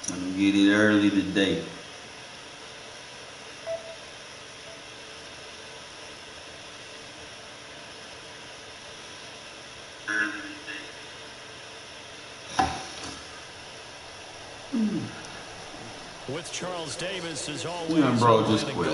I'm gonna get it early today. With Charles Davis, as always. Yeah, bro, just quit.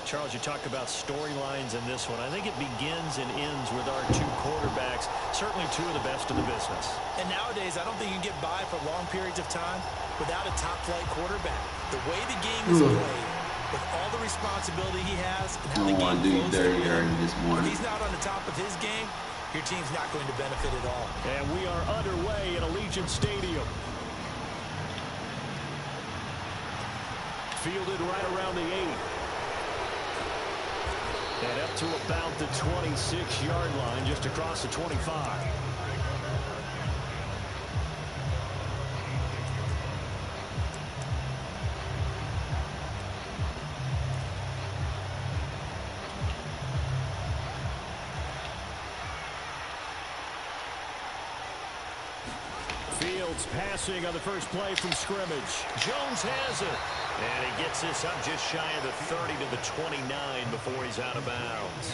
Charles, you talked about storylines in this one. I think it begins and ends with our two quarterbacks, certainly two of the best in the business. And nowadays, I don't think you can get by for long periods of time without a top-flight quarterback. The way the game is played, with all the responsibility he has, and how the game flows through him, if he's not on the top of his game, your team's not going to benefit at all. And we are underway in Allegiant Stadium. Fielded right around the 8. And up to about the 26-yard line, just across the 25. Fields passing on the first play from scrimmage. Jones has it. And he gets this up just shy of the 30 to the 29 before he's out of bounds.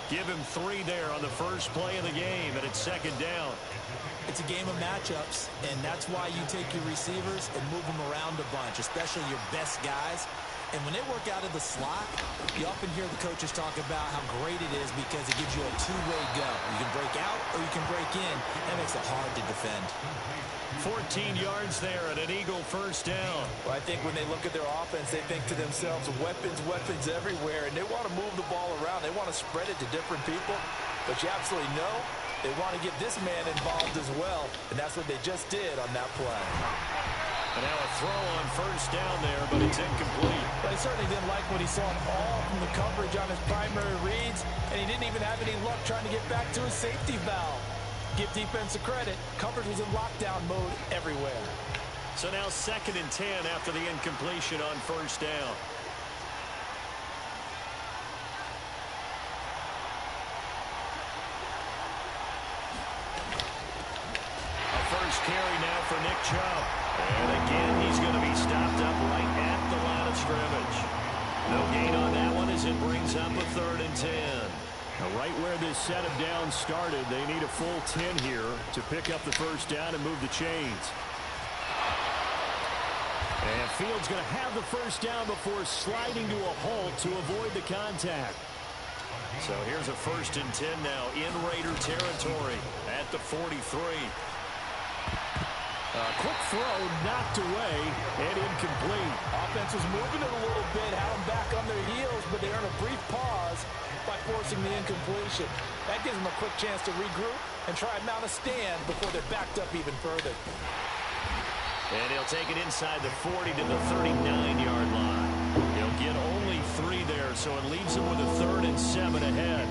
Give him 3 there on the first play of the game, and it's second down. It's a game of matchups, and that's why you take your receivers and move them around a bunch, especially your best guys. And when they work out of the slot, you often hear the coaches talk about how great it is because it gives you a two-way go. You can break out or you can break in. That makes it hard to defend. 14 yards there and an Eagle first down. Well, I think when they look at their offense, they think to themselves, weapons, weapons everywhere, and they want to move the ball around. They want to spread it to different people, but you absolutely know they want to get this man involved as well, and that's what they just did on that play. And now a throw on first down there, but it's incomplete. But he certainly didn't like what he saw all from the coverage on his primary reads, and he didn't even have any luck trying to get back to his safety valve. Give defense a credit. Coverage was in lockdown mode everywhere. So now 2nd and 10 after the incompletion on first down. A first carry now for Nick Chubb. And again, he's going to be stopped up right at the line of scrimmage. No gain on that one as it brings up a 3rd and 10. Now, right where this set of downs started, they need a full 10 here to pick up the first down and move the chains. And Fields going to have the first down before sliding to a halt to avoid the contact. So here's a 1st and 10 now in Raider territory at the 43. A quick throw knocked away and incomplete. Offense was moving it a little bit, had them back on their heels, but they earned a brief pause by forcing the incompletion. That gives them a quick chance to regroup and try and mount a stand before they're backed up even further. And he'll take it inside the 40 to the 39-yard line. He'll get only 3 there, so it leaves him with a 3rd and 7 ahead.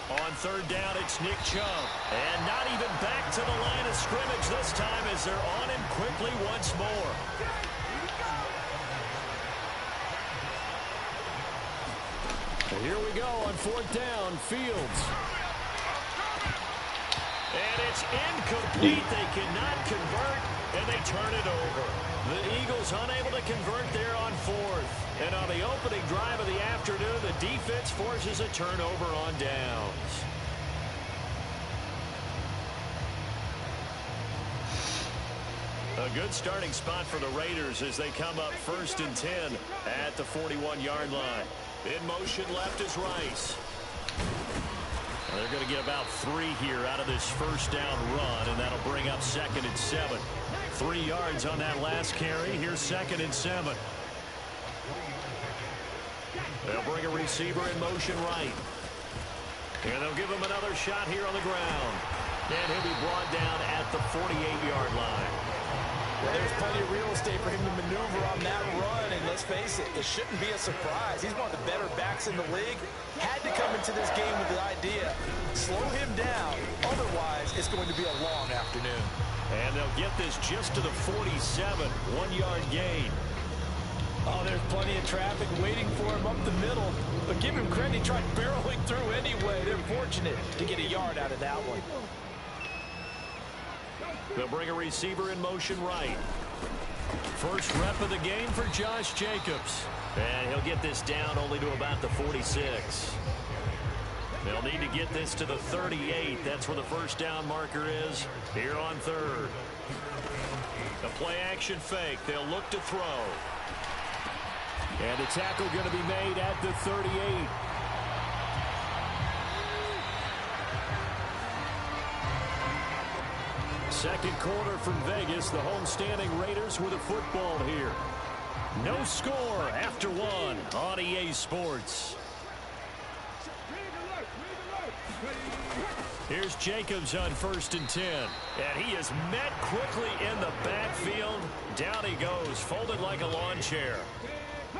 On 3rd down, it's Nick Chubb. And not even back to the line of scrimmage this time as they're on him quickly once more. And here we go on 4th down, Fields. And it's incomplete. They cannot convert, and they turn it over. The Eagles unable to convert there on 4th. And on the opening drive of the afternoon, the defense forces a turnover on downs. A good starting spot for the Raiders as they come up 1st and 10 at the 41-yard line. In motion left is Rice. They're going to get about 3 here out of this first down run, and that'll bring up 2nd and 7. 3 yards on that last carry. Here's 2nd and 7. They'll bring a receiver in motion right. And they'll give him another shot here on the ground. And he'll be brought down at the 48-yard line. Well, there's plenty of real estate for him to maneuver on that run, and let's face it, it shouldn't be a surprise. He's one of the better backs in the league. Had to come into this game with the idea, slow him down, otherwise it's going to be a long afternoon. And they'll get this just to the 47, 1-yard gain. Oh, there's plenty of traffic waiting for him up the middle. But give him credit, he tried barreling through anyway. They're fortunate to get a yard out of that one. They'll bring a receiver in motion right. First rep of the game for Josh Jacobs. And he'll get this down only to about the 46. They'll need to get this to the 38. That's where the first down marker is here on third. The play action fake. They'll look to throw. And the tackle going to be made at the 38. Second quarter from Vegas. The homestanding Raiders with a football here. No score after one on EA Sports. Here's Jacobs on 1st and 10. And he is met quickly in the backfield. Down he goes, folded like a lawn chair.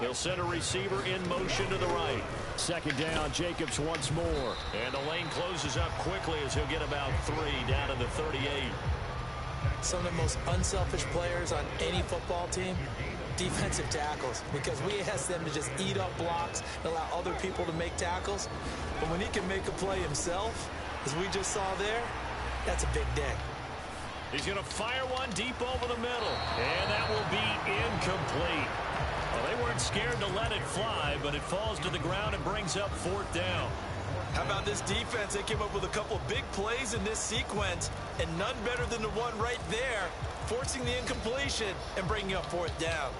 They'll send a receiver in motion to the right. Second down, Jacobs once more. And the lane closes up quickly as he'll get about 3 down to the 38. Some of the most unselfish players on any football team, defensive tackles, because we ask them to just eat up blocks and allow other people to make tackles. But when he can make a play himself, as we just saw there, that's a big day. He's going to fire one deep over the middle, and that will be incomplete. Well, they weren't scared to let it fly, but it falls to the ground and brings up 4th down. How about this defense? They came up with a couple big plays in this sequence, and none better than the one right there, forcing the incompletion and bringing up 4th down.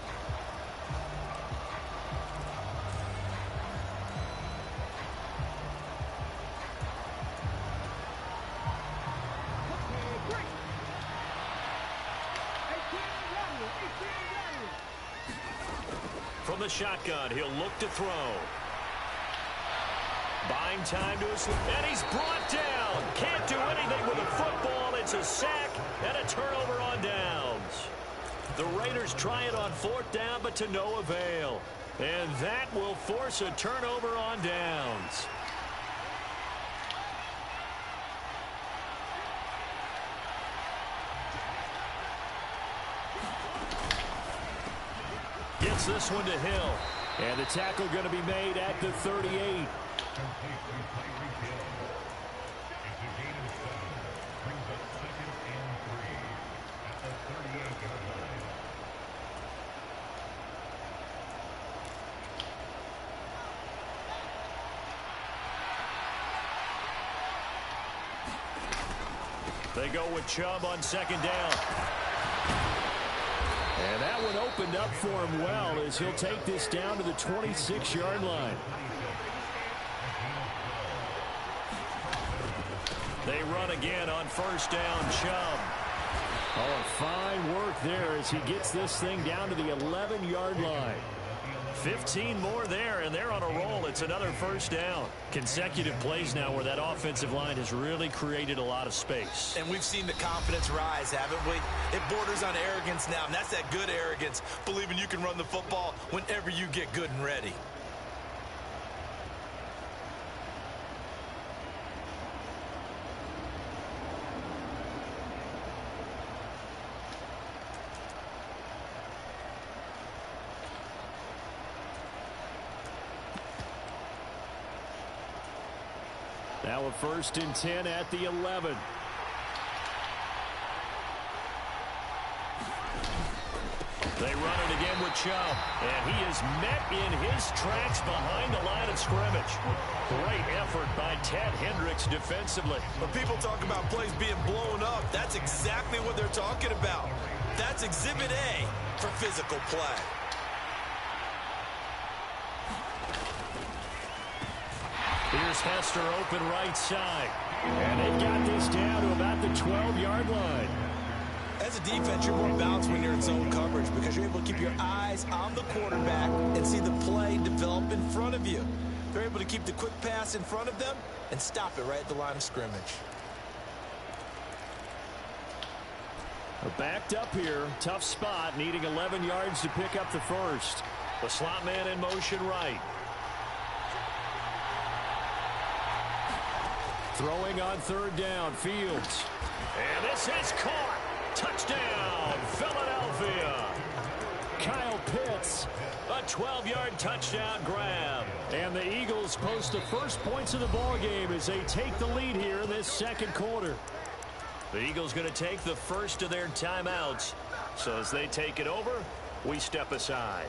From the shotgun, he'll look to throw. Buying time to his, and he's brought down. Can't do anything with a football. It's a sack and a turnover on downs. The Raiders try it on 4th down, but to no avail. And that will force a turnover on downs. Gets this one to Hill. And the tackle going to be made at the 38. They go with Chubb on 2nd down. And that one opened up for him well as he'll take this down to the 26-yard line. They run again on 1st down, Chubb. Oh, fine work there as he gets this thing down to the 11-yard line. 15 more there, and they're on a roll. It's another 1st down. Consecutive plays now where that offensive line has really created a lot of space. And we've seen the confidence rise, haven't we? It borders on arrogance now, and that's that good arrogance, believing you can run the football whenever you get good and ready. Now a 1st and 10 at the 11. They run it again with Chubb. And he is met in his tracks behind the line of scrimmage. Great effort by Ted Hendricks defensively. When people talk about plays being blown up, that's exactly what they're talking about. That's Exhibit A for physical play. Here's Hester open right side. And they've got this down to about the 12-yard line. As a defense, you're more balanced when you're in zone coverage because you're able to keep your eyes on the quarterback and see the play develop in front of you. They're able to keep the quick pass in front of them and stop it right at the line of scrimmage. Backed up here, tough spot, needing 11 yards to pick up the first. The slot man in motion right. Throwing on 3rd down, Fields. And this is caught. Touchdown, Philadelphia. Kyle Pitts. A 12-yard touchdown grab. And the Eagles post the first points of the ball game as they take the lead here in this second quarter. The Eagles going to take the first of their timeouts. So as they take it over, we step aside.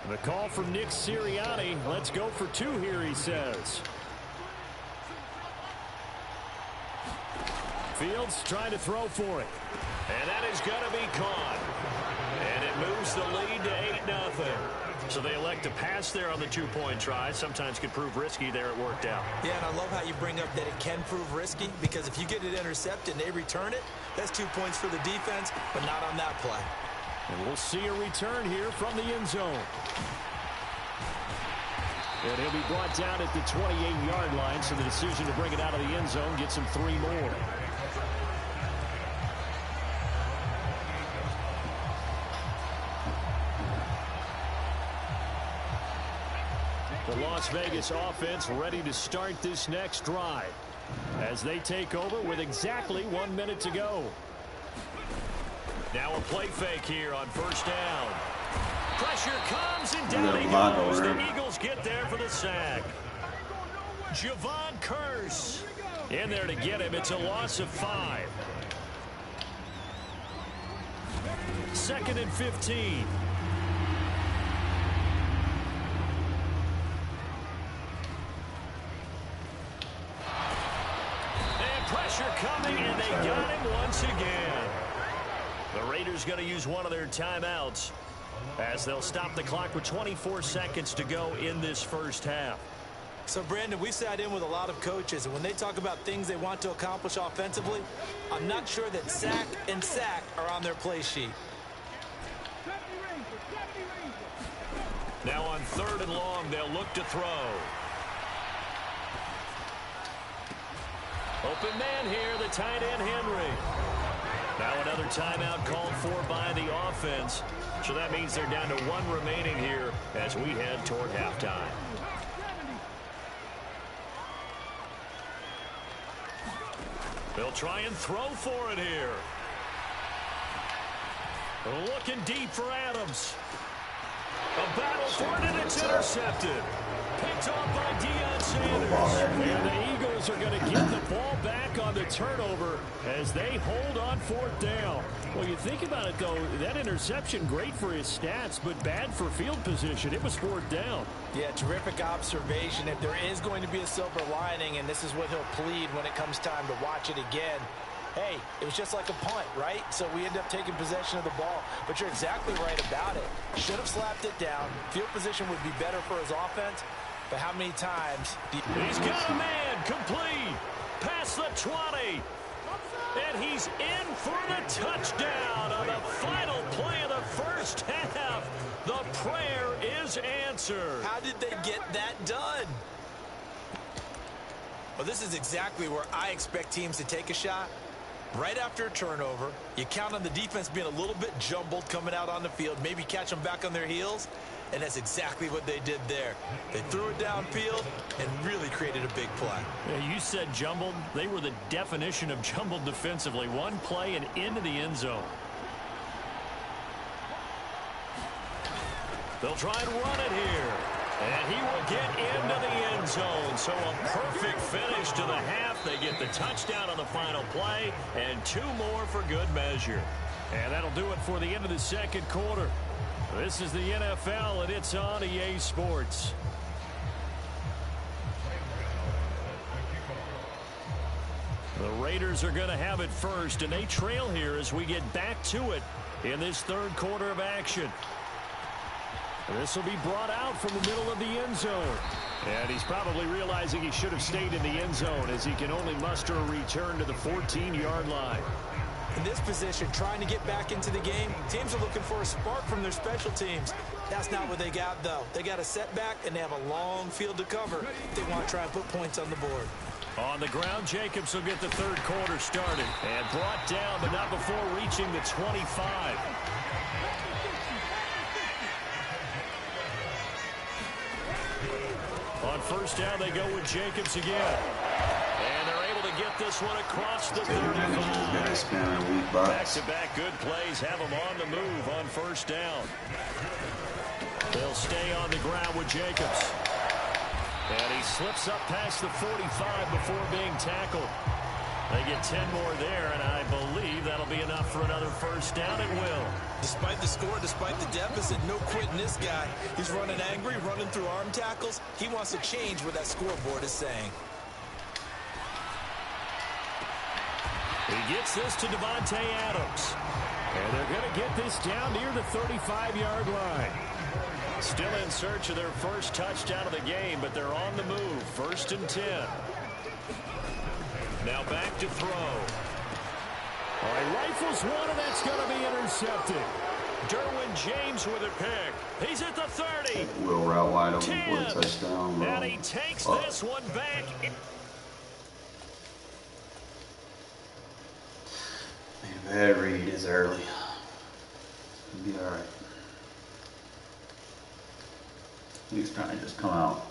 The call from Nick Sirianni. Let's go for two here, he says. Fields trying to throw for it. And that is going to be caught. And it moves the lead to 8-0. So they elect to pass there on the two-point try. Sometimes could prove risky there. It worked out. Yeah, and I love how you bring up that it can prove risky, because if you get it intercepted and they return it, that's 2 points for the defense, but not on that play. And we'll see a return here from the end zone. And he'll be brought down at the 28-yard line, so the decision to bring it out of the end zone gets him 3 more. The Las Vegas offense ready to start this next drive as they take over with exactly 1 minute to go. Now a play fake here on first down. Pressure comes and down he Yeah, goes. over. The Eagles get there for the sack. Javon Curse in there to get him. It's a loss of 5. 2nd and 15. And pressure coming, and they got him once again. The Raiders going to use one of their timeouts as they'll stop the clock with 24 seconds to go in this first half. So, Brandon, we've sat in with a lot of coaches, and when they talk about things they want to accomplish offensively, I'm not sure that sack and sack are on their play sheet. Now on 3rd and long, they'll look to throw. Open man here, the tight end Henry. Now another timeout called for by the offense. So that means they're down to 1 remaining here as we head toward halftime. They'll try and throw for it here. Looking deep for Adams. A battle for it, and it's intercepted. Picked off by Deion Sanders. And the Eagles are going to get the ball back on the turnover as they hold on 4th down. Well, you think about it, though, that interception, great for his stats, but bad for field position. It was 4th down. Yeah, terrific observation. If there is going to be a silver lining, and this is what he'll plead when it comes time to watch it again, hey, it was just like a punt, right? So we end up taking possession of the ball. But you're exactly right about it. Should have slapped it down. Field position would be better for his offense. But how many times? He's got a man complete. Past the 20. And he's in for the touchdown on the final play of the first half. The prayer is answered. How did they get that done? Well, this is exactly where I expect teams to take a shot. Right after a turnover, you count on the defense being a little bit jumbled coming out on the field, maybe catch them back on their heels, and that's exactly what they did there. They threw it downfield and really created a big play. Yeah, you said jumbled. They were the definition of jumbled defensively. One play and into the end zone. They'll try and run it here. And he will get into the end zone. So a perfect finish to the half. They get the touchdown on the final play, and 2 more for good measure. And that'll do it for the end of the second quarter. This is the NFL, and it's on EA Sports. The Raiders are going to have it first, and they trail here as we get back to it in this 3rd quarter of action. This will be brought out from the middle of the end zone. And he's probably realizing he should have stayed in the end zone as he can only muster a return to the 14-yard line. In this position, trying to get back into the game, teams are looking for a spark from their special teams. That's not what they got, though. They got a setback, and they have a long field to cover if they want to try and put points on the board. On the ground, Jacobs will get the 3rd quarter started. And brought down, but not before reaching the 25. On first down, they go with Jacobs again. And get this one across the Take advantage of these 35. guys spamming weak box. Back-to-back good plays have them on the move on first down. They'll stay on the ground with Jacobs. And he slips up past the 45 before being tackled. They get 10 more there, and I believe that'll be enough for another first down. It will. Despite the score, despite the deficit, no quitting this guy. He's running angry, running through arm tackles. He wants to change what that scoreboard is saying. He gets this to Devontae Adams. And they're going to get this down near the 35-yard line. Still in search of their first touchdown of the game, but they're on the move. First and 10. Now back to throw. All right, rifles one, and that's going to be intercepted. Derwin James with a pick. He's at the 30. Will route wide open 10. for a touchdown. And he takes this one back. Bad read is early. It'll be all right. He's trying to just come out,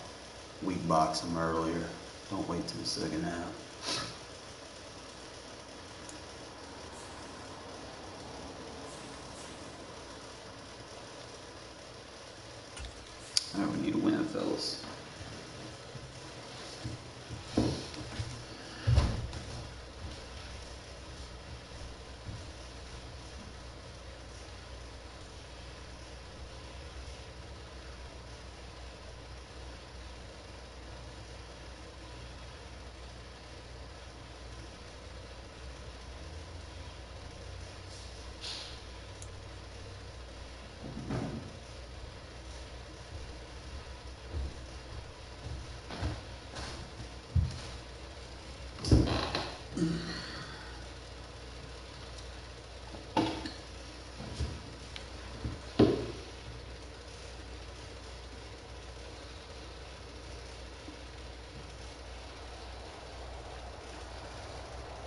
weak box him earlier. Don't wait till the second half. All right, we need a win, fellas.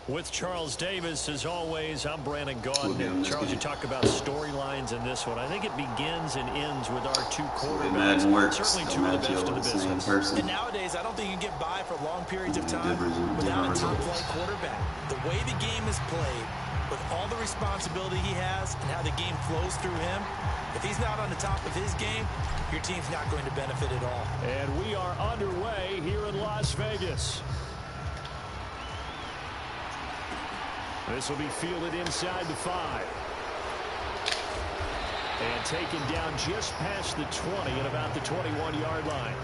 With Charles Davis, as always, I'm Brandon Gaudin. We'll Charles, you talk about storylines in this one. I think it begins and ends with our two quarterbacks. Certainly two of the best in the business. And nowadays, I don't think you can get by for long periods of time without a top-flight quarterback. The way the game is played, with all the responsibility he has and how the game flows through him, if he's not on the top of his game, your team's not going to benefit at all. And we are underway here in Las Vegas. This will be fielded inside the 5. And taken down just past the 20 at about the 21-yard line.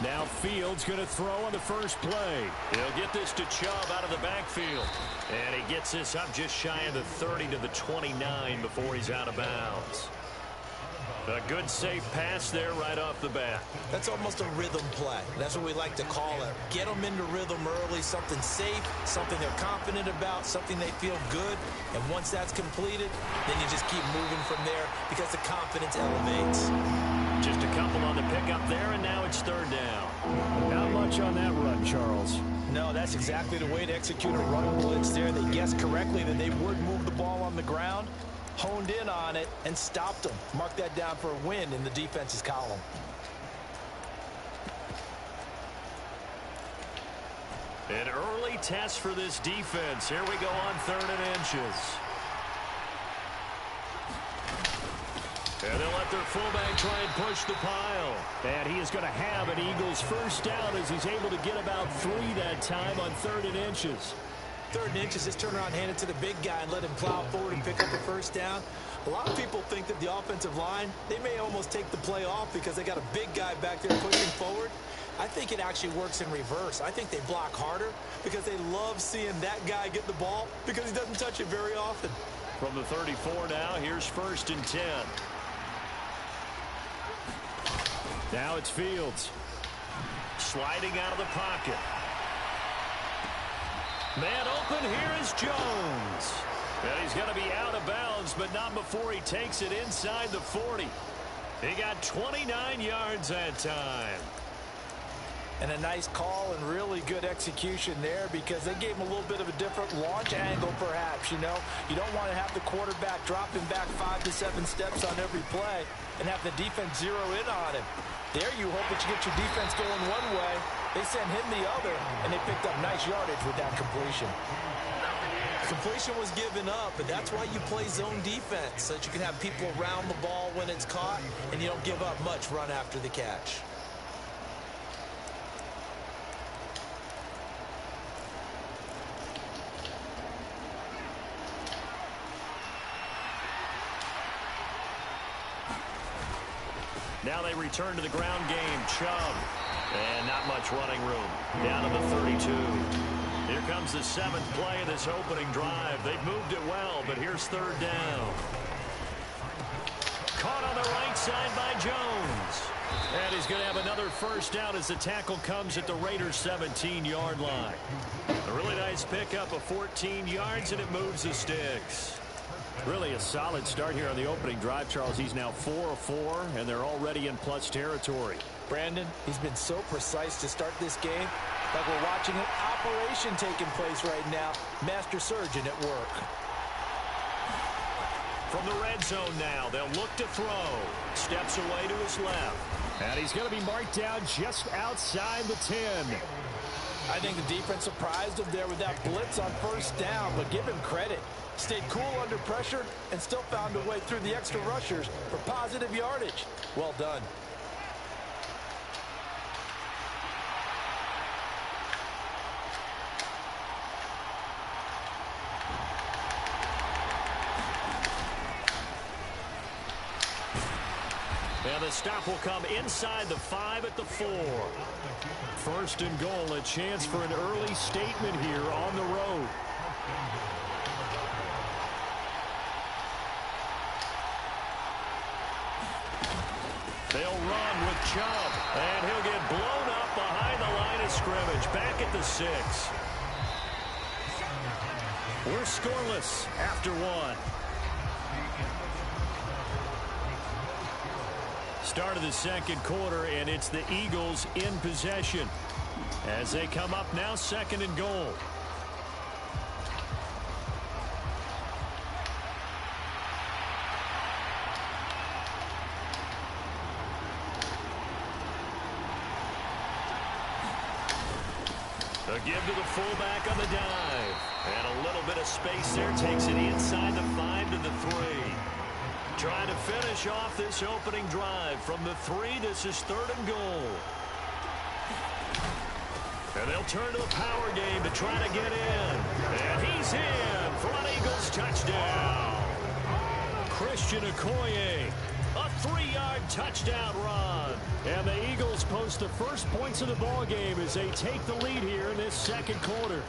Now Fields going to throw on the first play. He'll get this to Chubb out of the backfield. And he gets this up just shy of the 30 to the 29 before he's out of bounds. A good safe pass there right off the bat. That's almost a rhythm play. That's what we like to call it. Get them into rhythm early, something safe, something they're confident about, something they feel good. And once that's completed, then you just keep moving from there because the confidence elevates. Just a couple on the pickup there, and now it's third down. Not much on that run, Charles. No, that's exactly the way to execute a run blitz there. They guessed correctly that they would move the ball on the ground, honed in on it, and stopped them. Mark that down for a win in the defense's column. An early test for this defense. Here we go on 3rd and inches. And they'll let their fullback try and push the pile. And he is going to have an Eagles first down as he's able to get about 3 that time on 3rd and inches. 3rd and inches, just turn around, hand it to the big guy and let him plow forward and pick up the first down. A lot of people think that the offensive line, they may almost take the play off because they got a big guy back there pushing forward. I think it actually works in reverse. I think they block harder because they love seeing that guy get the ball because he doesn't touch it very often. From the 34 now, here's 1st and 10. Now it's Fields. Sliding out of the pocket. Man open, here is Jones. And he's going to be out of bounds, but not before he takes it inside the 40. He got 29 yards that time. And a nice call and really good execution there because they gave him a little bit of a different launch angle perhaps, you know. You don't want to have the quarterback dropping back 5 to 7 steps on every play and have the defense zero in on him. There you hope that you get your defense going one way. They sent him the other, and they picked up nice yardage with that completion. Completion was given up, but that's why you play zone defense, so that you can have people around the ball when it's caught, and you don't give up much run after the catch. Now they return to the ground game. Chubb. And not much running room. Down to the 32. Here comes the 7th play of this opening drive. They've moved it well, but here's 3rd down. Caught on the right side by Jones. And he's going to have another first down as the tackle comes at the Raiders' 17-yard line. A really nice pickup of 14 yards, and it moves the sticks. Really a solid start here on the opening drive, Charles. He's now 4 of 4, and they're already in plus territory. Brandon, he's been so precise to start this game, like we're watching an operation taking place right now. Master surgeon at work. From the red zone now, they'll look to throw. Steps away to his left. And he's going to be marked down just outside the 10. I think the defense surprised him there with that blitz on first down, but give him credit. Stayed cool under pressure and still found a way through the extra rushers for positive yardage. Well done. And the stop will come inside the 5 at the 4. 1st and goal, a chance for an early statement here on the road. They'll run with Chubb, and he'll get blown up behind the line of scrimmage, back at the 6. We're scoreless after 1. Start of the 2nd quarter, and it's the Eagles in possession as they come up now 2nd and goal. A give to the fullback on the dive. And a little bit of space there. Takes it inside the 5 to the 3. Trying to finish off this opening drive. From the 3, this is 3rd and goal. And they'll turn to the power game to try to get in. And he's in for an Eagles touchdown. Christian Okoye. A 3-yard touchdown run. And the Eagles post the first points of the ball game as they take the lead here in this 2nd quarter.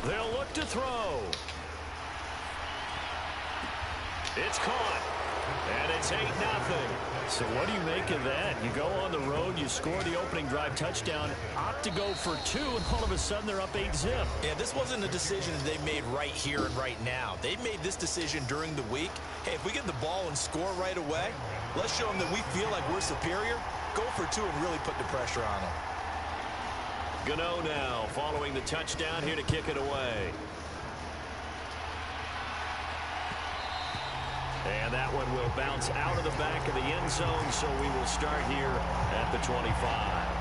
They'll look to throw. It's caught. And it's 8-0. So what do you make of that? You go on the road, you score the opening drive touchdown, opt to go for 2, and all of a sudden they're up 8-0. Yeah, this wasn't a decision that they made right here and right now. They made this decision during the week. Hey, if we get the ball and score right away, let's show them that we feel like we're superior. Go for 2 and really put the pressure on them. Gano now following the touchdown here to kick it away. And that one will bounce out of the back of the end zone, so we will start here at the 25.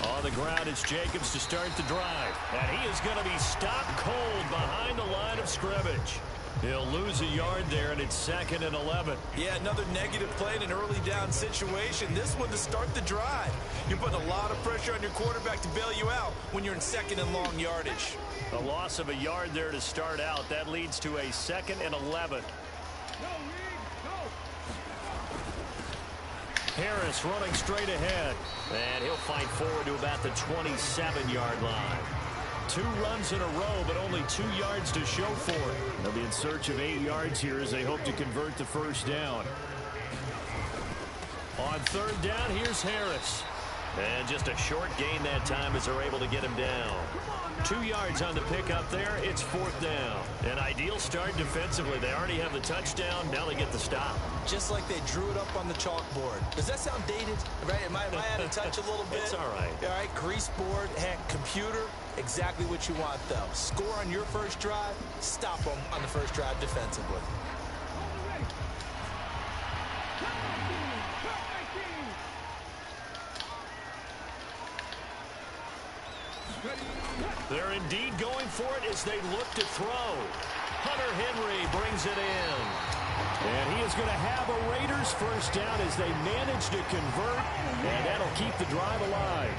On the ground, it's Jacobs to start the drive. And he is going to be stopped cold behind the line of scrimmage. He'll lose a yard there, and it's 2nd and 11. Yeah, another negative play in an early down situation. This one to start the drive. You're putting a lot of pressure on your quarterback to bail you out when you're in 2nd and long yardage. A loss of a yard there to start out. That leads to a 2nd and 11. Harris running straight ahead. And he'll fight forward to about the 27-yard line. 2 runs in a row, but only 2 yards to show for it. They'll be in search of 8 yards here as they hope to convert the first down. On 3rd down, here's Harris. And just a short gain that time as they're able to get him down. 2 yards on the pickup there. It's 4th down. An ideal start defensively. They already have the touchdown. Now they get the stop. Just like they drew it up on the chalkboard. Does that sound dated? Right? Am I out of touch a little bit? It's all right. All right, grease board, heck, computer, exactly what you want, though. Score on your first drive, stop them on the first drive defensively. They're indeed going for it as they look to throw. Hunter Henry brings it in. And he is going to have a Raiders first down as they manage to convert, and that'll keep the drive alive.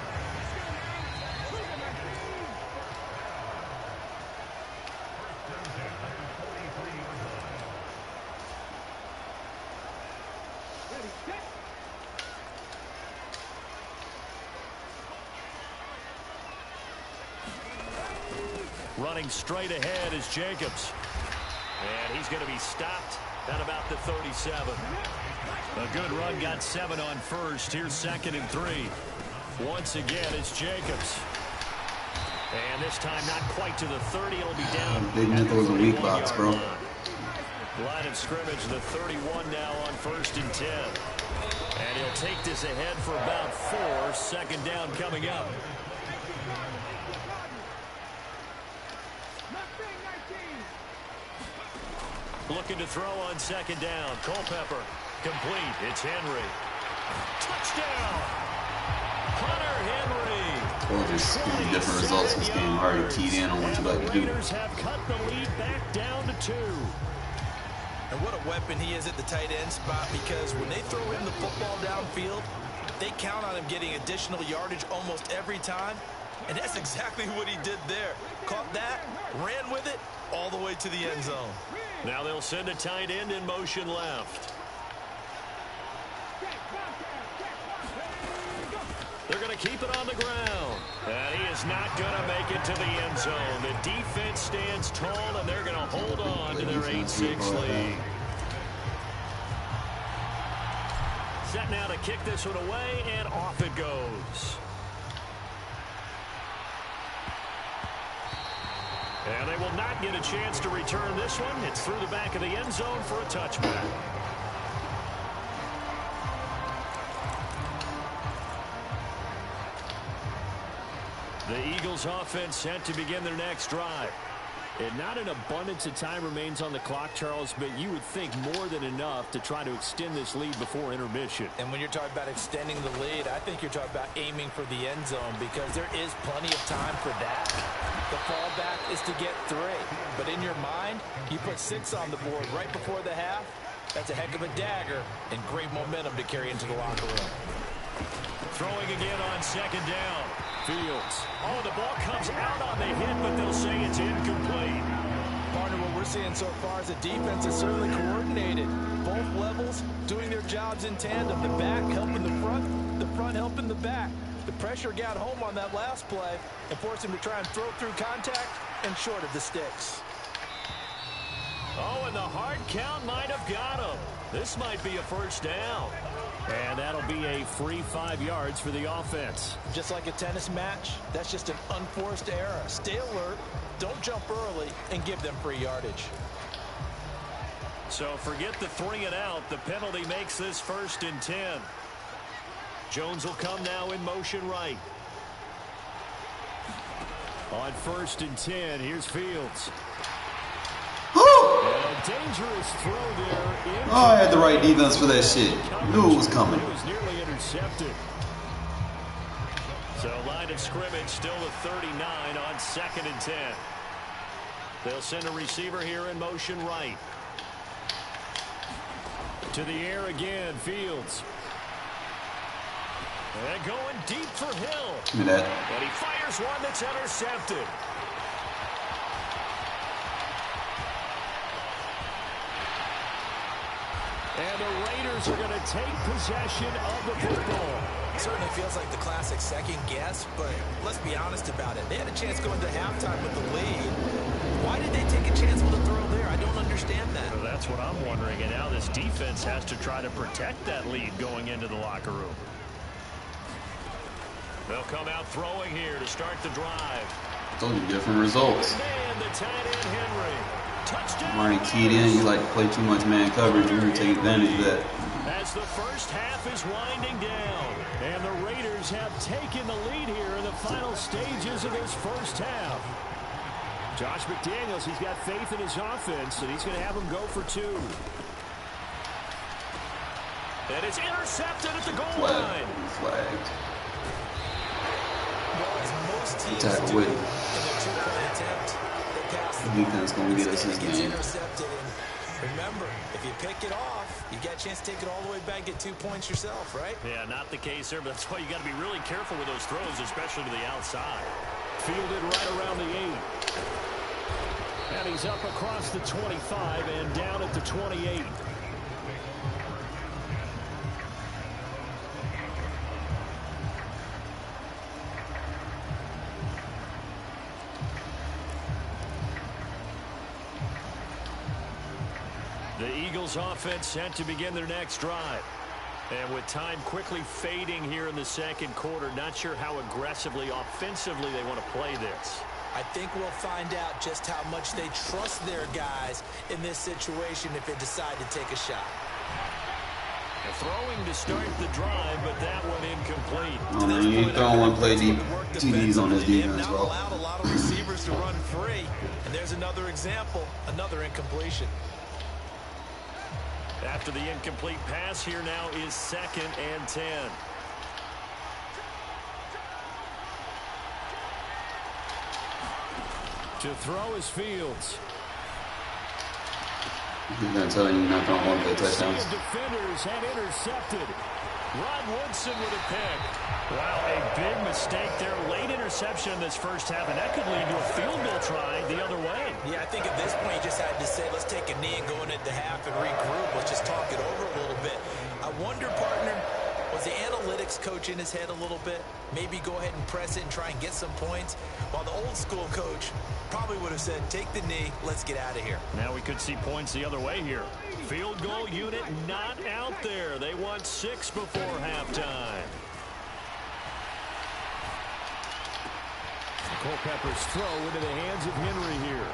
Running straight ahead is Jacobs. And he's going to be stopped at about the 37. A good run, got 7 on first. Here's 2nd and 3. Once again, it's Jacobs. And this time not quite to the 30. It'll be down. Big nickel was a weak box, bro. Line of scrimmage, the 31 now on 1st and 10. And he'll take this ahead for about 4. 2nd down coming up. Looking to throw on 2nd down. Culpepper complete. It's Henry. Touchdown! Hunter Henry. Well, just different results in this game. Already keyed in on what you like to do. The Raiders have cut the lead back down to 2. And what a weapon he is at the tight end spot, because when they throw him the football downfield, they count on him getting additional yardage almost every time. And that's exactly what he did there. Caught that, ran with it, all the way to the end zone. Now they'll send a tight end in motion left. They're going to keep it on the ground. And he is not going to make it to the end zone. The defense stands tall, and they're going to hold on to their 8-6 lead. Set now to kick this one away, and off it goes. And they will not get a chance to return this one. It's through the back of the end zone for a touchback. The Eagles offense set to begin their next drive. And not an abundance of time remains on the clock, Charles, but you would think more than enough to try to extend this lead before intermission. And when you're talking about extending the lead, I think you're talking about aiming for the end zone, because there is plenty of time for that. The fallback is to get 3. But in your mind, you put 6 on the board right before the half. That's a heck of a dagger and great momentum to carry into the locker room. Throwing again on 2nd down. Fields. Oh, the ball comes out on the hit, but they'll say it's incomplete. Partner, what we're seeing so far is the defense is certainly coordinated. Both levels doing their jobs in tandem. The back helping the front helping the back. The pressure got home on that last play and forced him to try and throw through contact and short of the sticks. Oh, and the hard count might have got him. This might be a first down. And that'll be a free 5 yards for the offense. Just like a tennis match, that's just an unforced error. Stay alert, don't jump early, and give them free yardage. So forget the 3 and out. The penalty makes this 1st and 10. Jones will come now in motion right. On 1st and 10, here's Fields. And a dangerous throw there. Oh, I had the right defense for that shit. Knew it was coming. It was nearly intercepted. So line of scrimmage still with 39 on 2nd and 10. They'll send a receiver here in motion right. To the air again, Fields. And going deep for Hill. Look at that. And he fires one that's intercepted. And the Raiders are going to take possession of the football. Certainly feels like the classic second guess, but let's be honest about it. They had a chance going to halftime with the lead. Why did they take a chance with a throw there? I don't understand that. Well, that's what I'm wondering, and now this defense has to try to protect that lead going into the locker room. They'll come out throwing here to start the drive. Those are different results. Man, the tight end Henry. Touchdown. I'm already keyed in. You like to play too much man coverage. You're going to take advantage of that. As the first half is winding down, and the Raiders have taken the lead here in the final stages of this first half. Josh McDaniels, he's got faith in his offense, and he's going to have them go for two. And it's intercepted at the goal line. Flagged. Well, as most teams Attack do with in their two-point attempt, they pass the the defense going to get us this gets game. intercepted. And remember, if you pick it off, you got a chance to take it all the way back, get 2 points yourself, right? Yeah, not the case there, but that's why you got to be really careful with those throws, especially to the outside. Fielded right around the 8. And he's up across the 25 and down at the 28. The Eagles offense set to begin their next drive. And with time quickly fading here in the second quarter, not sure how aggressively, offensively they want to play this. I think we'll find out just how much they trust their guys in this situation if they decide to take a shot. And throwing to start the drive, but that one incomplete. Oh, man, you ain't throwing one play deep TDs on this defense, Not bro. allowed a lot of receivers to run free. And there's another example, another incompletion. After the incomplete pass, here now is 2nd and 10. To throw is Fields. He's going to tell you you're not throwing one play touchdowns. Defenders had intercepted. Rod Woodson with a pick. Wow, a big mistake there. Late interception in this first half, and that could lead to a field goal try the other way. Yeah, I think at this point you just had to say, let's take a knee and go into the half and regroup. Let's just talk it over a little bit. I wonder, partner, was the analytics coach in his head a little bit? Maybe go ahead and press it and try and get some points. While the old school coach probably would have said, take the knee, let's get out of here. Now we could see points the other way here. Field goal unit not out there. They want 6 before halftime. Culpepper's throw into the hands of Henry here.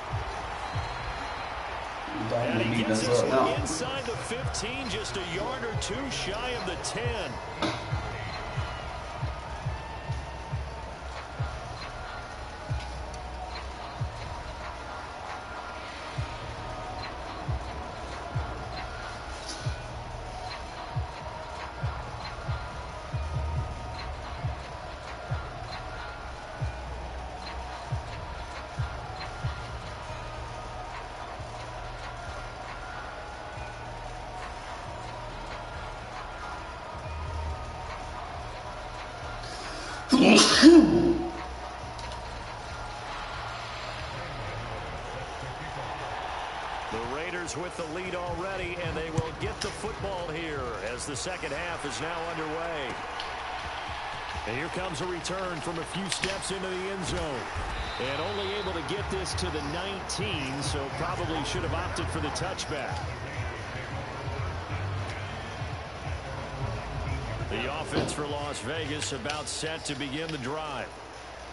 And he gets this one inside the 15, just a yard or two shy of the 10. The Raiders with the lead already, and they will get the football here as the second half is now underway. And here comes a return from a few steps into the end zone. And only able to get this to the 19, so probably should have opted for the touchback. The offense for Las Vegas about set to begin the drive.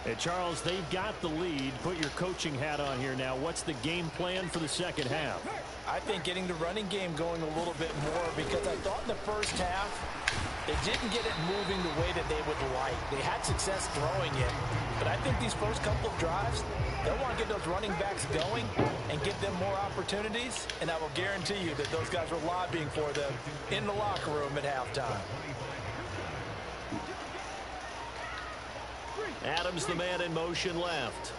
Hey, Charles, they've got the lead. Put your coaching hat on here now. What's the game plan for the second half? I think getting the running game going a little bit more, because I thought in the first half they didn't get it moving the way that they would like. They had success throwing it, but I think these first couple of drives, they'll want to get those running backs going and give them more opportunities, and I will guarantee you that those guys were lobbying for them in the locker room at halftime. Adams, the man in motion left.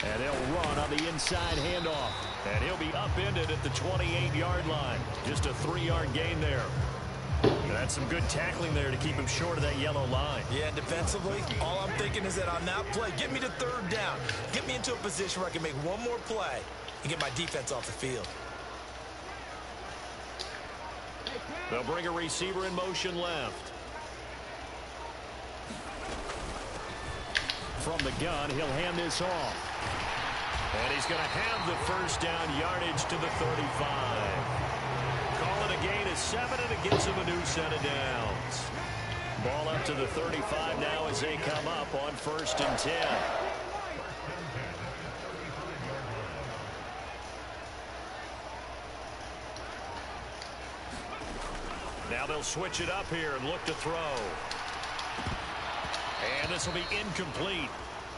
And they'll run on the inside handoff. And he'll be upended at the 28-yard line. Just a 3-yard gain there. And that's some good tackling there to keep him short of that yellow line. Yeah, defensively, all I'm thinking is that on that play, get me to third down. Get me into a position where I can make one more play. and get my defense off the field. They'll bring a receiver in motion left. From the gun, he'll hand this off. And he's going to have the first down yardage to the 35. Call it a gain of 7, and it gives him a new set of downs. Ball up to the 35 now as they come up on 1st and 10. Now they'll switch it up here and look to throw. And this will be incomplete.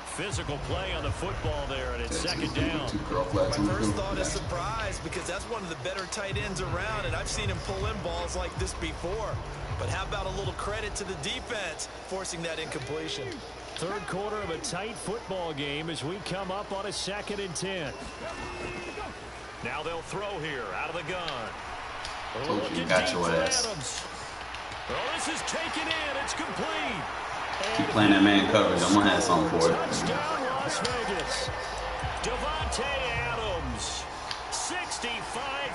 Physical play on the football there, and it's 2nd down. My first thought is surprise, because that's one of the better tight ends around, and I've seen him pull in balls like this before. But how about a little credit to the defense forcing that incompletion? 3rd quarter of a tight football game as we come up on a 2nd and 10. Now they'll throw here out of the gun. Told you, got your ass. Adams. Oh, this is taken in. It's complete. Keep playing that man coverage. I'm going to have something for it. Touchdown, Las Vegas. Devontae Adams, 65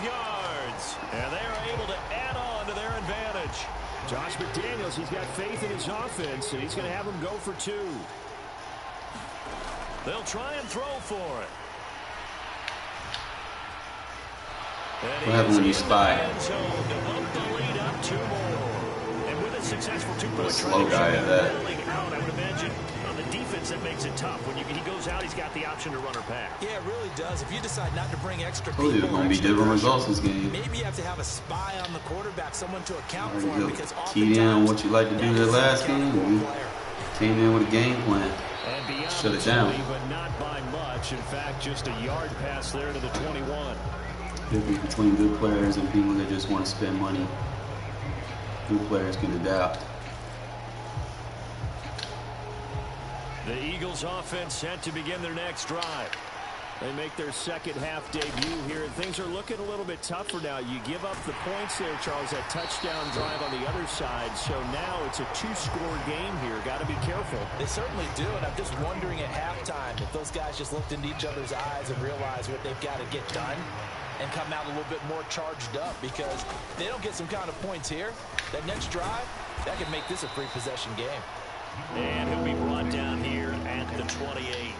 yards. And they are able to add on to their advantage. Josh McDaniels, he's got faith in his offense, and he's going to have him go for 2. They'll try and throw for it. What happens when you spy? And with a successful 2-point slow guy at that. Out, I would imagine on the defense that makes it tough. When he goes out, he's got the option to run or pass. Yeah, it really does. If you decide not to bring extra Told you people, there's going to be different results this game. maybe you have to have a spy on the quarterback, someone to account for him, because keyed in on what you like to do the last game. We came in with a game plan. Shut it down. But not by much. In fact, just a yard pass there to the 21. Difference between good players and people that just want to spend money. Good players can adapt. The Eagles offense set to begin their next drive. They make their 2nd half debut here, and things are looking a little bit tougher now. You give up the points there, Charles, that touchdown drive on the other side. So now it's a 2-score game here. Got to be careful. They certainly do, and I'm just wondering at halftime if those guys just looked into each other's eyes and realized what they've got to get done and come out a little bit more charged up, because if they don't get some kind of points here, that next drive, that could make this a 3-possession game. And he'll be brought down here at the 28.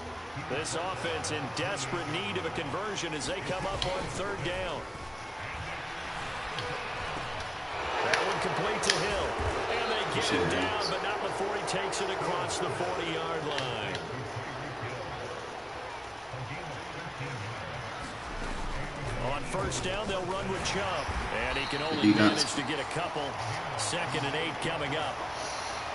This offense in desperate need of a conversion as they come up on 3rd down. That one complete to Hill. And they get him down, but not before he takes it across the 40-yard line. On 1st down, they'll run with Chubb. And he can only manage to get a couple. 2nd and 8 coming up.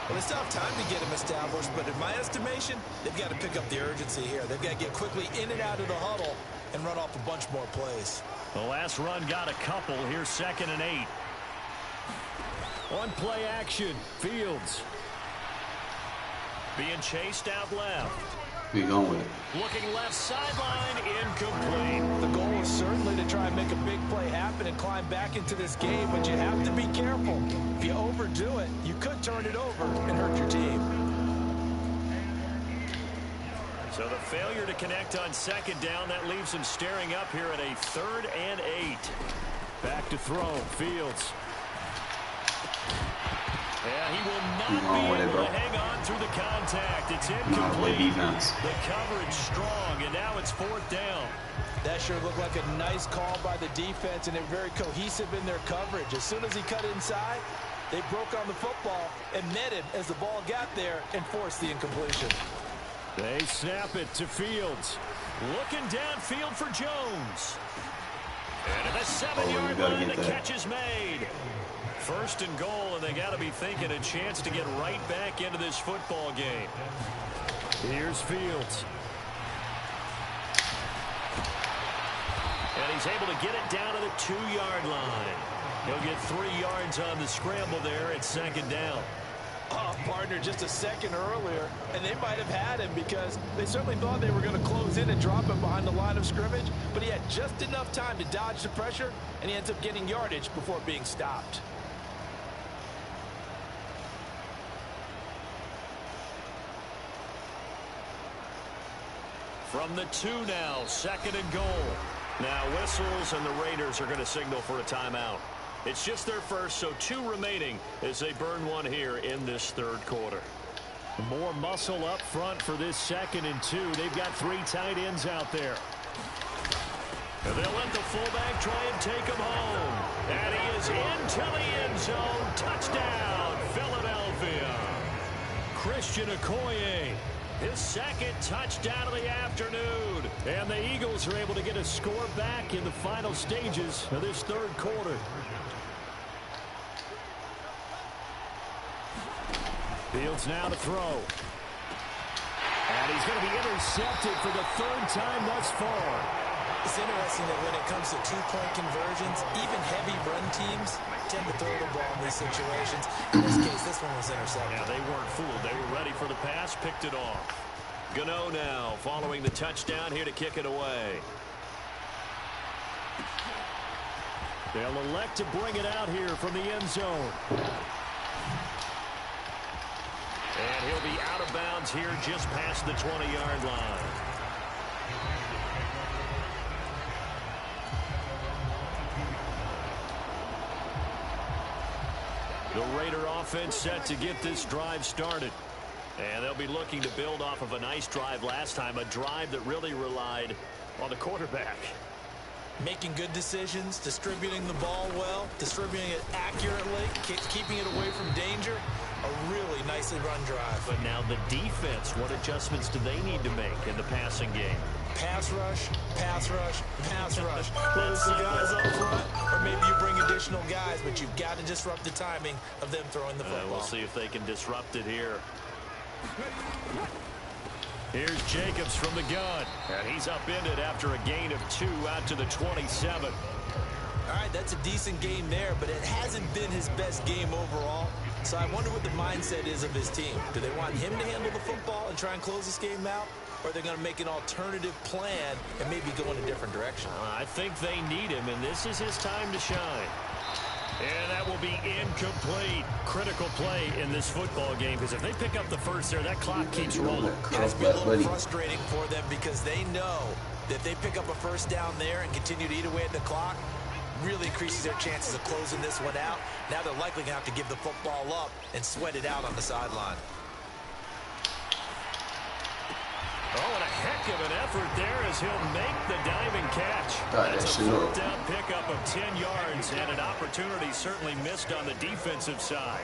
Well, it's tough time to get him established, but in my estimation, they've got to pick up the urgency here. They've got to get quickly in and out of the huddle and run off a bunch more plays. The last run got a couple. Here's 2nd and 8. On play action, Fields. Being chased out left. Where you going with it? Looking left sideline, incomplete. The goal is certainly to try and make a big play happen and climb back into this game, but you have to be careful. If you overdo it, you could turn it over and hurt your team. So the failure to connect on 2nd down, that leaves him staring up here at a 3rd and 8. Back to throw, Fields. Yeah, he will not be able to hang on through the contact. It's incomplete. The coverage strong, and now it's 4th down. That sure looked like a nice call by the defense, and they're very cohesive in their coverage. As soon as he cut inside, they broke on the football and met him as the ball got there and forced the incompletion. They snap it to Fields. Looking downfield for Jones. And at the 7-yard line, the catch is made. 1st and goal, and they got to be thinking a chance to get right back into this football game. Here's Fields. And he's able to get it down to the 2-yard line. He'll get 3 yards on the scramble there at 2nd down. Oh, partner, just a second earlier, and they might have had him because they certainly thought they were going to close in and drop him behind the line of scrimmage, but he had just enough time to dodge the pressure, and he ends up getting yardage before being stopped. From the 2 now, 2nd and goal. Now whistles, and the Raiders are going to signal for a timeout. It's just their first, so 2 remaining as they burn one here in this third quarter. More muscle up front for this 2nd and 2. They've got 3 tight ends out there. And they'll let the fullback try and take him home. And he is into the end zone. Touchdown, Philadelphia. Christian Okoye, His 2nd touchdown of the afternoon. and the Eagles are able to get a score back in the final stages of this third quarter. Fields now to throw. And he's going to be intercepted for the 3rd time thus far. It's interesting that when it comes to 2-point conversions, even heavy run teams tend to throw the ball in these situations. In this case, this one was intercepted. Yeah, they weren't fooled. They were ready for the pass, picked it off. Gano now following the touchdown here to kick it away. They'll elect to bring it out here from the end zone. And he'll be out of bounds here just past the 20-yard line. The Raider offense set to get this drive started. And they'll be looking to build off of a nice drive last time, a drive that really relied on the quarterback. Making good decisions, distributing the ball well, distributing it accurately, keeping it away from danger. A really nicely run drive. But now the defense, what adjustments do they need to make in the passing game? Pass rush, pass rush, pass rush. Whether it's the guys up front, or maybe you bring additional guys, but you've got to disrupt the timing of them throwing the football. We'll see if they can disrupt it here. Here's Jacobs from the gun, and he's upended after a gain of 2 out to the 27. All right, that's a decent game there, but it hasn't been his best game overall. So I wonder what the mindset is of his team. Do they want him to handle the football and try and close this game out? Or are they going to make an alternative plan and maybe go in a different direction? I think they need him, and this is his time to shine. And that will be incomplete. Critical play in this football game, because if they pick up the first there, that clock keeps rolling. It has to be a little frustrating for them because they know that if they pick up a first down there and continue to eat away at the clock, really increases their chances of closing this one out. Now they're likely going to have to give the football up and sweat it out on the sideline. Oh, and a heck of an effort there as he'll make the diving catch. That's a 4th down pickup of 10 yards, and an opportunity certainly missed on the defensive side.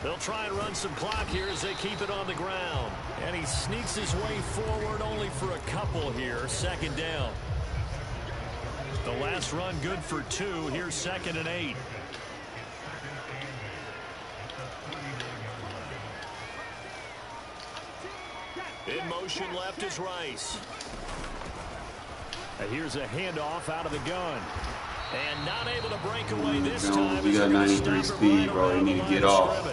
They'll try and run some clock here as they keep it on the ground. And he sneaks his way forward only for a couple here. 2nd down. The last run good for 2. Here's 2nd and 8. In motion left is Rice. And here's a handoff out of the gun. And not able to break away this time. You got 93 speed, bro. You need to get off.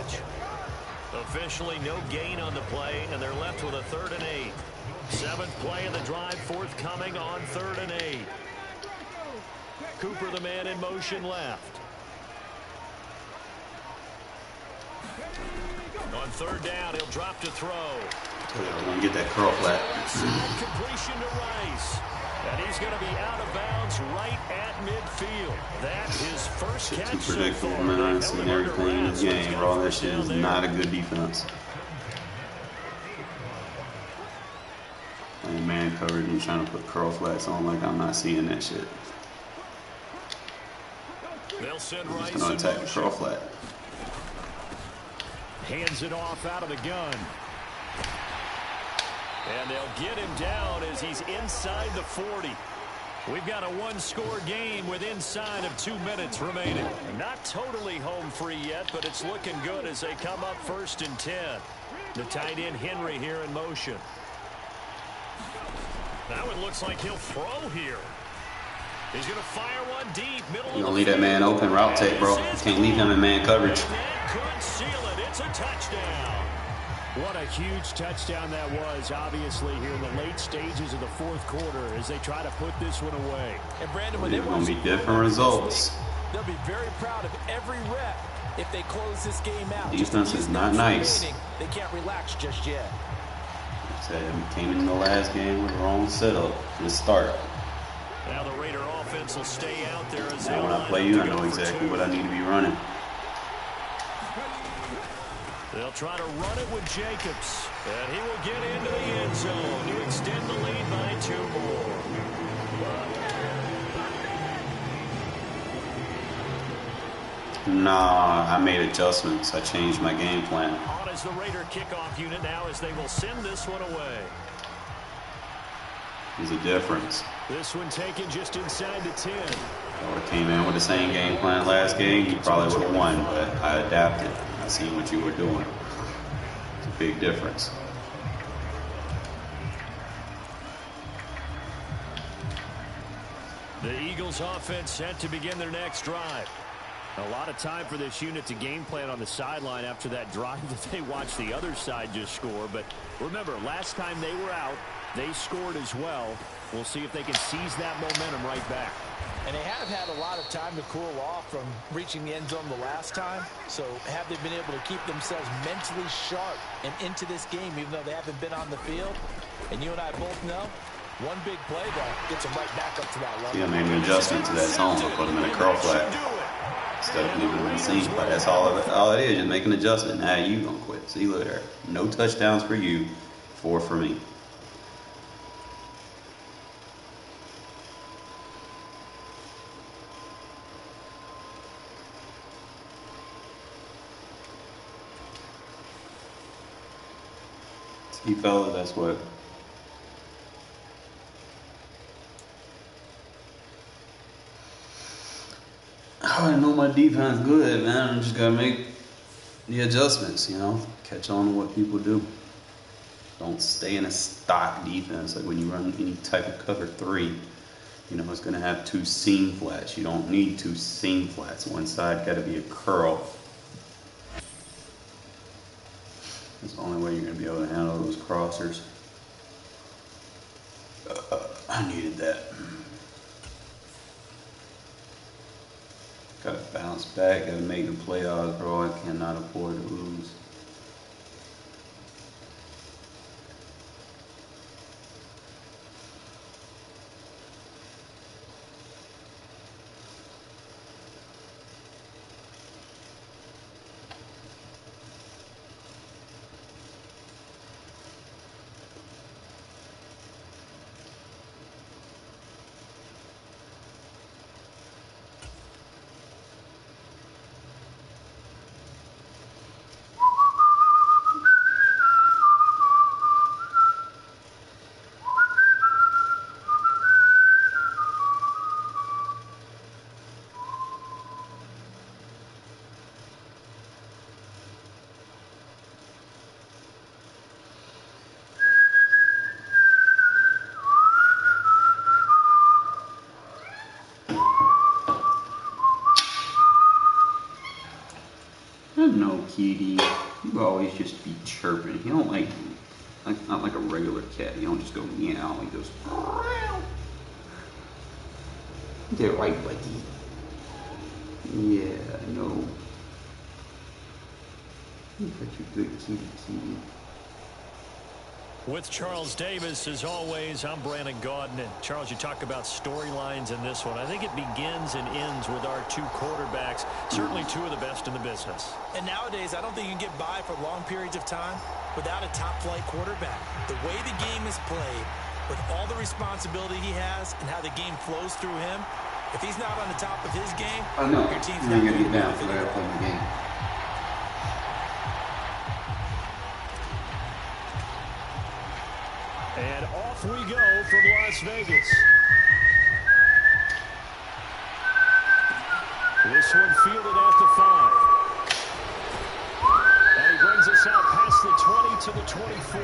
Officially no gain on the play, and they're left with a 3rd and 8. 7th play of the drive forthcoming on 3rd and 8. Cooper, the man in motion left. On 3rd down, he'll drop to throw. I'm going to get that curl flat. Completion to Rice. And he's going to be out of bounds right at midfield. That is first catch Too so predictable, far. man. I've seen everything in this game, bro. That shit is not a good defense. And man covered and trying to put curl flats on like I'm not seeing that shit. They'll send I'm Rice just going to attack the curl flat. Hands it off out of the gun. And they'll get him down as he's inside the 40. We've got a one-score game with inside of 2 minutes remaining. Not totally home free yet, but it's looking good as they come up 1st and 10. The tight end Henry here in motion. Now it looks like he'll throw here. He's going to fire one deep, middle of the You don't leave that man open route tape, bro. Can't leave him in man coverage. And that could seal it. It's a touchdown. What a huge touchdown that was, obviously, here in the late stages of the 4th quarter as they try to put this one away. And Brandon, when It's going to be different results. they'll be very proud of every rep If they close this game out, Defense is not nice. They can't relax just yet. I came in the last game with the wrong setup to start. Now the Raider offense will stay out there as now when I play you, I know exactly what I need to be running. They'll try to run it with Jacobs, and he will get into the end zone to extend the lead by 2 more. Nah, I made adjustments. I changed my game plan. On as the Raider kickoff unit now as they will send this one away. There's a difference. This one taken just inside the 10. If I would have came in with the same game plan last game, you probably would have won, but I adapted. I seen what you were doing. It's a big difference. The Eagles offense set to begin their next drive. A lot of time for this unit to game plan on the sideline after that drive that they watched the other side just score. But remember, last time they were out, they scored as well. We'll see if they can seize that momentum right back. And they have had a lot of time to cool off from reaching the end zone the last time. So have they been able to keep themselves mentally sharp and into this game even though they haven't been on the field? And you and I both know, one big play that gets them right back up to that level. Yeah, I made an adjustment to that zone. I put them in a curl flat instead of leaving them in the seam flat. That's all it is, just make an adjustment. Now you gonna quit. See, look there. No touchdowns for you, 4 for me. See, fellas, that's what. I know my defense good, man. I'm just gotta make the adjustments, you know. Catch on to what people do. Don't stay in a stock defense. Like when you run any type of cover 3, you know, it's gonna have 2 seam flats. You don't need 2 seam flats. One side gotta be a curl. That's the only way you're gonna be able to handle those crossers. I needed that. Gotta bounce back, gotta make the playoffs, bro. I cannot afford to lose. No, Kitty. You always just be chirping. He don't like not like a regular cat. You don't just go meow. He goes. Get right, buddy. Yeah, I know. You're such a good kitty. With Charles Davis, as always, I'm Brandon Gaudin. And Charles, you talk about storylines in this one. I think it begins and ends with our 2 quarterbacks, certainly 2 of the best in the business. And nowadays, I don't think you can get by for long periods of time without a top-flight quarterback. The way the game is played, with all the responsibility he has and how the game flows through him, if he's not on the top of his game, your team's not going to get down. I gotta play my game. And off we go from Las Vegas. This one fielded at the 5. And he brings us out past the 20 to the 24.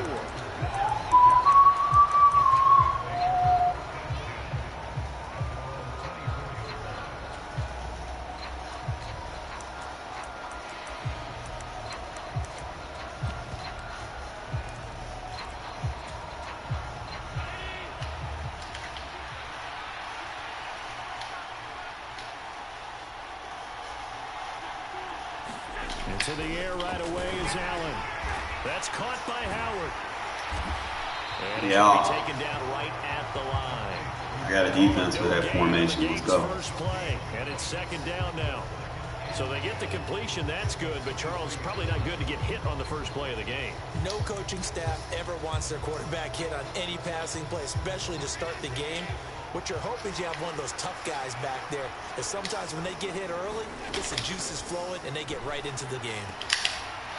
Into the air right away is Allen. That's caught by Howard. And he's going to be taken down right at the line. I got a defense for that formation. Let's go. First play, and it's second down now. So they get the completion. That's good, but Charles, probably not good to get hit on the first play of the game. No coaching staff ever wants their quarterback hit on any passing play, especially to start the game. What you're hoping is you have one of those tough guys back there, because sometimes when they get hit early, it gets the juices flowing, and they get right into the game.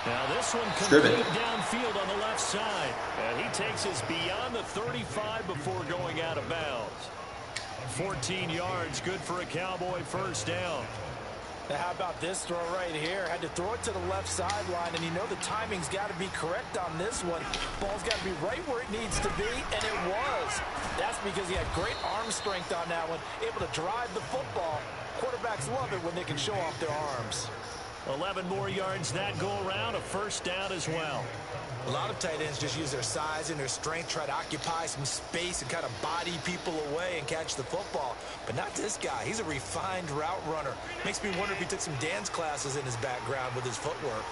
Now this one complete downfield on the left side. And he takes us beyond the 35 before going out of bounds. 14 yards, good for a Cowboy first down. Now how about this throw right here? Had to throw it to the left sideline, and you know the timing's got to be correct on this one. Ball's got to be right where it needs to be, and it was. That's because he had great arm strength on that one, able to drive the football. Quarterbacks love it when they can show off their arms. 11 more yards that go around, a first down as well. A lot of tight ends just use their size and their strength, try to occupy some space and kind of body people away and catch the football. But not this guy. He's a refined route runner. Makes me wonder if he took some dance classes in his background with his footwork.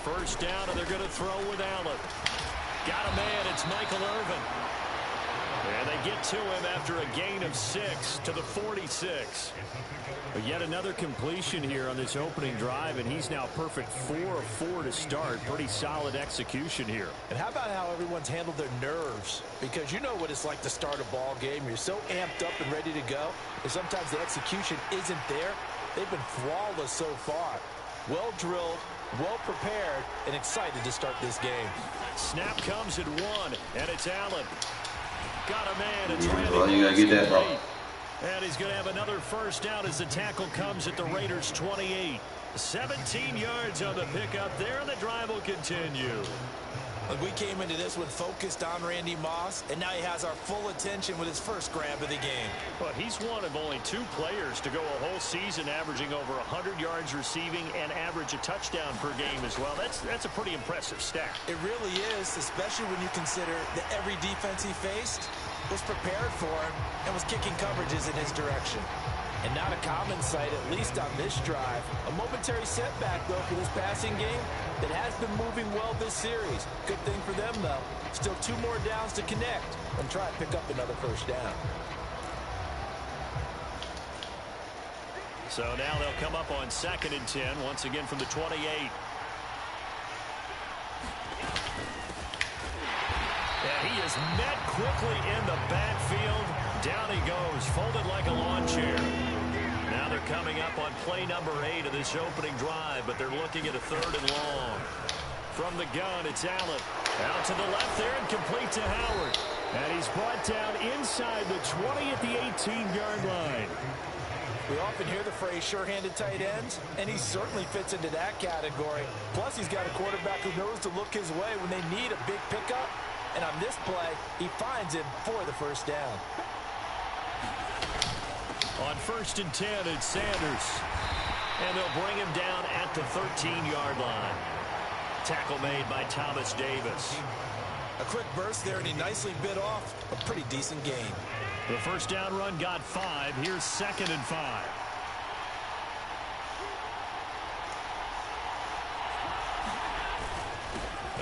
First down, and they're going to throw with Allen. Got a man. It's Michael Irvin. And they get to him after a gain of 6 to the 46. But yet another completion here on this opening drive, and he's now perfect 4 of 4 to start. Pretty solid execution here. And how about how everyone's handled their nerves? Because you know what it's like to start a ball game. You're so amped up and ready to go, and sometimes the execution isn't there. They've been flawless so far. Well drilled, well prepared, and excited to start this game. Snap comes at 1, and it's Allen. Got a man. It's well, you gotta get that, bro. And he's going to have another first down as the tackle comes at the Raiders' 28. 17 yards on the pickup there, and the drive will continue. We came into this one focused on Randy Moss, and now he has our full attention with his first grab of the game. But he's one of only 2 players to go a whole season averaging over 100 yards receiving and average a touchdown per game as well. That's a pretty impressive stat. It really is, especially when you consider that every defense he faced was prepared for him and was kicking coverages in his direction. And not a common sight, at least on this drive. A momentary setback, though, for this passing game that has been moving well this series. Good thing for them, though. Still 2 more downs to connect and try to pick up another first down. So now they'll come up on 2nd and 10, once again from the 28. And he is met quickly in the backfield. Down he goes, folded like a lawn chair. Now they're coming up on play number 8 of this opening drive, but they're looking at a 3rd and long. From the gun, it's Allen. Out to the left there and complete to Howard. And he's brought down inside the 20 at the 18-yard line. We often hear the phrase sure-handed tight ends, and he certainly fits into that category. Plus, he's got a quarterback who knows to look his way when they need a big pickup. And on this play, he finds him for the first down. On 1st and 10, it's Sanders. And they'll bring him down at the 13-yard line. Tackle made by Thomas Davis. A quick burst there, and he nicely bit off a pretty decent gain. The first down run got 5. Here's 2nd and 5.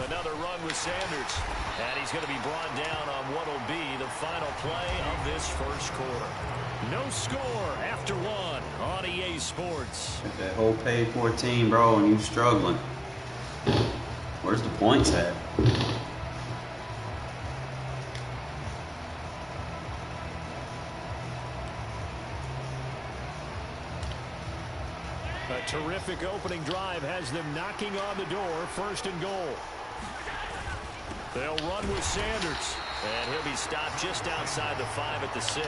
Another run with Sanders. And he's going to be brought down on what will be the final play of this first quarter. No score after 1 on EA Sports. That whole paid 14, bro, and you struggling. Where's the points at? A terrific opening drive has them knocking on the door. 1st and goal. They'll run with Sanders. And he'll be stopped just outside the 5 at the 6.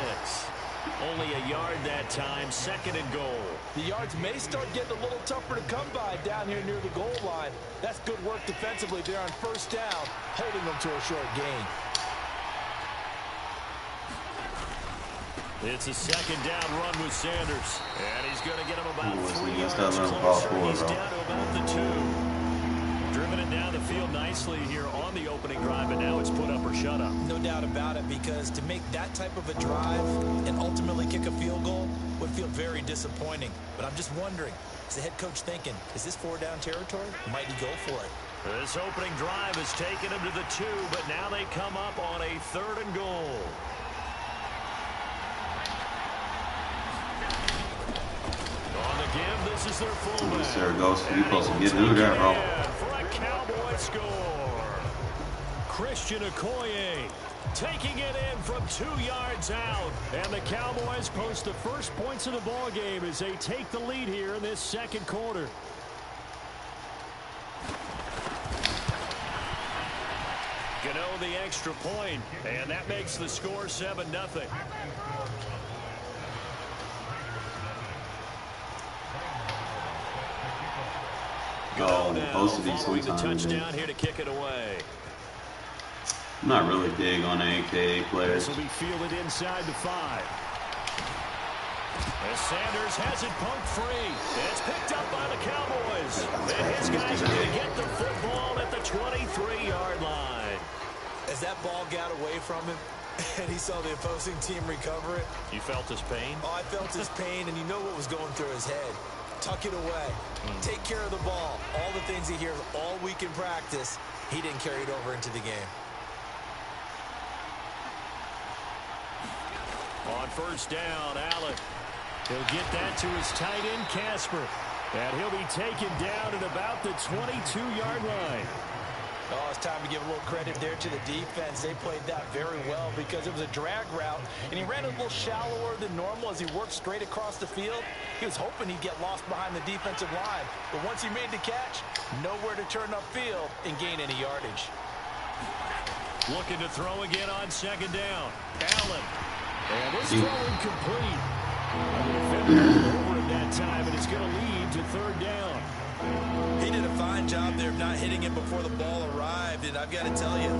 Only a yard that time. 2nd and goal. The yards may start getting a little tougher to come by down here near the goal line. That's good work defensively there on 1st down, holding them to a short gain. It's a 2nd down run with Sanders. And he's going to get him about 3 yards closer. He's down to about the 2. Driven it down the field nicely here on the opening drive, but now it's put up or shut up. No doubt about it, because to make that type of a drive and ultimately kick a field goal would feel very disappointing. But I'm just wondering, is the head coach thinking, is this 4-down territory? Might he go for it? This opening drive has taken them to the 2, but now they come up on a 3rd and goal. On the give, this is their fullback. There it goes. You're supposed to get through there, bro. For a Cowboy score. Christian Okoye taking it in from 2 yards out. And the Cowboys post the first points of the ball game as they take the lead here in this second quarter. Gano the extra point, and that makes the score 7-0. Go, supposed to be following sweet the touchdown here to kick it away. I'm not really big on the AKA players. This will be fielded inside the 5. As Sanders has it poked free. It's picked up by the Cowboys. And his guys are going to get the football at the 23-yard line. As that ball got away from him and he saw the opposing team recover it. You felt his pain? Oh, I felt his pain, and you know what was going through his head. Tuck it away. Take care of the ball. All the things he hears all week in practice, he didn't carry it over into the game. On first down, Allen. He'll get that to his tight end, Casper. And he'll be taken down at about the 22-yard line. Oh, it's time to give a little credit there to the defense. They played that very well because it was a drag route, and he ran a little shallower than normal as he worked straight across the field. He was hoping he'd get lost behind the defensive line, but once he made the catch, nowhere to turn upfield and gain any yardage. Looking to throw again on second down. Allen. And this throw incomplete. The defender over at that time, and it's going to lead to third down. He did a fine job there of not hitting him before the ball arrived, and I've got to tell you,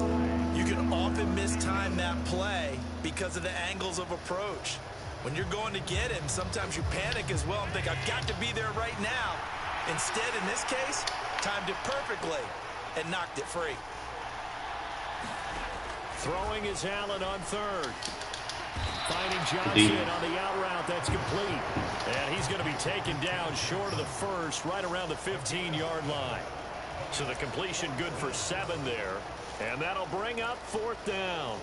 you can often mistime that play because of the angles of approach. When you're going to get him, sometimes you panic as well and think, I've got to be there right now. Instead, in this case, timed it perfectly and knocked it free. Throwing is Allen on third. Finding Johnson on the out route. That's complete. And he's going to be taken down short of the first, right around the 15-yard line. So the completion good for 7 there. And that'll bring up fourth down.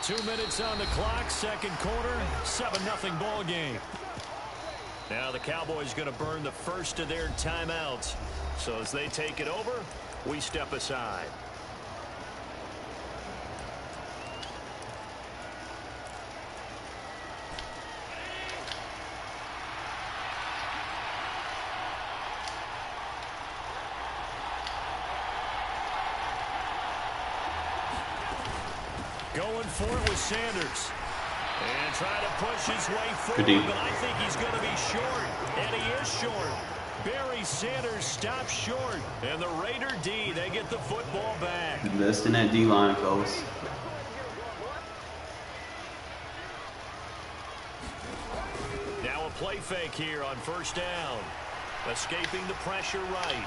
2 minutes on the clock, second quarter, 7-0 ball game. Now the Cowboys going to burn the first of their timeouts. So as they take it over, we step aside. Going for it with Sanders. And trying to push his way forward, but I think he's going to be short. And he is short. Barry Sanders stops short. And the Raider D, they get the football back. Invest in that D-line, fellas. Now a play fake here on first down. Escaping the pressure right.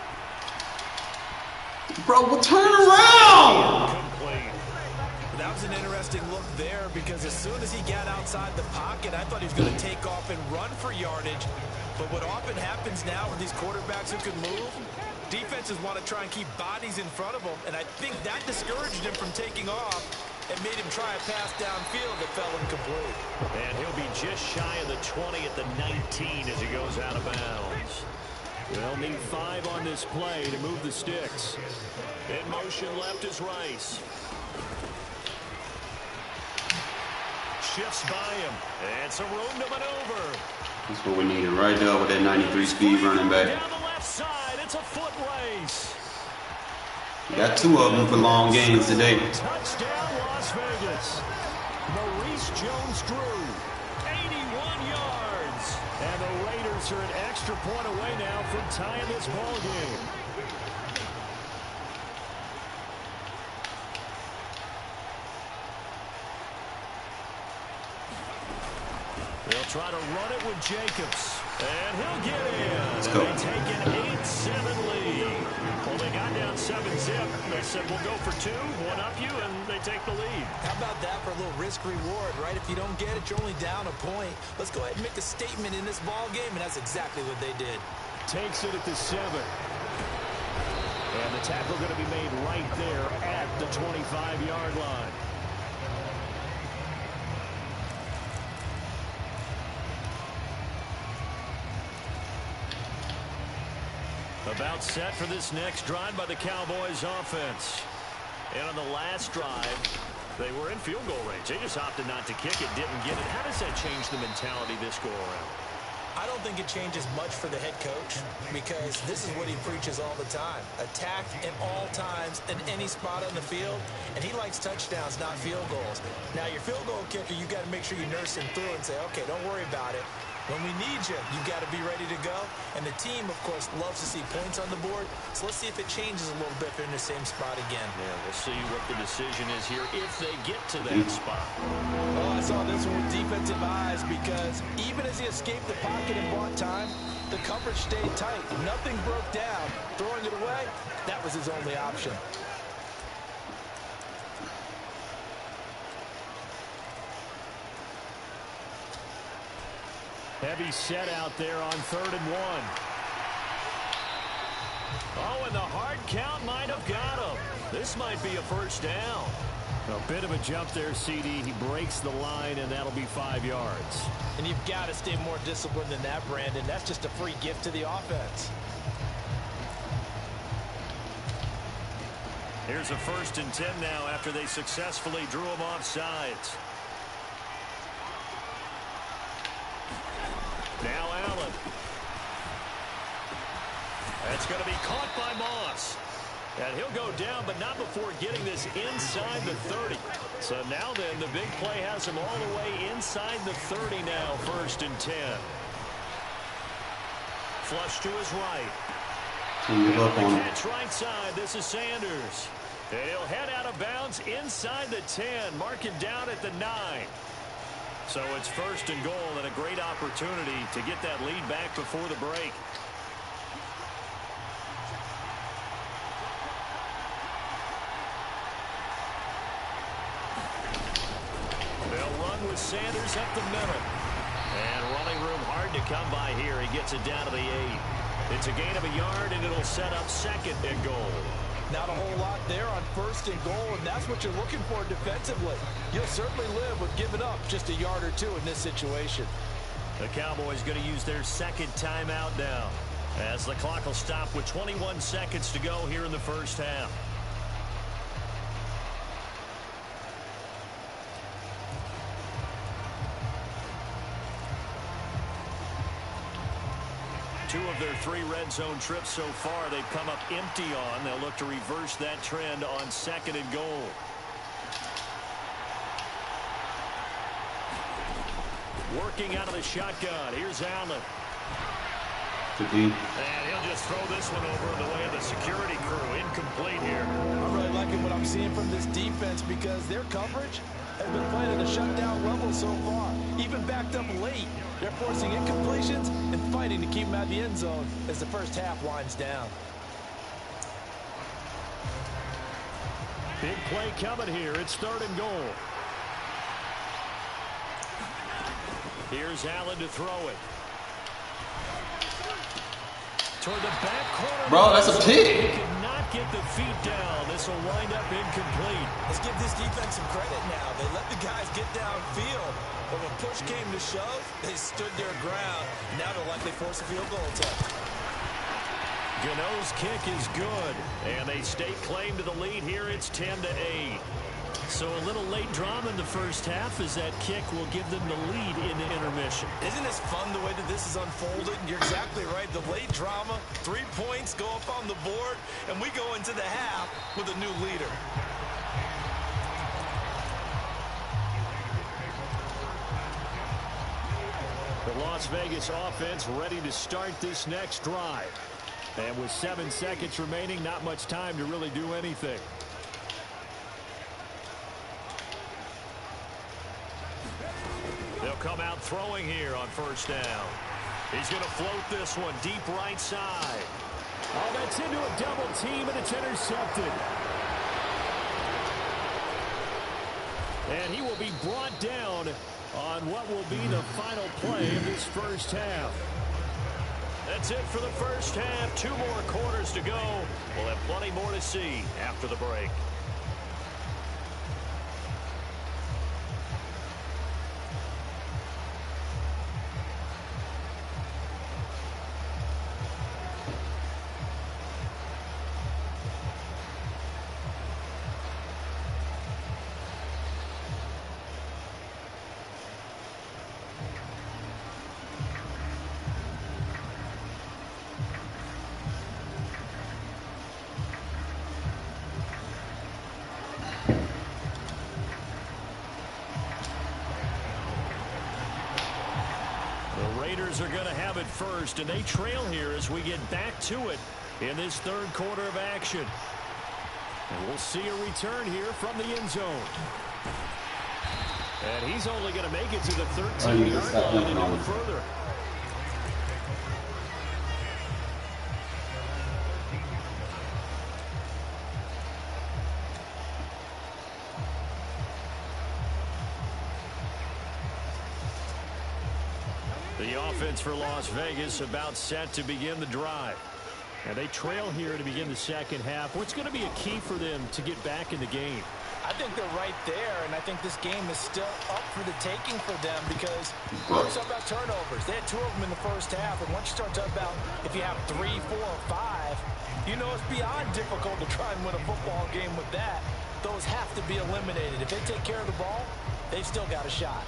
Bro, we'll turn around! Complete. That was an interesting look there because as soon as he got outside the pocket, I thought he was going to take off and run for yardage. But what often happens now with these quarterbacks who can move, defenses want to try and keep bodies in front of them, and I think that discouraged him from taking off and made him try a pass downfield that fell incomplete. And he'll be just shy of the 20 at the 19 as he goes out of bounds. They'll need 5 on this play to move the sticks. In motion left is Rice. Shifts by him, and some room to maneuver. That's what we needed right there with that 93 speed running back. Down the left side, it's a foot race. We got 2 of them for long gains today. Touchdown, Las Vegas. Maurice Jones-Drew, 81 yards. And the Raiders are an extra point away now from tying this ball game. They'll try to run it with Jacobs. And he'll get in. Let's and go. they take an 8-7 lead. Well, they got down 7-zip. They said, we'll go for 2, one up you, and they take the lead. How about that for a little risk-reward, right? If you don't get it, you're only down a point. Let's go ahead and make a statement in this ball game, and that's exactly what they did. Takes it at the 7. And the tackle going to be made right there at the 25-yard line. About set for this next drive by the Cowboys offense. And on the last drive, they were in field goal range. They just opted not to kick it, didn't get it. How does that change the mentality this go around? I don't think it changes much for the head coach because this is what he preaches all the time. Attack at all times in any spot on the field, and he likes touchdowns, not field goals. Now, your field goal kicker, you got to make sure you nurse him through and say, okay, don't worry about it. When we need you, you got to be ready to go. And the team, of course, loves to see points on the board. So let's see if it changes a little bit if they're in the same spot again. Yeah, we'll see what the decision is here if they get to that spot. Oh, I saw this one with defensive eyes because even as he escaped the pocket and bought time, the coverage stayed tight. Nothing broke down. Throwing it away, that was his only option. Heavy set out there on 3rd and 1. Oh, and the hard count might have got him. This might be a first down. A bit of a jump there, CD. He breaks the line, and that'll be 5 yards. And you've got to stay more disciplined than that, Brandon. That's just a free gift to the offense. Here's a 1st and 10 now after they successfully drew him off sides. Now Allen. That's going to be caught by Moss. And he'll go down, but not before getting this inside the 30. So now then, the big play has him all the way inside the 30 now, 1st and 10. Flush to his right. Give up on him. Catch right side. This is Sanders. And he'll head out of bounds inside the 10. Mark him down at the 9. So it's 1st and goal and a great opportunity to get that lead back before the break. They'll run with Sanders up the middle. And running room hard to come by here. He gets it down to the 8. It's a gain of a yard, and it'll set up 2nd and goal. Not a whole lot there on 1st and goal, and that's what you're looking for defensively. You'll certainly live with giving up just a yard or 2 in this situation. The Cowboys going to use their 2nd timeout now, as the clock will stop with 21 seconds to go here in the 1st half. Two of their 3 red zone trips so far they've come up empty on. They'll look to reverse that trend on 2nd and goal. Working out of the shotgun. Here's Allen. And he'll just throw this one over in the way of the security crew. Incomplete here. I'm really liking what I'm seeing from this defense because their coverage has been playing at a shutdown level so far. Even backed up late. They're forcing incompletions and fighting to keep them out of the end zone as the first half winds down. Big play coming here. It's 3rd and goal. Here's Allen to throw it. Toward the back corner. Bro, that's a pick. He could not get the feet down. This will wind up incomplete. Let's give this defense some credit now. They let the guys get downfield. But when push came to shove, they stood their ground. Now they'll likely force a field goal attempt. Gano's kick is good. And they stake claim to the lead here. It's 10-8. So a little late drama in the first half as that kick will give them the lead in the intermission. Isn't this fun the way that this is unfolded? You're exactly right. The late drama, 3 points go up on the board, and we go into the half with a new leader. The Las Vegas offense ready to start this next drive. And with 7 seconds remaining, not much time to really do anything. They'll come out throwing here on 1st down. He's going to float this one deep right side. Oh, that's into a double team, and it's intercepted. And he will be brought down on what will be the final play of this first half. That's it for the first half. 2 more quarters to go. We'll have plenty more to see after the break. Raiders are going to have it first, and they trail here as we get back to it in this third quarter of action. And we'll see a return here from the end zone. And he's only going to make it to the 13-yard line and no further. The offense for Las Vegas about set to begin the drive. And they trail here to begin the second half. What's going to be a key for them to get back in the game? I think they're right there, and I think this game is still up for the taking for them because we're talking about turnovers. They had 2 of them in the first half, and once you start talking about if you have 3, 4, or 5, you know it's beyond difficult to try and win a football game with that. Those have to be eliminated. If they take care of the ball, they've still got a shot.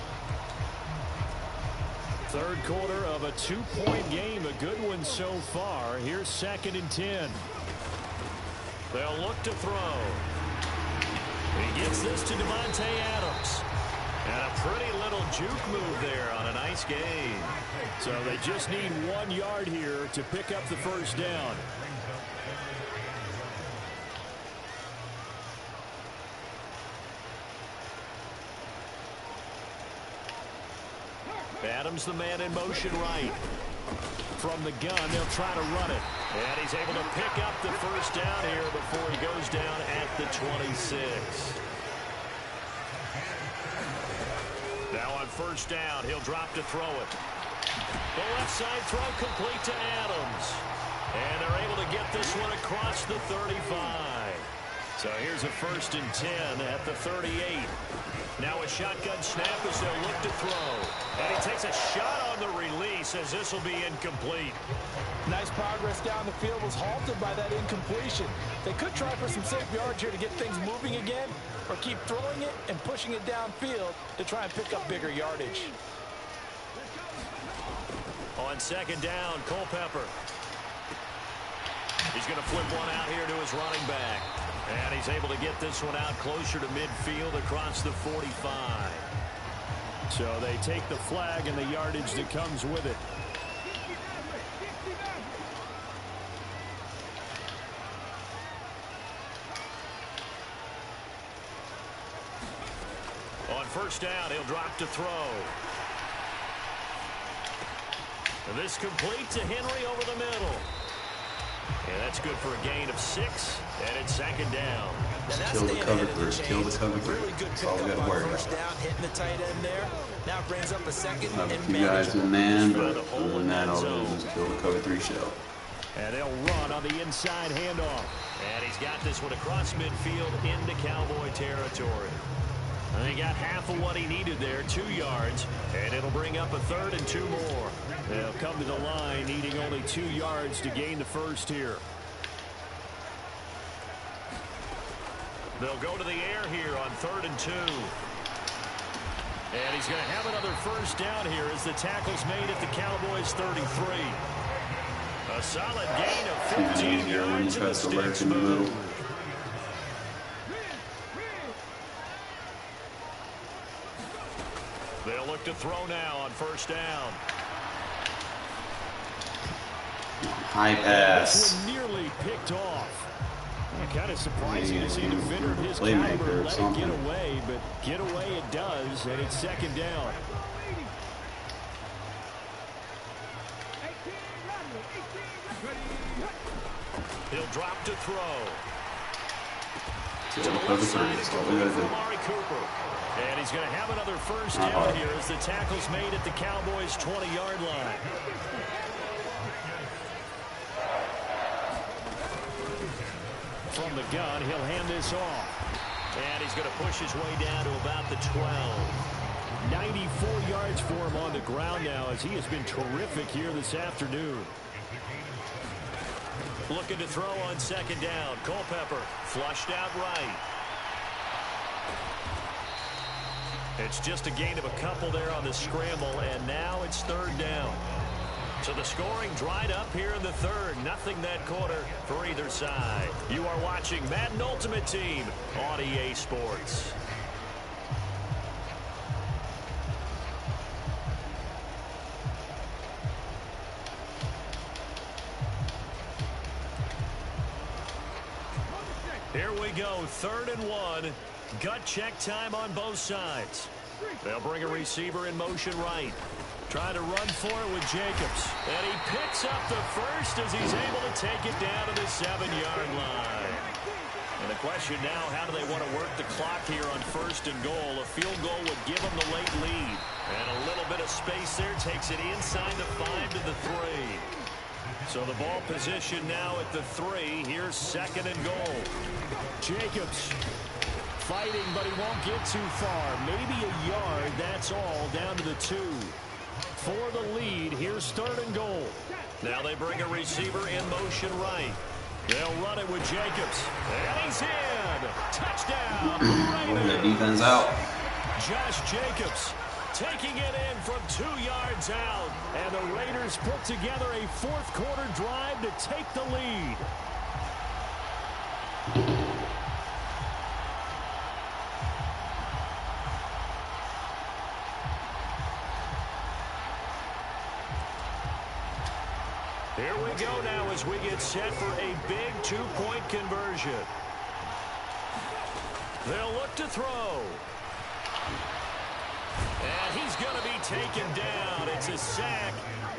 Third quarter of a 2-point game, a good one so far. Here's 2nd and 10. They'll look to throw. He gets this to Devontae Adams. And a pretty little juke move there on a nice gain. So they just need 1 yard here to pick up the first down. Adams, the man in motion right. From the gun, they'll try to run it. And he's able to pick up the first down here before he goes down at the 26. Now on first down, he'll drop to throw it. The left side throw complete to Adams. And they're able to get this one across the 35. So here's a 1st and 10 at the 38. Now a shotgun snap as they'll look to throw. And he takes a shot on the release as this will be incomplete. Nice progress down the field was halted by that incompletion. They could try for some safe yards here to get things moving again, or keep throwing it and pushing it downfield to try and pick up bigger yardage. On 2nd down, Culpepper. He's going to flip one out here to his running back. And he's able to get this one out closer to midfield across the 45. So they take the flag and the yardage that comes with it. On first down, he'll drop to throw. And this complete to Henry over the middle. And that's good for a gain of 6, and it's 2nd down. Kill the cover first. Kill the cover first. Really good That's all we pickup got to on worry first about. down, hitting the tight end there. Now brings up a 2nd Have a and few guys manageable. in man, but Trying to other hold than that, all zone. it is kill the cover 3 shell. And they'll run on the inside handoff. And he's got this one across midfield into Cowboy territory. And he got half of what he needed there, 2 yards, and it'll bring up a 3rd and 2 more. They'll come to the line needing only 2 yards to gain the first here. They'll go to the air here on 3rd and 2. And he's going to have another first down here as the tackle's made at the Cowboys' 33. A solid gain of 15 yards and the sticks move. They'll look to throw now on first down. High pass. This one nearly picked off. Kind of surprising to see a defender of his Playmaker caliber or let it something. get away, but get away it does, and it's 2nd down. He'll drop to throw. To the left side is what we gotta do. And he's going to have another first down here as the tackle's made at the Cowboys' 20-yard line. From the gun, he'll hand this off. And he's going to push his way down to about the 12. 94 yards for him on the ground now as he has been terrific here this afternoon. Looking to throw on second down. Culpepper flushed out right. It's just a gain of a couple there on the scramble, and now it's third down. So the scoring dried up here in the third. Nothing that quarter for either side. You are watching Madden Ultimate Team on EA Sports. Here we go, 3rd and 1. Gut check time on both sides. They'll bring a receiver in motion right. Trying to run for it with Jacobs. And he picks up the first as he's able to take it down to the 7-yard line. And the question now, how do they want to work the clock here on 1st and goal? A field goal would give them the late lead. And a little bit of space there takes it inside the 5 to the 3. So the ball position now at the 3. Here's 2nd and goal. Jacobs fighting, but he won't get too far. Maybe a yard, that's all, down to the 2. For the lead, here's 3rd and goal. Now they bring a receiver in motion right. They'll run it with Jacobs. And he's in. Touchdown. The defense out. Josh Jacobs taking it in from 2 yards out. And the Raiders put together a 4th quarter drive to take the lead. Here we go now as we get set for a big 2-point conversion. They'll look to throw. And he's going to be taken down. It's a sack,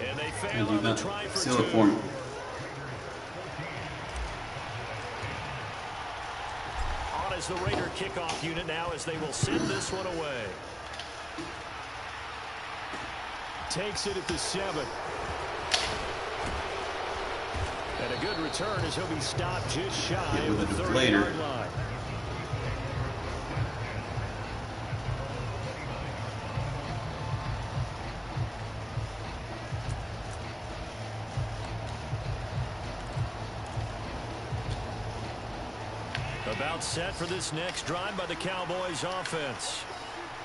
and they fail on the try for 2. On as the Raider kickoff unit now as they will send this one away. Takes it at the 7. And a good return as he'll be stopped just shy of the 30-yard line. About set for this next drive by the Cowboys offense.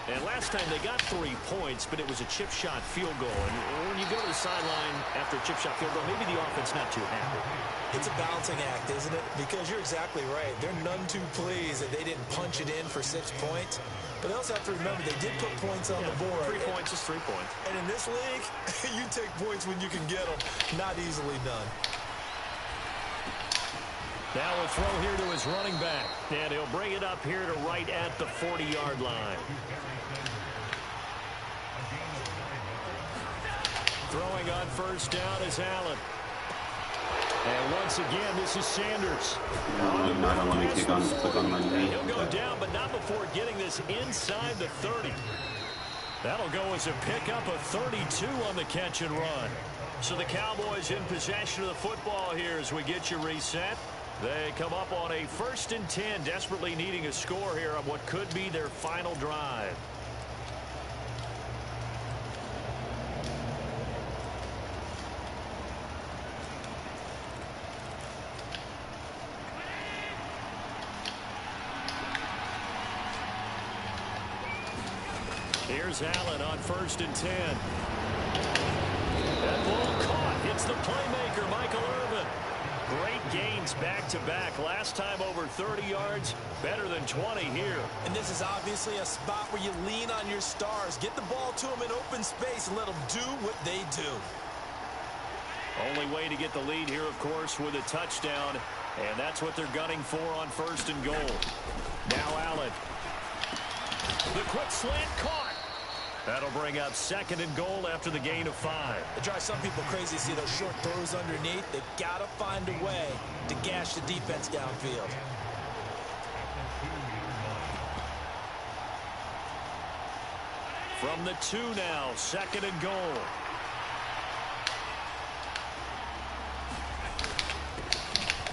And last time they got 3 points, but it was a chip shot field goal. And when you go to the sideline after a chip shot field goal, maybe the offense not too happy. It's a balancing act, isn't it? Because you're exactly right. They're none too pleased that they didn't punch it in for 6 points. But they also have to remember they did put points on the board. 3 points is 3 points. And in this league, you take points when you can get them. Not easily done. Now a throw here to his running back. And he'll bring it up here to right at the 40-yard line. Throwing on first down is Allen. And once again, this is Sanders. I don't want to click on my knee. He'll go down, but not before getting this inside the 30. That'll go as a pickup of 32 on the catch and run. So the Cowboys in possession of the football here as we get you reset. They come up on a 1st and 10, desperately needing a score here on what could be their final drive. Here's Allen on 1st and 10. That ball caught. Hits the playmaker, Michael Irvin. Great gains back-to-back. Last time over 30 yards, better than 20 here. And this is obviously a spot where you lean on your stars. Get the ball to them in open space and let them do what they do. Only way to get the lead here, of course, with a touchdown. And that's what they're gunning for on 1st and goal. Now Allen. The quick slant caught. That'll bring up 2nd and goal after the gain of 5. It drives some people crazy to see those short throws underneath. They've got to find a way to gash the defense downfield. From the 2 now, 2nd and goal.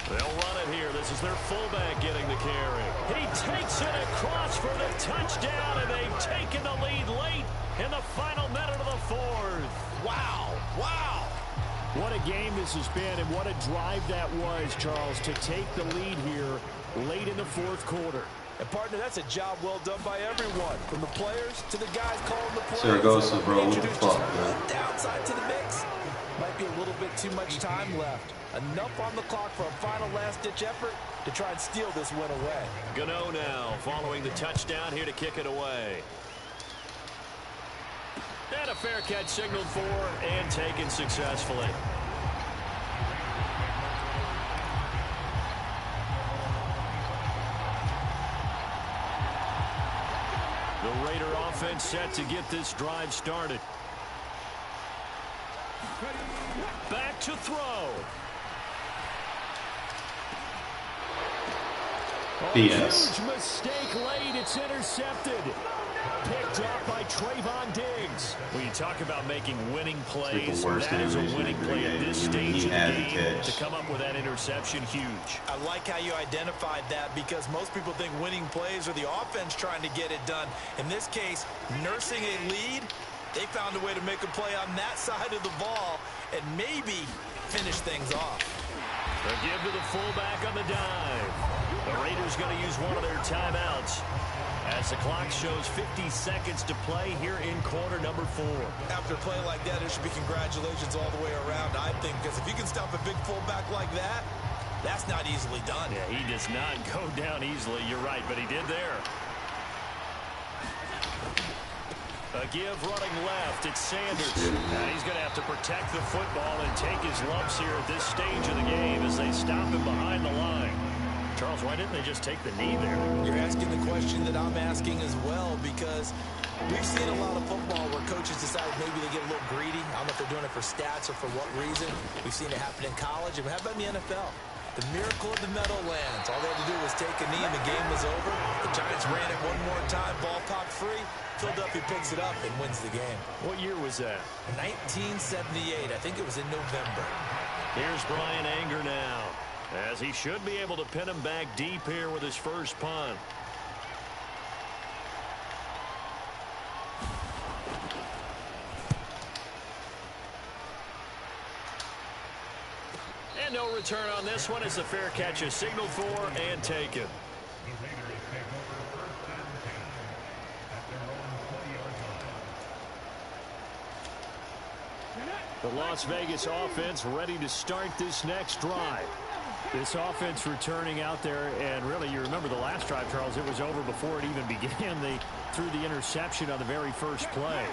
They'll run it here. This is their fullback getting the carry. He takes it across for the touchdown, and they've taken the lead late in the final minute of the 4th. Wow. Wow. What a game this has been, and what a drive that was, Charles, to take the lead here late in the 4th quarter. And, partner, that's a job well done by everyone, from the players to the guys calling the plays. Saragossa, bro, what the fuck, man? Downside to the mix. Might be a little bit too much time left. Enough on the clock for a final last-ditch effort to try and steal this win away. Gano now following the touchdown here to kick it away. And a fair catch signaled for and taken successfully. The Raider offense set to get this drive started. Back to throw. BS. Huge mistake late. It's intercepted. Picked up by Trayvon Diggs. When you talk about making winning plays, that is a winning play at this stage of the game. To come up with that interception, huge. I like how you identified that, because most people think winning plays are the offense trying to get it done. In this case, nursing a lead, they found a way to make a play on that side of the ball and maybe finish things off. A give to the fullback on the dive. The Raiders going to use one of their timeouts as the clock shows 50 seconds to play here in quarter number 4. After a play like that, there should be congratulations all the way around, I think, because if you can stop a big fullback like that, that's not easily done. Yeah, he does not go down easily. You're right, but he did there. A give running left. It's Sanders. And he's going to have to protect the football and take his lumps here at this stage of the game as they stop him behind the line. Charles, why didn't they just take the knee there? You're asking the question that I'm asking as well, because we've seen a lot of football where coaches decide maybe they get a little greedy. I don't know if they're doing it for stats or for what reason. We've seen it happen in college. And how about in the NFL? The miracle of the Meadowlands. All they had to do was take a knee and the game was over. The Giants ran it one more time. Ball popped free. Philadelphia picks it up and wins the game. What year was that? 1978. I think it was in November. Here's Brian Anger now, as he should be able to pin him back deep here with his first punt. And no return on this one as the fair catch is signaled for and taken. The Las Vegas offense ready to start this next drive. This offense returning out there, and really, you remember the last drive, Charles, it was over before it even began. They threw the interception on the very first play.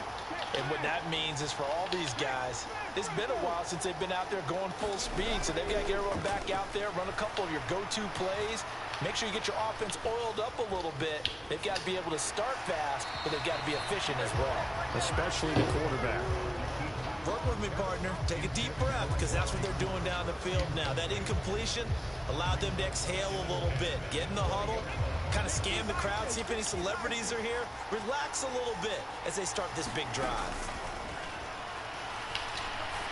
And what that means is for all these guys, it's been a while since they've been out there going full speed, so they've got to get everyone back out there, run a couple of your go-to plays, make sure you get your offense oiled up a little bit. They've got to be able to start fast, but they've got to be efficient as well. Especially the quarterback. Work with me, partner. Take a deep breath, because that's what they're doing down the field now. That incompletion allowed them to exhale a little bit. Get in the huddle, kind of scan the crowd, see if any celebrities are here. Relax a little bit as they start this big drive.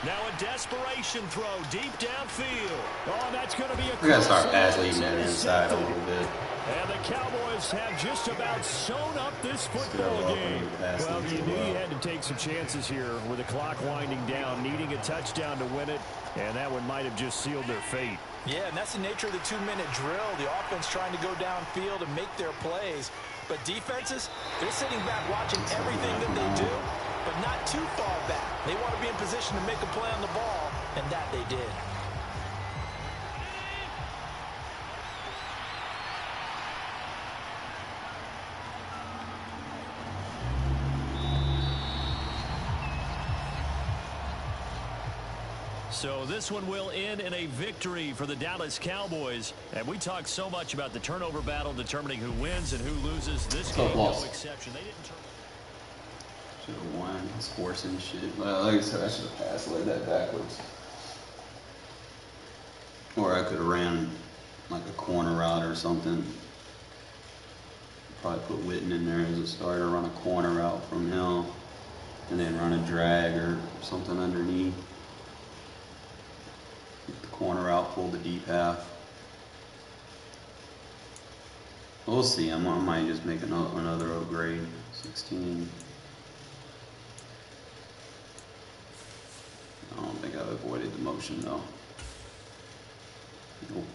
Now a desperation throw deep downfield. Oh, that's going to be a... We got to start athleting that inside a little bit. And the Cowboys have just about sewn up this football game. Well, you knew you had to take some chances here with the clock winding down, needing a touchdown to win it, and that one might have just sealed their fate. Yeah, and that's the nature of the 2-minute drill. The offense trying to go downfield and make their plays. But defenses, they're sitting back watching everything that they do, but not too far back. They want to be in position to make a play on the ball, and that they did. So this one will end in a victory for the Dallas Cowboys. And we talked so much about the turnover battle determining who wins and who loses. This game, no exception. They didn't turn. Should have won. It's horse and shit. Like I said, I should have passed like that backwards. Or I could have ran like a corner route or something. Probably put Witten in there as a starter, run a corner route from him, and then run a drag or something underneath. Get the corner out, pull the deep half. We'll see. I might just make another upgrade. 16. I don't think I've avoided the motion though. Nope.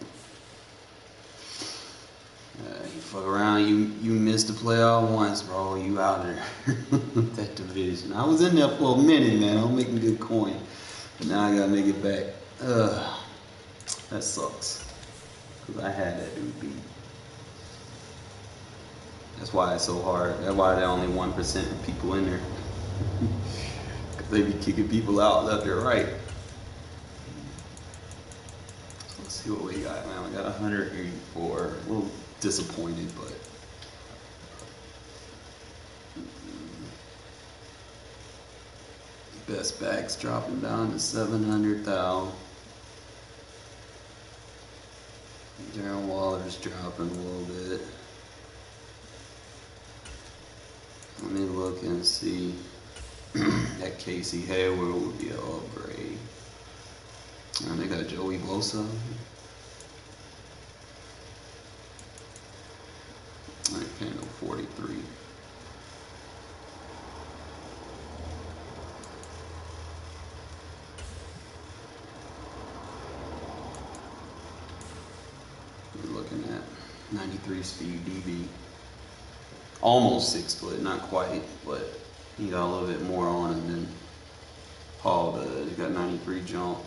You fuck around, you missed the playoff once, bro. You out there. That division. I was in there for a minute, man. I'm making good coin. But now I gotta make it back. That sucks. Because I had that dude beat. That's why it's so hard. That's why there are only 1% of people in there. Because they be kicking people out left or right. So let's see what we got, man. We got 184. A little disappointed, but best backs dropping down to 700,000. Darren Waller's dropping a little bit. Let me look and see. That Casey Hayward would be an upgrade. And they got Joey Bosa. I can't go 43. We're looking at 93 speed DB. Almost 6 foot, not quite, but he got a little bit more on him than Paul does. He got 93 jump,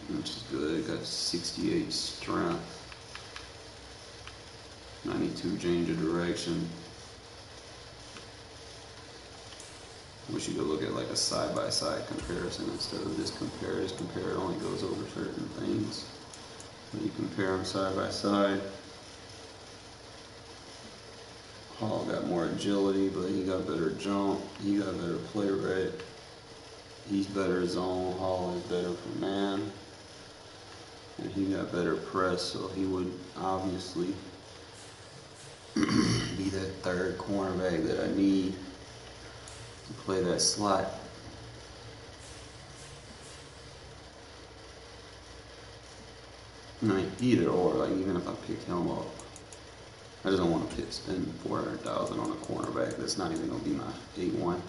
which is good. Got 68 strength. 92 change of direction. Wish you could look at like a side-by-side comparison instead of this compare. This compare only goes over certain things. When you compare them side by side, Hall got more agility, but he got better jump. He got better play rate. He's better zone. Hall is better for man. And he got better press, so he would obviously be that third cornerback that I need to play that slot. I mean, either or, like even if I pick him up, I just don't want to spend $400,000 on a cornerback that's not even gonna be my 8-1.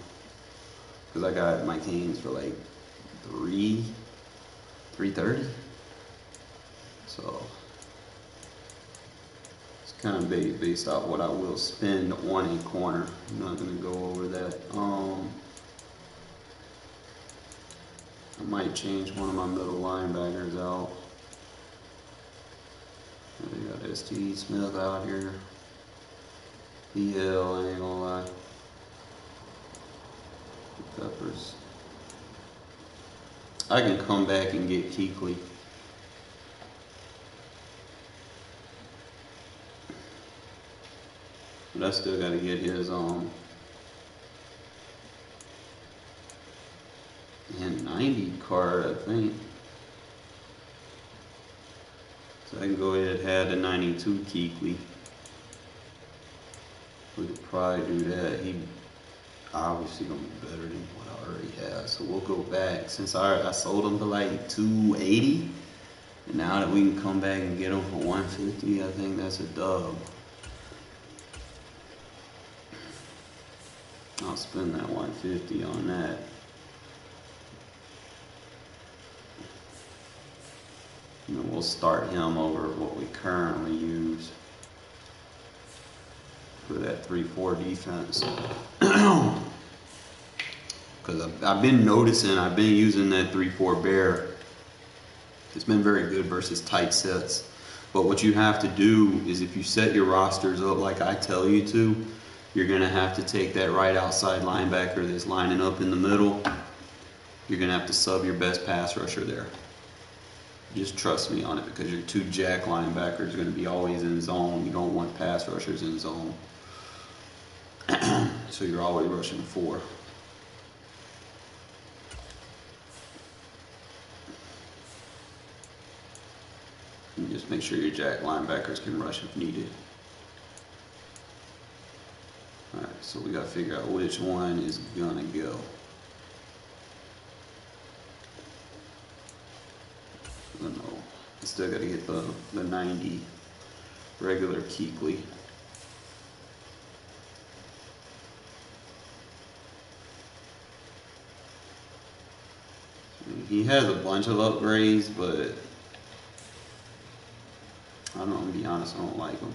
Because I got Mike Haynes for like $330. So it's kind of based off what I will spend on a corner. I'm not gonna go over that. I might change one of my middle linebackers out. We got St. Smith out here. EL, I ain't gonna lie. Peppers. I can come back and get Kuechly. But I still gotta get his and 90 card, I think. So I can go ahead and add the 92 Kuechly. We could probably do that. He obviously gonna be better than what I already have. So we'll go back. Since I sold him for like 280, and now that we can come back and get him for 150, I think that's a dub. I'll spend that 150 on that. And then we'll start him over what we currently use for that 3-4 defense. Because I've been noticing, I've been using that 3-4 bear. It's been very good versus tight sets. But what you have to do is if you set your rosters up like I tell you to, you're going to have to take that right outside linebacker that's lining up in the middle. You're going to have to sub your best pass rusher there. Just trust me on it, because your 2 jack linebackers are going to be always in zone. You don't want pass rushers in zone. So you're always rushing 4. And just make sure your jack linebackers can rush if needed. Alright, so we got to figure out which one is gonna go. I don't know. I still got to get the 90 regular Kuechly. He has a bunch of upgrades, but I don't know, I'm gonna be honest, I don't like them.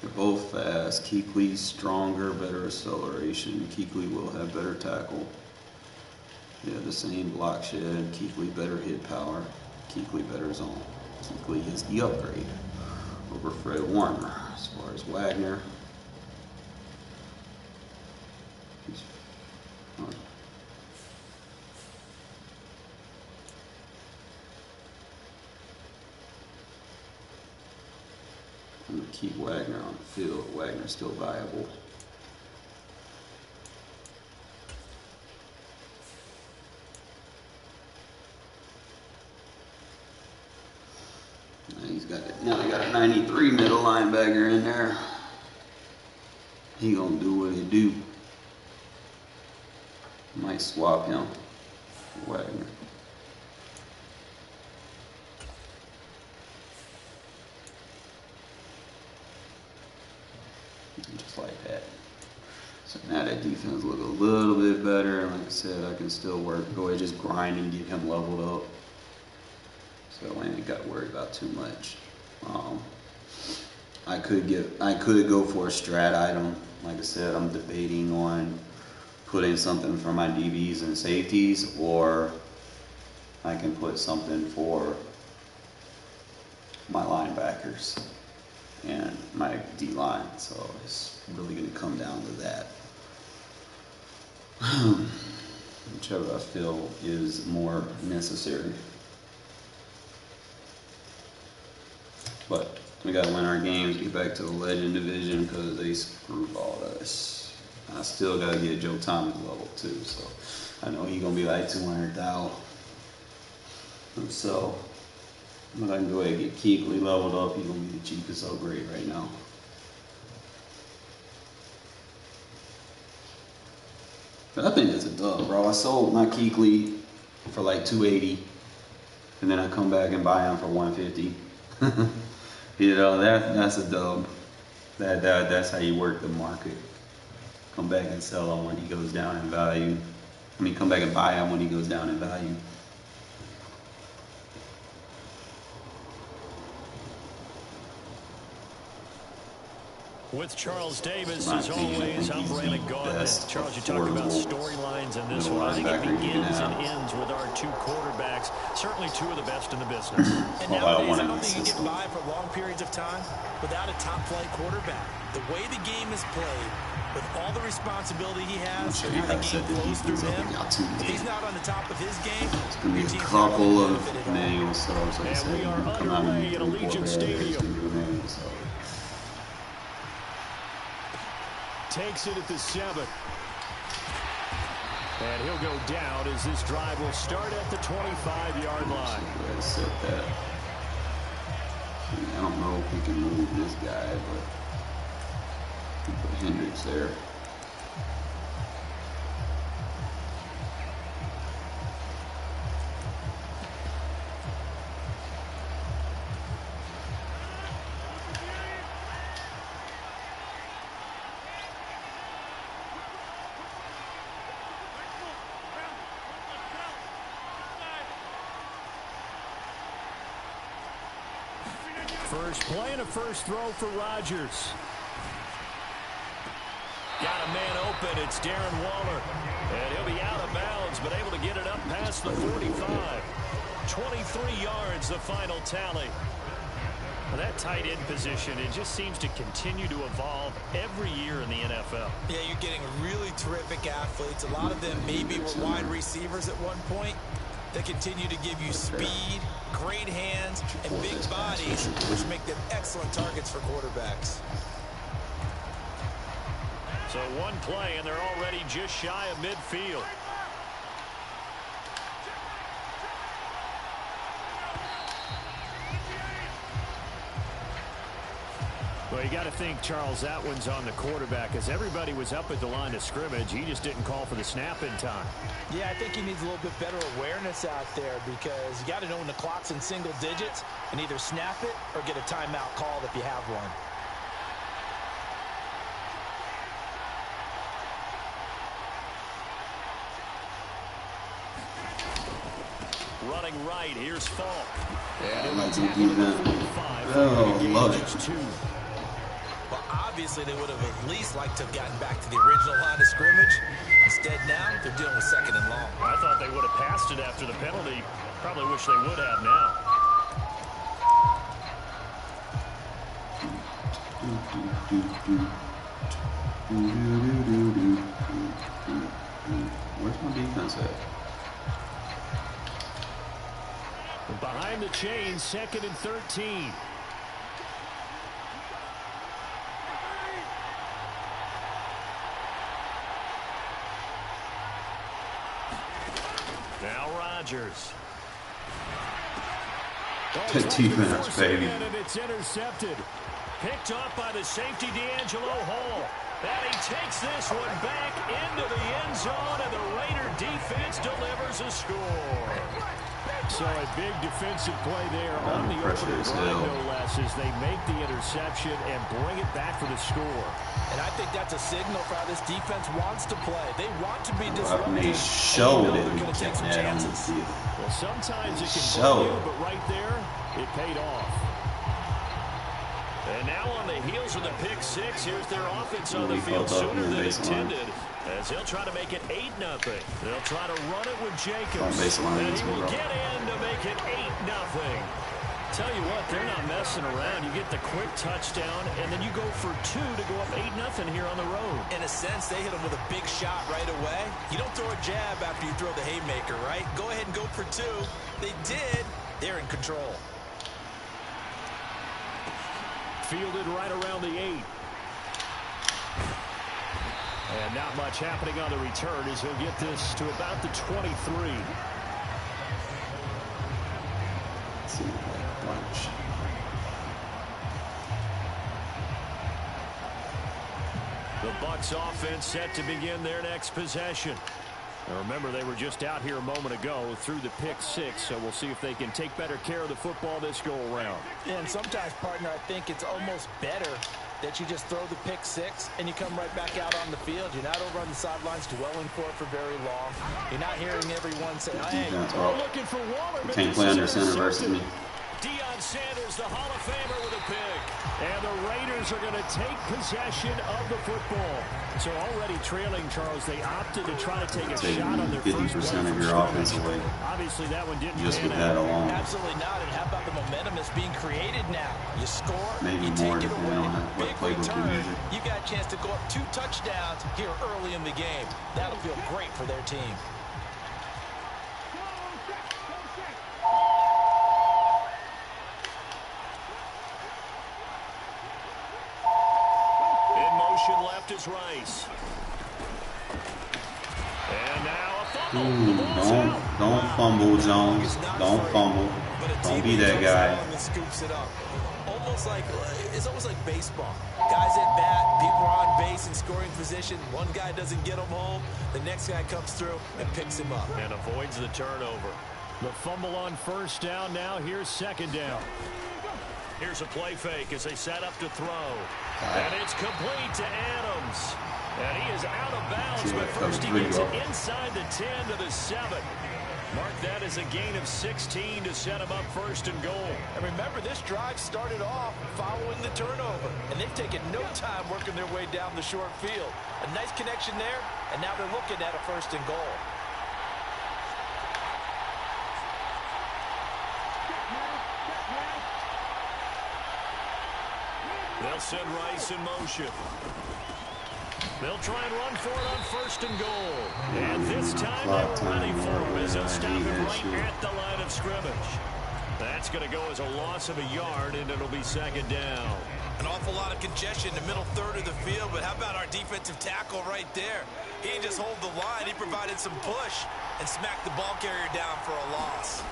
They're both fast. Kuechly's stronger, better acceleration. Kuechly will have better tackle. They have the same block shed. Kuechly better hit power. Kuechly better zone. Kuechly is the upgrade over Fred Warner. As far as Wagner, I'm going to keep Wagner on the field. Wagner's still viable. Now they got a 93 middle linebacker in there. He gonna do what he do. Might swap him for Wagner. Just like that. So now that defense look a little bit better. Like I said, I can still go ahead, just grind and get him leveled up. So I ain't got to worry about too much. I could go for a strat item. Like I said, I'm debating on putting something for my DBs and safeties, or I can put something for my linebackers and my D-line. So it's really going to come down to that. Whichever I feel is more necessary. But we got to win our games, get back to the Legend Division because they screwballed us. I still got to get Joe Thomas level too, so I know he's going to be like 200,000. So if I can go ahead and get Kuechly leveled up, he's going to be the cheapest upgrade right now. But I think it's a dub, bro. I sold my Kuechly for like 280, and then I come back and buy him for 150. You know, that's a dub. That's how you work the market. Come back and sell him when he goes down in value. I mean, come back and buy him when he goes down in value. With Charles Davis, as always, I'm Brandon Gaudman. Charles, you talk about storylines in this one. I think it begins and ends with our two quarterbacks. Certainly two of the best in the business. And nowadays, I don't think you get by for long periods of time without a top-flight quarterback. The way the game is played, with all the responsibility he has, and how the game flows through him, if he's not on the top of his game, it's going to be a couple of manual subs. Like I said, we are underway at Allegiant Stadium. Takes it at the 7. And he'll go down as this drive will start at the 25-yard line. Set that. I don't know if we can move this guy, but we put Hendricks there. First play and a first throw for Rodgers. Got a man open. It's Darren Waller. And he'll be out of bounds, but able to get it up past the 45. 23 yards, the final tally. Well, that tight end position, it just seems to continue to evolve every year in the NFL. Yeah, you're getting really terrific athletes. A lot of them maybe were wide receivers at one point. They continue to give you speed, great hands, and big bodies, which make them excellent targets for quarterbacks. So one play, and they're already just shy of midfield. Well, you got to think, Charles, that one's on the quarterback, as everybody was up at the line of scrimmage. He just didn't call for the snap in time. Yeah, I think he needs a little bit better awareness out there, because you got to know when the clock's in single digits and either snap it or get a timeout called if you have one. Running right, here's Falk. Yeah, I like defense. Oh, love it. Well, obviously they would have at least liked to have gotten back to the original line of scrimmage. Instead now, they're dealing with 2nd and long. I thought they would have passed it after the penalty. Probably wish they would have now. Where's my defense at? Behind the chains, 2nd and 13. Now Rodgers. Good defense, baby. And it's intercepted. Picked up by the safety, D'Angelo Hall. And he takes this one back into the end zone, and the Raider defense delivers a score. So a big defensive play there on the opening drive, no less, as they make the interception and bring it back for the score. And I think that's a signal for how this defense wants to play. They want to be disruptive. They showed it. They're going to take some chances. Well, sometimes it can blow you, but right there, it paid off. And now on the heels of the pick six, here's their offense on the field sooner than intended, as they'll try to make it 8-0. They'll try to run it with Jacobs, and he will get in to make it 8-0. Tell you what, they're not messing around. You get the quick touchdown, and then you go for 2 to go up 8-0 here on the road. In a sense, they hit him with a big shot right away. You don't throw a jab after you throw the haymaker, right? Go ahead and go for 2. They did. They're in control. Fielded right around the 8. And not much happening on the return, as he'll get this to about the 23. The Bucs offense set to begin their next possession. Now remember, they were just out here a moment ago through the pick 6, so we'll see if they can take better care of the football this go-around. Yeah, and sometimes, partner, I think it's almost better that you just throw the pick 6 and you come right back out on the field. You're not over on the sidelines dwelling for it for very long. You're not hearing everyone say, hey, looking for Waller, but can't play under center versus me. Deion Sanders, the Hall of Famer, with a pick. And the Raiders are going to take possession of the football. So already trailing, Charles, they opted to try to take a shot on their 50% of your offense away. Obviously, that one didn't just with that alone. Absolutely not. And how about the momentum that's being created now? You score, maybe you more take it if away, they don't have what big playbook return. You got a chance to go up 2 touchdowns here early in the game. That'll feel great for their team. Left is Rice. And now a fumble. Don't fumble, Jones. Don't fumble. Don't be that guy. Scoops it up. It's almost like baseball. Guys at bat, people are on base in scoring position. One guy doesn't get him home. The next guy comes through and picks him up. And avoids the turnover. The fumble on first down. Now here's second down. Here's a play fake as they set up to throw. And it's complete to Adams. And he is out of bounds, but first he gets it inside the 10 to the 7. Mark that as a gain of 16 to set him up first and goal. And remember, this drive started off following the turnover. And they've taken no time working their way down the short field. A nice connection there, and now they're looking at a first and goal. They'll send Rice in motion. They'll try and run for it on first and goal. And this time they were ready for him as they'll stop him right at the line of scrimmage. That's going to go as a loss of a yard, and it'll be second down. An awful lot of congestion in the middle third of the field, but how about our defensive tackle right there? He didn't just hold the line, he provided some push and smacked the ball carrier down for a loss.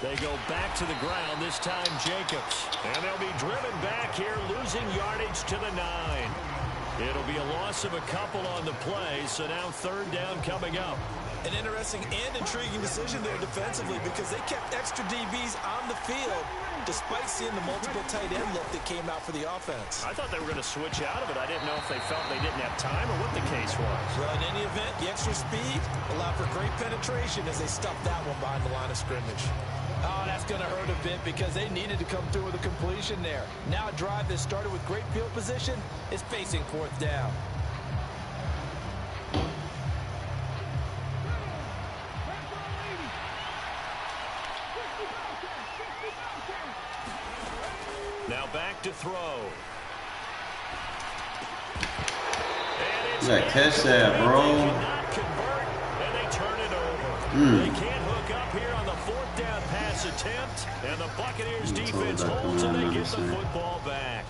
They go back to the ground, this time Jacobs. And they'll be driven back here, losing yardage to the 9. It'll be a loss of a couple on the play, so now third down coming up. An interesting and intriguing decision there defensively because they kept extra DBs on the field despite seeing the multiple tight end look that came out for the offense. I thought they were going to switch out of it. I didn't know if they felt they didn't have time or what the case was. Well, in any event, the extra speed allowed for great penetration as they stuffed that one behind the line of scrimmage. Oh, that's going to hurt a bit because they needed to come through with a completion there. Now a drive that started with great field position is facing fourth down. Now back to throw. You gotta catch that, bro. They cannot convert, and they turn it over. They can't hook up here on the fourth down pass attempt, and the Buccaneers defense holds and they get the football back.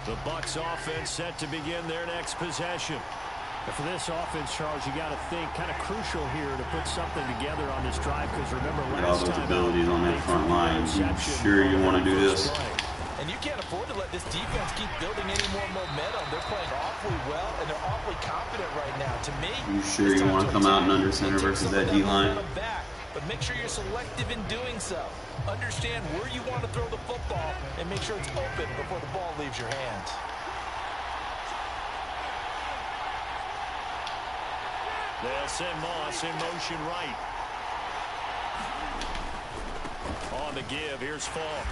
The Bucs offense set to begin their next possession. For this offense, Charles, you got to think kind of crucial here to put something together on this drive because remember last time all those abilities on that front line. You sure you want to do this? And you can't afford to let this defense keep building any more momentum. They're playing awfully well, and they're awfully confident right now. To me, you sure you want to come out and under center versus that D-line? But make sure you're selective in doing so. Understand where you want to throw the football and make sure it's open before the ball leaves your hands. They'll send Moss in motion right. On the give, here's Falk.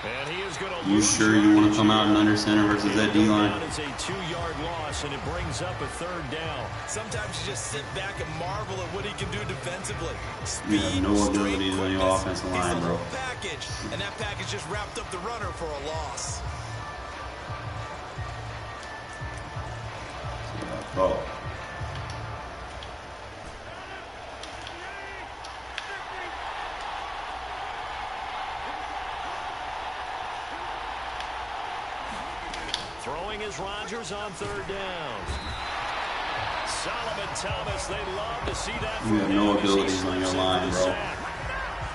And he is going to You sure you want to come out and under center versus that D-line? It's a 2-yard loss, and it brings up a third down. Sometimes you just sit back and marvel at what he can do defensively. Speed, you have no abilities on your offensive line, bro. Package, and that package just wrapped up the runner for a loss. Oh. Throwing is Rodgers on third down. Solomon Thomas, they love to see that. You have no abilities on your line, bro.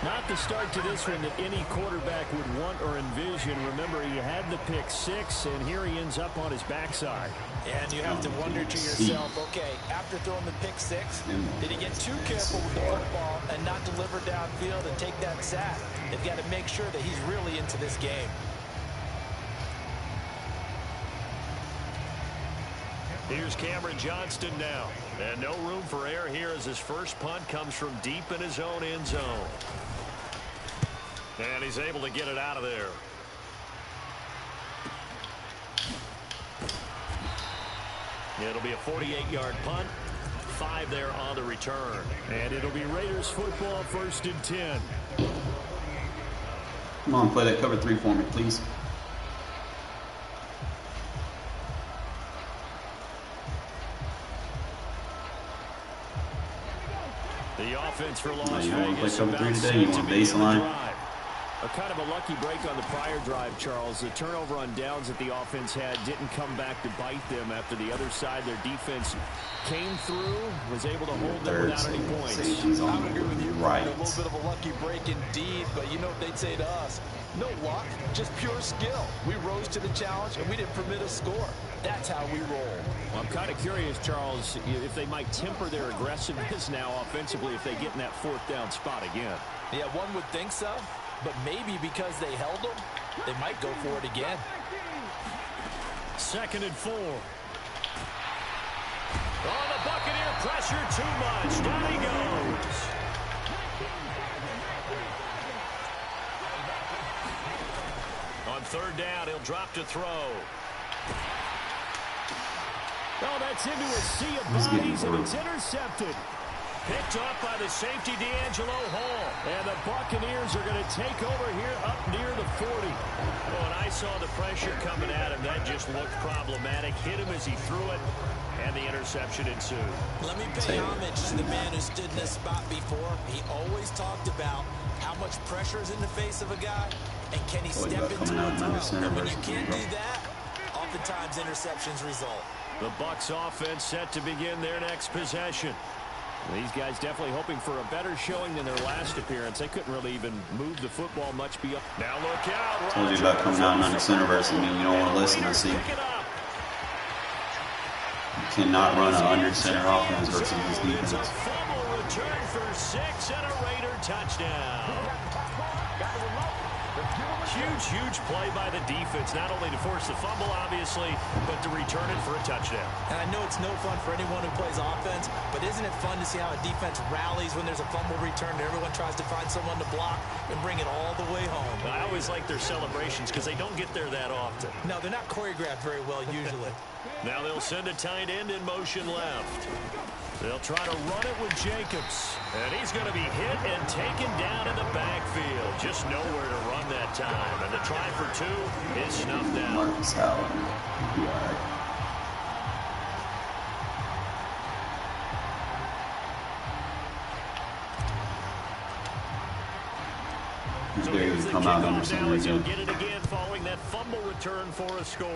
Not the start to this one that any quarterback would want or envision. Remember, he had the pick 6, and here he ends up on his backside. And you have to wonder to yourself, okay, after throwing the pick 6, did he get too careful with the football and not deliver downfield and take that sack? They've got to make sure that he's really into this game. Here's Cameron Johnston now. And no room for error here as his first punt comes from deep in his own end zone. And he's able to get it out of there. It'll be a 48-yard punt. 5 there on the return. And it'll be Raiders football, 1st and 10. Come on, play that cover 3 for me, please. The offense for Las You want to play Vegas cover 3 about today? You set to want begin the baseline? drive. A kind of a lucky break on the prior drive, Charles. The turnover on downs that the offense had didn't come back to bite them after the other side. Their defense came through, was able to hold them without any points. I would agree with you. Right. A little bit of a lucky break indeed, but you know what they'd say to us? No luck, just pure skill. We rose to the challenge, and we didn't permit a score. That's how we roll. Well, I'm kind of curious, Charles, if they might temper their aggressiveness now offensively if they get in that 4th down spot again. Yeah, one would think so. But maybe because they held them, they might go for it again. 2nd and 4. Oh, the Buccaneer pressure too much. Down he goes. On 3rd down, he'll drop to throw. Oh, that's into a sea of bodies, and it's intercepted. Picked off by the safety, D'Angelo Hall. And the Buccaneers are going to take over here up near the 40. Oh, and I saw the pressure coming at him. That just looked problematic. Hit him as he threw it, and the interception ensued. Let me pay homage to the man who stood in this spot before. He always talked about how much pressure is in the face of a guy, and can he step into a throw. And when you can't do that, oftentimes interceptions result. The Bucs offense set to begin their next possession. These guys definitely hoping for a better showing than their last appearance. They couldn't really even move the football much beyond. Now look out. Told you about coming out under center versus me. You don't want to listen. I see. You cannot run an under center offense versus this defense. A fumble return for 6 and a Raider touchdown. Huge play by the defense, not only to force the fumble, obviously, but to return it for a touchdown. And I know it's no fun for anyone who plays offense, but isn't it fun to see how a defense rallies when there's a fumble return and everyone tries to find someone to block and bring it all the way home? I always like their celebrations because they don't get there that often. No, they're not choreographed very well usually. Now they'll send a tight end in motion left. They'll try to run it with Jacobs. And he's going to be hit and taken down in the backfield. Just nowhere to run that time. And the try for 2 is snuffed out. Marcus Allen. So here's the kickoff now as he'll get it again following that fumble return for a score.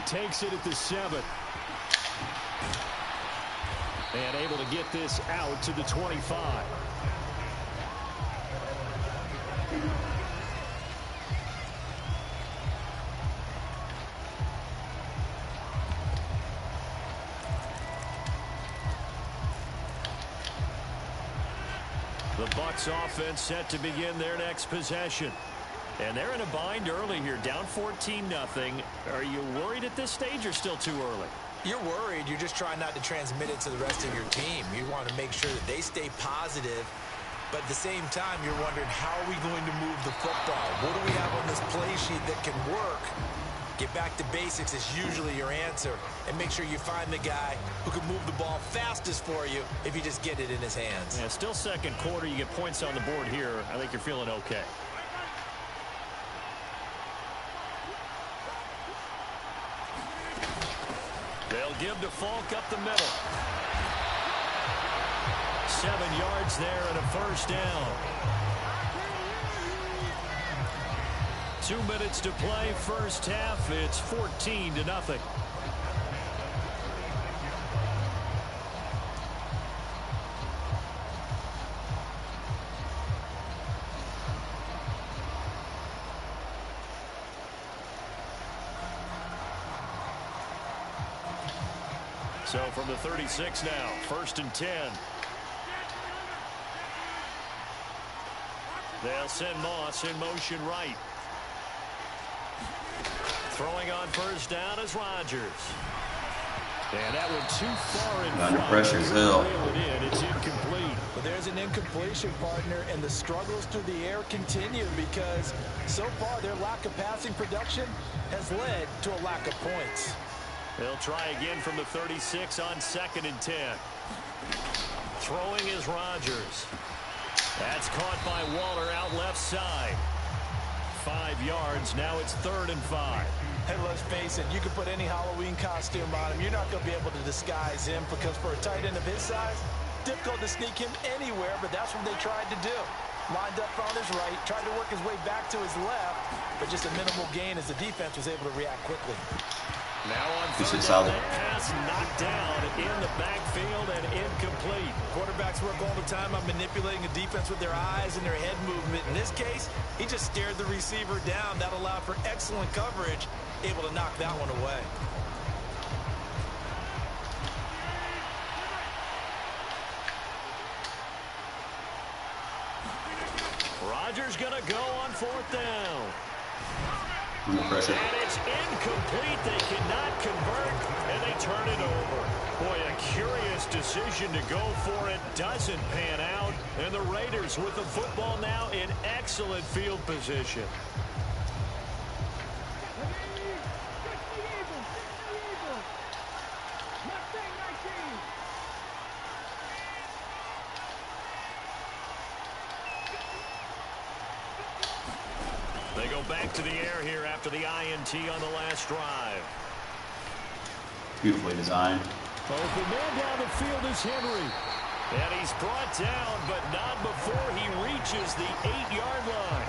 Takes it at the 7. And able to get this out to the 25. The Bucs offense set to begin their next possession. And they're in a bind early here, down 14-0. Are you worried at this stage or still too early? You're worried. You're just trying not to transmit it to the rest of your team. You want to make sure that they stay positive. But at the same time, you're wondering, how are we going to move the football? What do we have on this play sheet that can work? Get back to basics is usually your answer. And make sure you find the guy who can move the ball fastest for you if you just get it in his hands. Yeah, still second quarter. You get points on the board here. I think you're feeling okay. They'll give to Falk up the middle. 7 yards there and a first down. 2 minutes to play, first half. It's 14-0. So from the 36 now, 1st and 10. They'll send Moss in motion right. Throwing on first down is Rodgers. And that went too far in front. Under pressure as hell. It's incomplete. But there's an incompletion, partner, and the struggles through the air continue because so far their lack of passing production has led to a lack of points. They'll try again from the 36 on 2nd and 10. Throwing is Rodgers. That's caught by Waller out left side. 5 yards. Now it's 3rd and 5. Hey, let's face it, you can put any Halloween costume on him. You're not going to be able to disguise him because for a tight end of his size, difficult to sneak him anywhere, but that's what they tried to do. Lined up on his right, tried to work his way back to his left, but just a minimal gain as the defense was able to react quickly. Now on 3rd down, that pass knocked down in the backfield and incomplete. Quarterbacks work all the time on manipulating a defense with their eyes and their head movement. In this case, he just stared the receiver down. That allowed for excellent coverage, able to knock that one away. Rodgers going to go on 4th down. Pressure. And it's incomplete. They cannot convert, and they turn it over. Boy, a curious decision to go for it. Doesn't pan out, and the Raiders with the football now in excellent field position. go back to the air here after the INT on the last drive. Beautifully designed. Open man down the field is Henry. And he's brought down, but not before he reaches the 8-yard line.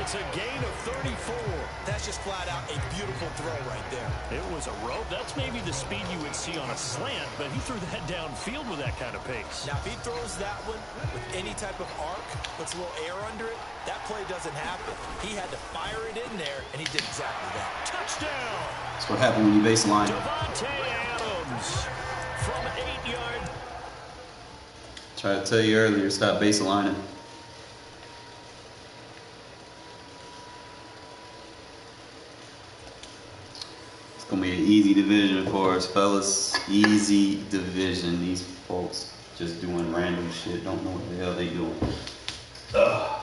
It's a gain of 34. That's just flat out a beautiful throw right there. It was a rope. That's maybe the speed you would see on a slant, but he threw that downfield with that kind of pace. Now, if he throws that one with any type of arc, puts a little air under it, that play doesn't happen. He had to fire it in there, and he did exactly that. Touchdown! That's what happened when you baseline. Devontae Adams from 8 yards. Tried to tell you earlier, stop baselining. It's going to be an easy division for us, fellas. Easy division. These folks just doing random shit. Don't know what the hell they doing. Ugh.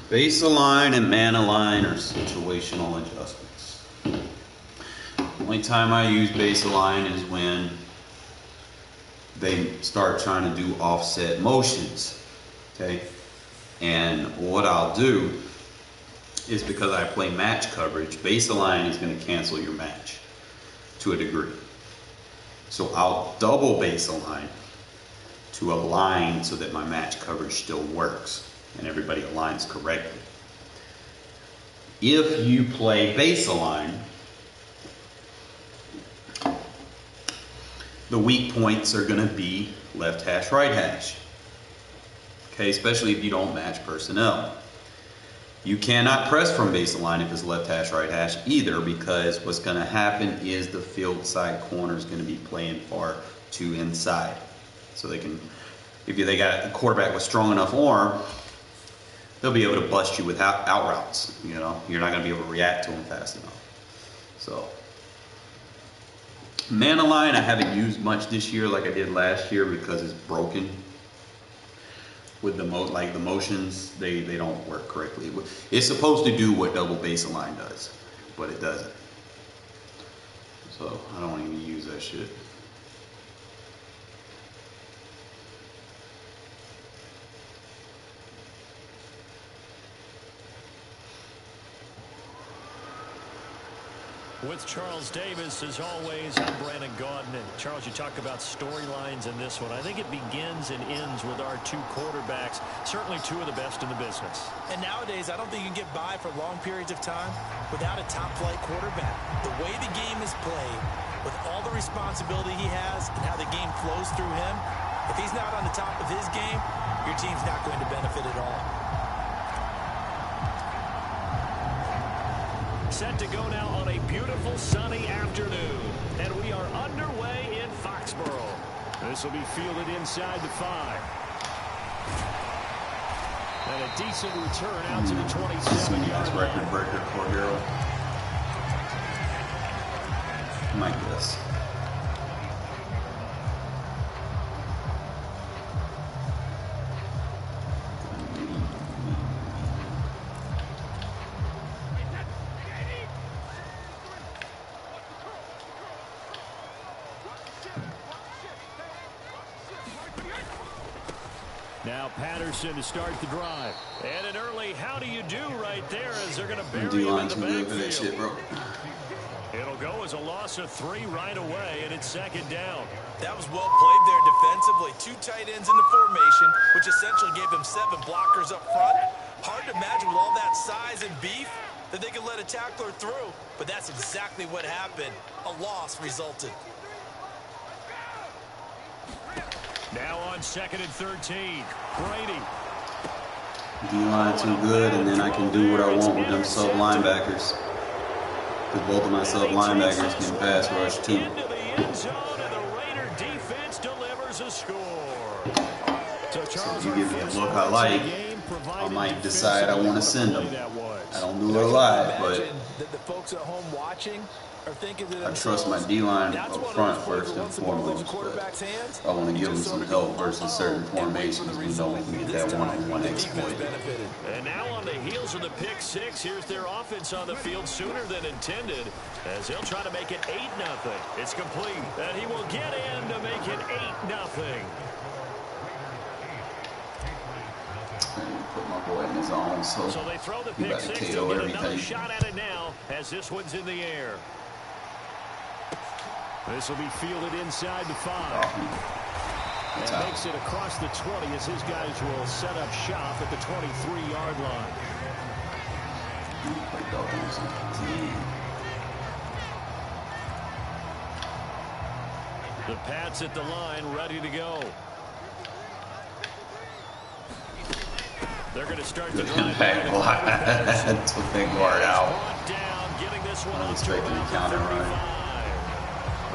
Baseline and mana line are situational adjustments. The only time I use baseline is when they start trying to do offset motions. Okay? And what I'll do is, because I play match coverage, baseline is going to cancel your match to a degree. So I'll double baseline to align so that my match coverage still works and everybody aligns correctly. If you play baseline, the weak points are going to be left hash, right hash. Okay, especially if you don't match personnel. You cannot press from baseline if it's left hash, right hash either, because what's going to happen is the field side corner is going to be playing far too inside. So they can, if they got a quarterback with strong enough arm, they'll be able to bust you with out routes. You know, you're not going to be able to react to them fast enough. So, mana line I haven't used much this year like I did last year because it's broken. With the the motions, they don't work correctly. It's supposed to do what double baseline does, but it doesn't. So I don't even use that shit. With Charles Davis, as always, I'm Brandon Gaudin. And Charles, you talk about storylines in this one. I think it begins and ends with our two quarterbacks, certainly two of the best in the business. And nowadays, I don't think you can get by for long periods of time without a top-flight quarterback. The way the game is played, with all the responsibility he has and how the game flows through him, if he's not on the top of his game, your team's not going to benefit at all. Set to go now on a beautiful sunny afternoon, and we are underway in Foxborough. This will be fielded inside the 5. And a decent return out to the 27-yard line. Record breaker for Hero. My guess. Now Patterson to start the drive. And an early how do you do right there as they're going to bury him in the backfield. Shit, bro. It'll go as a loss of 3 right away, and it's second down. That was well played there defensively. 2 tight ends in the formation, which essentially gave them 7 blockers up front. Hard to imagine with all that size and beef that they could let a tackler through, but that's exactly what happened. A loss resulted. Now on 2nd and 13, Brady. D-line too good, and then I can do what I want with them sub-linebackers. Because both of my sub-linebackers can pass rush too. Into the end zone, and the Raider defense delivers a score. So if you give me a look I like, I might decide I want to send them. yards. I don't do it a lot, but the folks at home watching are thinking to I trust my D-line up front first and foremost, but I want to give them some help versus certain formations. We know we can get that one-on-one exploit. And now on the heels of the pick six, here's their offense on the field sooner than intended as they'll try to make it 8-0. It's complete, and he will get in to make it 8-0. Put my boy in his zone, so they throw the pick six to get another shot at it now as this one's in the air. This will be fielded inside the 5. And makes it across the 20 as his guys will set up shop at the 23-yard line. The Pats at the line, ready to go. They're going to start the drive. Took that guard out. I was expecting a counter run.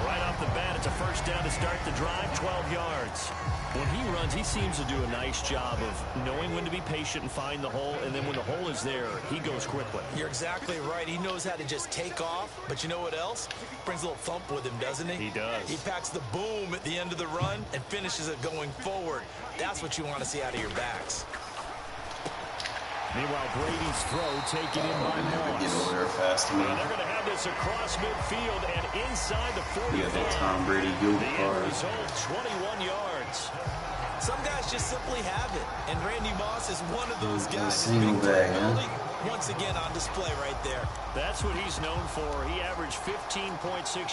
Right off the bat, it's a first down to start the drive, 12 yards. When he runs, he seems to do a nice job of knowing when to be patient and find the hole, and then when the hole is there, he goes quickly. You're exactly right. He knows how to just take off, but you know what else? Brings a little thump with him, doesn't he? He does. He packs the boom at the end of the run and finishes it going forward. That's what you want to see out of your backs. Meanwhile, Brady's throw taken in by Moss. Get over there fast enough. They're going to have this across midfield and inside the 45. Yeah, that Tom Brady guilt card. The end result, 21 yards. Some guys just simply have it, and Randy Moss is one of those guys. Single bag, huh? Once again on display right there. That's what he's known for. He averaged 15.6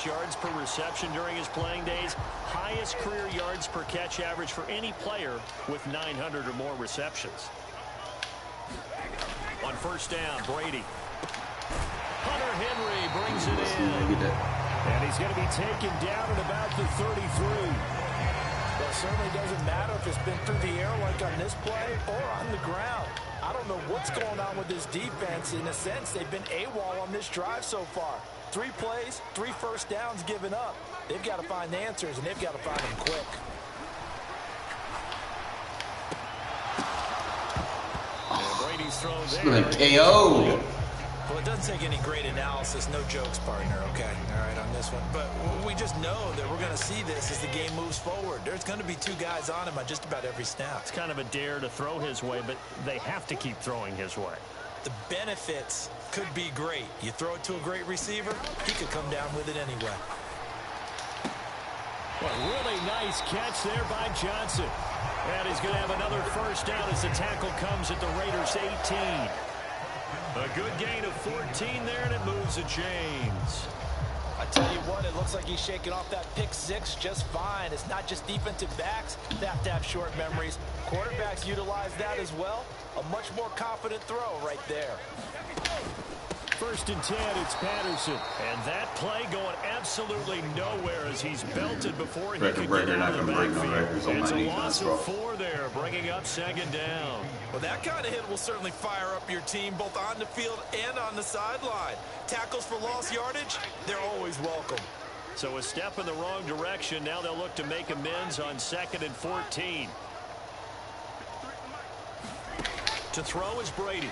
yards per reception during his playing days. Highest career yards per catch average for any player with 900 or more receptions. On first down, Brady. Hunter Henry brings it in. And he's going to be taken down at about the 33. Well, it certainly doesn't matter if it's been through the air like on this play or on the ground. I don't know what's going on with this defense. In a sense, they've been AWOL on this drive so far. 3 plays, 3 first downs given up. They've got to find the answers, and they've got to find them quick. Brady's throw there. KO. Well, it doesn't take any great analysis, no jokes, partner, okay? All right, on this one. But we just know that we're going to see this as the game moves forward. There's going to be 2 guys on him on just about every snap. It's kind of a dare to throw his way, but they have to keep throwing his way. The benefits could be great. You throw it to a great receiver, he could come down with it anyway. Well, really nice catch there by Johnson. And he's going to have another first down as the tackle comes at the Raiders' 18. A good gain of 14 there, and it moves to James. I tell you what, it looks like he's shaking off that pick 6 just fine. It's not just defensive backs that have to have short memories. Quarterbacks utilize that as well. A much more confident throw right there. First and 10, it's Patterson. And that play going absolutely nowhere as he's belted before he could get out of the backfield. It's a loss of 4 there, bringing up second down. Well, that kind of hit will certainly fire up your team both on the field and on the sideline. Tackles for lost yardage, they're always welcome. So a step in the wrong direction. Now they'll look to make amends on 2nd and 14. To throw is Brady.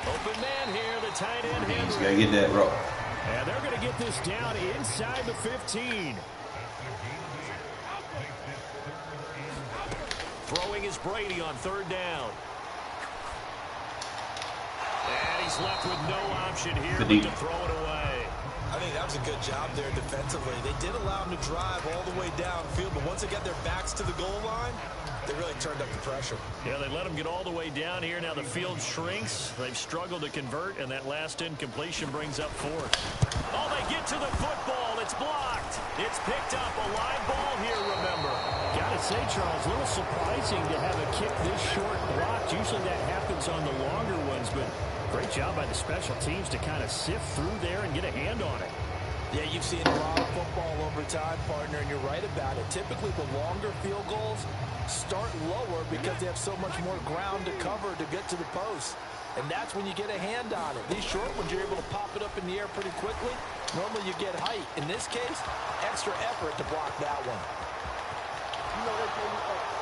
Open man here, the tight end Henry. He's got to get that rope. And they're going to get this down inside the 15. Throwing is Brady on 3rd down. And he's left with no option here but to throw it away. I think that was a good job there defensively. They did allow him to drive all the way downfield, but once they got their backs to the goal line, they really turned up the pressure. Yeah, they let him get all the way down here. Now the field shrinks. They've struggled to convert, and that last incompletion brings up 4th. Oh, they get to the football. It's blocked. It's picked up. A live ball here, remember. Gotta say, Charles, a little surprising to have a kick this short blocked. Usually that happens on the longer ones, but great job by the special teams to kind of sift through there and get a hand on it. Yeah, you've seen a lot of football over time, partner, and you're right about it. Typically, the longer field goals start lower because they have so much more ground to cover to get to the post. And that's when you get a hand on it. These short ones, you're able to pop it up in the air pretty quickly. Normally, you get height. In this case, extra effort to block that one.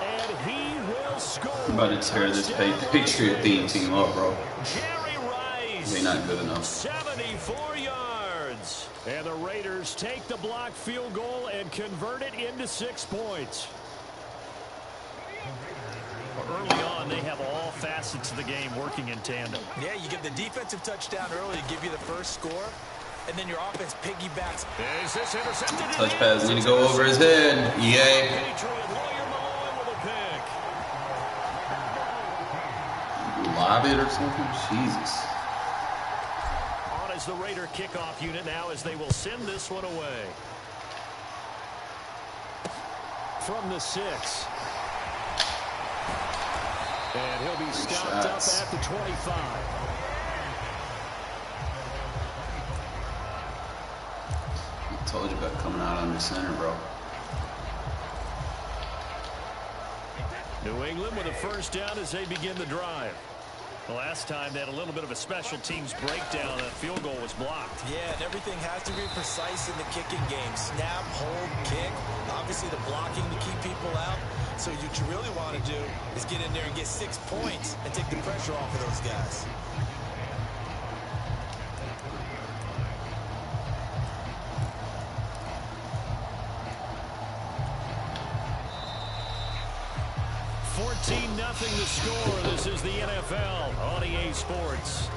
And he will score. I'm about to tear this Patriot team up, bro. Jerry Rice. They're not good enough. 74 yards. And the Raiders take the block field goal and convert it into 6 points. Early on, they have all facets of the game working in tandem. Yeah, you get the defensive touchdown early to give you the first score, and then your offense piggybacks. Is this intercepted? Touch pass is going to go over his head. Yay. Patriot Lawyer Malone with a pick. Lob it or something? Jesus. On as the Raider kickoff unit now as they will send this one away. From the 6. And he'll be stopped up at the 25. I told you about coming out under center, bro. New England with a first down as they begin the drive. The last time they had a little bit of a special teams breakdown. That field goal was blocked. Yeah, and everything has to be precise in the kicking game. Snap, hold, kick. Obviously the blocking to keep people out. So what you really want to do is get in there and get 6 points and take the pressure off of those guys. Nothing to score. This is the NFL on EA Sports.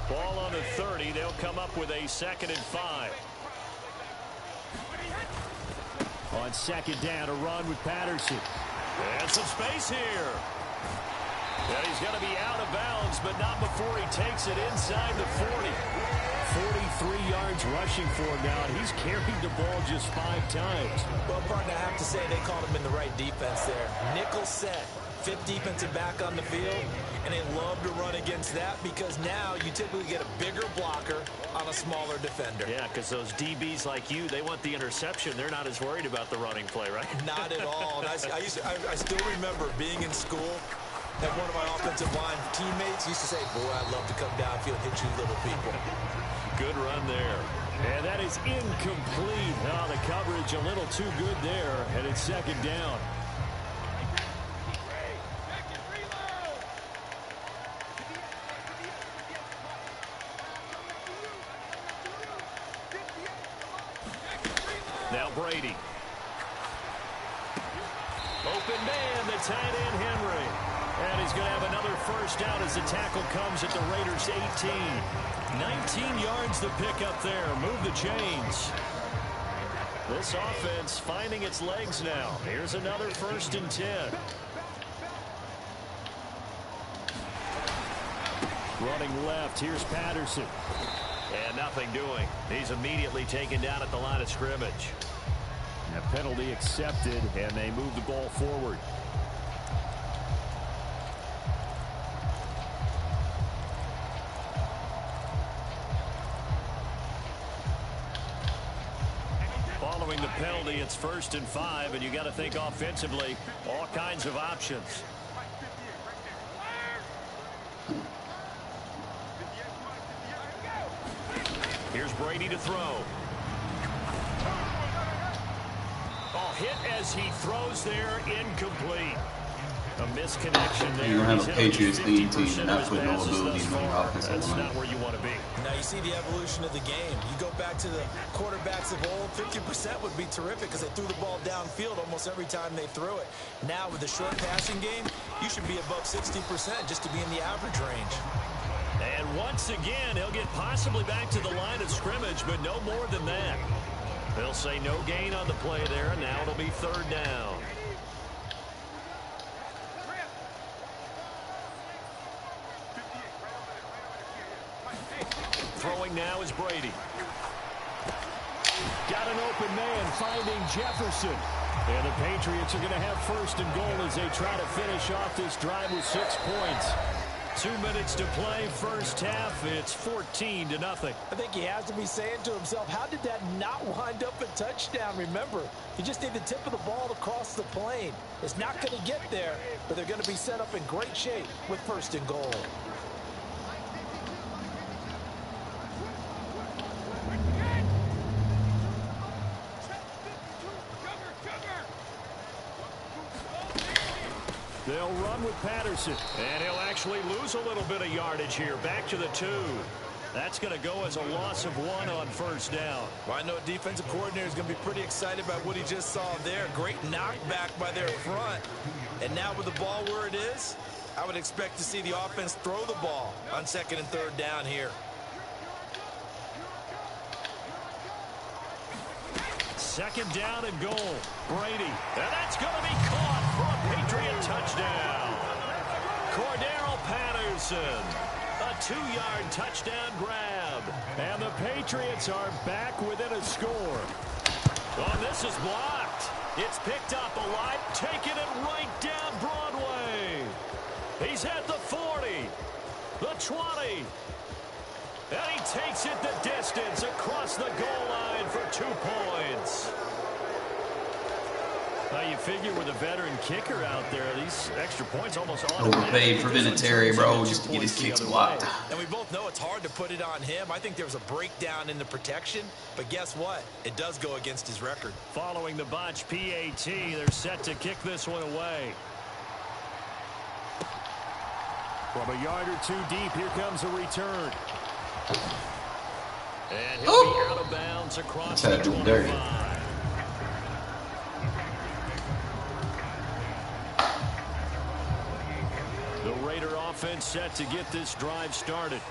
Ball on the 30. They'll come up with a 2nd and 5. On 2nd down, a run with Patterson. And some space here. And he's going to be out of bounds, but not before he takes it inside the 40. 43 yards rushing for him now, and he's carried the ball just 5 times. Well, partner, I have to say they called him in the right defense there. Nickel set, 5th defensive back on the field, and they love to run against that because now you typically get a bigger blocker on a smaller defender. Yeah, because those DBs like you, they want the interception. They're not as worried about the running play, right? Not at all. And I still remember being in school, and one of my offensive line teammates used to say, boy, I'd love to come downfield and hit you little people. Good run there. And that is incomplete. Oh, the coverage a little too good there, and it's 2nd down. Now Brady. Open man, the tight end Henry. And he's going to have another first down as the tackle comes at the Raiders' 18. 19 yards to pick up there. Move the chains. This offense finding its legs now. Here's another 1st and 10. Running left. Here's Patterson. And nothing doing. He's immediately taken down at the line of scrimmage. And a penalty accepted, and they move the ball forward. Following the penalty, it's 1st and 5, and you got to think offensively, all kinds of options. Here's Brady to throw. Oh, hit as he throws there, incomplete. A misconnection there. You don't have a Patriots lead team and not put no abilities on your offensive line. That's not where you want to be. Now you see the evolution of the game. You go back to the quarterbacks of old, 50% would be terrific because they threw the ball downfield almost every time they threw it. Now with the short passing game, you should be above 60% just to be in the average range. And once again, he'll get possibly back to the line of scrimmage, but no more than that. They'll say no gain on the play there, and now it'll be 3rd down. Throwing now is Brady. Got an open man finding Jefferson. And the Patriots are going to have 1st and goal as they try to finish off this drive with 6 points. 2 minutes to play first half. It's 14-0. I think he has to be saying to himself, how did that not wind up a touchdown? Remember, you just need the tip of the ball to cross the plane. It's not going to get there, but they're going to be set up in great shape with 1st and goal. They'll run with Patterson, and he'll actually lose a little bit of yardage here. Back to the 2. That's going to go as a loss of 1 on 1st down. Well, I know a defensive coordinator is going to be pretty excited about what he just saw there. Great knockback by their front. And now with the ball where it is, I would expect to see the offense throw the ball on 2nd and 3rd down here. 2nd down and goal. Brady. And that's going to be caught for a Patriot touchdown. Cordero Patterson. A 2-yard touchdown grab. And the Patriots are back within a score. Oh, this is blocked. It's picked up alive, taking it right down Broadway. He's at the 40, the 20. And he takes it the distance across the goal line for 2 points. Now you figure with a veteran kicker out there, these extra points almost overpaid for Vinatieri, bro, just to get his kicks blocked. And we both know it's hard to put it on him. I think there was a breakdown in the protection, but guess what? It does go against his record. Following the botch PAT, they're set to kick this one away. From a yard or 2 deep, here comes a return. And he'll be out of bounds across the 25. The Raider offense set to get this drive started.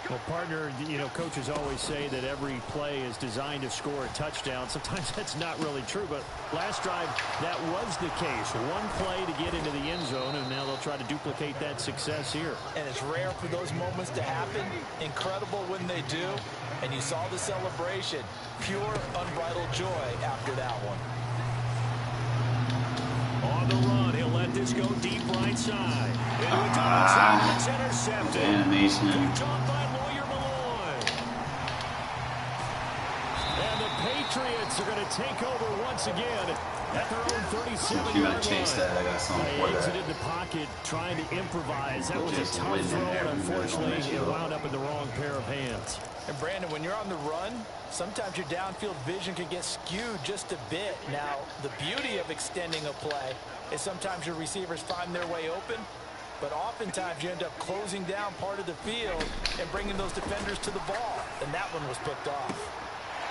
Well, partner, you know, coaches always say that every play is designed to score a touchdown. Sometimes that's not really true, but last drive, that was the case. 1 play to get into the end zone, and now they'll try to duplicate that success here. And it's rare for those moments to happen. Incredible when they do. And you saw the celebration. Pure, unbridled joy after that one. On the run, he'll let this go deep right side. Into a double team, it's intercepted. Animation. Picked off by Lawyer Malloy. And the Patriots are going to take over once again at their own 37-yard chase line. that. I got something for They that. exited the pocket trying to improvise. That was a Just tough win throw, there. and unfortunately, We're gonna it mess it wound up in the wrong pair of hands. And Brandon, when you're on the run, sometimes your downfield vision can get skewed just a bit. Now, the beauty of extending a play is sometimes your receivers find their way open, but oftentimes you end up closing down part of the field and bringing those defenders to the ball. And that one was picked off.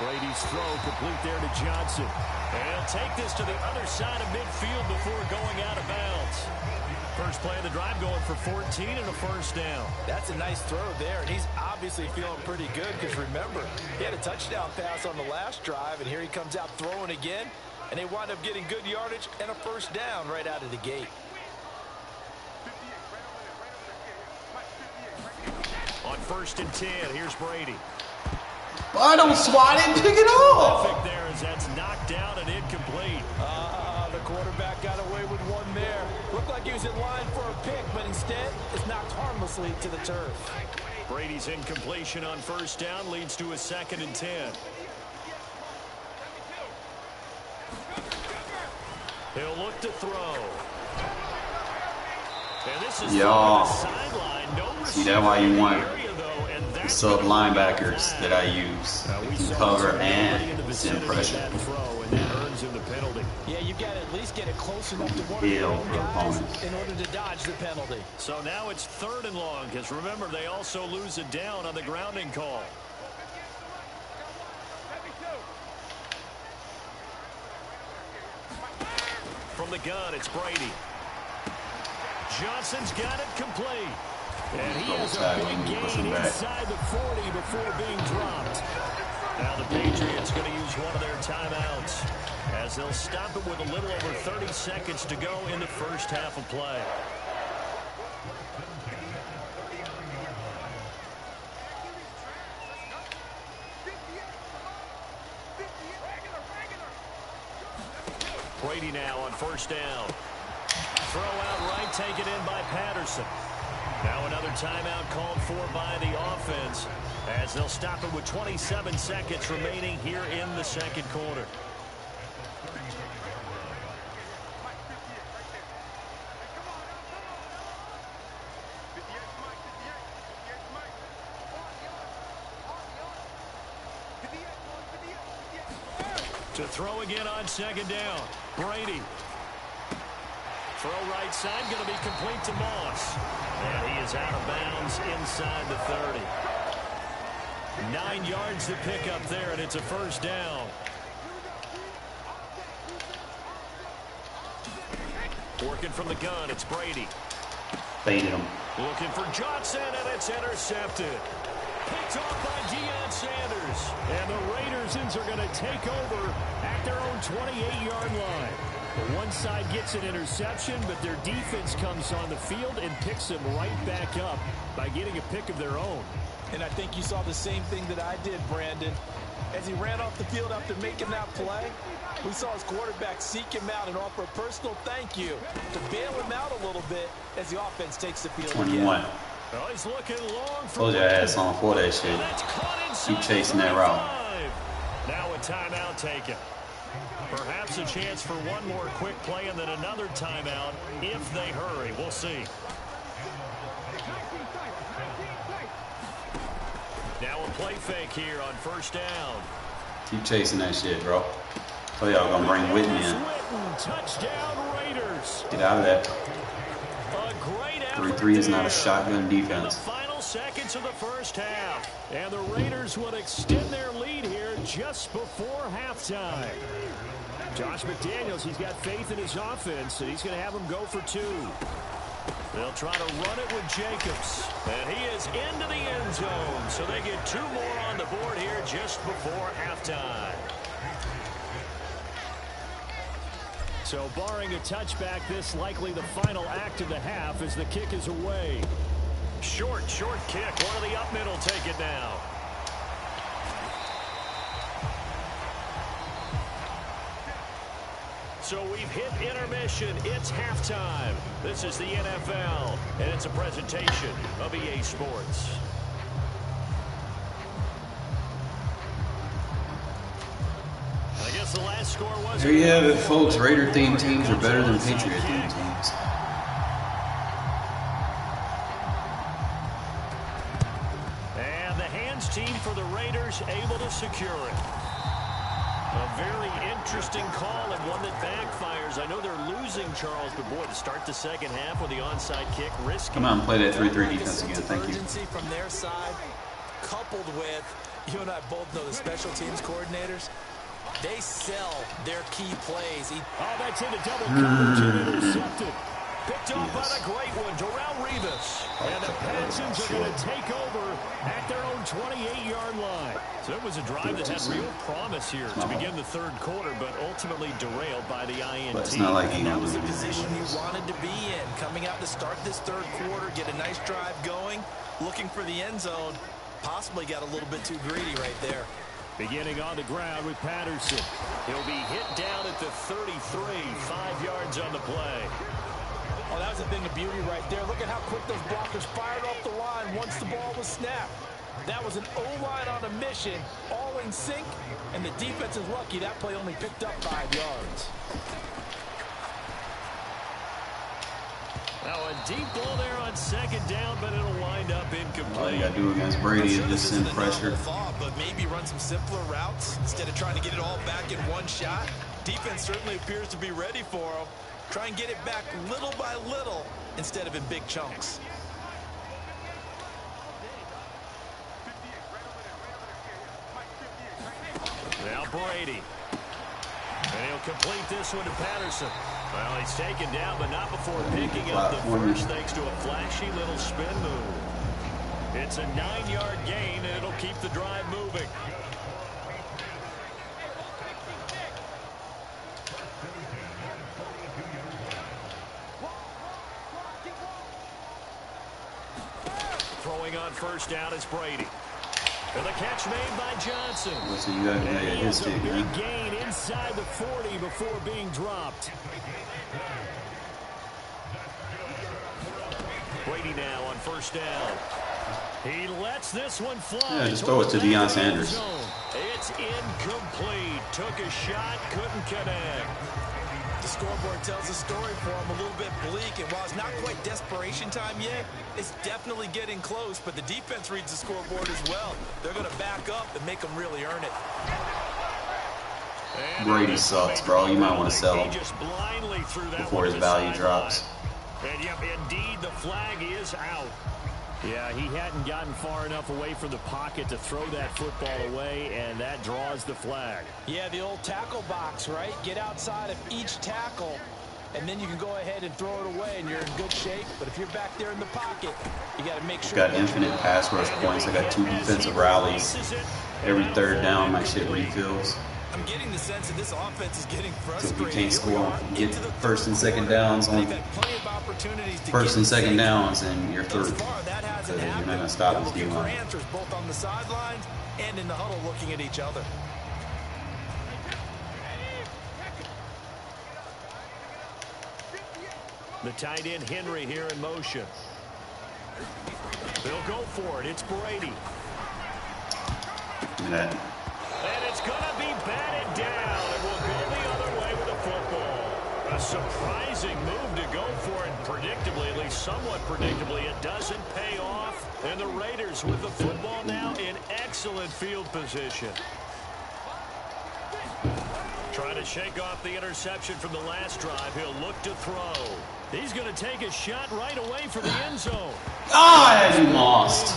Brady's throw complete there to Johnson. And he'll take this to the other side of midfield before going out of bounds. First play of the drive going for 14 and a 1st down. That's a nice throw there, and he's obviously feeling pretty good because, remember, he had a touchdown pass on the last drive, and here he comes out throwing again, and they wind up getting good yardage and a 1st down right out of the gate. On 1st and 10, here's Brady. Why don't swat it, pick it up? Perfect there as that's knocked down and incomplete. The quarterback got away with one there. Looked like he was in line for a pick, but instead it's knocked harmlessly to the turf. Brady's incompletion on 1st down leads to a 2nd and 10. He'll look to throw. And this is Y'all. the sideline. No See, that's why you want area, though, and the that's sub gonna linebackers flag. that I use. Now, we They can saw cover somebody in the and vicinity send of pressure. that throw, and that earns him the penalty. Yeah, you've got to at least get it close enough to one of your own guys in order to dodge the penalty. So now it's 3rd and long, because remember, they also lose it down on the grounding call. From the gun, it's Brady. Johnson's got it complete. And he has a big gain inside the 40 before being dropped. Now the Patriots going to use one of their timeouts as they'll stop it with a little over 30 seconds to go in the 1st half of play. Brady now on 1st down. Throw out right, taken in by Patterson. Now another timeout called for by the offense as they'll stop it with 27 seconds remaining here in the second quarter. To throw again on second down. Brady. Throw right side, going to be complete to Moss. And he is out of bounds inside the 30. 9 yards to pick up there, and it's a first down. Working from the gun, it's Brady. Faded him. Looking for Johnson, and it's intercepted. Picked off by Deion Sanders. And the Raiders are going to take over at their own 28-yard line. The one side gets an interception, but their defense comes on the field and picks them right back up by getting a pick of their own. And I think you saw the same thing that I did, Brandon. As he ran off the field after making that play, we saw his quarterback seek him out and offer a personal thank you to bail him out a little bit as the offense takes the field 21. again. Oh, he's looking long for Told your ass on for that shit. Keep chasing that route. Now a timeout taken. Perhaps a chance for one more quick play and then another timeout if they hurry. We'll see. Now a play fake here on first down. Keep chasing that shit, bro. Oh, y'all gonna bring Whitten in. Touchdown Raiders. Get out of that. A great effort 3-3 is not a there. shotgun defense. In the final seconds of the first half. And the Raiders will extend their lead here just before halftime. Josh McDaniels, he's got faith in his offense, and he's going to have them go for two. They'll try to run it with Jacobs. And he is into the end zone. So they get two more on the board here just before halftime. So barring a touchback, this likely the final act of the half as the kick is away. Short kick. One of the up middle take it now. So we've hit intermission. It's halftime. This is the NFL, and it's a presentation of EA Sports. I guess the last score was... There you have it, folks. Raider-themed teams are better than Patriot-themed teams. And the hands team for the Raiders able to secure it. A very interesting call and one that backfires. I know they're losing, Charles, but boy, to start the second half with the onside kick, risky. Come on, play that 3-3 defense again. Thank you. Urgency from their side, coupled with, you and I both know the special teams coordinators, they sell their key plays. Oh, that's into double coverage and intercepted. Picked off by the great one, Darrell Revis. And the Texans are going to take over at their own 28-yard line. So it was a drive that had real promise here to begin the third quarter, but ultimately derailed by the INT. But it's not like he That was the position you wanted to be in. Coming out to start this third quarter, get a nice drive going, looking for the end zone. Possibly got a little bit too greedy right there. Beginning on the ground with Patterson. He'll be hit down at the 33, 5 yards on the play. Oh, that was a thing of beauty right there. Look at how quick those blockers fired off the line once the ball was snapped. That was an O-line on a mission, all in sync, and the defense is lucky that play only picked up 5 yards. Now a deep ball there on second down, but it'll wind up incomplete. All you got to do against Brady is just send pressure. Thought, but maybe run some simpler routes instead of trying to get it all back in one shot. Defense certainly appears to be ready for him. Try and get it back little by little instead of in big chunks. Now Brady. And he'll complete this one to Patterson. Well, he's taken down, but not before picking up the first thanks to a flashy little spin move. It's a 9-yard gain, and it'll keep the drive moving. Throwing on first down is Brady. And the catch made by Johnson. So you got to make his a take, big man. gain inside the 40 before being dropped. Brady now on first down. He lets this one fly. Yeah, just throw it to Deion Sanders. It's incomplete. Took a shot, couldn't connect. The scoreboard tells a story for him, a little bit bleak, and while it's not quite desperation time yet, it's definitely getting close, but the defense reads the scoreboard as well. They're going to back up and make them really earn it. Brady sucks, bro. You might want to sell him before his value drops. And yep, indeed, the flag is out. Yeah, he hadn't gotten far enough away from the pocket to throw that football away, and that draws the flag. Yeah, the old tackle box, right? Get outside of each tackle, and then you can go ahead and throw it away, and you're in good shape. But if you're back there in the pocket, you got to make sure. Got infinite pass rush points. I got 2 defensive rallies. Every third down, my shit refills. I'm getting the sense that this offense is getting frustrated. So if you can't score, get first and second downs on first and second downs, and you're through. Because you're not going to stop this D-line. Answers both on the sidelines and in the huddle looking at each other. The tight end Henry here in motion. They'll go for it. It's Brady. Look at that. And it's going to be batted down, and we'll go the other way with the football. A surprising move to go for it, predictably, at least somewhat predictably. It doesn't pay off, and the Raiders with the football now in excellent field position. Trying to shake off the interception from the last drive. He'll look to throw. He's going to take a shot right away for the end zone. Ah, you lost.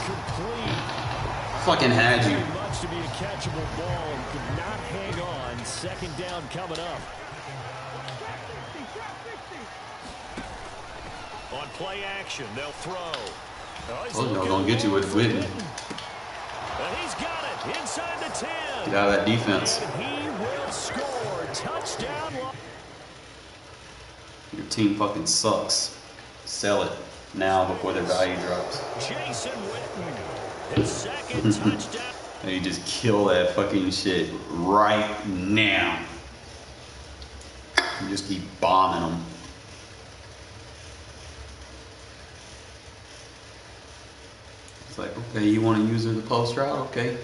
Fucking had you. Much to be a catchable ball and could not hang on. Second down coming up. On play action, they'll throw. Oh, y'all gonna get you with Whitney. And he's got it inside the 10. Get out of that defense. And he will score. Touchdown. Your team fucking sucks. Sell it now before their value drops. Jason Witten, his second touchdown. And you just kill that fucking shit right now. You just keep bombing them. It's like, okay, you want to use the post route? Okay.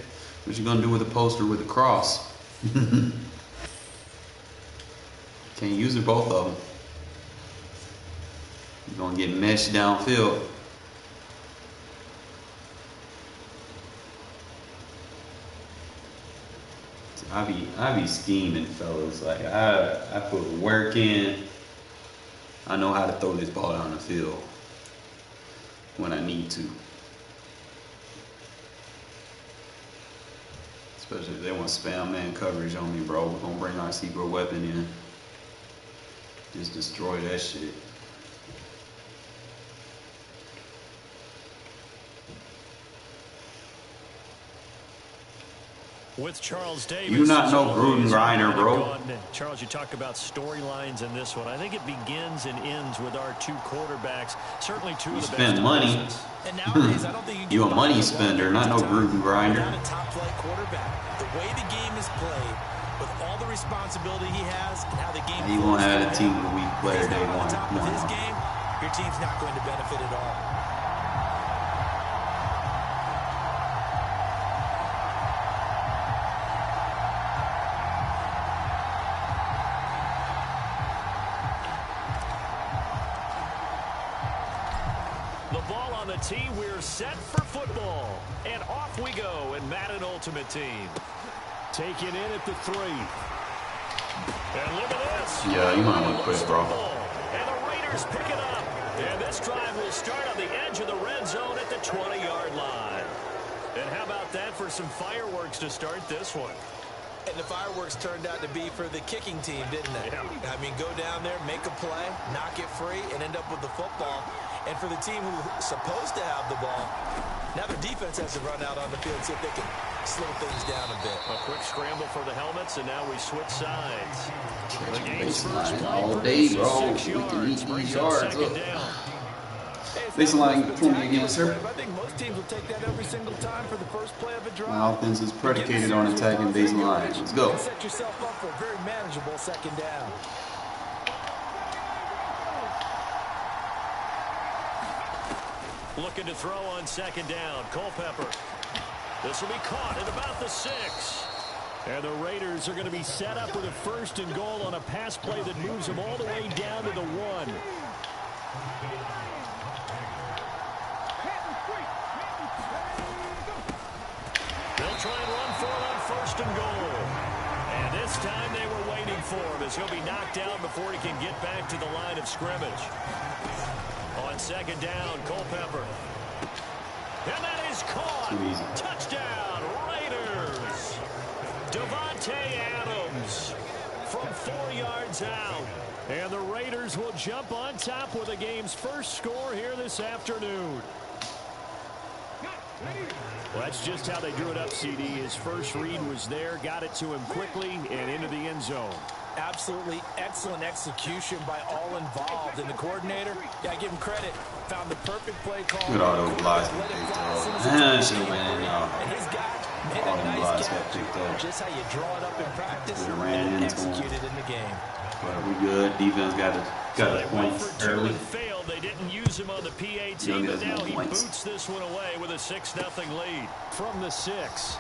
What you gonna do with the poster with the cross? Can't use it, both of them. You're gonna get meshed downfield. I be scheming, fellas. Like I put work in. I know how to throw this ball down the field when I need to. Especially if they want spam man coverage on me, bro. We're gonna bring our secret weapon in. Just destroy that shit. With Charles Davis. You not know Gruden Grinder, bro. Charles, you talk about storylines in this one. I think it begins and ends with our two quarterbacks. Certainly two of the best. You spend money. And nowadays, I don't think you a money spender, not no Gruden Grinder. Not a top flight quarterback. The way the game is played, with all the responsibility he has, and how the game. You won't have a team of the week player day one. On top of his game, your team's not going to benefit at all. Tee, we're set for football, and off we go in Madden Ultimate Team. Taken in at the 3. And look at this. Yeah, you might want to quit, bro. And the Raiders pick it up. And this drive will start on the edge of the red zone at the 20-yard line. And how about that for some fireworks to start this one? And the fireworks turned out to be for the kicking team, didn't they? Yeah. I mean, go down there, make a play, knock it free, and end up with the football. And for the team who's supposed to have the ball, now their defense has to run out on the field, see if they can slow things down a bit. A quick scramble for the helmets, and now we switch sides. Baseline all day, bro. We can eat these yards up. Baseline 20 again, sir. I think most teams will take that every single time for the first play of a drive. My offense is predicated on attacking baseline. Let's go. Set yourself up for a very manageable second down. Looking to throw on second down. Culpepper. This will be caught at about the 6. And the Raiders are going to be set up with a 1st and goal on a pass play that moves them all the way down to the 1. They'll try and run for it on 1st and goal. And this time they were waiting for him as he'll be knocked down before he can get back to the line of scrimmage. On second down, Culpepper. And that is caught. Touchdown, Raiders. Devontae Adams from 4 yards out. And the Raiders will jump on top with the game's first score here this afternoon. Well, that's just how they drew it up, CD. His first read was there, got it to him quickly, and into the end zone. Absolutely excellent execution by all involved. And the coordinator, yeah, I give him credit, found the perfect play call. Look at all those blocks that picked up. Man, shit went in, y'all. And his guy made All a them nice blocks catch. got picked up. Just how you draw it up in practice We ran and into him. execute it in the game. But we good. Defense got They a went point for 2 early. and failed. They didn't use him on the PAT, but now he boots this one away with a 6-0 lead. From the 6.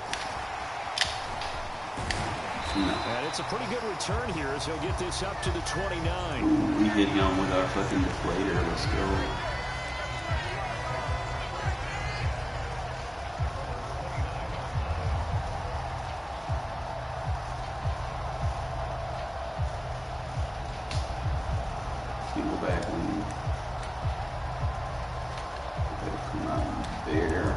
No. And it's a pretty good return here as he'll get this up to the 29. Ooh, we hit him with our fucking deflator. Let's go. Go back and come out there.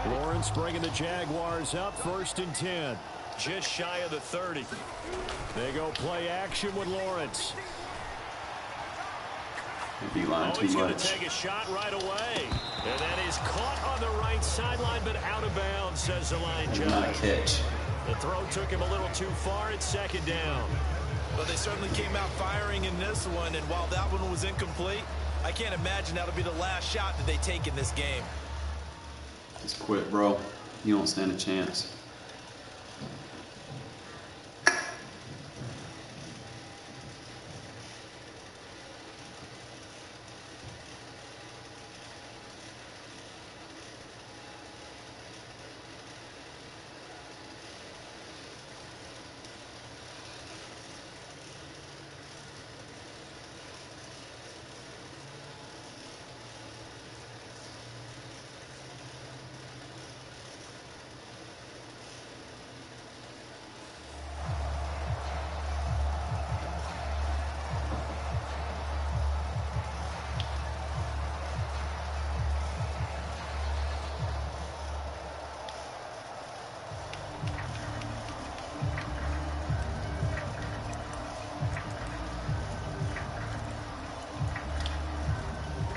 Lawrence bringing the Jaguars up 1st and 10. Just shy of the 30. They go play action with Lawrence. D-line too He's going to much. take a shot right away. And that is caught on the right sideline, but out of bounds, says the line That's not a judge. catch. The throw took him a little too far. It's second down. Well, they certainly came out firing in this one, and while that one was incomplete, I can't imagine that'll be the last shot that they take in this game. Just quit, bro. You don't stand a chance.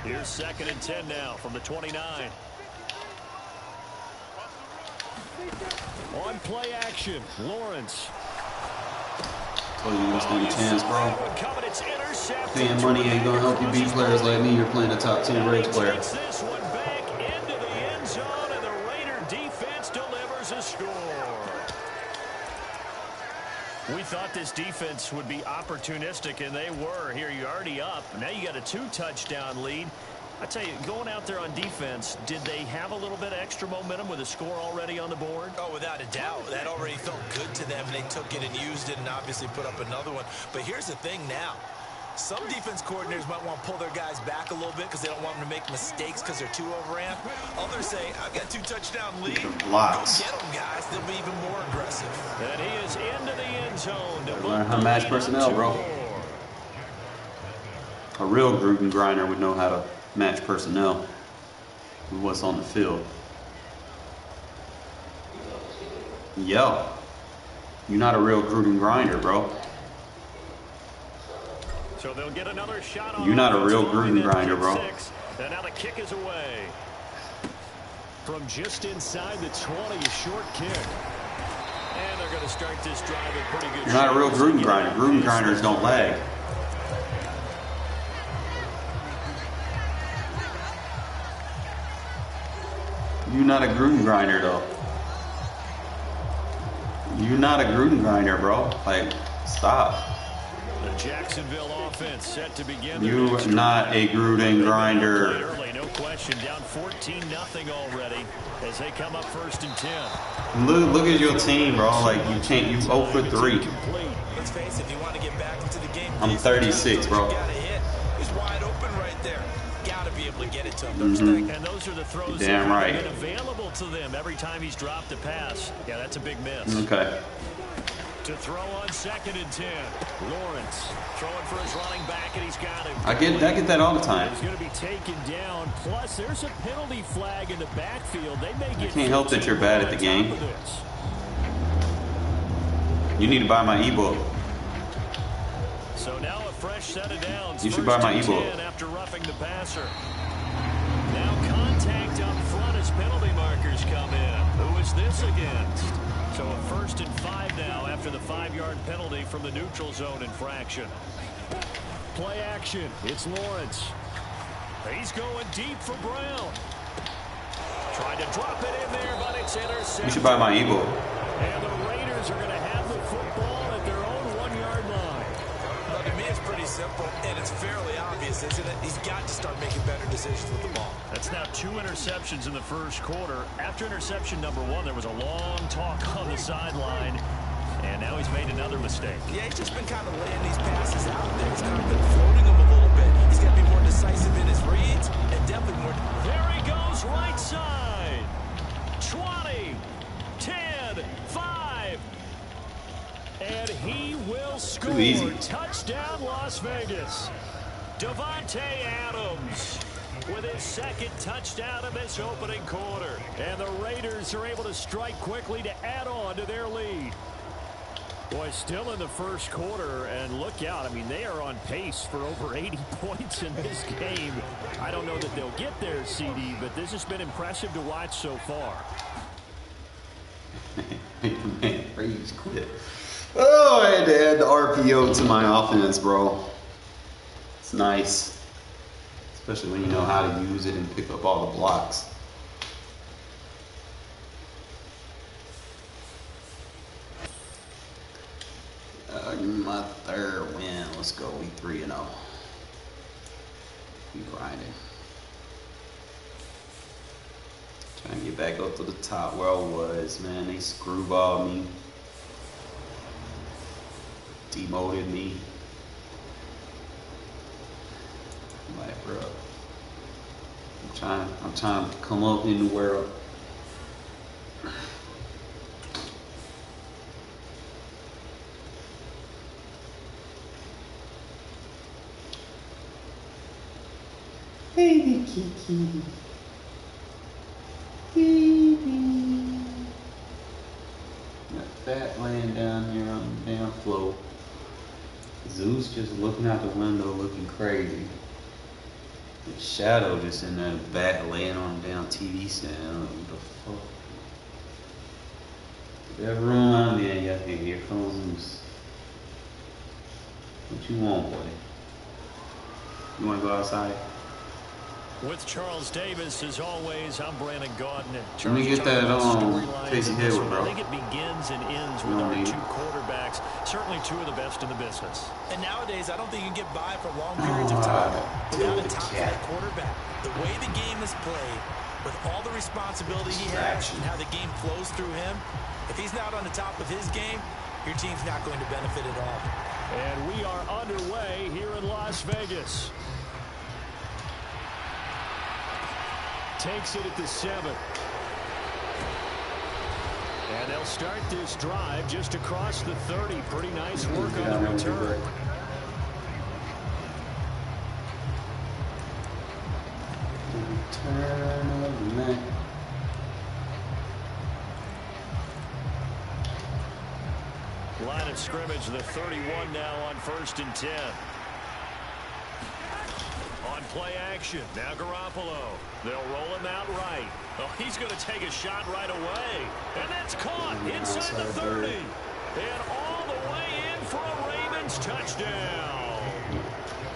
Here's 2nd and 10 now from the 29. On play action, Lawrence. Told you don't stand a chance, bro. Coming, it's intercepted. Paying money ain't gonna help you beat players like me. You're playing a top 10 Regs player. Takes this one back into the end zone, and the Raider defense delivers a score. We thought this defense would be opportunistic, and they were. Here, you're already up. Now you got a 2-touchdown lead. I tell you, going out there on defense, did they have a little bit of extra momentum with a score already on the board? Oh, without a doubt. That already felt good to them. They took it and used it and obviously put up another one. But here's the thing now. Some defense coordinators might want to pull their guys back a little bit because they don't want them to make mistakes because they're too overramped. Others say, I've got 2-touchdown lead. Blocks. Go get them, guys. They'll be even more aggressive. And he is into the end zone. To Learn how to match personnel, bro. A real Gruden grinder would know how to match personnel with what's on the field. Yo, you're not a real Gruden grinder, bro. So they'll get another shot on. You're not a real Gruden grinder, bro. And now the kick is away. From just inside the 20, a short kick. And they're going to start this drive in pretty good shape. You're not a real Gruden grinder. Gruden grinders don't lag. You're not a Gruden grinder, though. You're not a Gruden grinder, bro. Like, stop. The Jacksonville offense set to begin. You're not a Gruden grinder. Early, no question. Down 14-0 already as they come up 1st and 10. Look at your team, bro. Like you 0 for 3. Let's face it, if you want to get back into the game, I'm 36, bro. He's wide open right there. Gotta be able to get it to him. And those are the throws Damn that right. have been available to them every time he's dropped a pass. Yeah, that's a big miss. Okay. To throw on 2nd and 10. Lawrence throwing for his running back, and he's got him. I get that all the time. He's going to be taken down. Plus, there's a penalty flag in the backfield. They may get. I can't help that you're bad at the game. You need to buy my ebook. So now a fresh set of downs. You should buy my ebook. After roughing the passer. Now contact up front as penalty markers come in. Who is this against? So a 1st and 5 now after the 5-yard penalty from the neutral zone infraction. Play action. It's Lawrence. He's going deep for Brown. Trying to drop it in there, but it's intercepted. You should buy my ebook. And the Raiders are going to have the football at their own 1-yard line. Look, to me, it's pretty simple, and it's fairly obvious, isn't it? He's got to start making better decisions with the ball. That's now 2 interceptions in the 1st quarter. After interception number 1, there was a long talk on the sideline, and now he's made another mistake. Yeah, he's just been kind of laying these passes out there. He's kind of been floating them a little bit. He's got to be more decisive in his reads, and definitely more. There he goes, right side. 20, 10, 5. And he will score. Too easy. Touchdown, Las Vegas. Davante Adams with his 2nd touchdown of this opening quarter. And the Raiders are able to strike quickly to add on to their lead. Boy, still in the 1st quarter, and look out. I mean, they are on pace for over 80 points in this game. I don't know that they'll get there, CD, but this has been impressive to watch so far. Man, Regs quit. Oh, I had to add the RPO to my offense, bro. It's nice. Especially when you know how to use it and pick up all the blocks. My 3rd win. Let's go. We 3-0. We grinding. Trying to get back up to the top where I was, man. They screwballed me. Demoted me. I'm like, bro. I'm trying to come up in the world. Baby Kiki. Baby. Got fat laying down here on the damn floor. Zeus just looking out the window looking crazy. The Shadow just in there back laying on the damn TV stand. What the fuck? Whatever room I'm in, y'all can hear from Zeus. What you want, boy? You wanna go outside? With Charles Davis, as always, I'm Brandon Gaudin. Let me get that Casey Hayward, bro. I think it begins and ends with our 2 quarterbacks. Certainly 2 of the best in the business. And nowadays, I don't think you can get by for long periods of time without a top-flight quarterback. The way the game is played, with all the responsibility he has and how the game flows through him, if he's not on the top of his game, your team's not going to benefit at all. And we are underway here in Las Vegas. Takes it at the 7. And they'll start this drive just across the 30. Pretty nice work on the return. Return of the man. Line of scrimmage, the 31 now on 1st and 10. On play action, now Garoppolo. They'll roll him out right. Oh, he's going to take a shot right away. And that's caught inside the 30. And all the way in for a Ravens touchdown.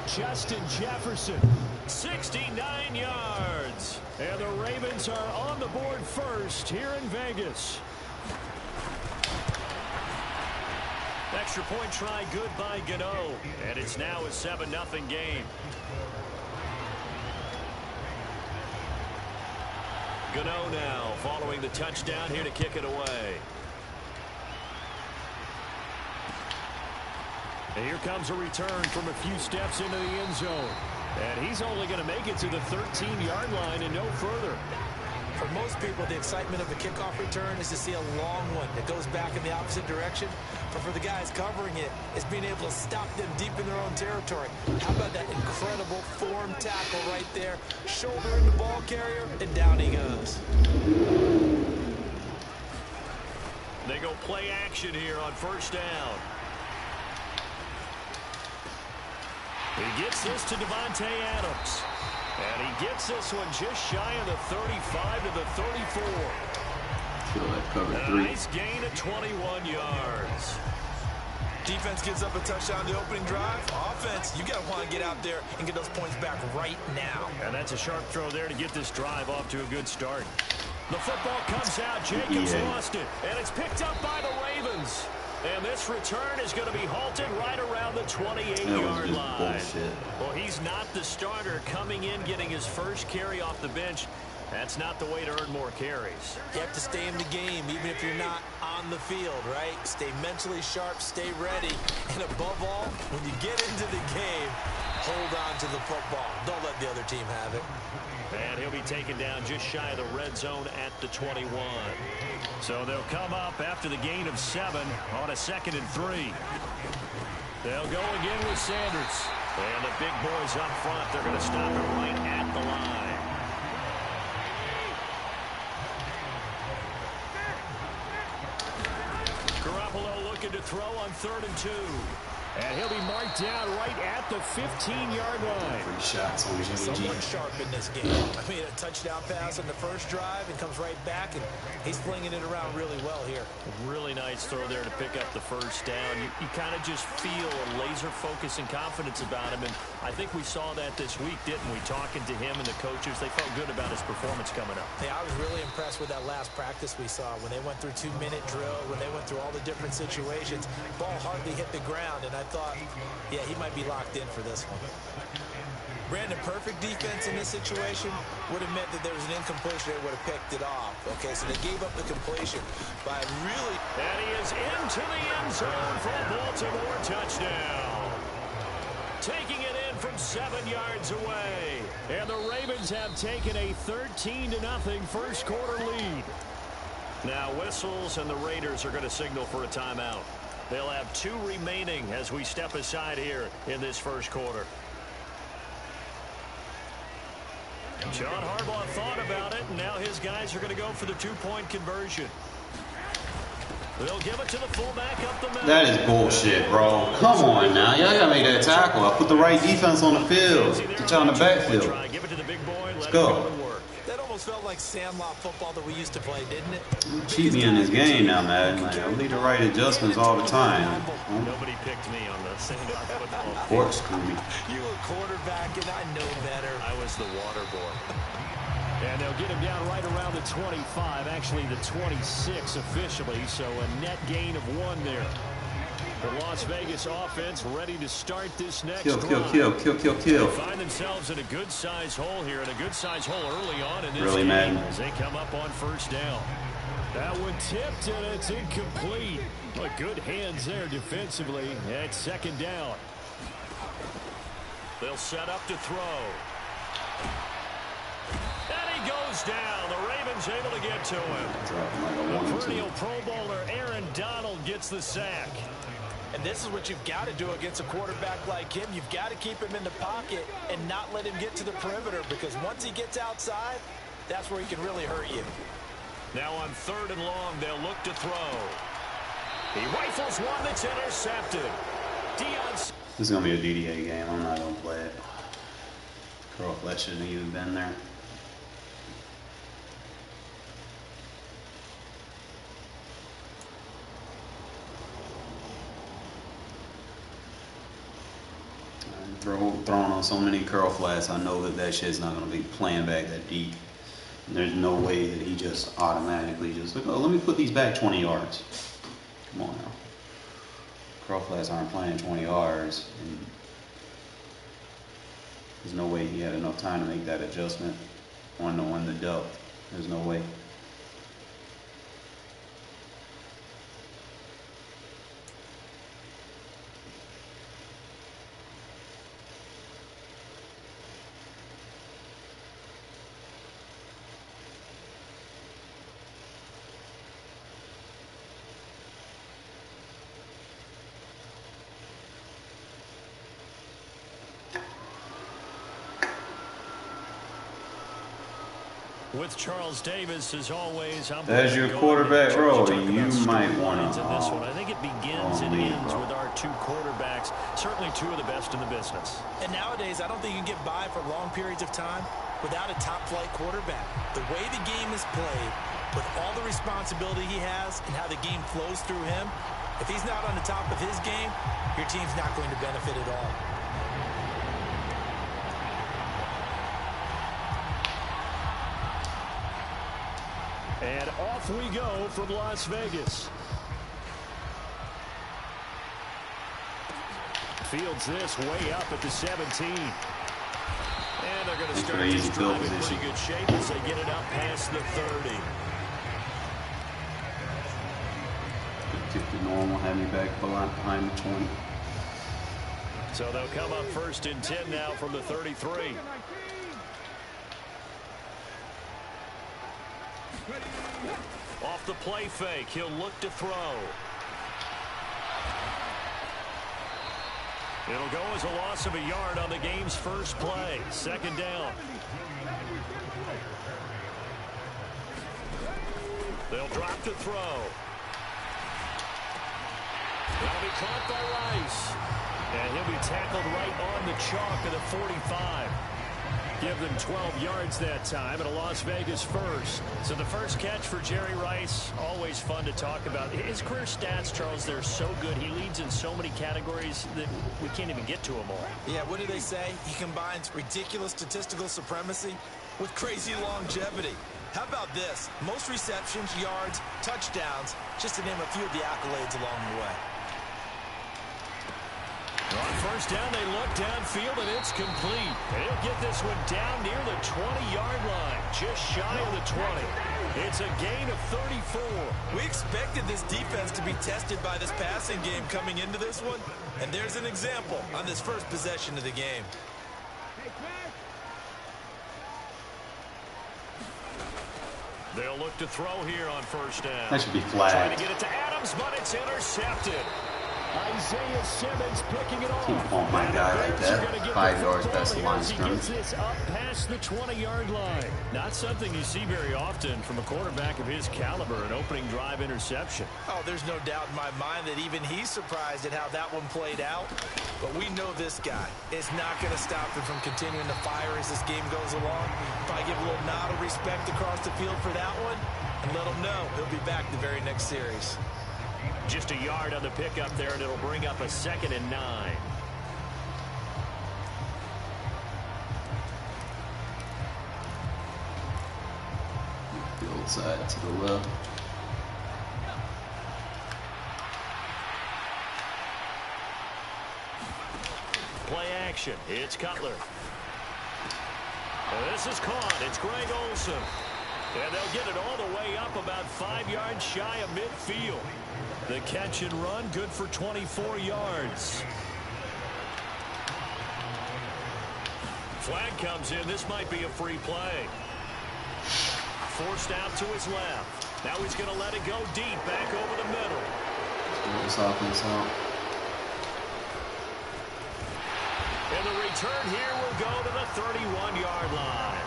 Justin Jefferson, 69 yards. And the Ravens are on the board first here in Vegas. extra point try good by Gano. And it's now a 7-0 game. Gano now following the touchdown here to kick it away. And here comes a return from a few steps into the end zone. And he's only going to make it to the 13-yard line and no further. For most people, the excitement of the kickoff return is to see a long one that goes back in the opposite direction. But for the guys covering it, it's being able to stop them deep in their own territory. How about that incredible form tackle right there? Shouldering the ball carrier, and down he goes. They go play action here on first down. He gets this to Devontae Adams. And he gets this one just shy of the 35 to the 34. Feel like cover And a 3. nice gain of 21 yards. Defense gives up a touchdown the opening drive. Offense, you got to want to get out there and get those points back right now. And that's a sharp throw there to get this drive off to a good start. The football comes out. Jacobs lost it. And it's picked up by the Ravens. And this return is going to be halted right around the 28-yard line. Bullshit. Well, he's not the starter coming in, getting his first carry off the bench. That's not the way to earn more carries. You have to stay in the game, even if you're not on the field, right? Stay mentally sharp, stay ready. And above all, when you get into the game, hold on to the football. Don't let the other team have it. And he'll be taken down just shy of the red zone at the 21. So they'll come up after the gain of 7 on a 2nd and 3. They'll go again with Sanders. And the big boys up front, they're going to stop it right at the line. Garoppolo looking to throw on 3rd and 2. And he'll be marked down right at the 15-yard line. 3 shots on JG. Someone sharp in this game. I mean, a touchdown pass on the first drive and comes right back, and he's flinging it around really well here. Really nice throw there to pick up the first down. You kind of just feel a laser focus and confidence about him, and I think we saw that this week, didn't we? Talking to him and the coaches, they felt good about his performance coming up. Yeah, I was really impressed with that last practice we saw when they went through 2-minute drill, when they went through all the different situations. Ball hardly hit the ground, and I thought, yeah, he might be locked in for this one. Brandon, perfect defense in this situation would have meant that there was an incompletion. They would have picked it off. Okay, so they gave up the completion by really... And he is into the end zone for a Baltimore touchdown. Taking it in from 7 yards away. And the Ravens have taken a 13-0 first quarter lead. Now whistles and the Raiders are going to signal for a timeout. They'll have 2 remaining as we step aside here in this first quarter. John Harbaugh thought about it, and now his guys are going to go for the 2-point conversion. They'll give it to the fullback up the middle. That is bullshit, bro. Come on now. Y'all gotta make that tackle. I put the right defense on the field. Get y'all in the backfield. Give it to the big boy. Let's go. That almost felt like Sandlot football that we used to play, didn't it? You cheat me in this game now, man. Like, I need the right adjustments all the time. Nobody picked me on the Sandlot football. Of course, Scooby. You were quarterback, and I know better. I was the water boy. And they'll get him down right around the 25, actually the 26 officially, so a net gain of 1 there. The Las Vegas offense ready to start this next drive. Kill. They find themselves in a good-sized hole here, and a good-sized hole early on in this game as they come up on first down. That one tipped, and it's incomplete. But good hands there defensively at 2nd down. They'll set up to throw. And he goes down. The Ravens able to get to him. The perennial Pro Bowler Aaron Donald gets the sack. And this is what you've got to do against a quarterback like him. You've got to keep him in the pocket and not let him get to the perimeter, because once he gets outside, that's where he can really hurt you. Now on 3rd and long, they'll look to throw. He rifles one that's intercepted. This is going to be a DDA game. I'm not going to play it. Carl Fletch shouldn't have even been there. Throwing on so many curl flats, I know that shit's not going to be playing back that deep. And there's no way that he just automatically just like, oh, let me put these back 20 yards. Come on now. Curl flats aren't playing 20 yards. And there's no way he had enough time to make that adjustment on the depth. There's no way. With Charles Davis, as always, as your quarterback role, you might want to. I think it begins and ends with our two quarterbacks, certainly two of the best in the business. And nowadays, I don't think you can get by for long periods of time without a top-flight quarterback. The way the game is played, with all the responsibility he has and how the game flows through him, if he's not on the top of his game, your team's not going to benefit at all. And off we go from Las Vegas. Fields this way up at the 17. And they're going to start this drive in pretty good shape as they get it up past the 30. Kick the normal, have me back behind the 20. So they'll come up first and 10 now from the 33. Off the play fake, he'll look to throw. It'll go as a loss of a yard on the game's first play. Second down. They'll drop to throw. That'll be caught by Rice. And he'll be tackled right on the chalk of the 45. Give them 12 yards that time and a Las Vegas first. So the first catch for Jerry Rice, always fun to talk about. His career stats, Charles, they're so good. He leads in so many categories that we can't even get to them all. Yeah, what do they say? He combines ridiculous statistical supremacy with crazy longevity. How about this? Most receptions, yards, touchdowns, just to name a few of the accolades along the way. On first down, they look downfield, and it's complete. They'll get this one down near the 20-yard line, just shy of the 20. It's a gain of 34. We expected this defense to be tested by this passing game coming into this one, and there's an example on this first possession of the game. They'll look to throw here on first down. That should be flagged. Trying to get it to Adams, but it's intercepted. Isaiah Simmons picking it off. Keep on my guy like that. 5 yards past the line of scrimmage. This up past the 20-yard line. Not something you see very often from a quarterback of his caliber, an opening drive interception. Oh, there's no doubt in my mind that even he's surprised at how that one played out. But we know this guy is not going to stop him from continuing to fire as this game goes along. Probably give a little nod of respect across the field for that one and let him know he'll be back the very next series. Just a yard on the pickup there, and it'll bring up a 2nd and 9. Field side to the left. Play action. It's Cutler. And this is caught. It's Greg Olsen. And they'll get it all the way up about 5 yards shy of midfield. The catch and run, good for 24 yards. Flag comes in. This might be a free play. Forced out to his left. Now he's going to let it go deep back over the middle. This offense out. And the return here will go to the 31-yard line.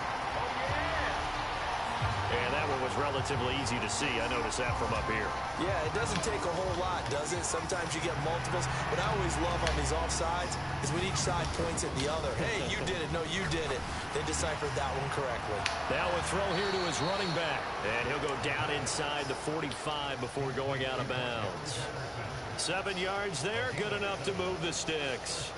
And that one was relatively easy to see. I noticed that from up here. Yeah, it doesn't take a whole lot, does it? Sometimes you get multiples. What I always love on these offsides is when each side points at the other. Hey, you did it. No, you did it. They deciphered that one correctly. Now a throw here to his running back. And he'll go down inside the 45 before going out of bounds. 7 yards there, good enough to move the sticks.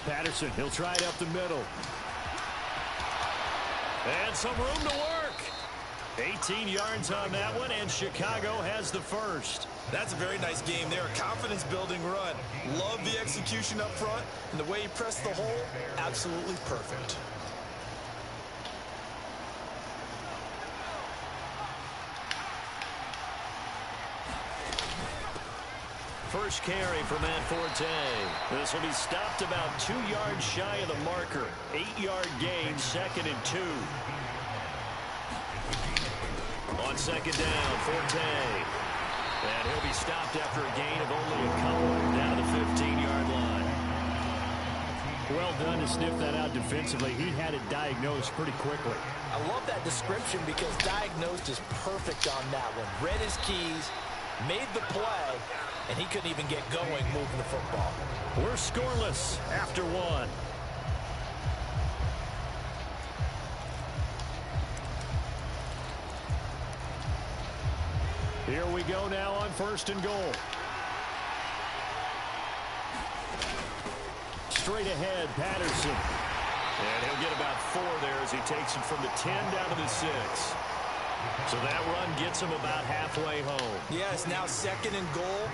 Patterson, he'll try it up the middle. And some room to work. 18 yards on that one, and Chicago has the first. That's a very nice game there. A confidence-building run. Love the execution up front, and the way he pressed the hole, absolutely perfect. First carry for Matt Forte. This will be stopped about 2 yards shy of the marker. 8-yard gain, 2nd and 2. On second down, Forte. And he'll be stopped after a gain of only a couple down to the 15-yard line. Well done to sniff that out defensively. He had it diagnosed pretty quickly. I love that description because diagnosed is perfect on that one. Read his keys, made the play, and he couldn't even get going moving the football. We're scoreless after one. Here we go now on 1st and goal. Straight ahead, Patterson. And he'll get about 4 there as he takes it from the 10 down to the 6. So that run gets him about halfway home. Yes, now 2nd and goal.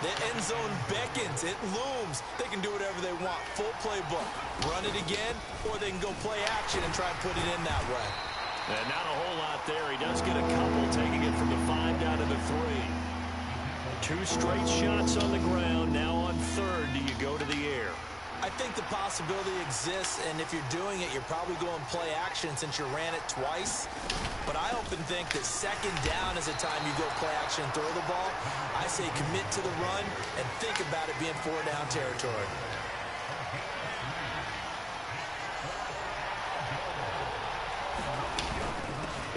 The end zone beckons. It looms. They can do whatever they want. Full playbook. Run it again, or they can go play action and try and put it in that way. And not a whole lot there. He does get a couple, taking it from the 5 down to the 3. 2 straight shots on the ground. Now on 3rd, do you go to the air? I think the possibility exists, and if you're doing it, you're probably going play action since you ran it twice. But I often think that 2nd down is a time you go play action and throw the ball. I say commit to the run and think about it being 4-down territory.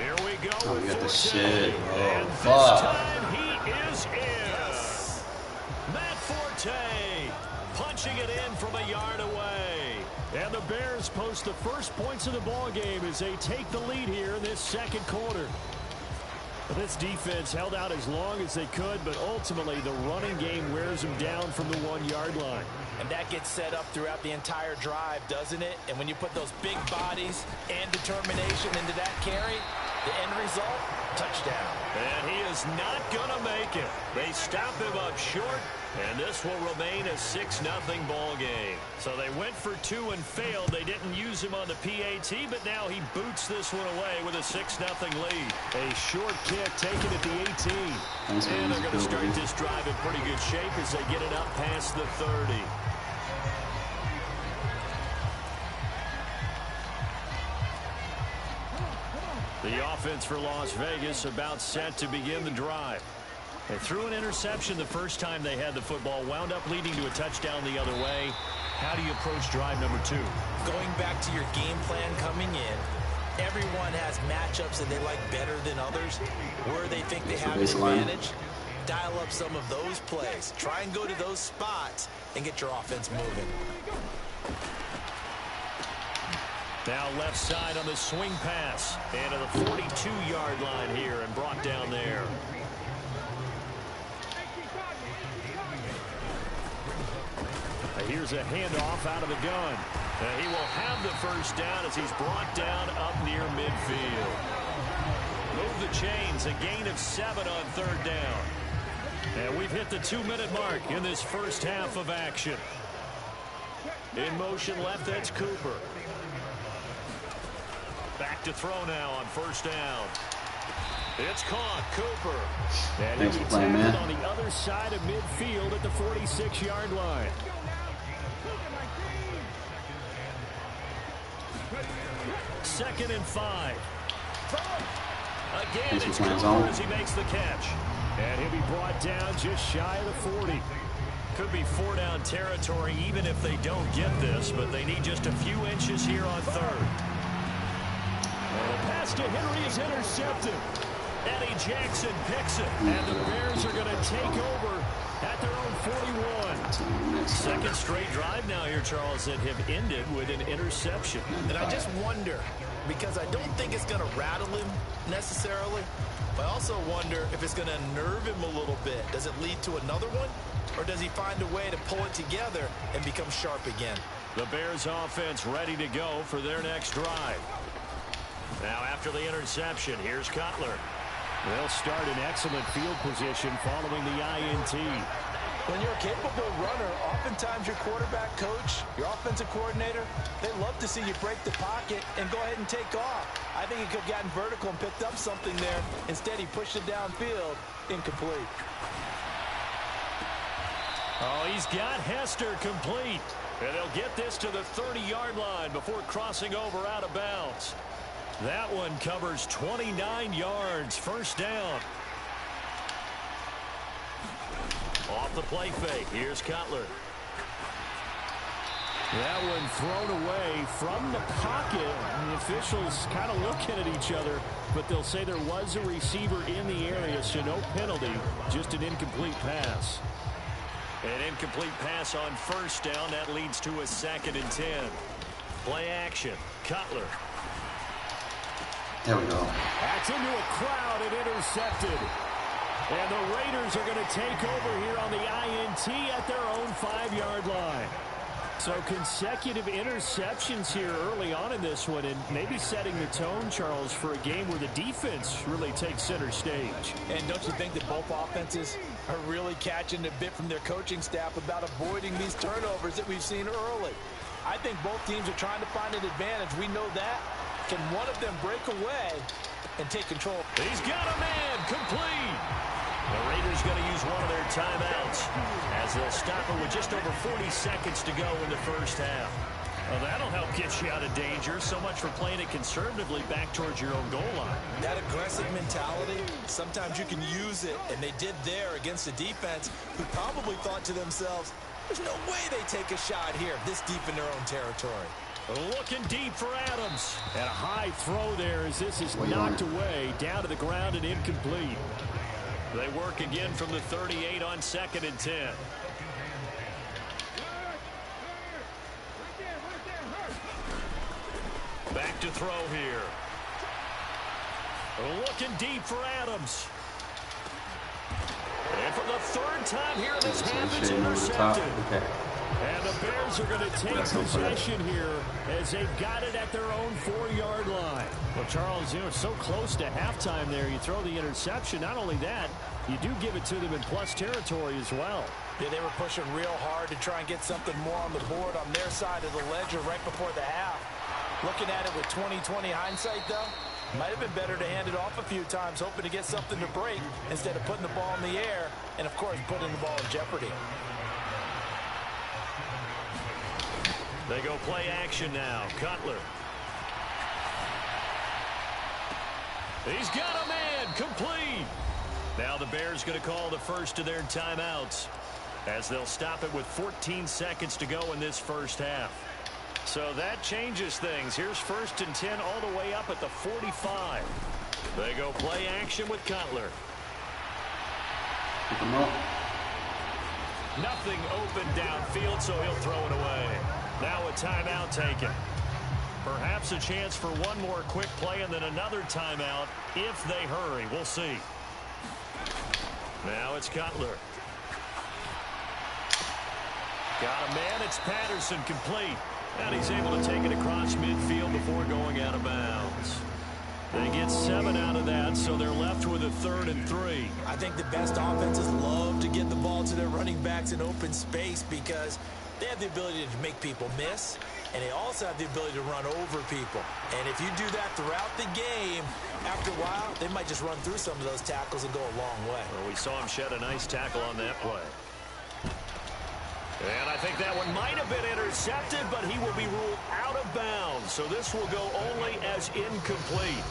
Here we go. Oh, we got the shit. And Oh, this fuck. time he is in. Yes. Matt Forte punching it in from a yard away. And the Bears post the first points of the ball game as they take the lead here in this 2nd quarter. This defense held out as long as they could, but ultimately the running game wears them down from the 1-yard line. And that gets set up throughout the entire drive, doesn't it? And when you put those big bodies and determination into that carry, the end result, touchdown. And he is not going to make it. They stop him up short, and this will remain a 6-0 ball game. So they went for 2 and failed. They didn't use him on the PAT, but now he boots this one away with a 6-0 lead. A short kick taken at the 18. And they're going to start this drive in pretty good shape as they get it up past the 30. The offense for Las Vegas about set to begin the drive. They threw an interception the first time they had the football, wound up leading to a touchdown the other way. How do you approach drive number 2? Going back to your game plan coming in, everyone has matchups that they like better than others, where they think they have an advantage. Dial up some of those plays. Try and go to those spots and get your offense moving. Now left side on the swing pass. And to the 42-yard line here and brought down there. Here's a handoff out of the gun. He will have the first down as he's brought down up near midfield. Move the chains, a gain of 7 on 3rd down. And we've hit the 2-minute mark in this first half of action. In motion left, that's Cooper. Back to throw now on 1st down. It's caught, Cooper. And Thanks he'll for be playing, man. tackled on the other side of midfield at the 46-yard line. Second and 5. Again, it's Cooper as he makes the catch. And he'll be brought down just shy of the 40. Could be 4-down territory even if they don't get this, but they need just a few inches here on 3rd. And the pass to Henry is intercepted. Eddie Jackson picks it, and the Bears are going to take over at their own 41. Second straight drive now here, Charles, that have ended with an interception. And I just wonder, because I don't think it's going to rattle him necessarily, but I also wonder if it's going to nerve him a little bit. Does it lead to another one, or does he find a way to pull it together and become sharp again? The Bears offense ready to go for their next drive. Now after the interception, here's Cutler. They'll start in excellent field position following the INT. When you're a capable runner, oftentimes your quarterback coach, your offensive coordinator, they love to see you break the pocket and go ahead and take off. I think he could have gotten vertical and picked up something there. Instead, he pushed it downfield. Incomplete. Oh, he's got Hester complete. And they'll get this to the 30-yard line before crossing over out of bounds. That one covers 29 yards. First down. Off the play fake. Here's Cutler. That one thrown away from the pocket. The officials kind of looking at each other, but they'll say there was a receiver in the area, so no penalty, just an incomplete pass. An incomplete pass on first down. That leads to a 2nd and 10. Play action. Cutler. There we go. That's into a crowd and intercepted. And the Raiders are going to take over here on the INT at their own 5-yard line. So consecutive interceptions here early on in this one, and maybe setting the tone, Charles, for a game where the defense really takes center stage. And don't you think that both offenses are really catching a bit from their coaching staff about avoiding these turnovers that we've seen early? I think both teams are trying to find an advantage. We know that. Can one of them break away and take control? He's got a man complete. The Raiders going to use one of their timeouts as they'll stop it with just over 40 seconds to go in the first half. Well, that'll help get you out of danger. So much for playing it conservatively back towards your own goal line. That aggressive mentality, sometimes you can use it, and they did there against a defense who probably thought to themselves, there's no way they take a shot here this deep in their own territory. Looking deep for Adams. And a high throw there as this is knocked away, down to the ground and incomplete. They work again from the 38 on 2nd and 10. Back to throw here. Looking deep for Adams. And for the 3rd time here in this half, it's intercepted. Okay. And the Bears are going to take possession here as they've got it at their own 4-yard line. Well, Charles, it's so close to halftime there. You throw the interception. Not only that, you do give it to them in plus territory as well. Yeah, they were pushing real hard to try and get something more on the board on their side of the ledger right before the half. Looking at it with 20/20 hindsight, though, might have been better to hand it off a few times, hoping to get something to break instead of putting the ball in the air and, of course, putting the ball in jeopardy. They go play action now. Cutler. He's got a man complete. Now the Bears going to call the first of their timeouts as they'll stop it with 14 seconds to go in this first half. So that changes things. Here's 1st and 10 all the way up at the 45. They go play action with Cutler. Pick him up. Nothing open downfield, so he'll throw it away. Now a timeout taken. Perhaps a chance for one more quick play and then another timeout if they hurry. We'll see. Now it's Cutler. Got a man. It's Patterson complete. And he's able to take it across midfield before going out of bounds. They get 7 out of that, so they're left with a 3rd and 3. I think the best offenses love to get the ball to their running backs in open space because they have the ability to make people miss, and they also have the ability to run over people. And if you do that throughout the game, after a while, they might just run through some of those tackles and go a long way. Well, we saw him shed a nice tackle on that play. And I think that one might have been intercepted, but he will be ruled out of bounds. So this will go only as incomplete.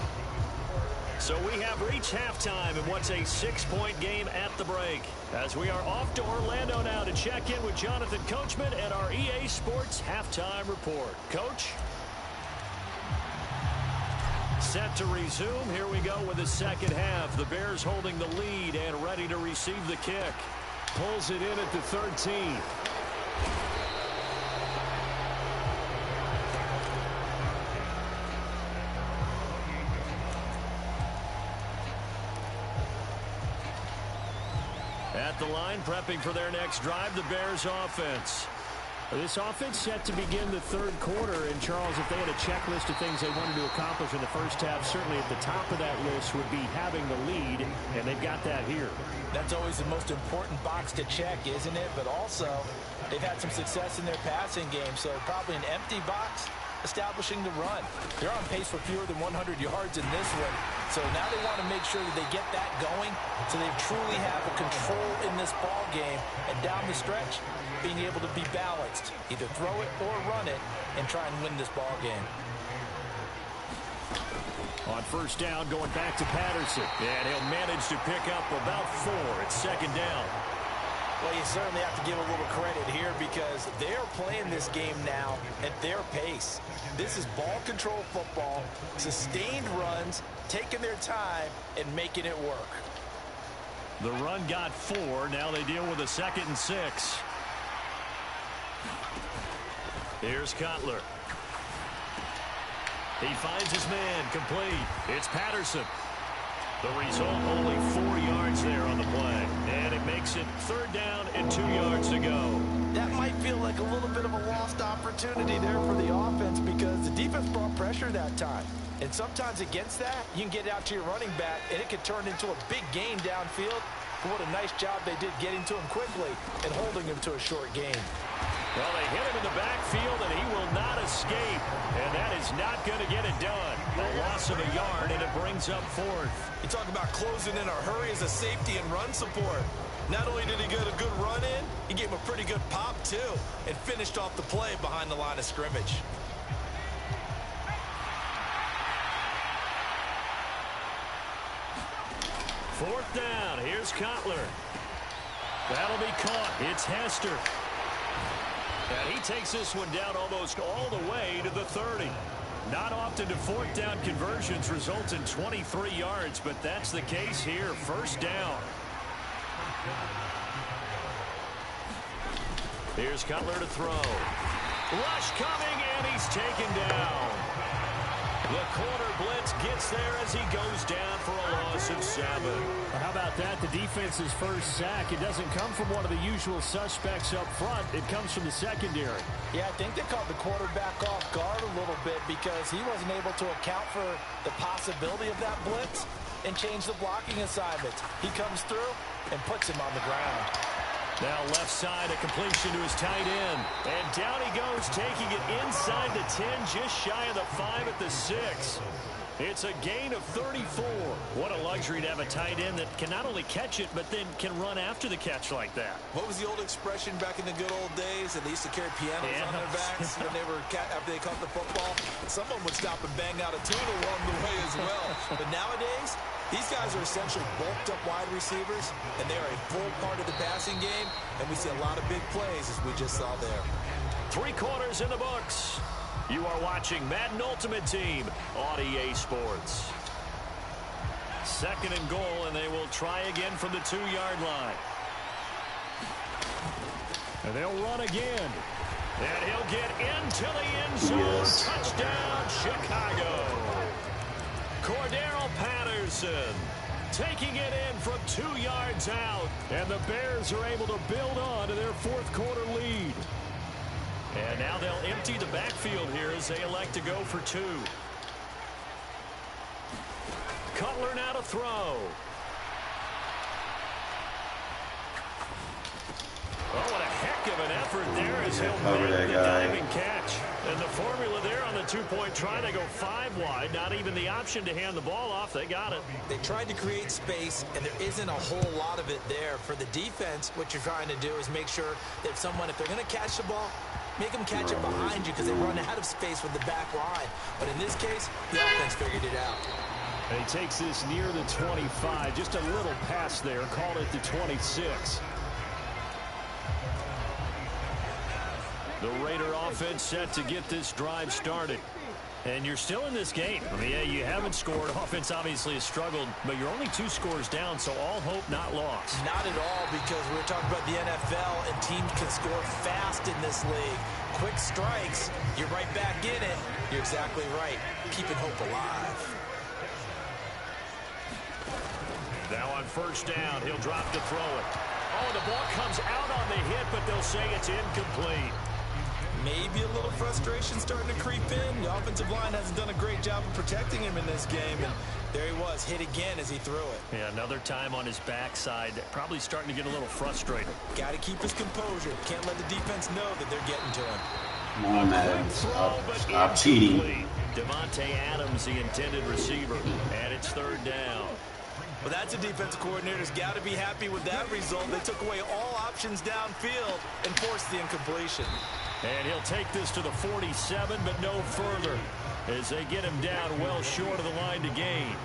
So we have reached halftime in what's a 6-point game at the break. As we are off to Orlando now to check in with Jonathan Coachman and our EA Sports Halftime Report. Coach? Set to resume. Here we go with the second half. The Bears holding the lead and ready to receive the kick. Pulls it in at the 13. At the line, prepping for their next drive, the Bears offense. This offense set to begin the third quarter. And, Charles, if they had a checklist of things they wanted to accomplish in the first half, certainly at the top of that list would be having the lead, and they've got that here. That's always the most important box to check, isn't it? But also, they've had some success in their passing game, so probably an empty box establishing the run. They're on pace for fewer than 100 yards in this one, so now they want to make sure that they get that going so they truly have a control in this ball game, and down the stretch, being able to be balanced, either throw it or run it, and try and win this ball game. On first down, going back to Patterson, and he'll manage to pick up about 4. It's second down. Well, you certainly have to give a little credit here because they're playing this game now at their pace. This is ball control football, sustained runs, taking their time, and making it work. The run got 4. Now they deal with a 2nd and 6. Here's Cutler. He finds his man, complete. It's Patterson. The result, only 4 yards there on the play. And it makes it third down and 2 yards to go. That might feel like a little bit of a lost opportunity there for the offense because the defense brought pressure that time. And sometimes against that, you can get out to your running back, and it could turn into a big gain downfield. But what a nice job they did getting to him quickly and holding him to a short gain. Well, they hit him in the backfield, and he will not escape. And that is not going to get it done. A loss of a yard, and it brings up 4th. You talk about closing in a hurry as a safety and run support. Not only did he get a good run in, he gave him a pretty good pop, too, and finished off the play behind the line of scrimmage. Fourth down. Here's Cutler. That'll be caught. It's Hester. And he takes this one down almost all the way to the 30. Not often do fourth down conversions result in 23 yards, but that's the case here. First down. Here's Cutler to throw. Rush coming, and he's taken down. The corner blitz gets there as he goes down for a loss of 7. How about that? The defense's first sack. It doesn't come from one of the usual suspects up front. It comes from the secondary. Yeah, I think they caught the quarterback off guard a little bit because he wasn't able to account for the possibility of that blitz and change the blocking assignments. He comes through and puts him on the ground. Now left side, a completion to his tight end. And down he goes, taking it inside the 10, just shy of the 5 at the 6. It's a gain of 34. What a luxury to have a tight end that can not only catch it, but then can run after the catch like that. What was the old expression back in the good old days? And they used to carry pianos on their backs when they were after they caught the football. Someone would stop and bang out a tune along the way as well. But nowadays, these guys are essentially bulked up wide receivers, and they are a full part of the passing game, and we see a lot of big plays as we just saw there. 3 quarters in the books. You are watching Madden Ultimate Team on EA Sports. 2nd and goal, and they will try again from the 2-yard line. And they'll run again. And he'll get into the end zone. Yes. Touchdown, Chicago. Cordero Patterson taking it in from 2 yards out. And the Bears are able to build on to their 4th quarter lead. And now they'll empty the backfield here as they elect to go for 2. Cutler now to throw. Oh, what a heck of an effort there as he'll cover make that the guy. diving catch. And the formula there on the 2-point try, they go 5 wide. Not even the option to hand the ball off. They got it. They tried to create space, and there isn't a whole lot of it there. For the defense, what you're trying to do is make sure that if they're going to catch the ball, make them catch it behind you because they run out of space with the back line. But in this case, the offense figured it out. And he takes this near the 25. Just a little pass there. Called it the 26. The Raider offense set to get this drive started. And you're still in this game. I mean, yeah, you haven't scored. Offense obviously has struggled, but you're only 2 scores down, so all hope not lost. Not at all, because we're talking about the NFL, and teams can score fast in this league. Quick strikes, you're right back in it. You're exactly right. Keeping hope alive. Now on first down, he'll drop to throw it. Oh, the ball comes out on the hit, but they'll say it's incomplete. maybe a little frustration starting to creep in. The offensive line hasn't done a great job of protecting him in this game, and there he was, hit again as he threw it. Yeah, another time on his backside, probably starting to get a little frustrated. Got to keep his composure. Can't let the defense know that they're getting to him. Come on, man. Stop cheating. Devontae Adams, the intended receiver, and it's third down. Well, that's a defensive coordinator's got to be happy with that result. They took away all options downfield and forced the incompletion. And he'll take this to the 47, but no further, as they get him down well short of the line to gain.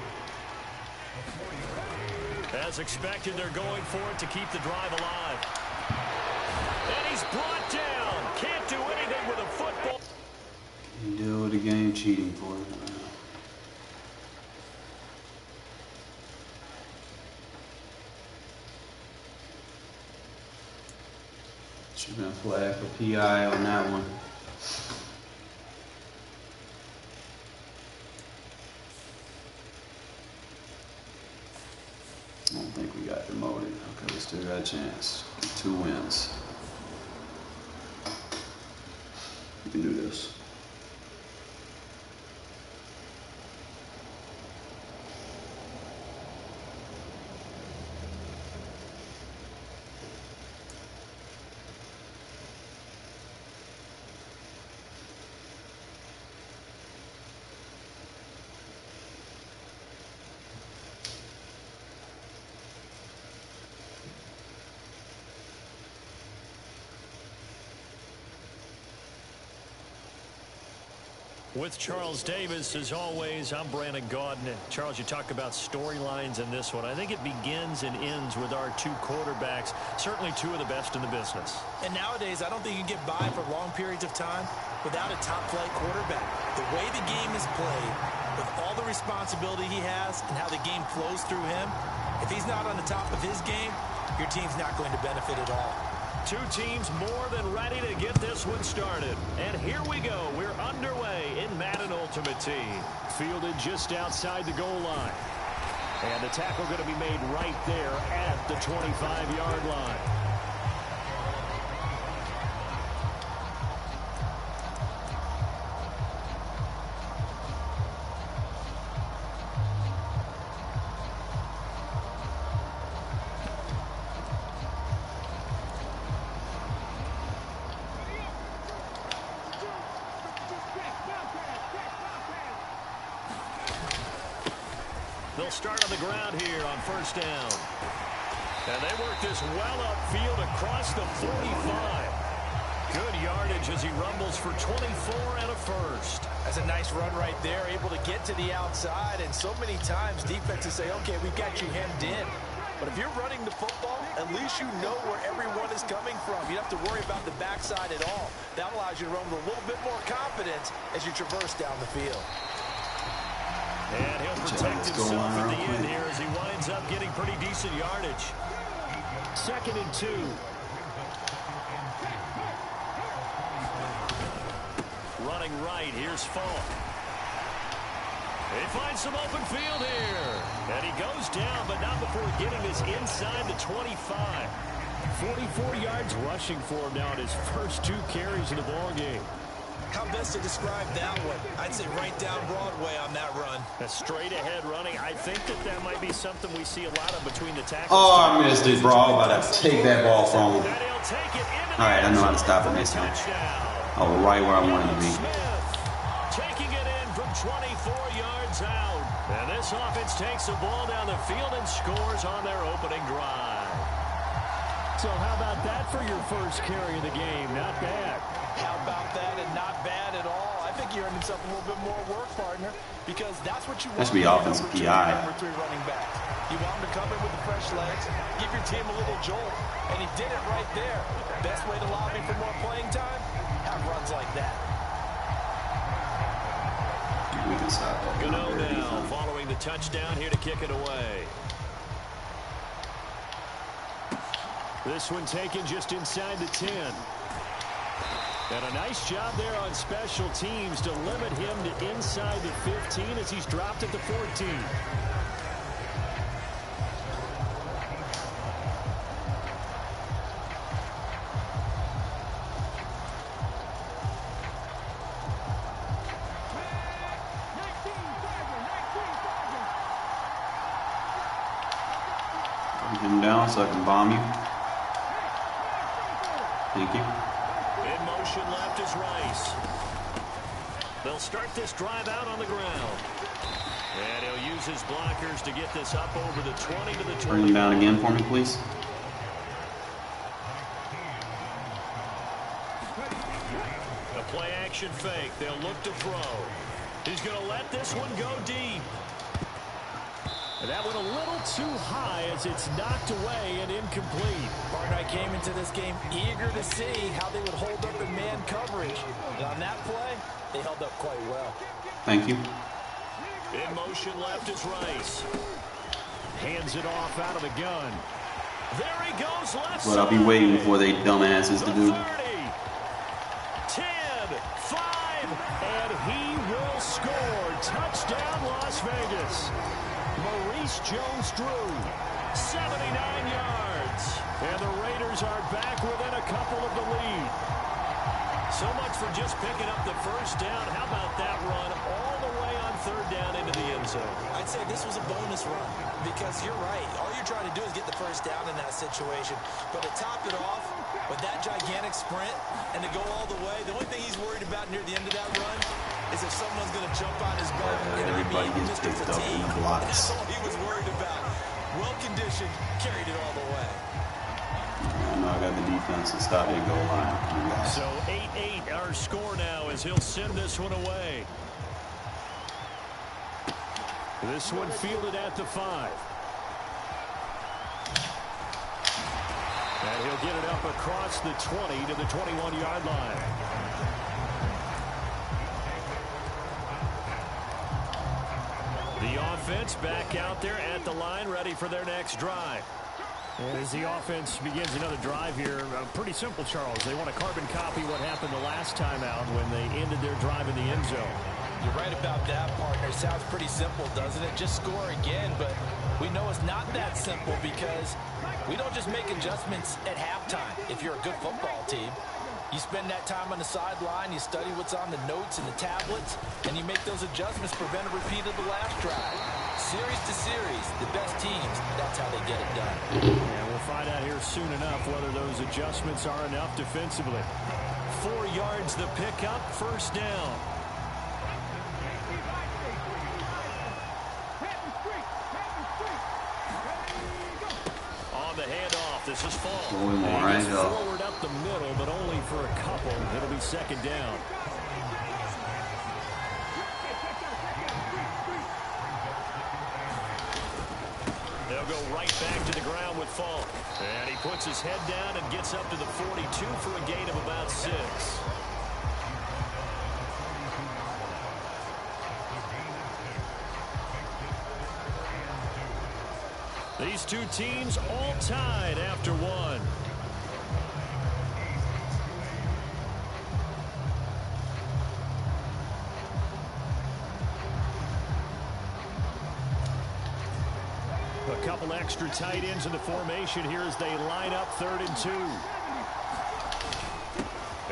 As expected, they're going for it to keep the drive alive. And he's brought down. Can't do anything with a football. You deal with the game cheating for it. Should have been a flag for PI on that one. I don't think we got demoted. Okay, we still got a chance. 2 wins. We can do this. With Charles Davis, as always, I'm Brandon Gaudin. And Charles, you talk about storylines in this one. I think it begins and ends with our 2 quarterbacks, certainly 2 of the best in the business. And nowadays, I don't think you can get by for long periods of time without a top-flight quarterback. The way the game is played, with all the responsibility he has and how the game flows through him, if he's not on the top of his game, your team's not going to benefit at all. 2 teams more than ready to get this one started. And here we go. We're underway in Madden Ultimate Team. Fielded just outside the goal line. And the tackle going to be made right there at the 25-yard line. They'll start on the ground here on first down. And they work this well upfield across the 45. Good yardage as he rumbles for 24 and a first. That's a nice run right there, able to get to the outside. And so many times defenses say, okay, we've got you hemmed in. But if you're running the football, at least you know where everyone is coming from. You don't have to worry about the backside at all. That allows you to run with a little bit more confidence as you traverse down the field. And he'll protect himself at the end here as he winds up getting pretty decent yardage. 2nd and 2. Running right, here's Falk. He finds some open field here. And he goes down, but not before getting this inside the 25. 44 yards rushing for him now in his first 2 carries of the ballgame. How best to describe that one? I'd say right down Broadway on that run. A straight ahead running. I think that might be something we see a lot of between the tackles. Oh, I missed it, bro. I'm about to take that ball from him. All right, I know how to stop it next time. Oh, right where I wanted to be. Taking it in from 24 yards out. And this offense takes the ball down the field and scores on their opening drive. So how about that for your first carry of the game? Not bad. How about that, and not bad at all. I think you're earning yourself a little bit more work, partner, because that's what you want. That should be offensive PI. Number 3 running back. You want him to come in with the fresh legs, give your team a little jolt, and he did it right there. Best way to lobby for more playing time? Have runs like that. We can stop that. Gano now following the touchdown here to kick it away. This one taken just inside the 10. And a nice job there on special teams to limit him to inside the 15 as he's dropped at the 14. him down so I can bomb you. Thank you. In motion left is Rice. They'll start this drive out on the ground. And he'll use his blockers to get this up over the 20 to the 20. Bring him down again for me, please. A play action fake. They'll look to throw. He's going to let this one go deep. And that went a little too high as it's knocked away and incomplete. Partner, I came into this game eager to see how they would hold up in man coverage. And on that play, they held up quite well. Thank you. In motion left is Rice. Hands it off out of the gun. There he goes left What I'll be waiting for they dumbasses to do. 30, 10, 5, and he will score. Touchdown, Las Vegas. Maurice Jones-Drew, 79 yards. And the Raiders are back within a couple of the lead. So much for just picking up the first down. How about that run all the way on third down into the end zone? I'd say this was a bonus run because you're right. All you're trying to do is get the first down in that situation. But to top it off with that gigantic sprint and to go all the way, the only thing he's worried about near the end of that run is if someone's going to jump on his back. Everybody gets picked up in the blocks. That's all he was worried about. Well-conditioned, carried it all the way. I know I got the defense to stop their goal line. So 8-8 our score now as he'll send this one away. This one fielded at the 5. And he'll get it up across the 20 to the 21-yard line. The offense back out there at the line, ready for their next drive. And as the offense begins another drive here, pretty simple, Charles. They want to carbon copy what happened the last time out when they ended their drive in the end zone. You're right about that, partner. Sounds pretty simple, doesn't it? Just score again, but we know it's not that simple because we don't just make adjustments at halftime if you're a good football team. You spend that time on the sideline, you study what's on the notes and the tablets, and you make those adjustments, prevent a repeat of the last drive. Series to series, the best teams, that's how they get it done. And we'll find out here soon enough whether those adjustments are enough defensively. 4 yards the pickup, first down. On the handoff, this is Fall. Right forward up the middle, but only for a couple. It'll be second down. They'll go right back to the ground with Fall. And he puts his head down and gets up to the 42 for a gain of about 6. These two teams all tied after one. A couple extra tight ends in the formation here as they line up 3rd and 2.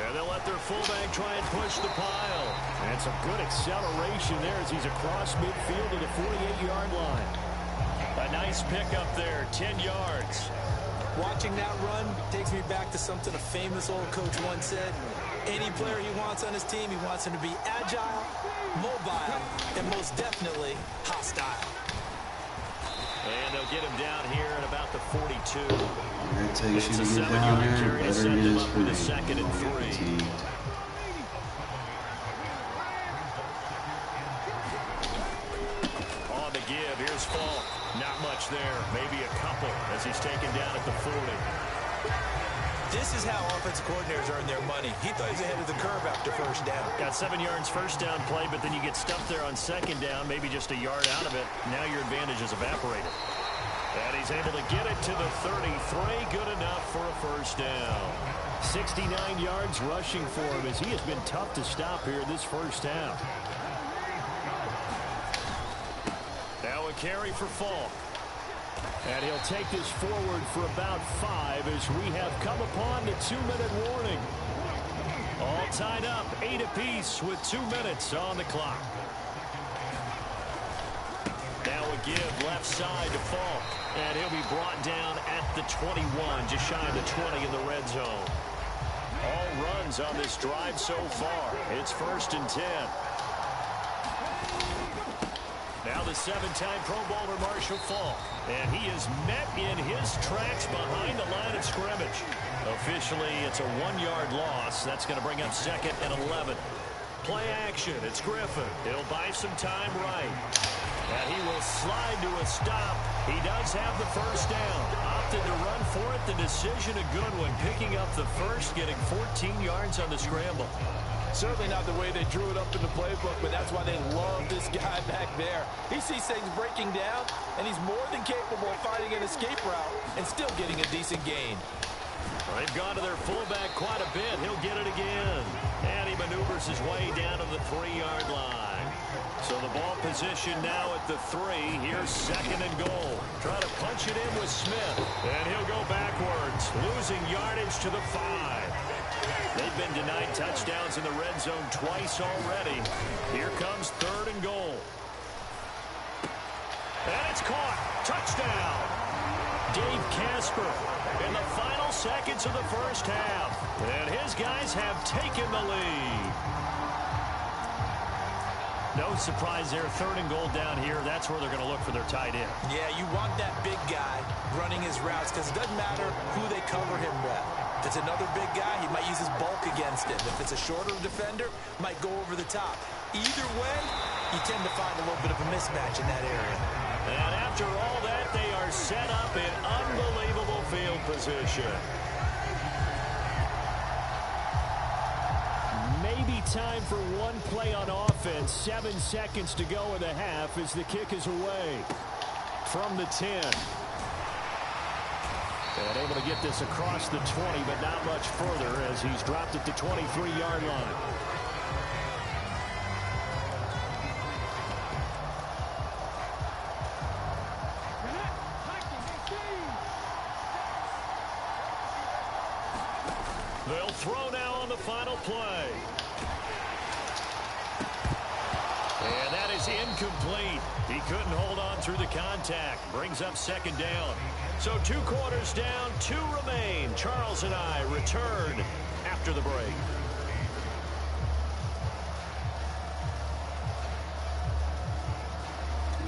And they'll let their fullback try and push the pile. And some good acceleration there as he's across midfield to the 48-yard line. A nice pickup there, 10 yards. Watching that run takes me back to something a famous old coach once said. Any player he wants on his team, he wants him to be agile, mobile, and most definitely hostile. And they'll get him down here at about the 42. It takes you to It's a get down 7-yard there, carry to better set it them is up for with a you. 2nd and 3. Fatigued. On the give, here's Fall. Not much there, maybe a couple as he's taken down at the 40. This is how offensive coordinators earn their money. He thought he was ahead of the curve after first down. Got 7 yards first down play, but then you get stuffed there on second down, maybe just a yard out of it. Now your advantage is evaporated. And he's able to get it to the 33. Good enough for a first down. 69 yards rushing for him as he has been tough to stop here this first half. Now a carry for Fall. And he'll take this forward for about 5 as we have come upon the 2-minute warning. All tied up, 8 apiece with 2 minutes on the clock. Now a give left side to Falk. And he'll be brought down at the 21, just shy of the 20 in the red zone. All runs on this drive so far. It's 1st and 10. Now the 7-time Pro Bowler Marshall Falk. And he is met in his tracks behind the line of scrimmage. Officially, it's a 1-yard loss. That's going to bring up 2nd and 11. Play action. It's Griffin. He'll buy some time right. And he will slide to a stop. He does have the first down. Opted to run for it. The decision a good one. Picking up the first, getting 14 yards on the scramble. Certainly not the way they drew it up in the playbook, but that's why they love this guy back there. He sees things breaking down, and he's more than capable of finding an escape route and still getting a decent gain. They've gone to their fullback quite a bit. He'll get it again. And he maneuvers his way down to the 3-yard line. So the ball position now at the 3. Here's 2nd and goal. Try to punch it in with Smith. And he'll go backwards, losing yardage to the 5. They've been denied touchdowns in the red zone twice already. Here comes 3rd and goal. And it's caught. Touchdown. Dave Casper in the final seconds of the first half. And his guys have taken the lead. No surprise there. 3rd and goal down here. That's where they're going to look for their tight end. Yeah, you want that big guy running his routes because it doesn't matter who they cover him with. If it's another big guy, he might use his bulk against him. If it's a shorter defender, might go over the top. Either way, you tend to find a little bit of a mismatch in that area. And after all that, they are set up in unbelievable field position. Maybe time for one play on offense. 7 seconds to go in the half as the kick is away from the 10. And able to get this across the 20, but not much further as he's dropped it to 23-yard line. They'll throw now on the final play. And that is incomplete. He couldn't hold on through the contact. Brings up 2nd down. So 2 quarters down, 2 remain. Charles and I return after the break.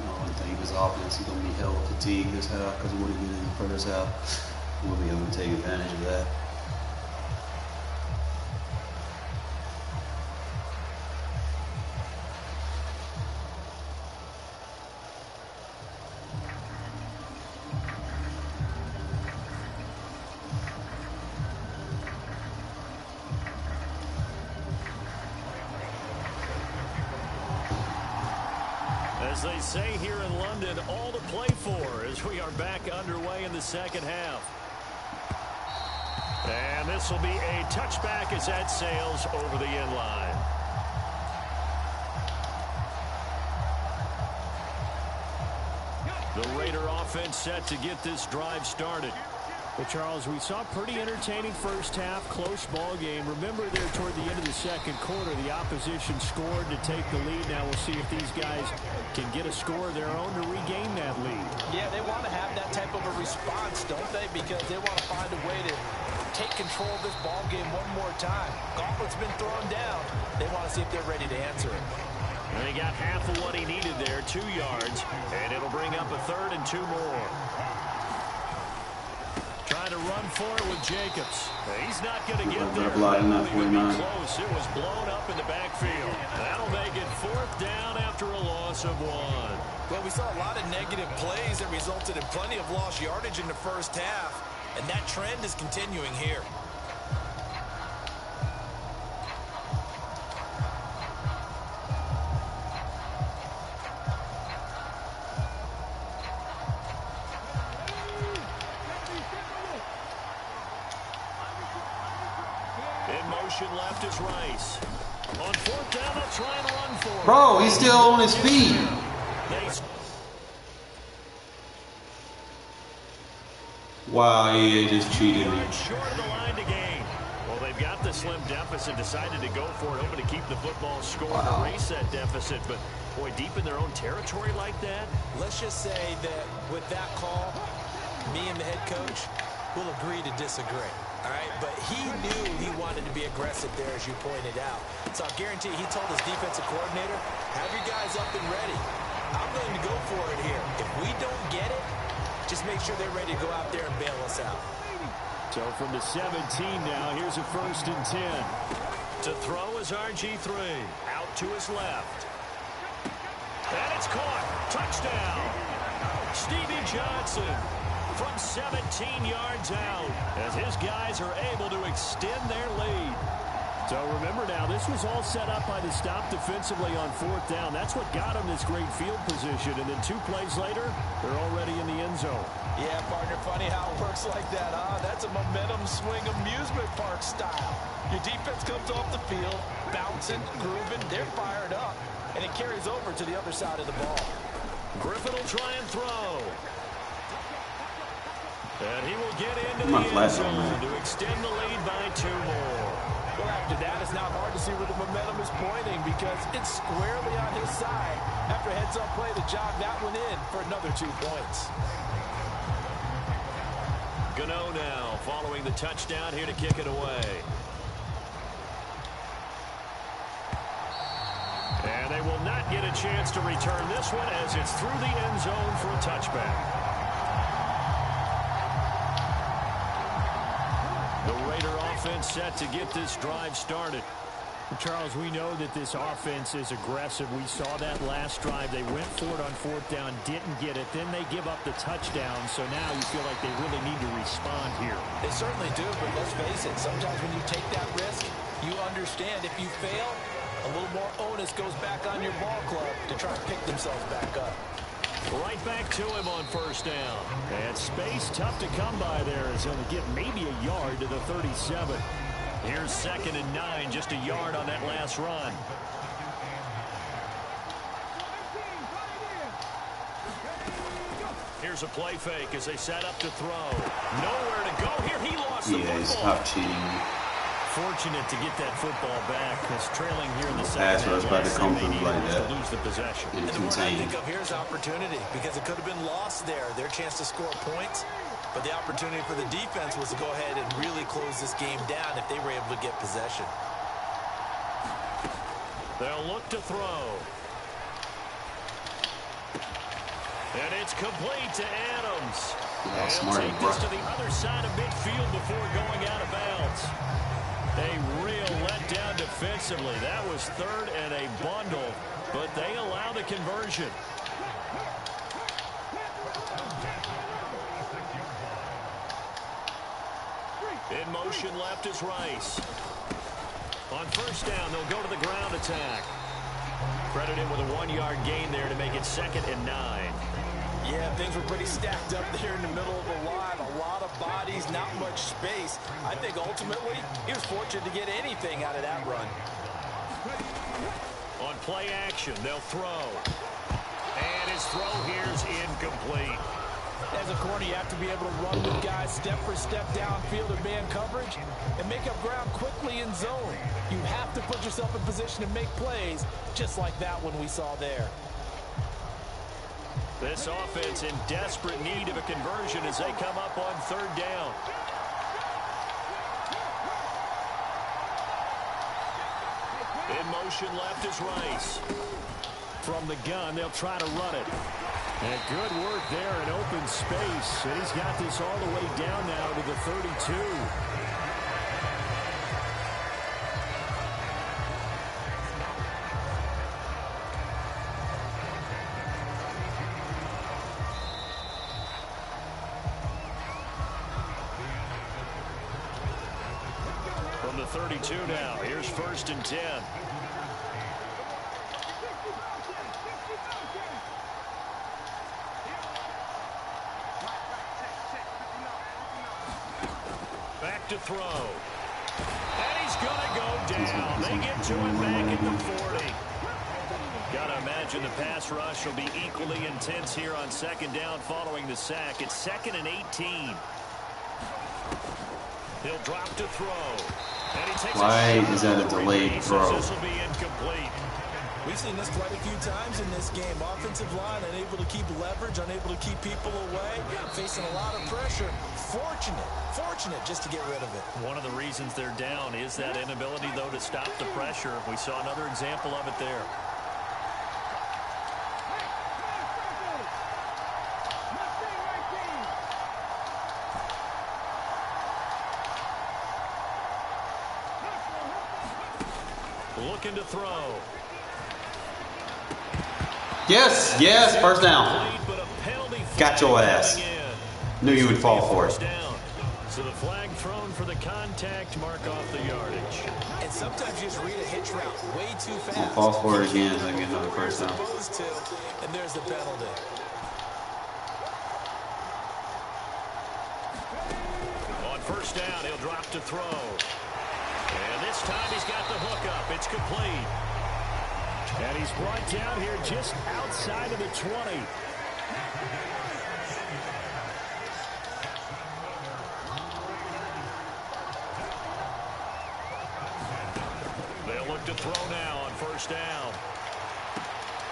I think his offense is going to be hella fatigued this half because of what he did in the first half. We'll be able to take advantage of that. As they say here in London, all to play for as we are back underway in the second half. And this will be a touchback as that sails over the end line. The Raider offense set to get this drive started. Well, Charles, we saw a pretty entertaining first half, close ball game. Remember there toward the end of the second quarter, the opposition scored to take the lead. Now we'll see if these guys can get a score of their own to regain that lead. Yeah, they want to have that type of a response, don't they? Because they want to find a way to take control of this ball game one more time. Gauntlet's been thrown down. They want to see if they're ready to answer it. And he got half of what he needed there, 2 yards, and it'll bring up a 3rd and 2 more. Trying to run for it with Jacobs. He's not going to get there. Close. It was blown up in the backfield. That'll make it 4th down after a loss of 1. Well, we saw a lot of negative plays that resulted in plenty of lost yardage in the first half, and that trend is continuing here. Left is Rice. On 4th down, they'll try and run for it. Bro, he's still on his feet. Wow, he just cheated me. Short of the line to gain. Well, they've they've got the slim deficit, decided to go for it, hoping to keep the football score and erase that deficit. But, boy, deep in their own territory like that? Let's just say that with that call, me and the head coach will agree to disagree. All right, but he knew he wanted to be aggressive there, as you pointed out. So I guarantee he told his defensive coordinator, have your guys up and ready. I'm going to go for it here. If we don't get it, just make sure they're ready to go out there and bail us out. So from the 17 now, here's a 1st and 10. To throw is RG3. Out to his left. And it's caught. Touchdown. Stevie Johnson from 17 yards out as his guys are able to extend their lead. So remember now, this was all set up by the stop defensively on 4th down. That's what got them this great field position. And then 2 plays later, they're already in the end zone. Yeah, partner, funny how it works like that, huh? That's a momentum swing amusement park style. Your defense comes off the field, bouncing, grooving, they're fired up, and it carries over to the other side of the ball. Griffin will try and throw. And he will get into the end zone to extend the lead by 2 more. Well, after that, it's not hard to see where the momentum is pointing because it's squarely on his side. After a heads-up play to jog that one in for another 2 points. Gano now following the touchdown here to kick it away. And they will not get a chance to return this one as it's through the end zone for a touchback. The Raider offense set to get this drive started. Charles, we know that this offense is aggressive. We saw that last drive. They went for it on 4th down, didn't get it. Then they give up the touchdown. So now you feel like they really need to respond here. They certainly do, but let's face it. Sometimes when you take that risk, you understand if you fail, a little more onus goes back on your ball club to try and pick themselves back up. Right back to him on 1st down. And space tough to come by there as he'll get maybe a yard to the 37. Here's 2nd and 9, just a yard on that last run. Here's a play fake as they set up to throw. Nowhere to go here. He lost the football. Stop cheating. Fortunate to get that football back because trailing here in the second That's what's about to come from like that. To lose the possession. And the word I think of here is opportunity because it could have been lost there. Their chance to score points. But the opportunity for the defense was to go ahead and really close this game down if they were able to get possession. They'll look to throw. And it's complete to Adams. Yeah, He'll take this to the other side of midfield before going out of bounds. A real letdown defensively. That was 3rd and a bundle, but they allow the conversion. In motion left is Rice. On 1st down, they'll go to the ground attack. Credited with a 1-yard gain there to make it 2nd and 9. Yeah, things were pretty stacked up there in the middle of the line. A lot of bodies, not much space. I think ultimately he was fortunate to get anything out of that run. On play action, they'll throw. And his throw here is incomplete. As a corner, you have to be able to run with guys step for step downfield in man coverage and make up ground quickly in zone. You have to put yourself in position to make plays just like that one we saw there. This offense in desperate need of a conversion as they come up on 3rd down. In motion left is Rice. From the gun, they'll try to run it. And good work there in open space. And he's got this all the way down now to the 32. From the 32 now, here's 1st and 10. Back to throw. And he's going to go down. They get to him back at the 40. Got to imagine the pass rush will be equally intense here on 2nd down following the sack. It's 2nd and 18. He'll drop to throw. Why is that a delayed throw? This will be incomplete. We've seen this quite a few times in this game. Offensive line unable to keep leverage, unable to keep people away, facing a lot of pressure. Fortunate just to get rid of it. One of the reasons they're down is that inability, though, to stop the pressure. We saw another example of it there. Looking to throw. Yes, first down. Got your ass. Knew you would fall for it. So the flag thrown for the contact, mark off the yardage. And sometimes you just read a hitch route way too fast. I'll fall for it again so I get another first down. And there's the penalty. On first down, he'll drop to throw. And this time he's got the hook up. It's complete. And he's brought down here just outside of the 20. They'll look to throw now on first down.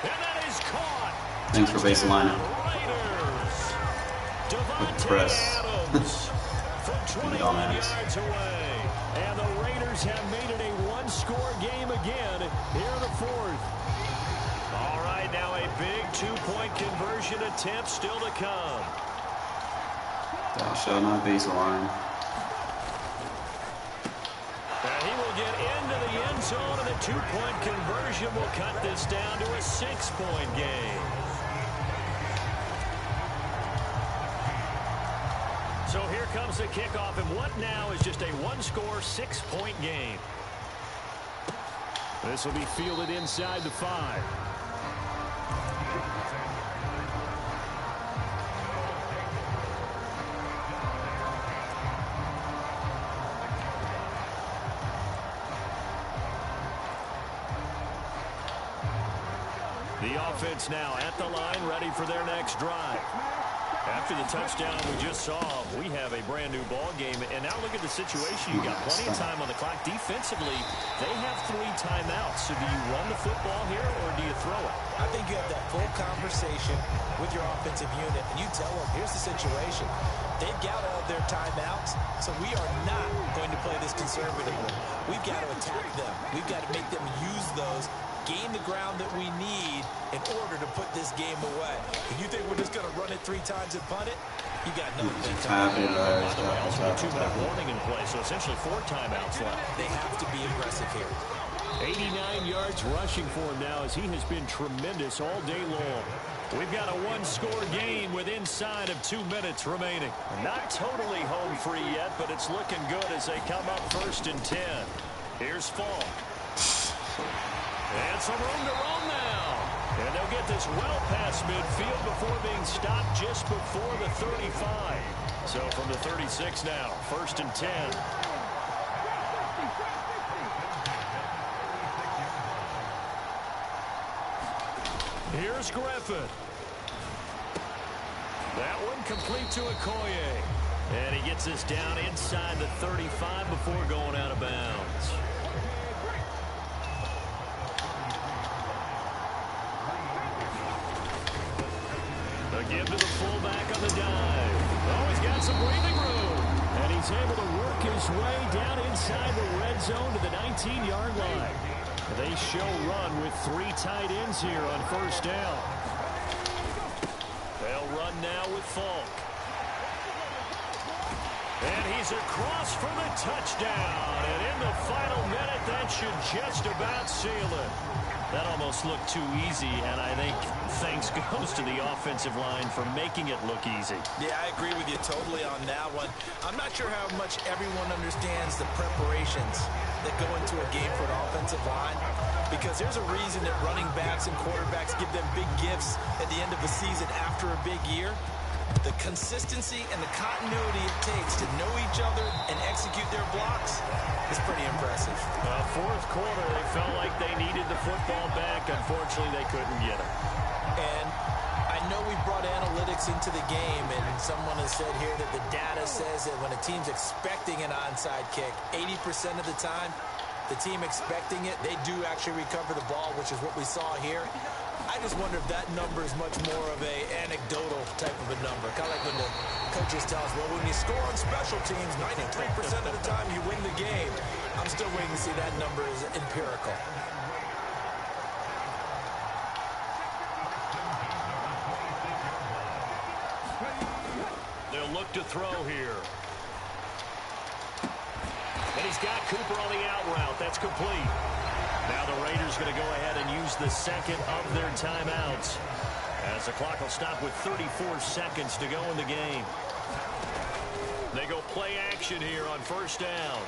And that is caught. Thanks for base lining. With the press. From 21 yards away. And the Raiders have made it a one-score game again here in the fourth. All right, now a big two-point conversion attempt still to come. Thou shalt not base line. And he will get into the end zone, and the two-point conversion will cut this down to a 6-point game. So here comes the kickoff, and what now is just a one-score, 6-point game. This will be fielded inside the 5. The offense now at the line, ready for their next drive. After the touchdown we just saw, we have a brand new ball game. And now look at the situation. You got plenty of time on the clock. Defensively, they have 3 timeouts. So do you run the football here or do you throw it? I think you have that full conversation with your offensive unit, and you tell them, here's the situation. They've got all their timeouts, so we are not going to play this conservatively. We've got to attack them. We've got to make them use those, gain the ground that we need in order to put this game away. If you think we're just going to run it 3 times and punt it, you got nothing. Also a 2-minute warning in play, so essentially 4 timeouts left. They have to be aggressive here. 89 yards rushing for him now as he has been tremendous all day long. We've got a one-score game with inside of 2 minutes remaining. Not totally home free yet, but it's looking good as they come up 1st and 10. Here's Falk. And some room to roam now. And they'll get this well past midfield before being stopped just before the 35. So from the 36 now, 1st and 10. Here's Griffin. That one complete to Okoye. And he gets this down inside the 35 before going out of bounds. A give to the fullback on the dive. Oh, he's got some breathing room. And he's able to work his way down inside the red zone to the 19-yard line. They show run with 3 tight ends here on 1st down. They'll run now with Falk. And he's across for the touchdown. And in the final minute, that should just about seal it. That almost looked too easy, and I think thanks goes to the offensive line for making it look easy. Yeah, I agree with you totally on that one. I'm not sure how much everyone understands the preparations that go into a game for an offensive line, because there's a reason that running backs and quarterbacks give them big gifts at the end of the season after a big year. The consistency and the continuity it takes to know each other and execute their blocks is pretty impressive. 4th quarter, they felt like they needed the football back. Unfortunately, they couldn't get it. And I I know we brought analytics into the game, and someone has said here that the data says that when a team's expecting an onside kick, 80% of the time, the team expecting it, they do actually recover the ball, which is what we saw here. I just wonder if that number is much more of a anecdotal type of a number. Kind of like when the coaches tell us, well, when you score on special teams, 93% of the time you win the game. I'm still waiting to see that number is empirical. They'll look to throw here. And he's got Cooper on the out route. That's complete. Now the Raiders going to go ahead and use the second of their timeouts, as the clock will stop with 34 seconds to go in the game. They go play action here on first down.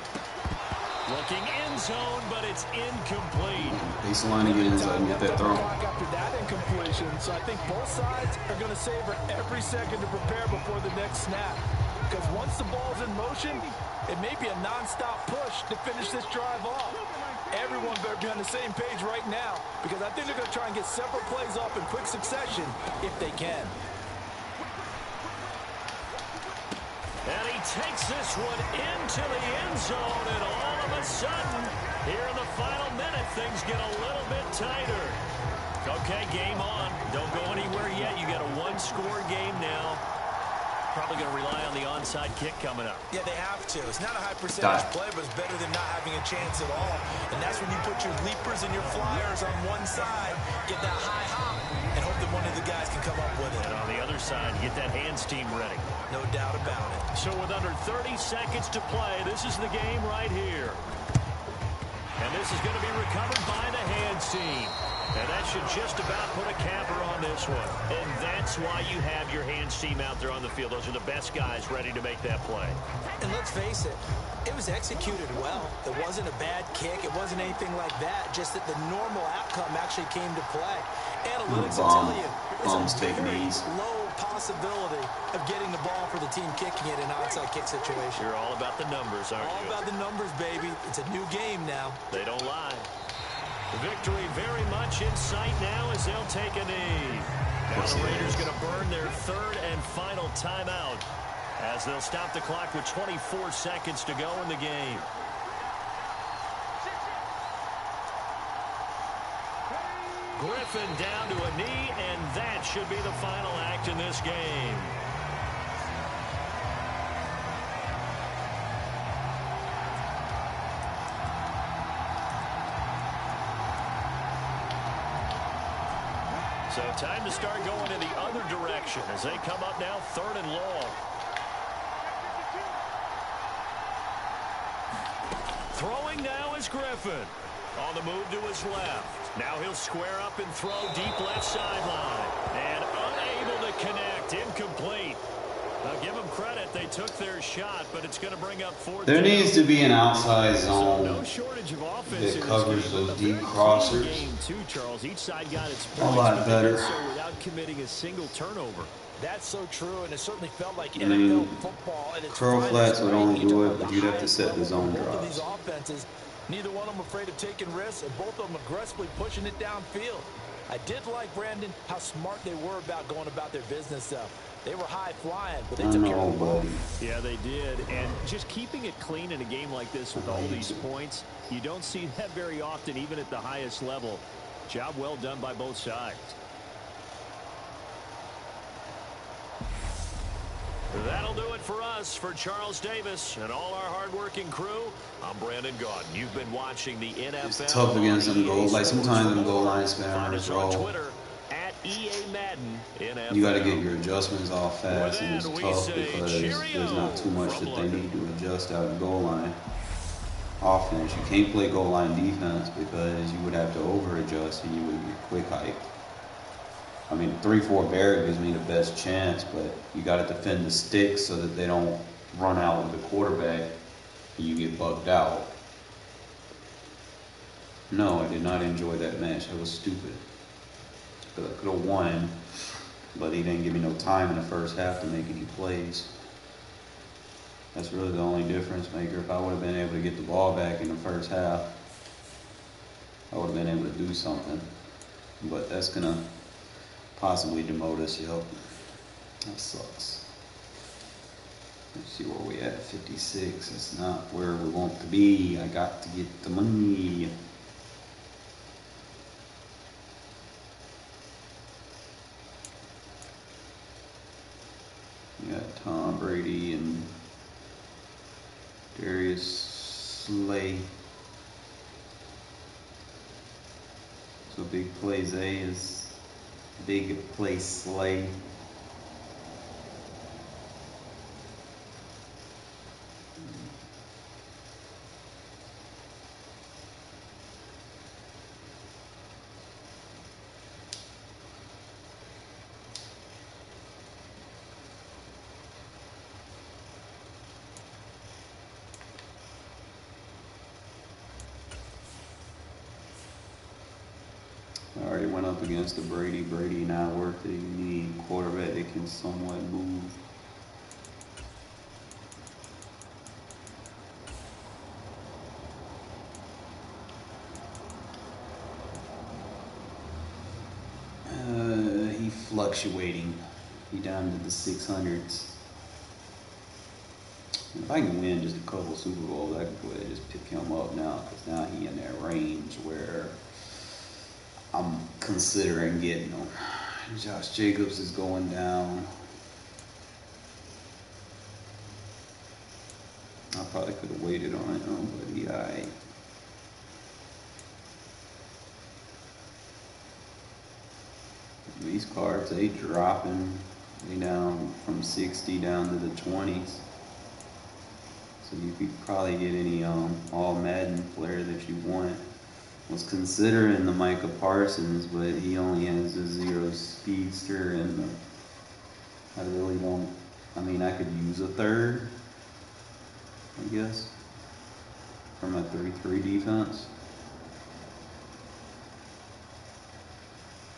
Looking end zone, but it's incomplete. Baseline again, so I can get that throw. After that incompletion, so I think both sides are going to savor every second to prepare before the next snap. Because once the ball's in motion, it may be a non-stop push to finish this drive off. Everyone better be on the same page right now, because I think they're going to try and get several plays off in quick succession if they can. And he takes this one into the end zone, and all of a sudden, here in the final minute, things get a little bit tighter. Okay, game on. Don't go anywhere yet. You got a one-score game now. Probably going to rely on the onside kick coming up. Yeah, they have to. It's not a high percentage play, but it's better than not having a chance at all. And that's when you put your leapers and your flyers on one side, get that high hop, and hope that one of the guys can come up with it. And on the other side, get that hands team ready. No doubt about it. So with under 30 seconds to play, this is the game right here. And this is going to be recovered by the hands team. And that should just about put a capper on this one. And that's why you have your hands team out there on the field. Those are the best guys ready to make that play. And let's face it, it was executed well. It wasn't a bad kick. It wasn't anything like that. Just that the normal outcome actually came to play. Analytics will tell you there's a very low possibility of getting the ball for the team kicking it in an onside kick situation. You're all about the numbers, aren't you? All about the numbers, baby. It's a new game now. They don't lie. Victory very much in sight now as they'll take a knee. Now the Raiders going to burn their third and final timeout as they'll stop the clock with 24 seconds to go in the game. Griffin down to a knee, and that should be the final act in this game. So time to start going in the other direction as they come up now third and long. Throwing now is Griffin. On the move to his left. Now he'll square up and throw deep left sideline. And unable to connect. Incomplete. I'll give them credit. They took their shot, but it's going to bring up fourth. There needs to be an outside zone no shortage of offense that covers those deep crossers. Game too, Charles. Each side got its a lot better. So without committing a single turnover. That's so true, and it certainly felt like NFL football. And curl flats would only do it, but you'd have to set the zone both of drops. these offenses, neither one of them afraid of taking risks, and both of them aggressively pushing it downfield. I did like, Brandon, how smart they were about going about their business, though. They were high flying, but they took care of the ball. Yeah, they did. And just keeping it clean in a game like this with all these points, you don't see that very often, even at the highest level. Job well done by both sides. That'll do it for us. For Charles Davis and all our hard-working crew, I'm Brandon Gaudin. You've been watching the NFL. It's tough against them goals. Like sometimes them goal line spammers on are Twitter at EA Madden NFL. You got to get your adjustments off fast, and it's tough because there's not too much that they need to adjust out of goal line offense. You can't play goal line defense because you would have to over-adjust and you would get quick hype. I mean, 3-4 barrier gives me the best chance, but you got to defend the sticks so that they don't run out with the quarterback and you get bugged out. No, I did not enjoy that match. That was stupid. I could have won, but he didn't give me no time in the first half to make any plays. That's really the only difference maker. If I would have been able to get the ball back in the first half, I would have been able to do something. But that's going to possibly demote us, yep. That sucks. Let's see where we at, 56. That's not where we want to be. I got to get the money. We got Tom Brady and Darius Slay. So big play Zay is big play Slay. I already went up against the Brady. Brady not worth it. You need a quarterback that can somewhat move. He fluctuating. He down to the 600s. If I can win just a couple Super Bowls, I can go ahead and just pick him up now, because now he in that range where I'm considering getting him. Josh Jacobs is going down. I probably could have waited on him, but he alright. These cards, they dropping. They down from 60 down to the 20s. So you could probably get any all Madden player that you want. Was considering the Micah Parsons, but he only has a 0 speedster, and I really don't. I mean, I could use a third, I guess, for my 3-3 defense.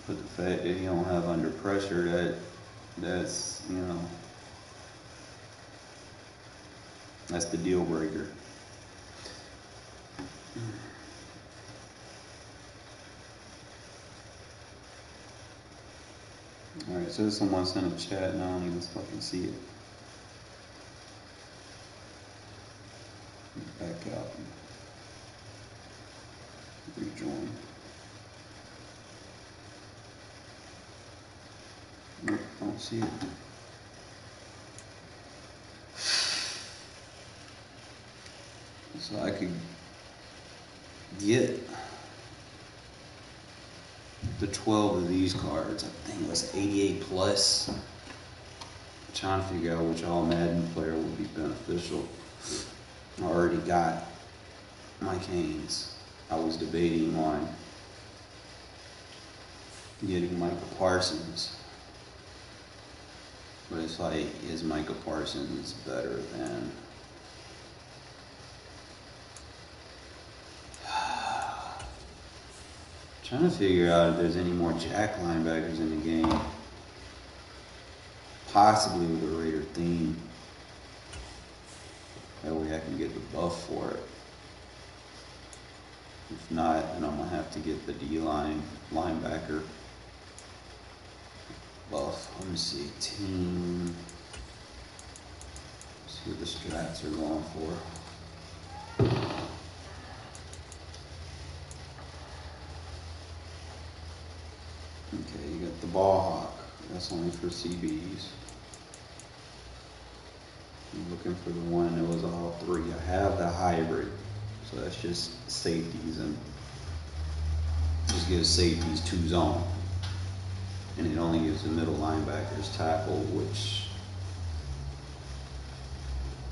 But the fact that he don't have under pressure, that's you know, that's the deal breaker. Alright, so someone sent a chat and I don't even fucking see it. Back out and rejoin. Nope, I don't see it. So I could get the 12 of these cards. I think it was 88 plus. I'm trying to figure out which all Madden player would be beneficial. I already got Mike Haynes. I was debating on getting Micah Parsons. But it's like, is Micah Parsons better than trying to figure out if there's any more jack linebackers in the game. Possibly with a Raider theme. That way I can get the buff for it. If not, then I'm going to have to get the D-line linebacker buff. Let me see. Team. Let's see what the strats are going for. Okay, you got the ball hawk. That's only for CBs. I'm looking for the one that was all 3. I have the hybrid, so that's just safeties, and just gives safeties 2 zone, and it only gives the middle linebackers tackle, which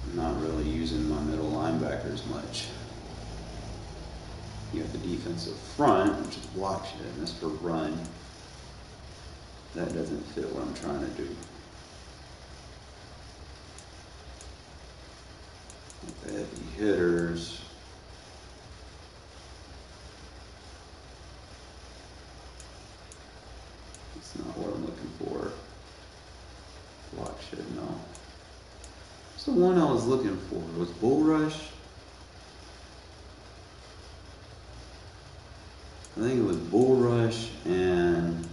I'm not really using my middle linebackers much. You have the defensive front, which is block shit, and that's for run. That doesn't fit what I'm trying to do. The heavy hitters. It's not what I'm looking for. Block shit, no. What's the one I was looking for? It was Bull Rush? I think it was Bull Rush and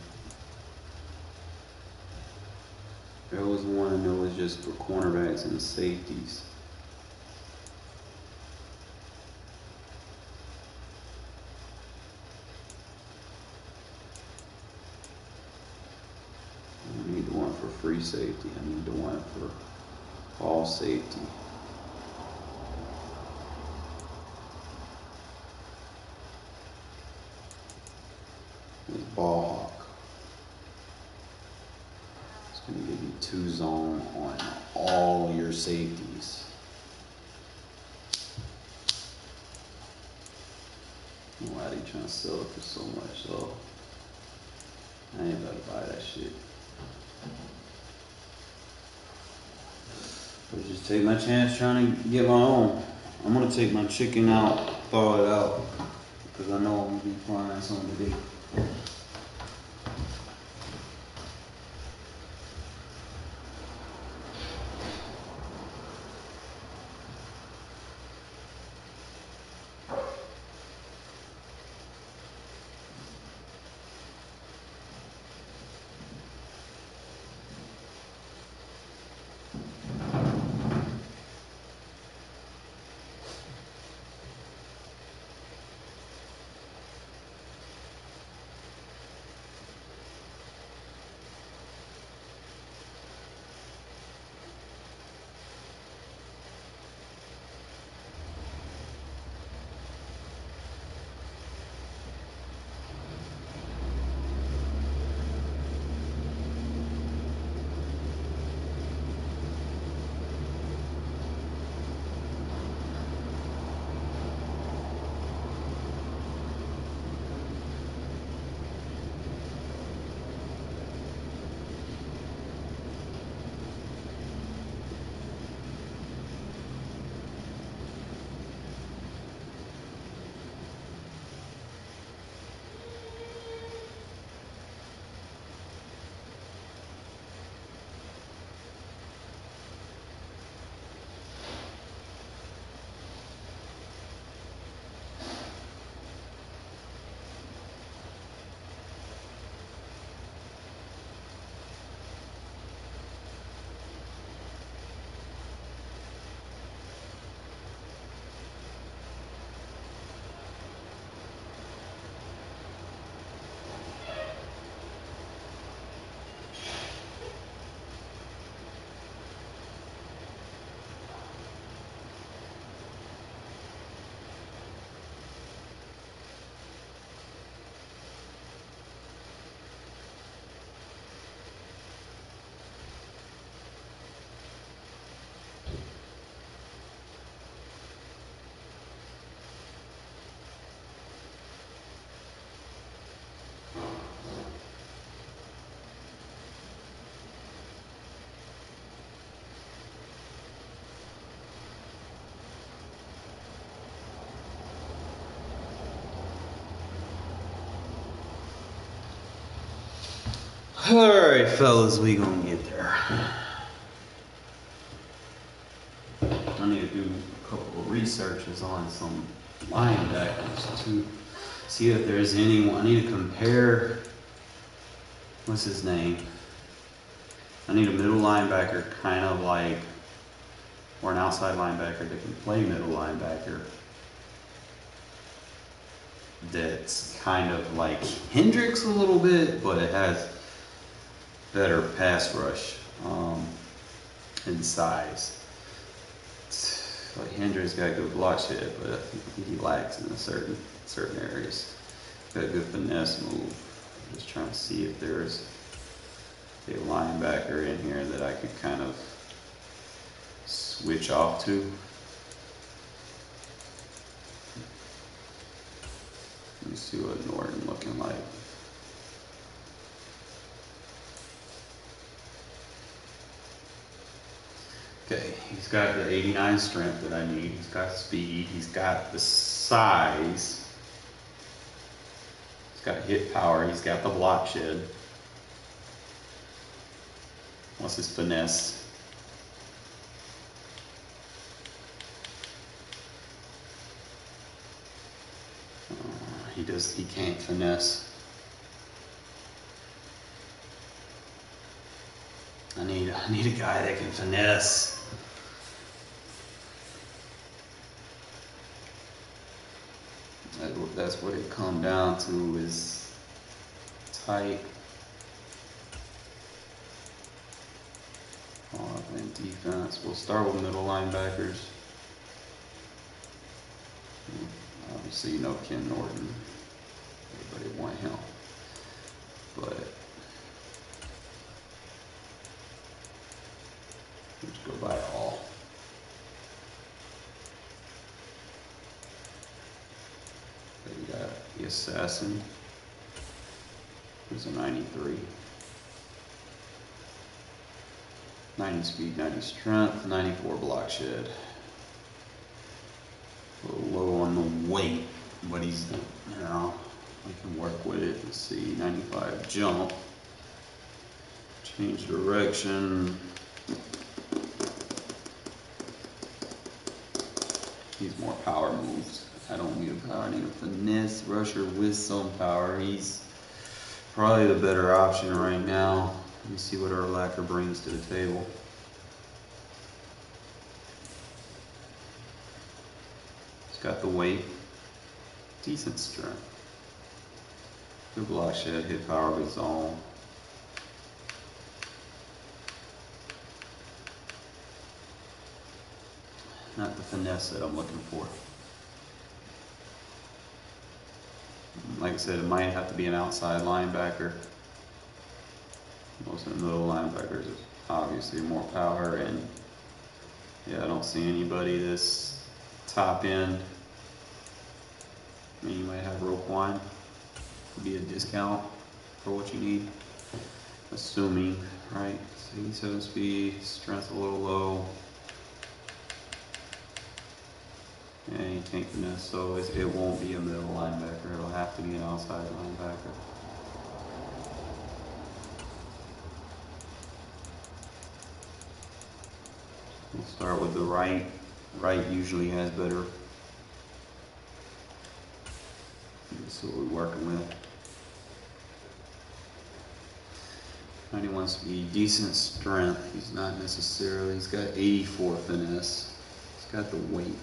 There was one and it was just for cornerbacks and safeties. I need the one for free safety. I need the one for all safety. It's ball hawk. It's going to give you 2 zone on all your safeties. Why are they trying to sell it for so much? So I ain't about to buy that shit. But just take my chance trying to get my own. I'm gonna take my chicken out, thaw it out, because I know I'm gonna be frying something today. Alright, fellas, we gonna get there. I need to do a couple of researches on some linebackers to see if there's anyone. I need to compare. What's his name? I need a middle linebacker, kind of like, or an outside linebacker that can play middle linebacker. That's kind of like Hendricks a little bit, but it has better pass rush and size. Like Hendricks got good block shit, but I think he lacks in certain areas. Got a good finesse move. I'm just trying to see if there's a linebacker in here that I could kind of switch off to. Let me see what Norton looking like. Okay, he's got the 89 strength that I need. He's got speed. He's got the size. He's got hit power. He's got the block shed. What's his finesse? He can't finesse. I need a guy that can finesse. That's what it come down to, is tight and defense. We'll start with middle linebackers. Obviously, you know Ken Norton. Everybody want him, but let's go by all. We got the assassin, who's a 93. 90 speed, 90 strength, 94 block shed. A little low on the weight, but he's, you know, we can work with it. Let's see, 95 jump. Change direction. He's more power moves. I don't need a power, I need a finesse rusher with some power. He's probably the better option right now. Let me see what Urlacher brings to the table. He's got the weight, decent strength, good block shed, hit power of his own. Not the finesse that I'm looking for. Like I said, it might have to be an outside linebacker. Most of the middle linebackers is obviously more power, and yeah, I don't see anybody this top end. I mean, you might have Roquan, could be a discount for what you need, assuming, right? 87 speed, strength a little low. Yeah, you can't finesse, so it won't be a middle linebacker. It'll have to be an outside linebacker. We'll start with the right. Right usually has better. That's what we're working with. 91 speed, decent strength. He's not necessarily. He's got 84 finesse. He's got the weight.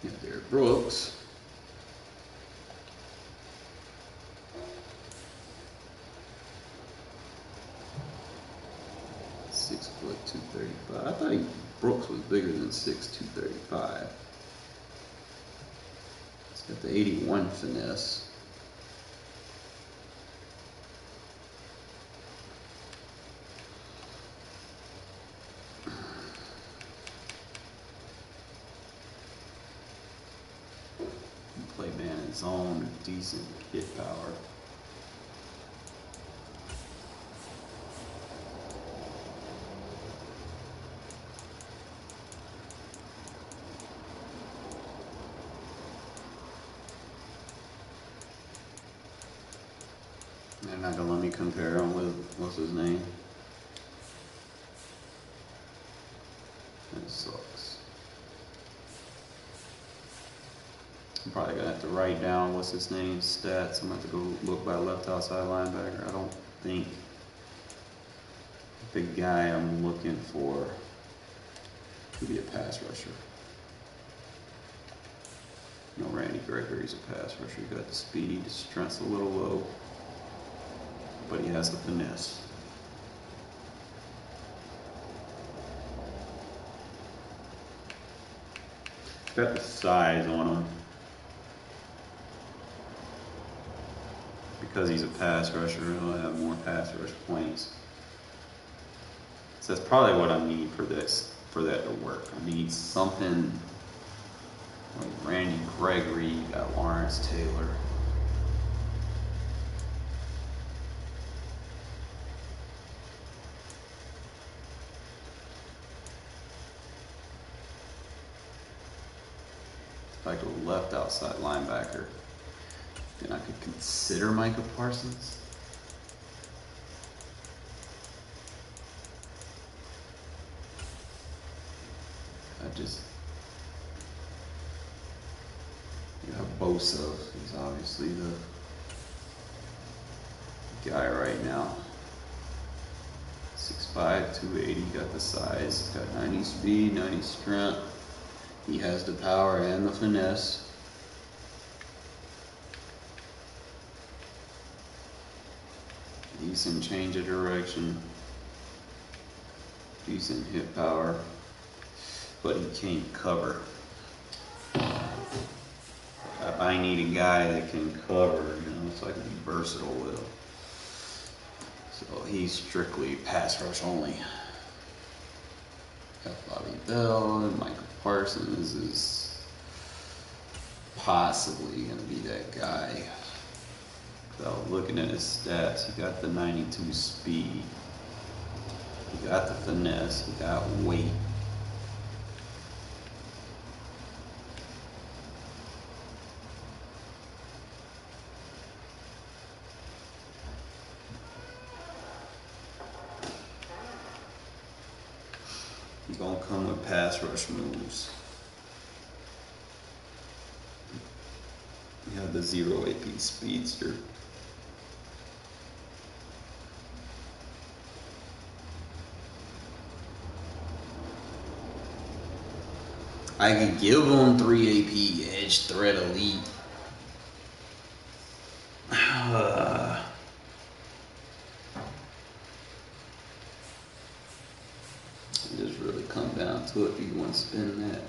Yeah, there, Brooks. Six foot 235. I thought Brooks was bigger than 6'2", 235. He's got the 81 finesse. Play man in zone, decent hit power. They're not gonna let me compare him with, what's his name? That sucks. I'm probably gonna have to write down what's his name, stats. I'm gonna have to go look by left outside linebacker. I don't think the guy I'm looking for could be a pass rusher. No, Randy Gregory's a pass rusher. He got the speed, his strength's a little low, but he has the finesse. Got the size on him. Because he's a pass rusher, he'll have more pass rush points. So that's probably what I need for this, for that to work. I need something like Randy Gregory, you got Lawrence Taylor. Like a left outside linebacker. then I could consider Micah Parsons. You have Bosa, he's obviously the guy right now. 6'5", 280, got the size, got 90 speed, 90 strength. He has the power and the finesse. Decent change of direction. Decent hit power. But he can't cover. I need a guy that can cover, so I can be versatile with him. So he's strictly pass rush only. Got Bobby Bell and Micah Parsons is possibly going to be that guy. Without looking at his stats, he got the 92 speed. He got the finesse. He got weight. He's gonna come with pass rush moves. You have the 0 AP speedster. I could give him 3 AP edge threat elite. It just really come down to it. If you want to spend that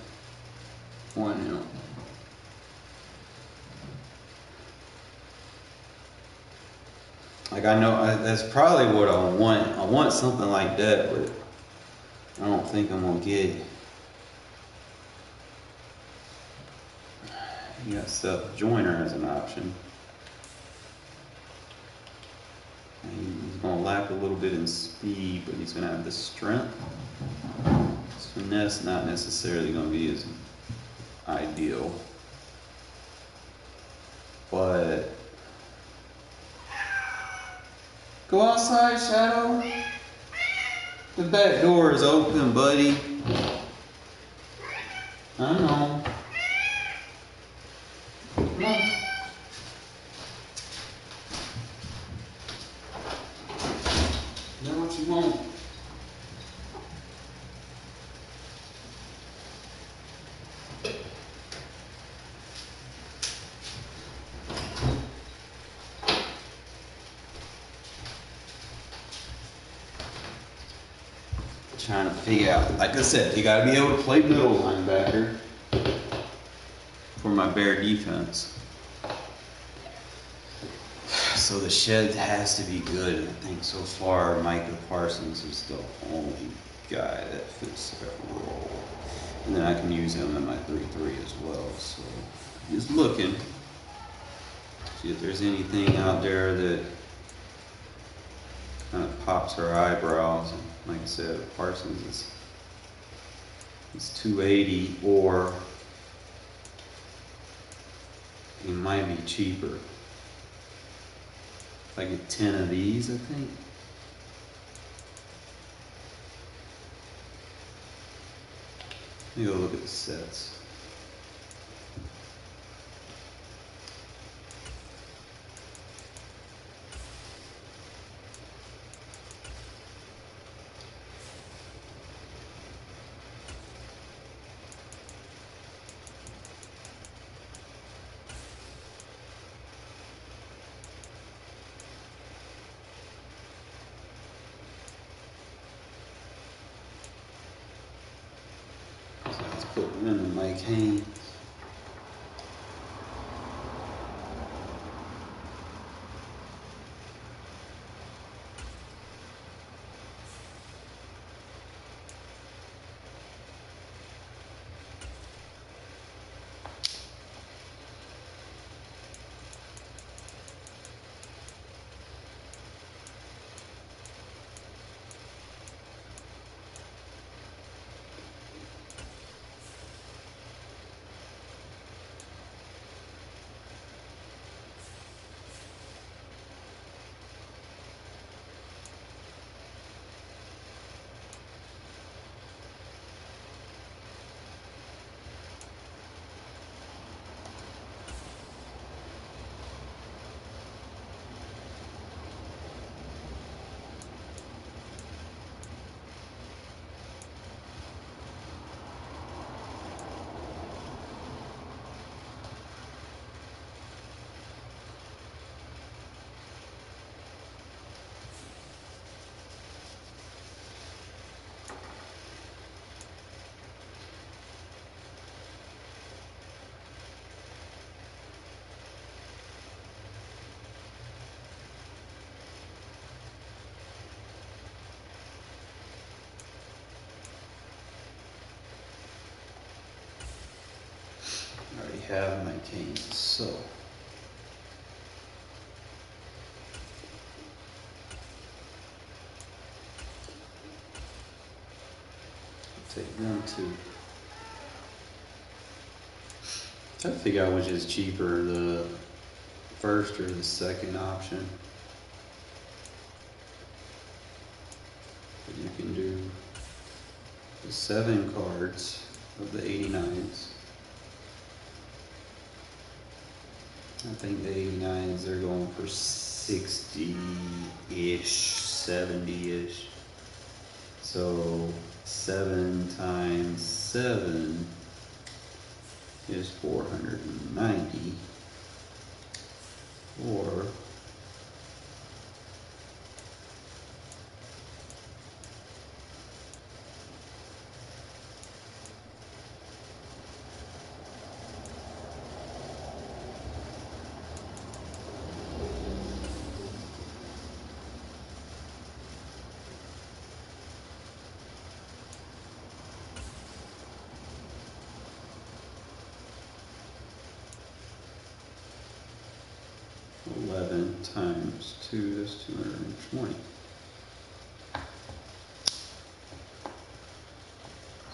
on him. Like I know that's probably what I want. I want something like that, but I don't think I'm gonna get it. You got Seth Joyner as an option. He's gonna lack a little bit in speed, but he's gonna have the strength. His finesse not necessarily gonna be as ideal, but go outside, Shadow. The back door is open, buddy. I know. Come on. Know what you want. Trying to figure out, like I said, you gotta be able to play middle linebacker for my Bear defense. So the shed has to be good. I think so far Micah Parsons is the only guy that fits that role. And then I can use him in my 3-3 as well. So just looking. See if there's anything out there that kind of pops her eyebrows. And like I said, Parsons is 280, or he might be cheaper. If I get 10 of these, I think. Let me go look at the sets. Let's put him in the Mike Haynes. have my Canes. So take them too. Try to figure out which is cheaper, the first or the second option. But you can do the 7 cards of the 89s. I think the 89s are going for 60-ish, 70-ish. So 7 times 7 is 490, or times 2 is 220.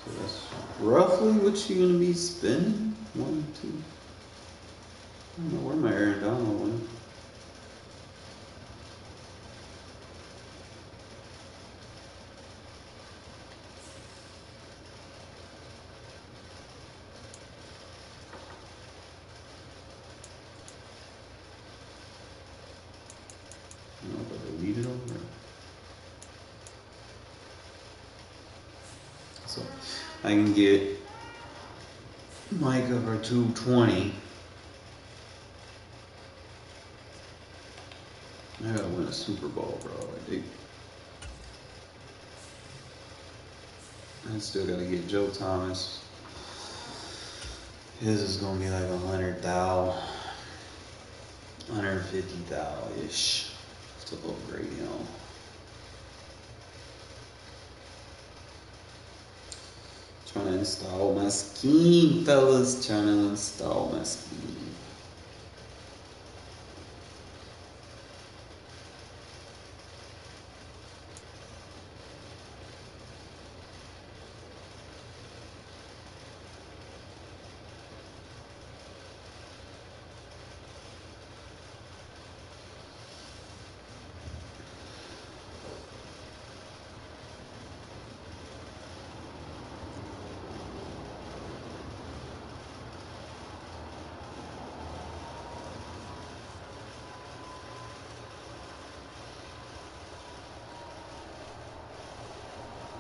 So that's roughly what you're going to be spending. 1, 2. I don't know where my Aaron Donald went. So I can get Micah for 220. I gotta win a Super Bowl, bro. I still gotta get Joe Thomas. His is gonna be like 100,000, 150,000 ish. To upgrade him. Trying to install my scheme, fellas. Trying to install my scheme.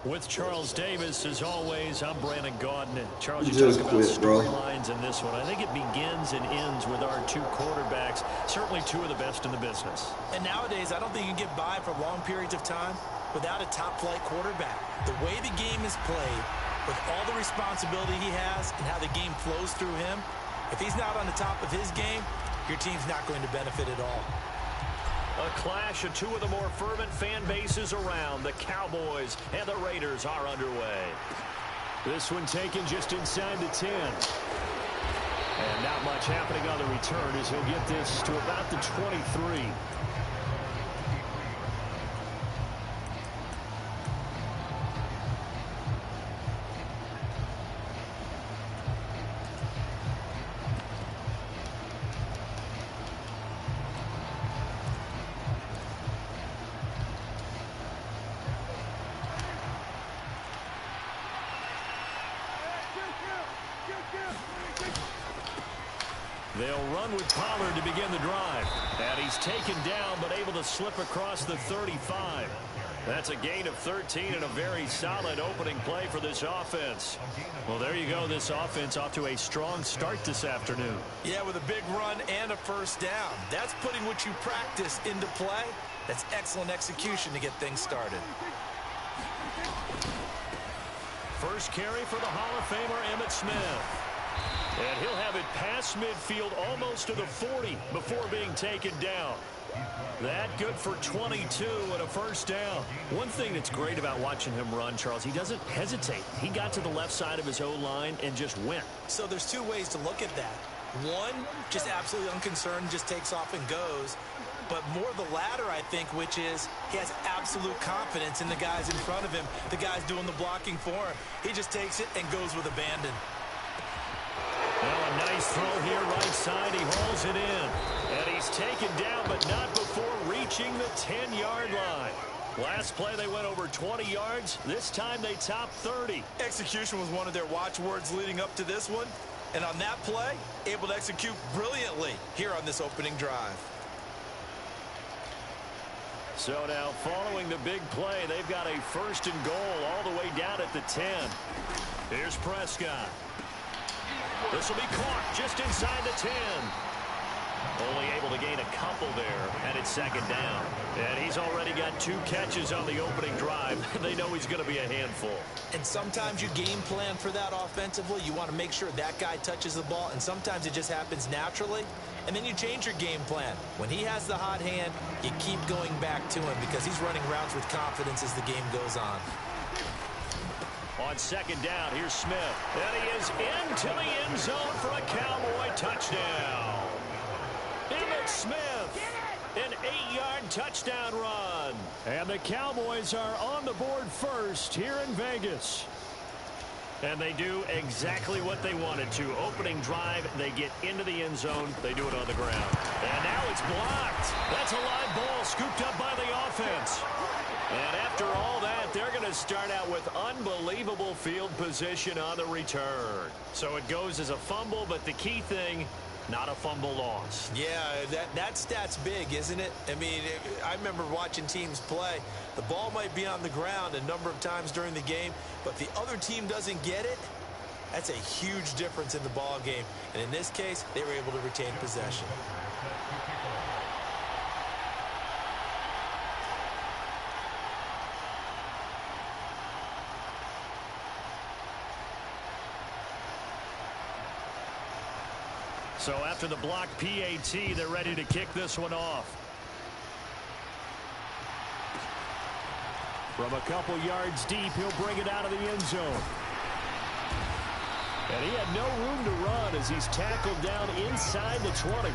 With Charles Davis, as always, I'm Brandon Gaudin. Charles, you just talk about quit, storylines in this one. I think it begins and ends with our 2 quarterbacks, certainly 2 of the best in the business. And nowadays, I don't think you can get by for long periods of time without a top-flight quarterback. The way the game is played, with all the responsibility he has and how the game flows through him, if he's not on the top of his game, your team's not going to benefit at all. A clash of 2 of the more fervent fan bases around. The Cowboys and the Raiders are underway. This one taken just inside the 10. And not much happening on the return as he'll get this to about the 23. They'll run with Pollard to begin the drive. And he's taken down, but able to slip across the 35. That's a gain of 13 and a very solid opening play for this offense. Well, there you go. This offense off to a strong start this afternoon. Yeah, with a big run and a first down. That's putting what you practice into play. That's excellent execution to get things started. First carry for the Hall of Famer Emmitt Smith. And he'll have it past midfield almost to the 40 before being taken down. That good for 22 and a first down. One thing that's great about watching him run, Charles, he doesn't hesitate. He got to the left side of his O-line and just went. So there's 2 ways to look at that. One, just absolutely unconcerned, just takes off and goes. But more the latter, I think, which is he has absolute confidence in the guys in front of him, the guys doing the blocking for him. He just takes it and goes with abandon. Well, a nice throw here right side. He hauls it in. And he's taken down, but not before reaching the 10-yard line. Last play, they went over 20 yards. This time, they topped 30. Execution was one of their watchwords leading up to this one. And on that play, able to execute brilliantly here on this opening drive. So now, following the big play, they've got a 1st and goal all the way down at the 10. Here's Prescott. This will be caught just inside the 10. Only able to gain a couple there, and it's 2nd down. And he's already got 2 catches on the opening drive. They know he's going to be a handful. And sometimes you game plan for that offensively. You want to make sure that guy touches the ball, and sometimes it just happens naturally. And then you change your game plan. When he has the hot hand, you keep going back to him because he's running routes with confidence as the game goes on. On 2nd down, here's Smith. And he is into the end zone for a Cowboy touchdown. Emmitt Smith, an 8-yard touchdown run. And the Cowboys are on the board first here in Vegas. And they do exactly what they wanted to. Opening drive, they get into the end zone. They do it on the ground. And now it's blocked. That's a live ball scooped up by the offense. And after all that, they're going to start out with unbelievable field position on the return. So it goes as a fumble, but the key thing, not a fumble loss. Yeah, that stat's big, isn't it? I mean, I remember watching teams play. The ball might be on the ground a number of times during the game, but the other team doesn't get it. That's a huge difference in the ball game. And in this case, they were able to retain possession. So after the block PAT, they're ready to kick this one off. From a couple yards deep, he'll bring it out of the end zone. And he had no room to run as he's tackled down inside the 20.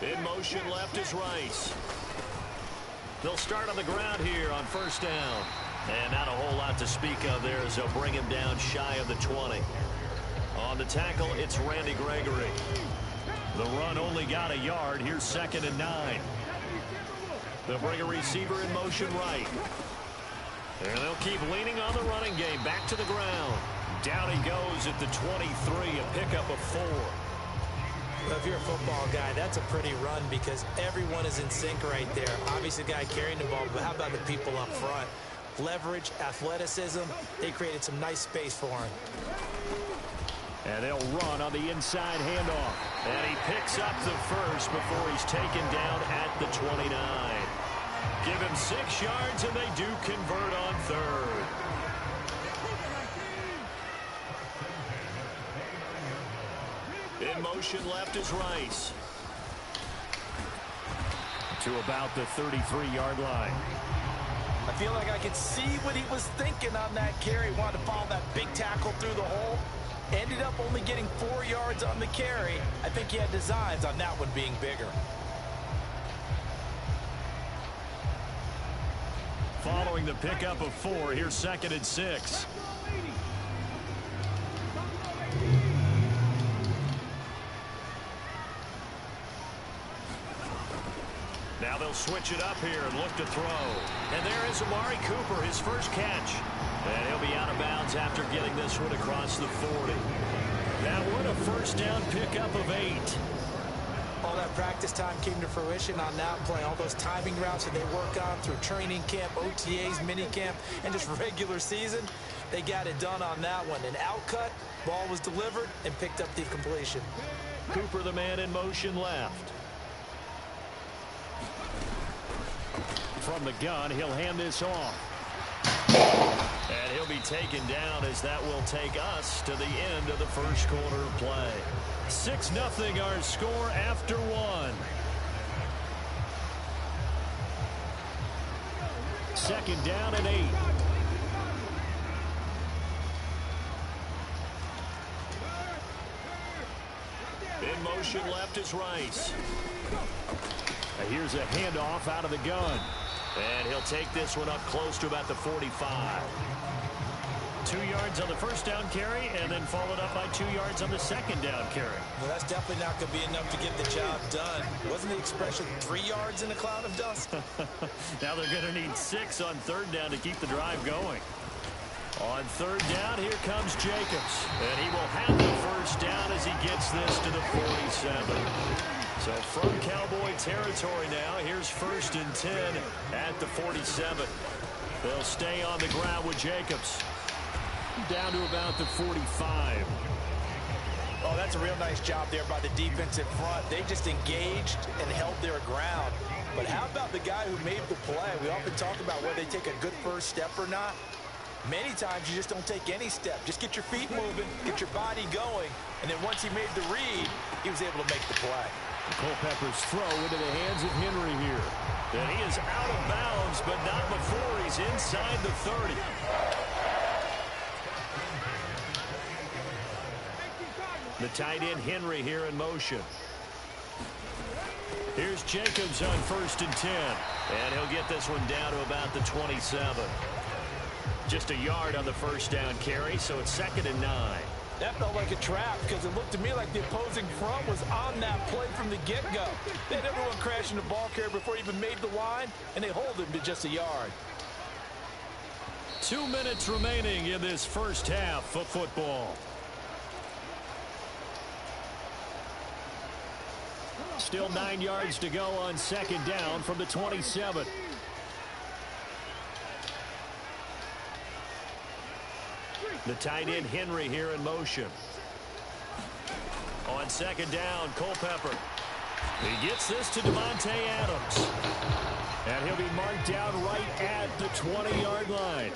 In motion left is Rice. They'll start on the ground here on 1st down. And not a whole lot to speak of there as they'll bring him down shy of the 20. On the tackle, it's Randy Gregory. The run only got a yard. Here's 2nd and 9. They'll bring a receiver in motion right. And they'll keep leaning on the running game. Back to the ground. Down he goes at the 23, a pickup of 4. Well, if you're a football guy, that's a pretty run because everyone is in sync right there. Obviously, the guy carrying the ball, but how about the people up front? Leverage, athleticism, they created some nice space for him. And they'll run on the inside handoff. And he picks up the first before he's taken down at the 29. Give him 6 yards, and they do convert on 3rd. In motion left is Rice. To about the 33-yard line. I feel like I could see what he was thinking on that carry. Wanted to follow that big tackle through the hole. Ended up only getting 4 yards on the carry. I think he had designs on that one being bigger. Following the pickup of 4, here's 2nd and 6. Now they'll switch it up here and look to throw. And there is Amari Cooper, his first catch. And he'll be out of bounds after getting this one across the 40. That one a 1st down pickup of 8. All that practice time came to fruition on that play. All those timing routes that they work on through training camp, OTAs, mini camp, and just regular season, they got it done on that one. An outcut, ball was delivered, and picked up the completion. Cooper, the man in motion left. From the gun, he'll hand this off. And he'll be taken down as that will take us to the end of the first quarter of play. 6-0 our score after one. Second down and 8. In motion left is Rice. And here's a handoff out of the gun. And he'll take this one up close to about the 45. 2 yards on the first down carry, and then followed up by 2 yards on the second down carry. Well, that's definitely not going to be enough to get the job done. Wasn't the expression 3 yards in a cloud of dust? Now they're going to need 6 on third down to keep the drive going. On third down, here comes Jacobs. And he will have the first down as he gets this to the 47. So from Cowboy territory now, here's 1st and 10 at the 47. They'll stay on the ground with Jacobs. Down to about the 45. Oh, that's a real nice job there by the defense in front. They just engaged and held their ground. But how about the guy who made the play? We often talk about whether they take a good first step or not. Many times you just don't take any step. Just get your feet moving, get your body going, and then once he made the read, he was able to make the play. Culpepper's throw into the hands of Henry here. And he is out of bounds, but not before he's inside the 30. The tight end Henry here in motion. Here's Jacobs on 1st and 10. And he'll get this one down to about the 27. Just a yard on the first down carry, so it's 2nd and 9. That felt like a trap because it looked to me like the opposing front was on that play from the get-go. They had everyone crashing the ball carrier before he even made the line, and they hold him to just a yard. 2 minutes remaining in this first half of football. Still 9 yards to go on second down from the 27. The tight end Henry here in motion. On second down, Culpepper. He gets this to Devontae Adams. And he'll be marked down right at the 20-yard line.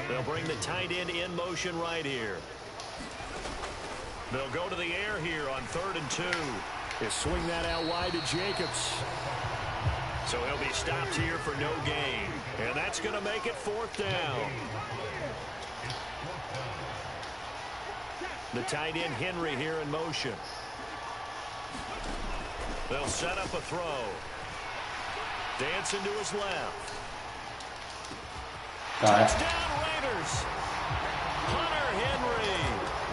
They'll bring the tight end in motion right here. They'll go to the air here on 3rd and 2. He'll swing that out wide to Jacobs. So he'll be stopped here for no gain. And that's going to make it 4th down. The tight end Henry here in motion. They'll set up a throw. Dancing to his left. Touchdown Raiders. Hunter Henry.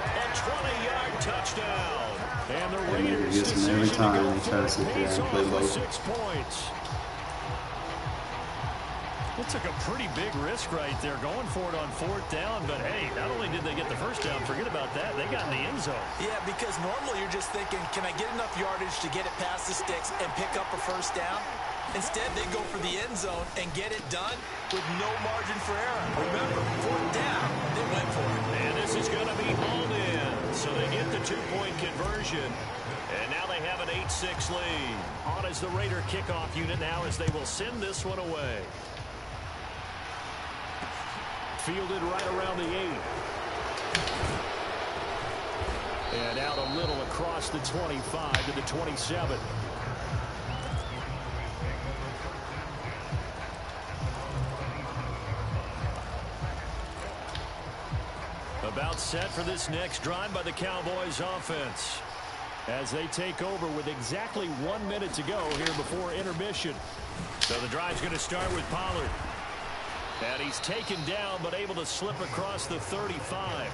A 20-yard touchdown. And the Raiders every time they try to sit there and play low. 6 points. It took a pretty big risk right there going for it on 4th down. But, hey, not only did they get the first down, forget about that, they got in the end zone. Yeah, because normally you're just thinking, can I get enough yardage to get it past the sticks and pick up a first down? Instead, they go for the end zone and get it done with no margin for error. Remember, 4th down, they went for it. And this is going to be hauled in. So they get the 2-point conversion. And now they have an 8-6 lead. On as the Raider kickoff unit now as they will send this one away. Fielded right around the 8. And out a little across the 25 to the 27. About set for this next drive by the Cowboys offense. As they take over with exactly 1 minute to go here before intermission. So the drive's going to start with Pollard. And he's taken down but able to slip across the 35.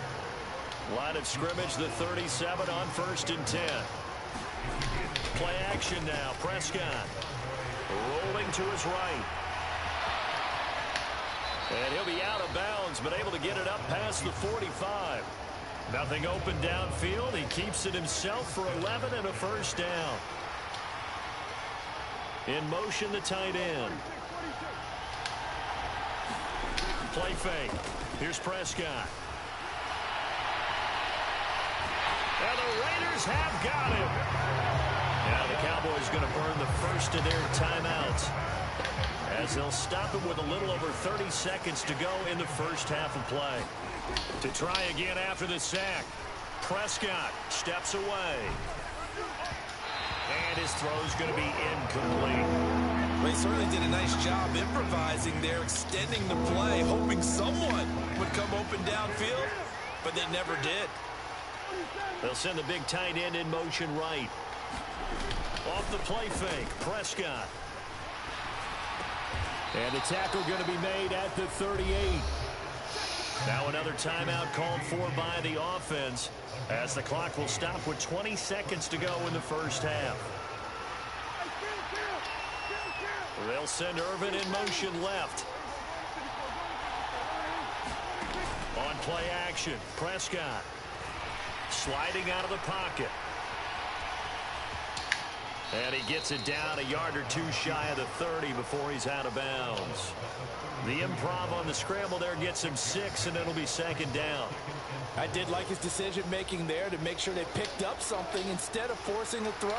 Line of scrimmage, the 37 on 1st and 10. Play action now. Prescott rolling to his right. And he'll be out of bounds but able to get it up past the 45. Nothing open downfield. He keeps it himself for 11 and a first down. In motion, the tight end. Play fake. Here's Prescott. And the Raiders have got him. Now the Cowboys going to burn the first of their timeouts, as they'll stop it with a little over 30 seconds to go in the first half of play. To try again after the sack, Prescott steps away. And his throw's going to be incomplete. Well, he certainly did a nice job improvising there, extending the play, hoping someone would come open downfield, but they never did. They'll send the big tight end in motion right. Off the play fake, Prescott. And the tackle going to be made at the 38. Now another timeout called for by the offense, as the clock will stop with 20 seconds to go in the first half. They'll send Irvin in motion left. On play action, Prescott sliding out of the pocket. And he gets it down a yard or two shy of the 30 before he's out of bounds. The improv on the scramble there gets him 6, and it'll be second down. I did like his decision-making there to make sure they picked up something instead of forcing a throw.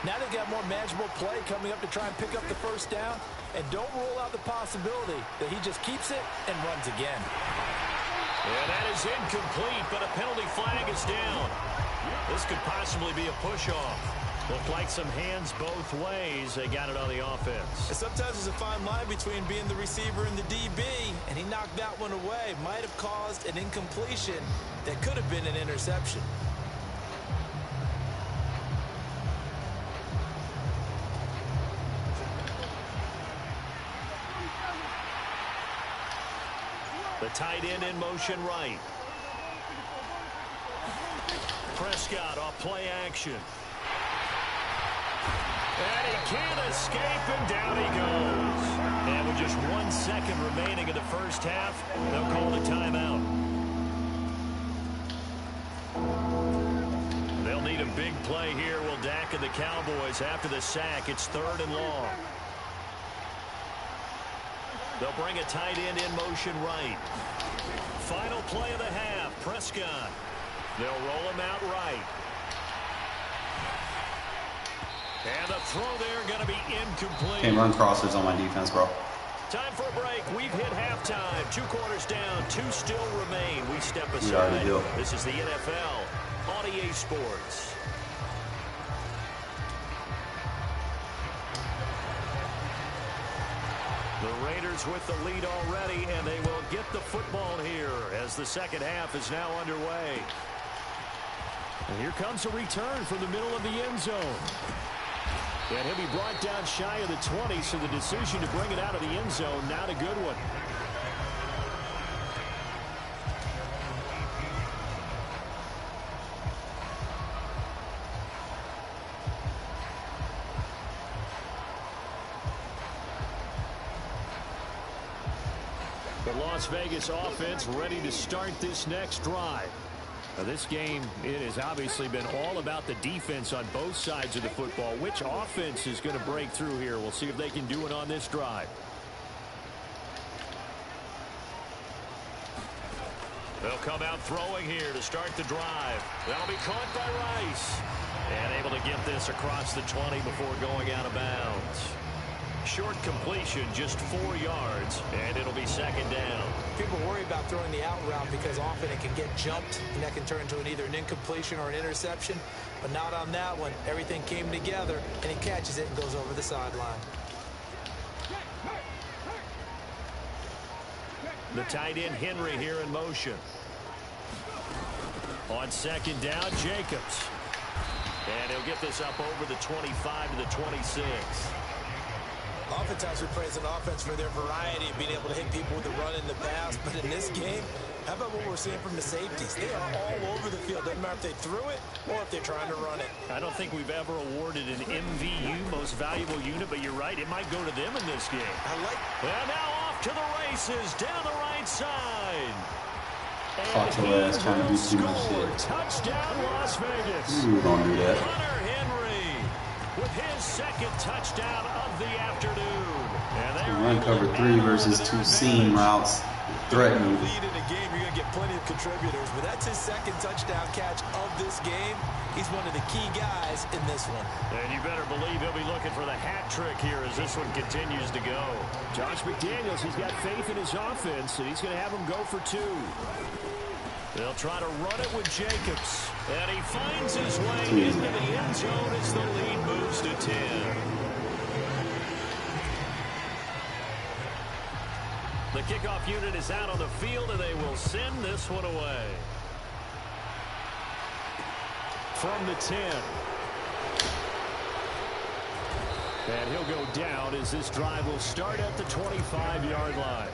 Now they've got more manageable play coming up to try and pick up the first down, and don't rule out the possibility that he just keeps it and runs again. And that is incomplete, but a penalty flag is down. This could possibly be a push-off. Looked like some hands both ways. They got it on the offense. And sometimes there's a fine line between being the receiver and the DB, and he knocked that one away. Might have caused an incompletion that could have been an interception. The tight end in motion right. Prescott off play action. And he can't escape, and down he goes. And with just 1 second remaining in the first half, they'll call the timeout. They'll need a big play here, will Dak and the Cowboys after the sack. It's 3rd and long. They'll bring a tight end in motion right. Final play of the half, Prescott. They'll roll him out right. And the throw there going to be incomplete. Can't run crossers on my defense, bro. Time for a break. We've hit halftime. 2 quarters down. 2 still remain. We step aside. This is the NFL on EA Sports. The Raiders with the lead already, and they will get the football here as the second half is now underway. And here comes a return from the middle of the end zone. And he'll be brought down shy of the 20, so the decision to bring it out of the end zone, not a good one. The Las Vegas offense ready to start this next drive. Now this game, it has obviously been all about the defense on both sides of the football. Which offense is going to break through here? We'll see if they can do it on this drive. They'll come out throwing here to start the drive. That'll be caught by Rice. And able to get this across the 20 before going out of bounds. Short completion, just 4 yards, and it'll be second down. People worry about throwing the out route because often it can get jumped, and that can turn into either an incompletion or an interception. But not on that one. Everything came together, and he catches it and goes over the sideline. The tight end Henry here in motion. On second down, Jacobs. And he'll get this up over the 25 to the 26. Oftentimes we praise an offense for their variety of being able to hit people with the run and the pass. But in this game, how about what we're seeing from the safeties? They are all over the field. Doesn't matter if they threw it or if they're trying to run it. I don't think we've ever awarded an MVU, most valuable unit, but you're right. It might go to them in this game. And now off to the races down the right side. Caught your ass trying to do too much shit. Touchdown, Las Vegas. You gonna do that. Hunter Henry with his second touchdown of the afternoon. And Run cover 3 versus 2 seam routes. threatening. Lead in a game, you're going to get plenty of contributors, but that's his second touchdown catch of this game. He's one of the key guys in this one. And you better believe he'll be looking for the hat trick here as this one continues to go. Josh McDaniels, he's got faith in his offense, and he's going to have him go for 2. They'll try to run it with Jacobs. And he finds his way into the end zone as the lead moves to 10. The kickoff unit is out on the field, and they will send this one away. From the 10. And he'll go down as this drive will start at the 25-yard line.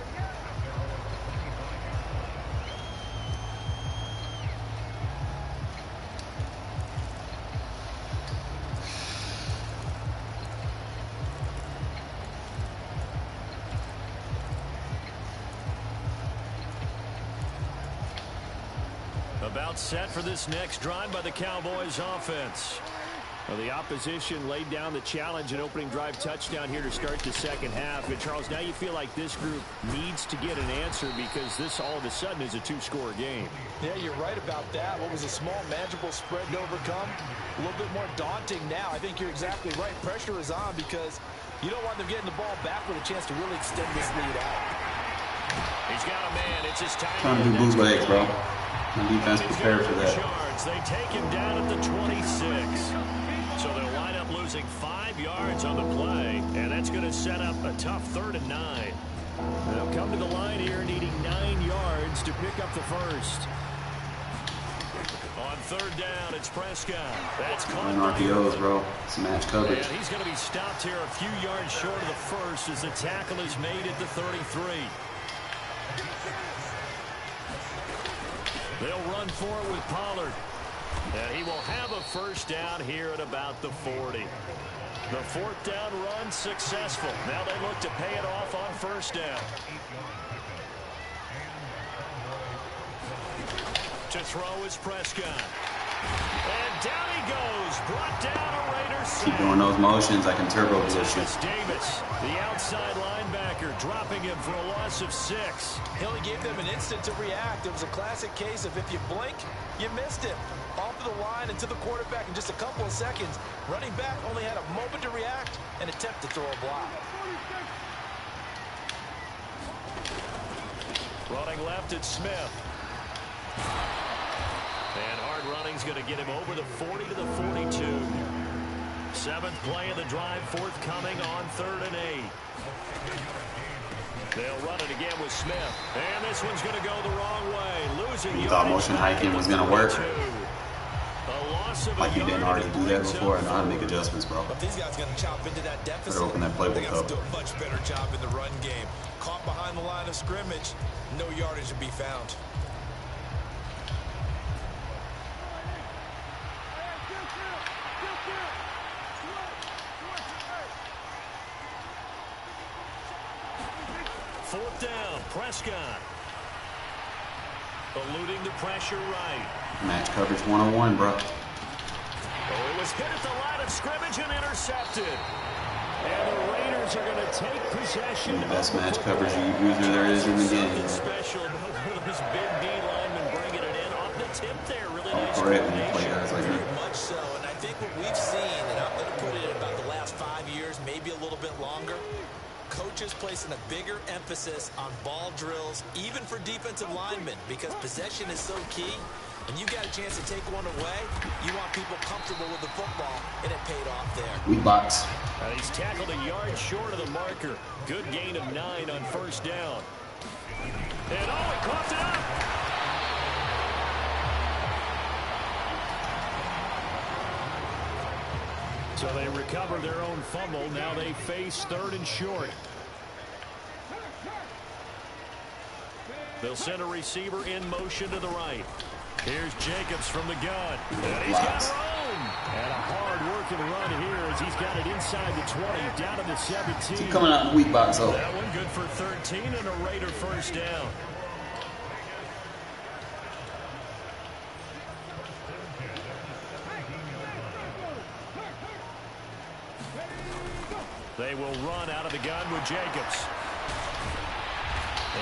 About set for this next drive by the Cowboys offense. Well, the opposition laid down the challenge and opening drive touchdown here to start the second half. And Charles, now you feel like this group needs to get an answer because this all of a sudden is a 2-score game. Yeah, you're right about that. What was a small, manageable spread to overcome, a little bit more daunting now. I think you're exactly right. Pressure is on because you don't want them getting the ball back with a chance to really extend this lead out. He's got a man. It's his time. Trying to do bootlegs, bro. The defense prepared for that. Yards. They take him down at the 26. So they'll wind up losing 5 yards on the play, and that's going to set up a tough 3rd and 9. They'll come to the line here needing 9 yards to pick up the first. On 3rd down, it's Prescott. That's caught. RPOs, bro. It's match coverage. And he's going to be stopped here a few yards short of the first as the tackle is made at the 33. They'll run for it with Pollard. And he will have a first down here at about the 40. The 4th down run successful. Now they look to pay it off on 1st down. To throw is Prescott. And down he goes. Brought down a Raiders sack. Keep doing those motions. I can turbo position. Davis, the outside linebacker, dropping him for a loss of 6. He only gave them an instant to react. It was a classic case of if you blink, you missed him. Off of the line and to the quarterback in just a couple of seconds. Running back only had a moment to react and attempt to throw a block. Running left, it's Smith. And hard running's going to get him over the 40 to the 42. 7th play of the drive, forthcoming on 3rd and 8. They'll run it again with Smith. And this one's going to go the wrong way. Losing You thought motion hiking was going to work. Like you didn't already do that before. I know how to make adjustments, bro. But these guys got to chop into that deficit. Better open that playbook they got up. to do a much better job in the run game. Caught behind the line of scrimmage, no yardage to be found. Fourth down, Prescott. Eluding the pressure right. Match coverage 101, bro. Oh, it was hit at the line of scrimmage and intercepted. And the Raiders are going to take possession. The best match coverage user there is in the game. Special. This big D lineman bringing it in off the tip there. Really nice Great when you play guys like that. Very much so. And I think what we've seen, and I'm going to put it in about the last 5 years, maybe a little bit longer, coaches placing a bigger emphasis on ball drills, even for defensive linemen, because possession is so key. And you got a chance to take one away, you want people comfortable with the football, and it paid off there. Weak box. He's tackled a yard short of the marker. Good gain of 9 on first down. And he coughed it up. So they recover their own fumble. Now they face 3rd and short. They'll send a receiver in motion to the right. Here's Jacobs from the gun. And he's got room. And a hard-working run here as he's got it inside the 20, down to the 17. Keep coming out in the weak box, though. That one good for 13 and a Raider first down. They will run out of the gun with Jacobs.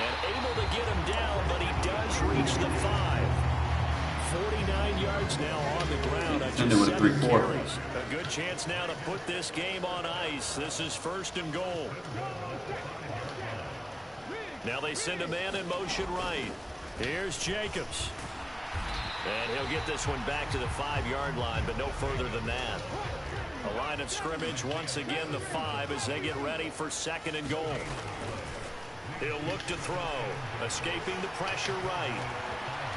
And able to get him down, but he does reach the 5. 49 yards now on the ground. Ended with a 3-4. A good chance now to put this game on ice. This is 1st and goal. Now they send a man in motion right. Here's Jacobs. And he'll get this one back to the 5-yard line, but no further than that. A line of scrimmage, once again the 5 as they get ready for 2nd and goal. He'll look to throw. Escaping the pressure right.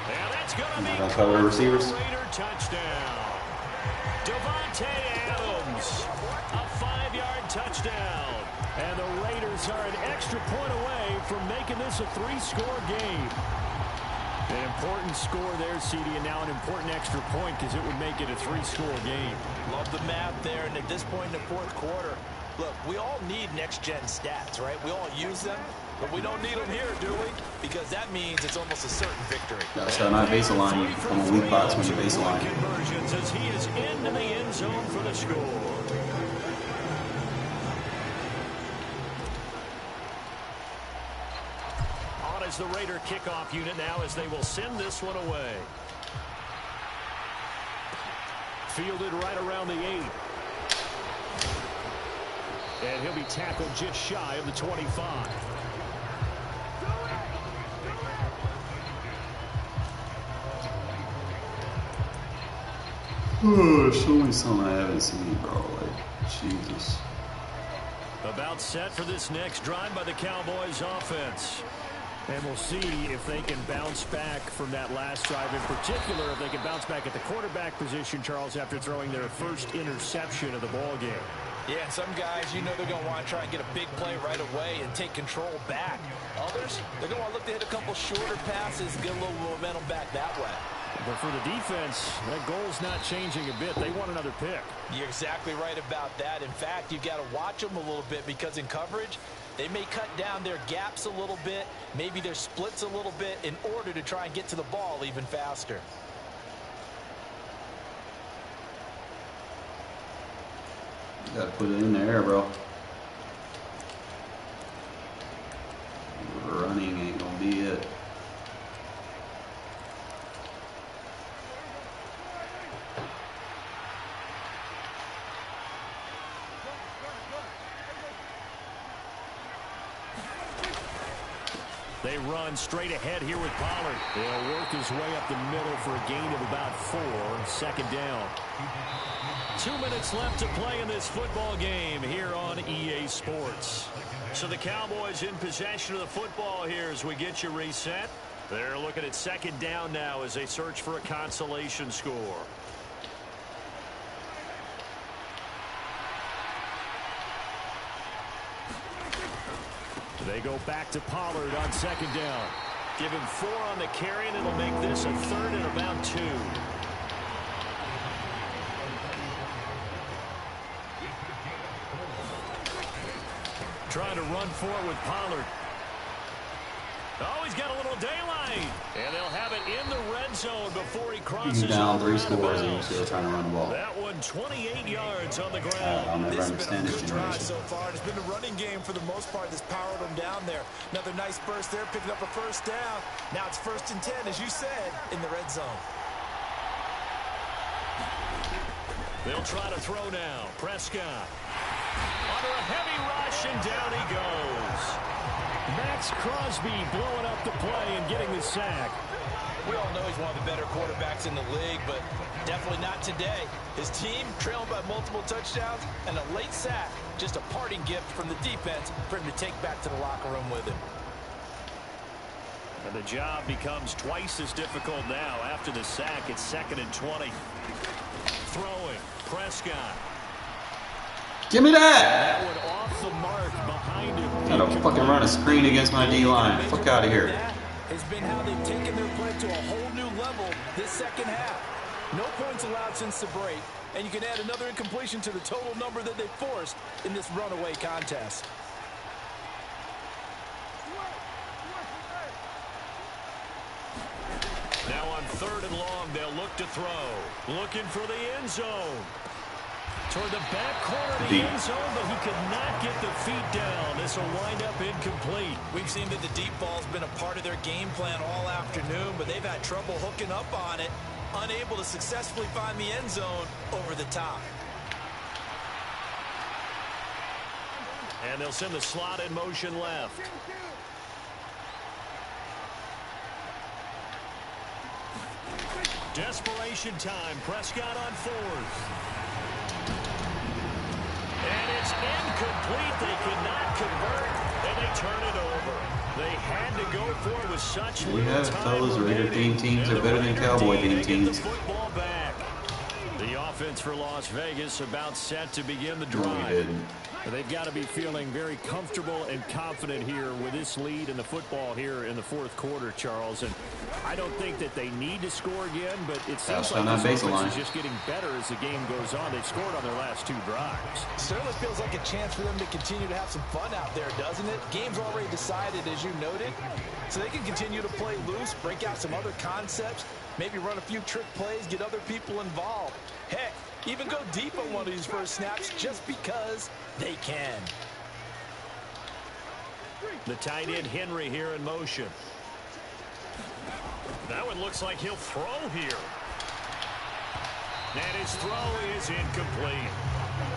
And that's going to be cover the receivers. Raider touchdown. Devontae Adams, a 5-yard touchdown. And the Raiders are an extra point away from making this a 3-score game. An important score there, CD, and now an important extra point because it would make it a 3-score game. Love the math there, and at this point in the 4th quarter, look, we all need next-gen stats, right? We all use them, but we don't need them here, do we? Because that means it's almost a certain victory. That's how not baseline from a weak box when you baseline. Conversions as he is into the end zone for the score. On as the Raider kickoff unit now as they will send this one away. Fielded right around the 8. And he'll be tackled just shy of the 25. Oh, show me something I haven't seen, bro. Like, Jesus. About set for this next drive by the Cowboys offense. And we'll see if they can bounce back from that last drive. In particular, if they can bounce back at the quarterback position, Charles, after throwing their first interception of the ball game. Yeah, some guys, you know they're going to want to try and get a big play right away and take control back. Others, they're going to want to look to hit a couple shorter passes, get a little momentum back that way. But for the defense, that goal's not changing a bit. They want another pick. You're exactly right about that. In fact, you've got to watch them a little bit because in coverage, they may cut down their gaps a little bit, maybe their splits a little bit in order to try and get to the ball even faster. You gotta put it in the air, bro. Running ain't gonna be it. They run straight ahead here with Pollard. He'll work his way up the middle for a gain of about 4. 2nd down. 2 minutes left to play in this football game here on EA Sports. So the Cowboys in possession of the football here as we get you reset. They're looking at 2nd down now as they search for a consolation score. They go back to Pollard on 2nd down. Give him 4 on the carry, and it'll make this a 3rd and about 2. Trying to run forward with Pollard. Oh, he's got a little daylight. And they'll have it in the red zone before he crosses You down over 3 out of scores and you're bounds. still trying to run the ball. That one 28 yards on the ground. I'll never This has understand been a this good drive generation. so far. It's been the running game for the most part that's powered them down there. Another nice burst there, picking up a 1st down. Now it's 1st and 10, as you said, in the red zone. They'll try to throw now. Prescott. Under a heavy rush, and down he goes. Max Crosby blowing up the play and getting the sack. We all know he's one of the better quarterbacks in the league, but definitely not today. His team trailing by multiple touchdowns and a late sack. Just a parting gift from the defense for him to take back to the locker room with him. And the job becomes twice as difficult now. After the sack, it's 2nd and 20. Throwing. Prescott. Give me that! That one off the mark behind him. Gotta fucking run a screen against my D-line. Fuck out of here. That has been how they've taken their play to a whole new level this 2nd half. No points allowed since the break, and you can add another incompletion to the total number that they forced in this runaway contest. Now on 3rd and long, they'll look to throw. Looking for the end zone. Toward the back corner of the end zone, but he could not get the feet down. This will wind up incomplete. We've seen that the deep ball's been a part of their game plan all afternoon, but they've had trouble hooking up on it, unable to successfully find the end zone over the top. And they'll send the slot in motion left. Desperation time. Prescott on fourth. And it's incomplete. They could not convert, and they turn it over. They had to go for it with such little time. We have fellas, Raider teams are better than Cowboy teams. Football back. The offense for Las Vegas about set to begin the drive. No, we didn't. They've got to be feeling very comfortable and confident here with this lead in the football here in the fourth quarter, Charles. And I don't think that they need to score again, but it seems like this offense is just getting better as the game goes on. They've scored on their last two drives. Certainly feels like a chance for them to continue to have some fun out there, doesn't it? Game's already decided, as you noted, so they can continue to play loose, break out some other concepts, maybe run a few trick plays, get other people involved. Heck, even go deep on one of these first snaps just because they can. The tight end Henry here in motion. That one looks like he'll throw here. And his throw is incomplete.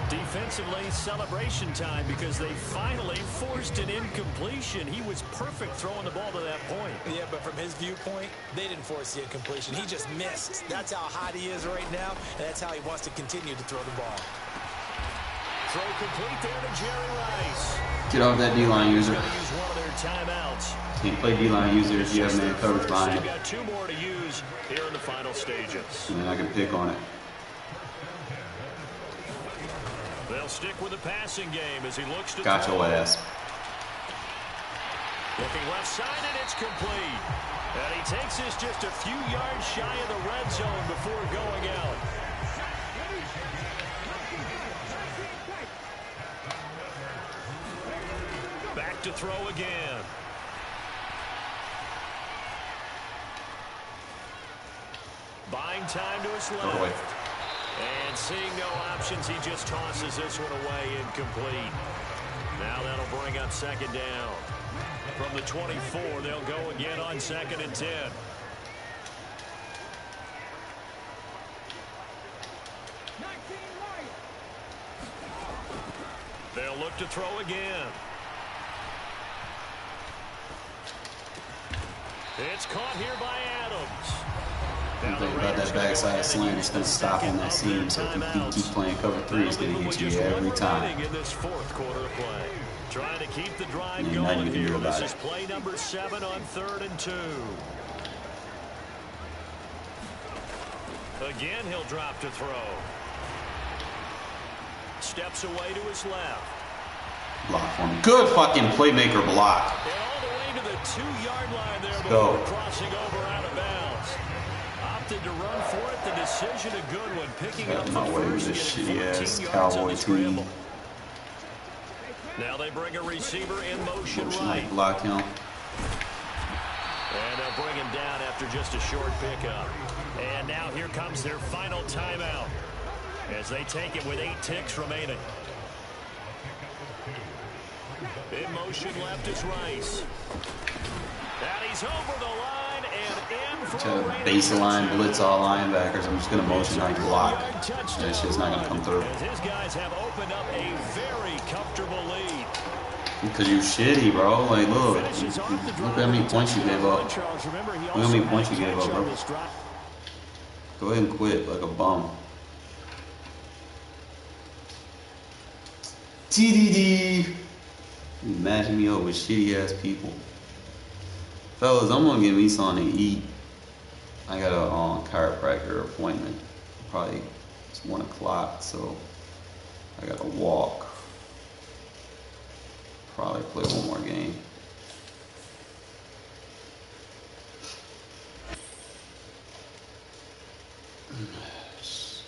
Defensively, celebration time because they finally forced an incompletion. He was perfect throwing the ball to that point. Yeah, but from his viewpoint, they didn't force the incompletion. He just missed. That's how hot he is right now, and that's how he wants to continue to throw the ball. Throw complete there to Jerry Rice. Get off that D-line user. Use one of their timeouts. Can't play D-line user if you have man coverage behind you. Got two more to use here in the final stages. And then I can pick on it. They'll stick with the passing game as he looks to Got your ass. Looking left side, and it's complete. And he takes this just a few yards shy of the red zone before going out. Back to throw again. Buying time to his left. And seeing no options, he just tosses this one away incomplete. Now that'll bring up second down. From the 24, they'll go again on 2nd and 10. They'll look to throw again. It's caught here by Adams. One thing about that backside slant, it's going to stop on that seam, so if you keep playing cover 3, it's going to hit you every time. In this fourth quarter of play. Trying to keep the drive Ain't going nothing you can here. do about This is it. play number 7 on 3rd and 2. Again, he'll drop to throw. Steps away to his left. Block for me. Good fucking playmaker block. And all the way to the 2-yard line there Go. before crossing over out of bounds. Opted to run for it. The decision a good one. Picking up Out the my way with first, this getting shitty 14 ass yards Cowboy on the scramble. team. Now they bring a receiver in motion Motion right. like block him. And they'll bring him down after just a short pickup. And now here comes their final timeout as they take it with 8 ticks remaining. In motion left is Rice. And he's over the line and in for Try a to Raider baseline touchdown. blitz all linebackers. I'm just going to motion like block. That shit's not going to come through. As his guys have opened up a very comfortable lead. Because you're shitty, bro. Like, look. Look how many points you gave up. Look how many points you gave up, bro. Go ahead and quit like a bum. TDD. You matching me up with shitty ass people. Fellas, I'm gonna get me something to eat. I got a chiropractor appointment. Probably it's 1 o'clock, so I gotta walk. Probably play one more game.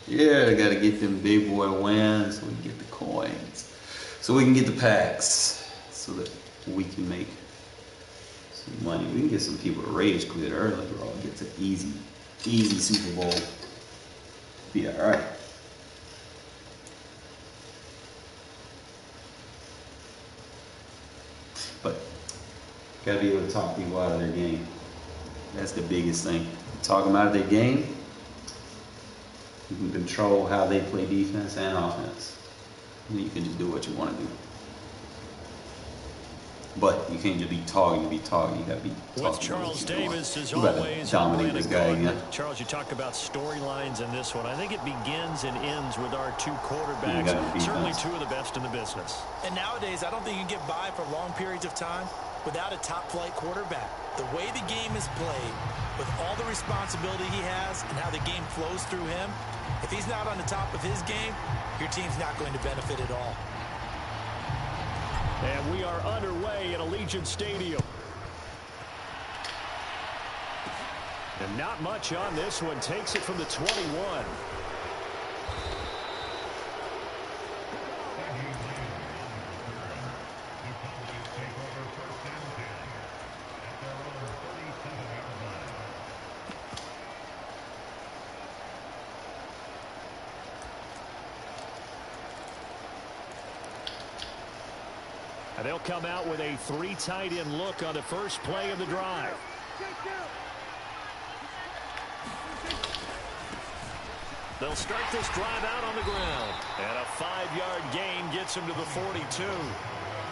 Yeah, I gotta get them big boy wins so we can get the coins. So we can get the packs. So that we can make some money. We can get some people to rage quit early, bro. Get to easy Super Bowl. Be alright. Gotta be able to talk people out of their game. That's the biggest thing. Talk them out of their game. You can control how they play defense and offense. And you can just do what you want to do. But you can't just be talking to be talking. You gotta be talking. With Charles Davis, as you gotta always, dominate this guy again. Charles, you talk about storylines in this one. I think it begins and ends with our two quarterbacks. Certainly two of the best in the business. And nowadays, I don't think you can get by for long periods of time without a top-flight quarterback. The way the game is played, with all the responsibility he has and how the game flows through him, if he's not on the top of his game, your team's not going to benefit at all. And we are underway at Allegiant Stadium. And not much on this one. Takes it from the 21. And they'll come out with a 3 tight end look on the first play of the drive. They'll start this drive out on the ground. And a 5-yard gain gets them to the 42.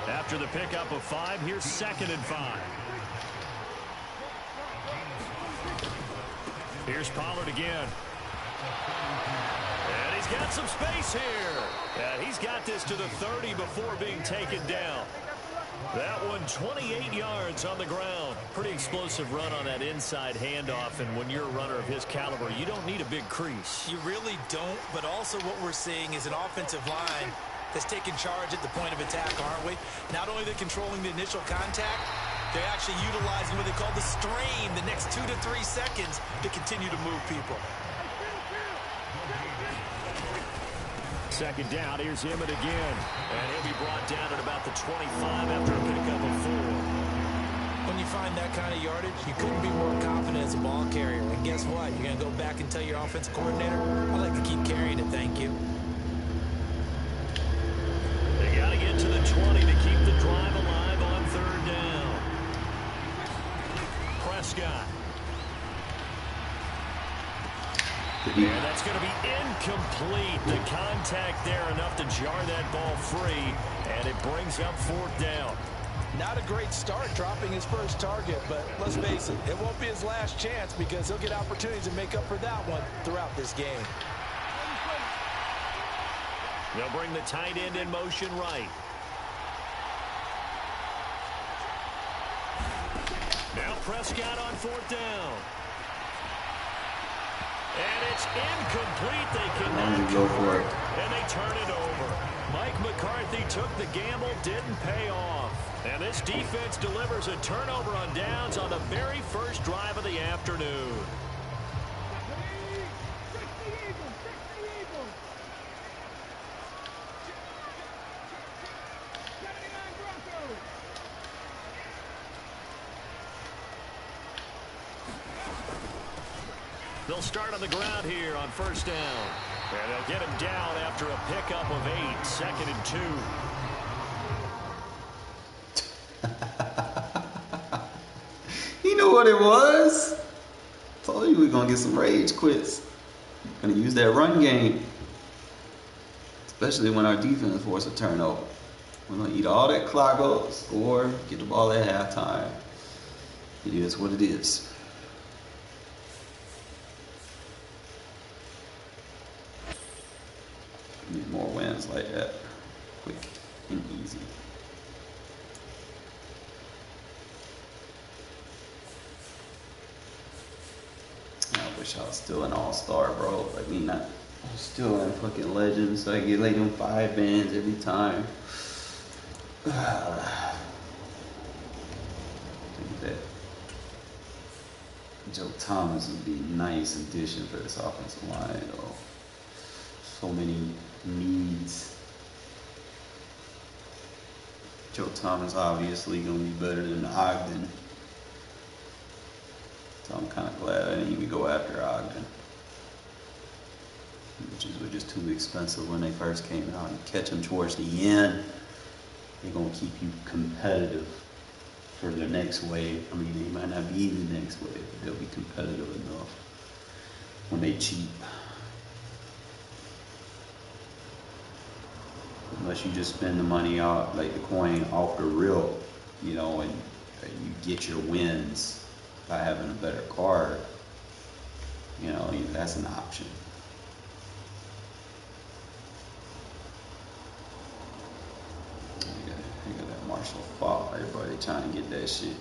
After the pickup of 5, here's 2nd and 5. Here's Pollard again. And he's got some space here. And he's got this to the 30 before being taken down. That one 28 yards on the ground. Pretty explosive run on that inside handoff. And when you're a runner of his caliber, you don't need a big crease. You really don't, but also what we're seeing is an offensive line that's taking charge at the point of attack, aren't we? Not only they're controlling the initial contact, they're actually utilizing what they call the strain the next 2 to 3 seconds to continue to move people. 2nd down, here's Emmett again. And he'll be brought down at about the 25 after a pickup of 4. When you find that kind of yardage, you couldn't be more confident as a ball carrier. And guess what? You're going to go back and tell your offensive coordinator, I like to keep carrying it, thank you. They got to get to the 20 to keep the drive alive on 3rd down. Prescott. And that's going to be incomplete. The contact there enough to jar that ball free, and it brings up 4th down. Not a great start dropping his first target, but let's face it, it won't be his last chance because he'll get opportunities to make up for that one throughout this game. They'll bring the tight end in motion right. Now Prescott on 4th down. And it's incomplete. They cannot go for it. And they turn it over. Mike McCarthy took the gamble, didn't pay off. And this defense delivers a turnover on downs on the very first drive of the afternoon. They'll start on the ground here on 1st down. And they'll get him down after a pickup of 8, 2nd and 2. You knew what it was. Told you we were going to get some rage quits. Going to use that run game. Especially when our defense forces a turnover. We're going to eat all that clock up, score, get the ball at halftime. It is what it is. Need more wins like that. Quick and easy. I wish I was still an all-star, bro. Like me not. I'm still in fucking legends, so I get like them 5 bands every time. I think that Joe Thomas would be a nice addition for this offensive line, though. So many needs. Joe Thomas obviously going to be better than Ogden. So I'm kind of glad I didn't even go after Ogden. Which was just too expensive when they first came out. And catch them towards the end, they're going to keep you competitive. for the next wave. I mean, they might not be the next wave, but they'll be competitive enough when they cheap. Unless you just spend the money out, like the coin off the rip, you know, and you get your wins by having a better card, you know, that's an option. You got that Marshall Falk, everybody trying to get that shit.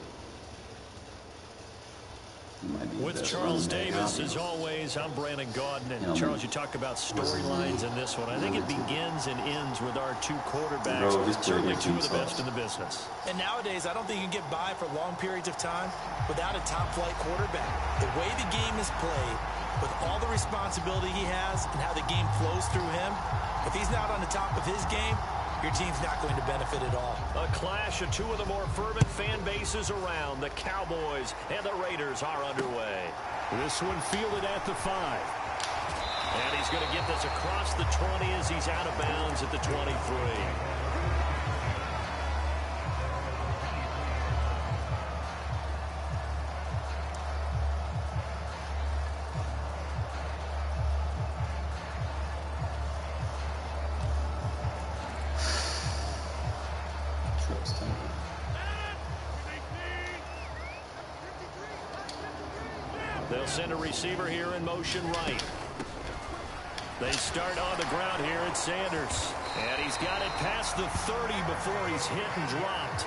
With Charles Davis, as always, I'm Brandon Gaudin. And Charles, you talk about storylines in this one. I think it begins and ends with our two quarterbacks, certainly two of the best in the business. And nowadays, I don't think you can get by for long periods of time without a top-flight quarterback. The way the game is played, with all the responsibility he has and how the game flows through him, if he's not on the top of his game, your team's not going to benefit at all. A clash of two of the more fervent fan bases around. The Cowboys and the Raiders are underway. This one fielded at the 5. And he's going to get this across the 20 as he's out of bounds at the 23. They'll send a receiver here in motion right. They start on the ground here at Sanders. And he's got it past the 30 before he's hit and dropped.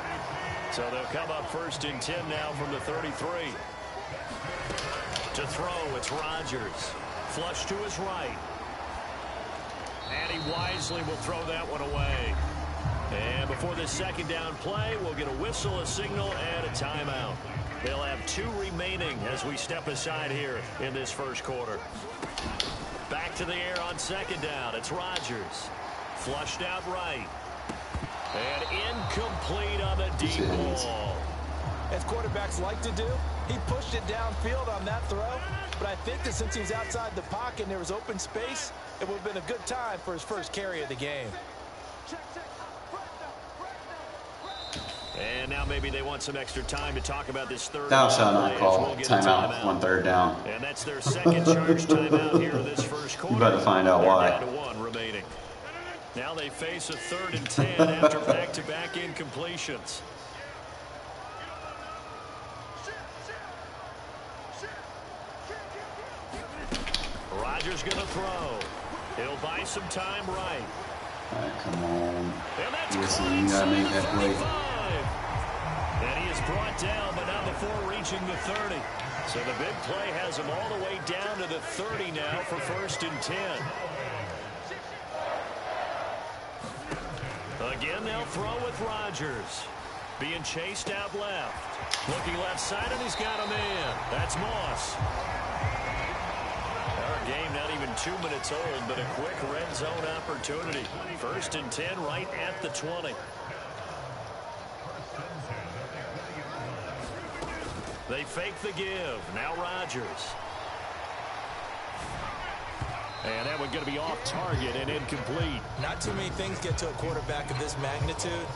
So they'll come up 1st and 10 now from the 33. To throw, it's Rodgers. Flush to his right. And he wisely will throw that one away. And before this second down play, we'll get a whistle, a signal, and a timeout. They'll have 2 remaining as we step aside here in this first quarter. Back to the air on second down. It's Rodgers. Flushed out right. And incomplete on the deep ball. As quarterbacks like to do, he pushed it downfield on that throw. But I think that since he was outside the pocket and there was open space, it would have been a good time for his first carry of the game. And now maybe they want some extra time to talk about this third down shot play. on call. We'll Timeout on 3rd down. And that's their second charge timeout here in this first quarter. You better find out why. Down to 1 remaining. Now they face a 3rd and 10 after back-to-back incompletions. Rodgers going to throw. He'll buy some time right. All right, come on. And that's Listen, you gotta make that play. And he is brought down, but not before reaching the 30. So the big play has him all the way down to the 30 now for 1st and 10. Again, they'll throw with Rodgers. Being chased out left. Looking left side, and he's got a man. That's Moss. Our game not even 2 minutes old, but a quick red zone opportunity. 1st and 10 right at the 20. They fake the give. Now Rodgers. And that one's going to be off target and incomplete. Not too many things get to a quarterback of this magnitude,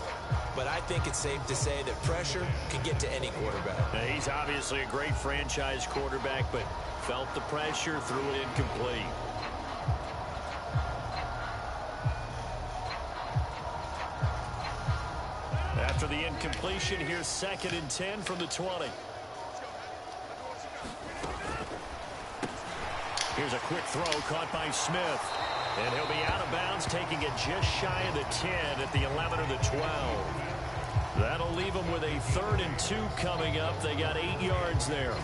but I think it's safe to say that pressure can get to any quarterback. Now, he's obviously a great franchise quarterback, but felt the pressure, threw it incomplete. After the incompletion, here's 2nd and 10 from the 20. Here's a quick throw caught by Smith. And he'll be out of bounds, taking it just shy of the 10 at the 11 or the 12. That'll leave them with a 3rd and 2 coming up. They got 8 yards there.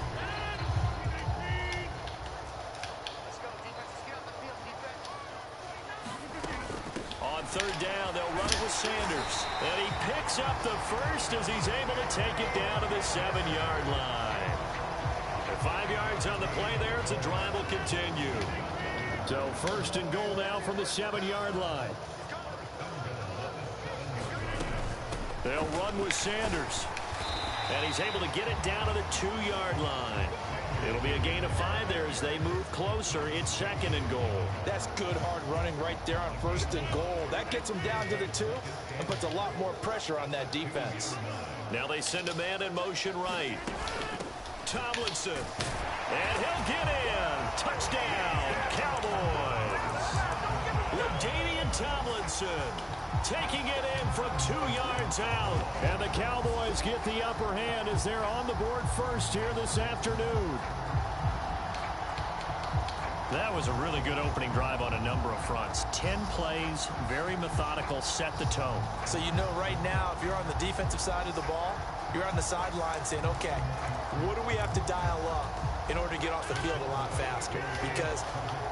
On 3rd down, they'll run it with Sanders. And he picks up the first as he's able to take it down to the 7-yard line. 5 yards on the play there as the drive will continue. So 1st and goal now from the 7-yard line. They'll run with Sanders. And he's able to get it down to the 2-yard line. It'll be a gain of 5 there as they move closer. It's 2nd and goal. That's good hard running right there on 1st and goal. That gets them down to the 2 and puts a lot more pressure on that defense. Now they send a man in motion right. Tomlinson. And he'll get in. Touchdown, Cowboys. LaDainian Tomlinson taking it in from 2 yards out. And the Cowboys get the upper hand as they're on the board first here this afternoon. That was a really good opening drive on a number of fronts. 10 plays, very methodical, set the tone. So you know right now, if you're on the defensive side of the ball, you're on the sideline saying, okay, what do we have to dial up in order to get off the field a lot faster? Because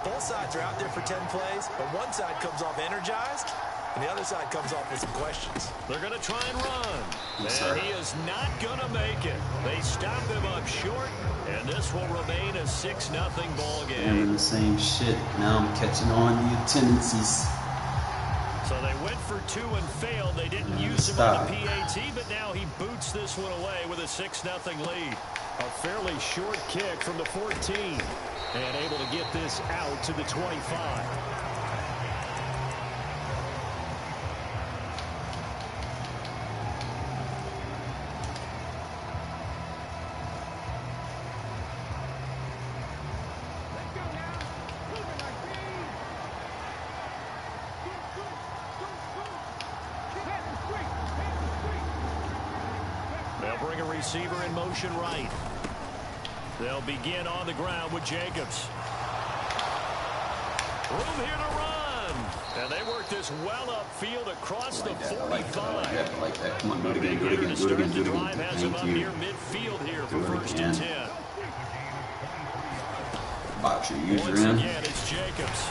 both sides are out there for 10 plays, but one side comes off energized, and the other side comes off with some questions. They're going to try and run. Yes, and sir. he is not going to make it. They stop him up short, and this will remain a 6-0 ball I'm game. in the same shit. Now I'm catching on the tendencies. So they went for 2 and failed. They didn't use him on the PAT, but now he boots this one away with a 6-0 lead. A fairly short kick from the 14. And able to get this out to the 25. Receiver in motion right. They'll begin on the ground with Jacobs. Room here to run. And they work this well upfield across the 45. I like that. Come on, do it again, do it again, do it again, do it again. Has him up Thank near you. midfield here for first and 10. Boxer, use your Once end. again, it's Jacobs.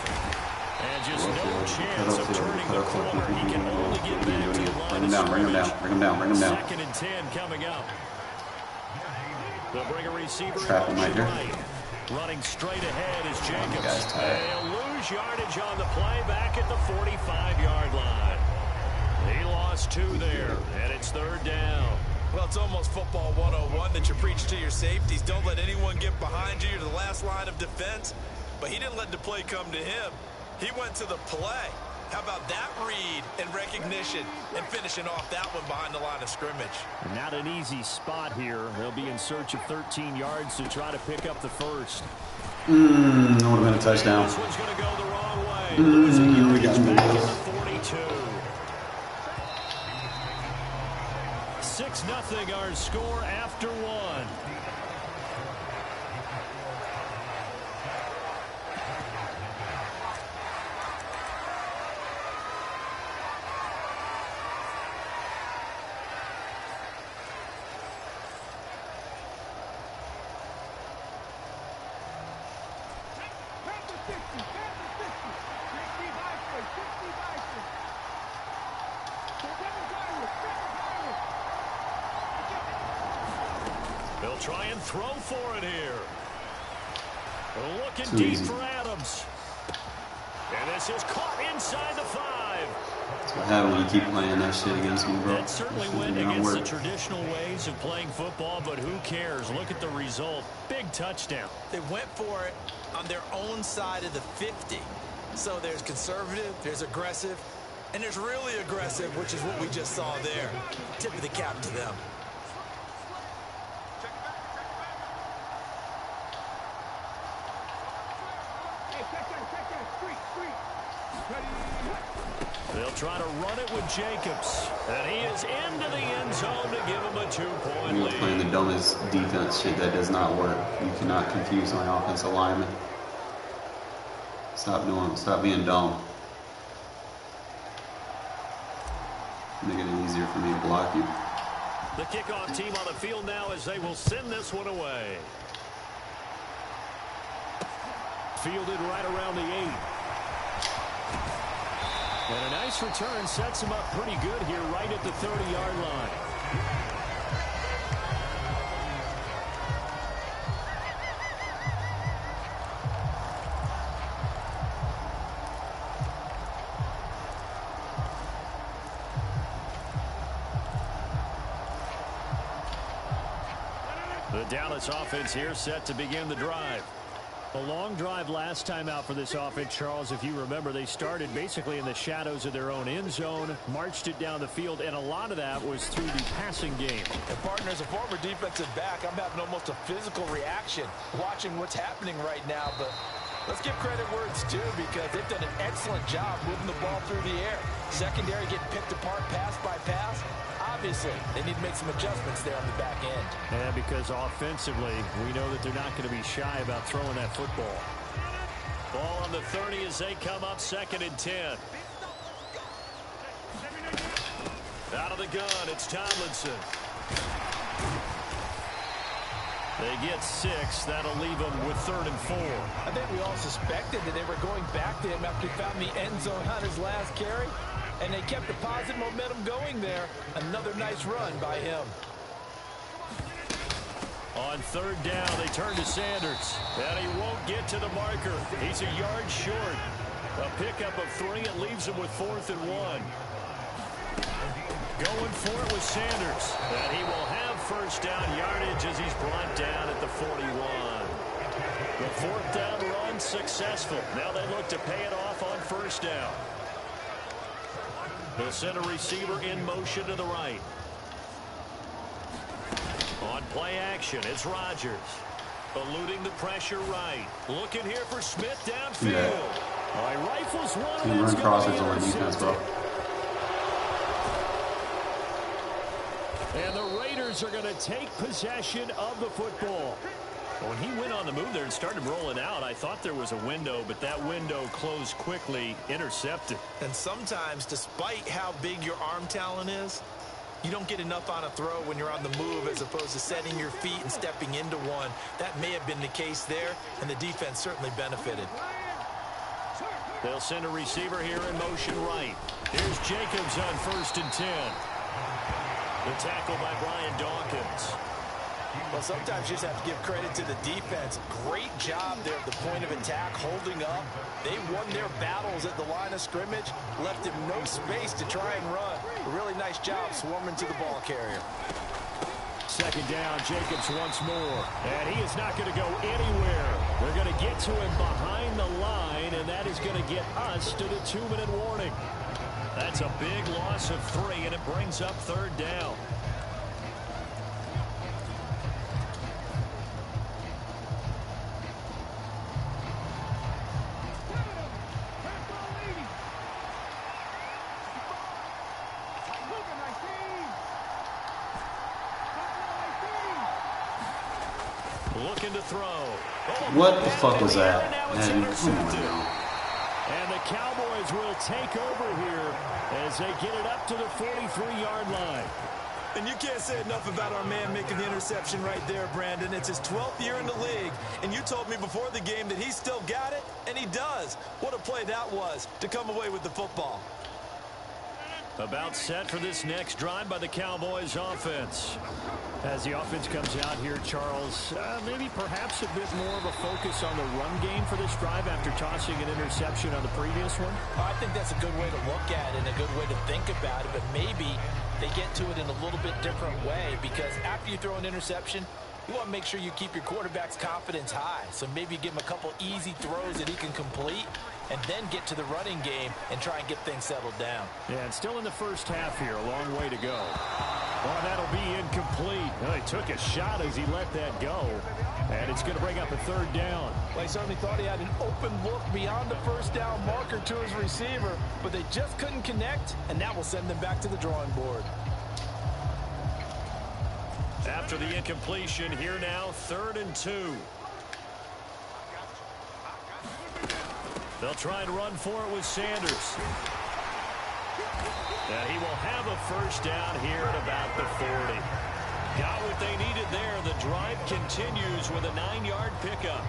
And just no chance of turning the corner. He can only get back to the line Bring him of down, bring him down, scrimmage. bring him down, bring him down. 2nd and 10 coming up. They'll bring a receiver Trap him in right motion here. right. Running straight ahead is Jacobs. guy's tired. They'll lose yardage on the play back at the 45-yard line. He lost 2 there, and it's 3rd down. Well, it's almost football 101 that you preach to your safeties. Don't let anyone get behind you. You're the last line of defense. But he didn't let the play come to him. He went to the play. How about that read and recognition and finishing off that one behind the line of scrimmage? Not an easy spot here. They'll be in search of 13 yards to try to pick up the first. That would have been a touchdown. This one's going to go the wrong way. Losing we got yardage back him. in the 42. 6-0 our score after 1. They'll try and throw for it here. Looking Too deep easy. for Adams. And this is caught inside the 5. That's what happens when you keep playing that shit against me, bro. That certainly That shit went did not against the work. traditional ways of playing football, but who cares? Look at the result. Big touchdown. They went for it on their own side of the 50. So there's conservative, there's aggressive, and there's really aggressive, which is what we just saw there. Tip of the cap to them. They'll try to run it with Jacobs. And he is into the end zone to give him a 2-point You're playing the lead. dumbest defense shit that does not work. You cannot confuse my offensive lineman. Stop being dumb. Make it easier for me to block you. The kickoff team on the field now as they will send this one away. Fielded right around the 8. And a nice return sets him up pretty good here right at the 30-yard line. The Dallas offense here set to begin the drive. A long drive last time out for this offense, Charles. If you remember, they started basically in the shadows of their own end zone, marched it down the field, and a lot of that was through the passing game. And partner, as a former defensive back, I'm having almost a physical reaction watching what's happening right now. But let's give credit where it's due, because they've done an excellent job moving the ball through the air. Secondary getting picked apart pass by pass. Obviously, they need to make some adjustments there on the back end. And because offensively, we know that they're not going to be shy about throwing that football. Ball on the 30 as they come up 2nd and 10. Out of the gun, it's Tomlinson. They get 6. That'll leave them with 3rd and 4. I think we all suspected that they were going back to him after he found the end zone on his last carry. And they kept the positive momentum going there. Another nice run by him. On 3rd down, they turn to Sanders. And he won't get to the marker. He's a yard short. A pickup of 3. It leaves him with 4th and 1. Going for it with Sanders. And he will have 1st down yardage as he's brought down at the 41. The 4th down run successful. Now they look to pay it off on 1st down. The center receiver in motion to the right. On play action, it's Rodgers. Eluding the pressure right. Looking here for Smith downfield. Yeah. He rifles one. You run crossers on defense, bro. And the Raiders are going to take possession of the football. When he went on the move there and started rolling out, I thought there was a window, but that window closed quickly, intercepted. And sometimes, despite how big your arm talent is, you don't get enough on a throw when you're on the move as opposed to setting your feet and stepping into one. That may have been the case there, and the defense certainly benefited. They'll send a receiver here in motion right. Here's Jacobs on 1st and 10. The tackle by Brian Dawkins. Well, sometimes you just have to give credit to the defense. Great job there at the point of attack, holding up. They won their battles at the line of scrimmage, left him no space to try and run. A really nice job swarming to the ball carrier. 2nd down, Jacobs once more. And he is not going to go anywhere. They're going to get to him behind the line, and that is going to get us to the 2-minute warning. That's a big loss of 3, and it brings up 3rd down. Looking to throw. What the fuck was that? Man, come on now. And the Cowboys will take over here as they get it up to the 43-yard line. And you can't say enough about our man making the interception right there, Brandon. It's his 12th year in the league, and you told me before the game that he still got it, and he does. What a play that was to come away with the football. About set for this next drive by the Cowboys offense. As the offense comes out here, Charles, maybe perhaps a bit more of a focus on the run game for this drive after tossing an interception on the previous one? I think that's a good way to look at it and a good way to think about it, but maybe they get to it in a little bit different way, because after you throw an interception, you want to make sure you keep your quarterback's confidence high. So maybe give him a couple easy throws that he can complete, and then get to the running game and try and get things settled down. Yeah, and still in the first half here, a long way to go. Well, that'll be incomplete. Well, he took a shot as he let that go, and it's going to bring up a 3rd down. Well, he certainly thought he had an open look beyond the 1st down marker to his receiver, but they just couldn't connect, and that will send them back to the drawing board. After the incompletion, here now, 3rd and 2. They'll try and run for it with Sanders. And he will have a 1st down here at about the 40. Got what they needed there. The drive continues with a 9-yard pickup.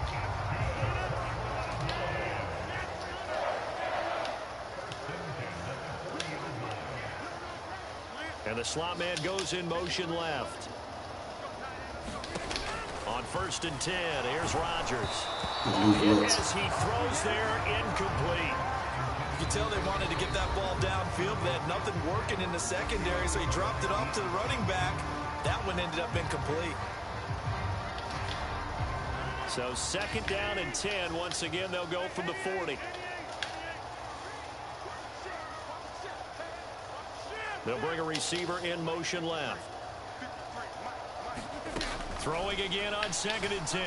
And the slot man goes in motion left. On 1st and 10, here's Rodgers. As he throws there, incomplete. You can tell they wanted to get that ball downfield. They had nothing working in the secondary, so he dropped it off to the running back. That one ended up incomplete. So 2nd down and 10. Once again, they'll go from the 40. They'll bring a receiver in motion left. Throwing again on 2nd and 10.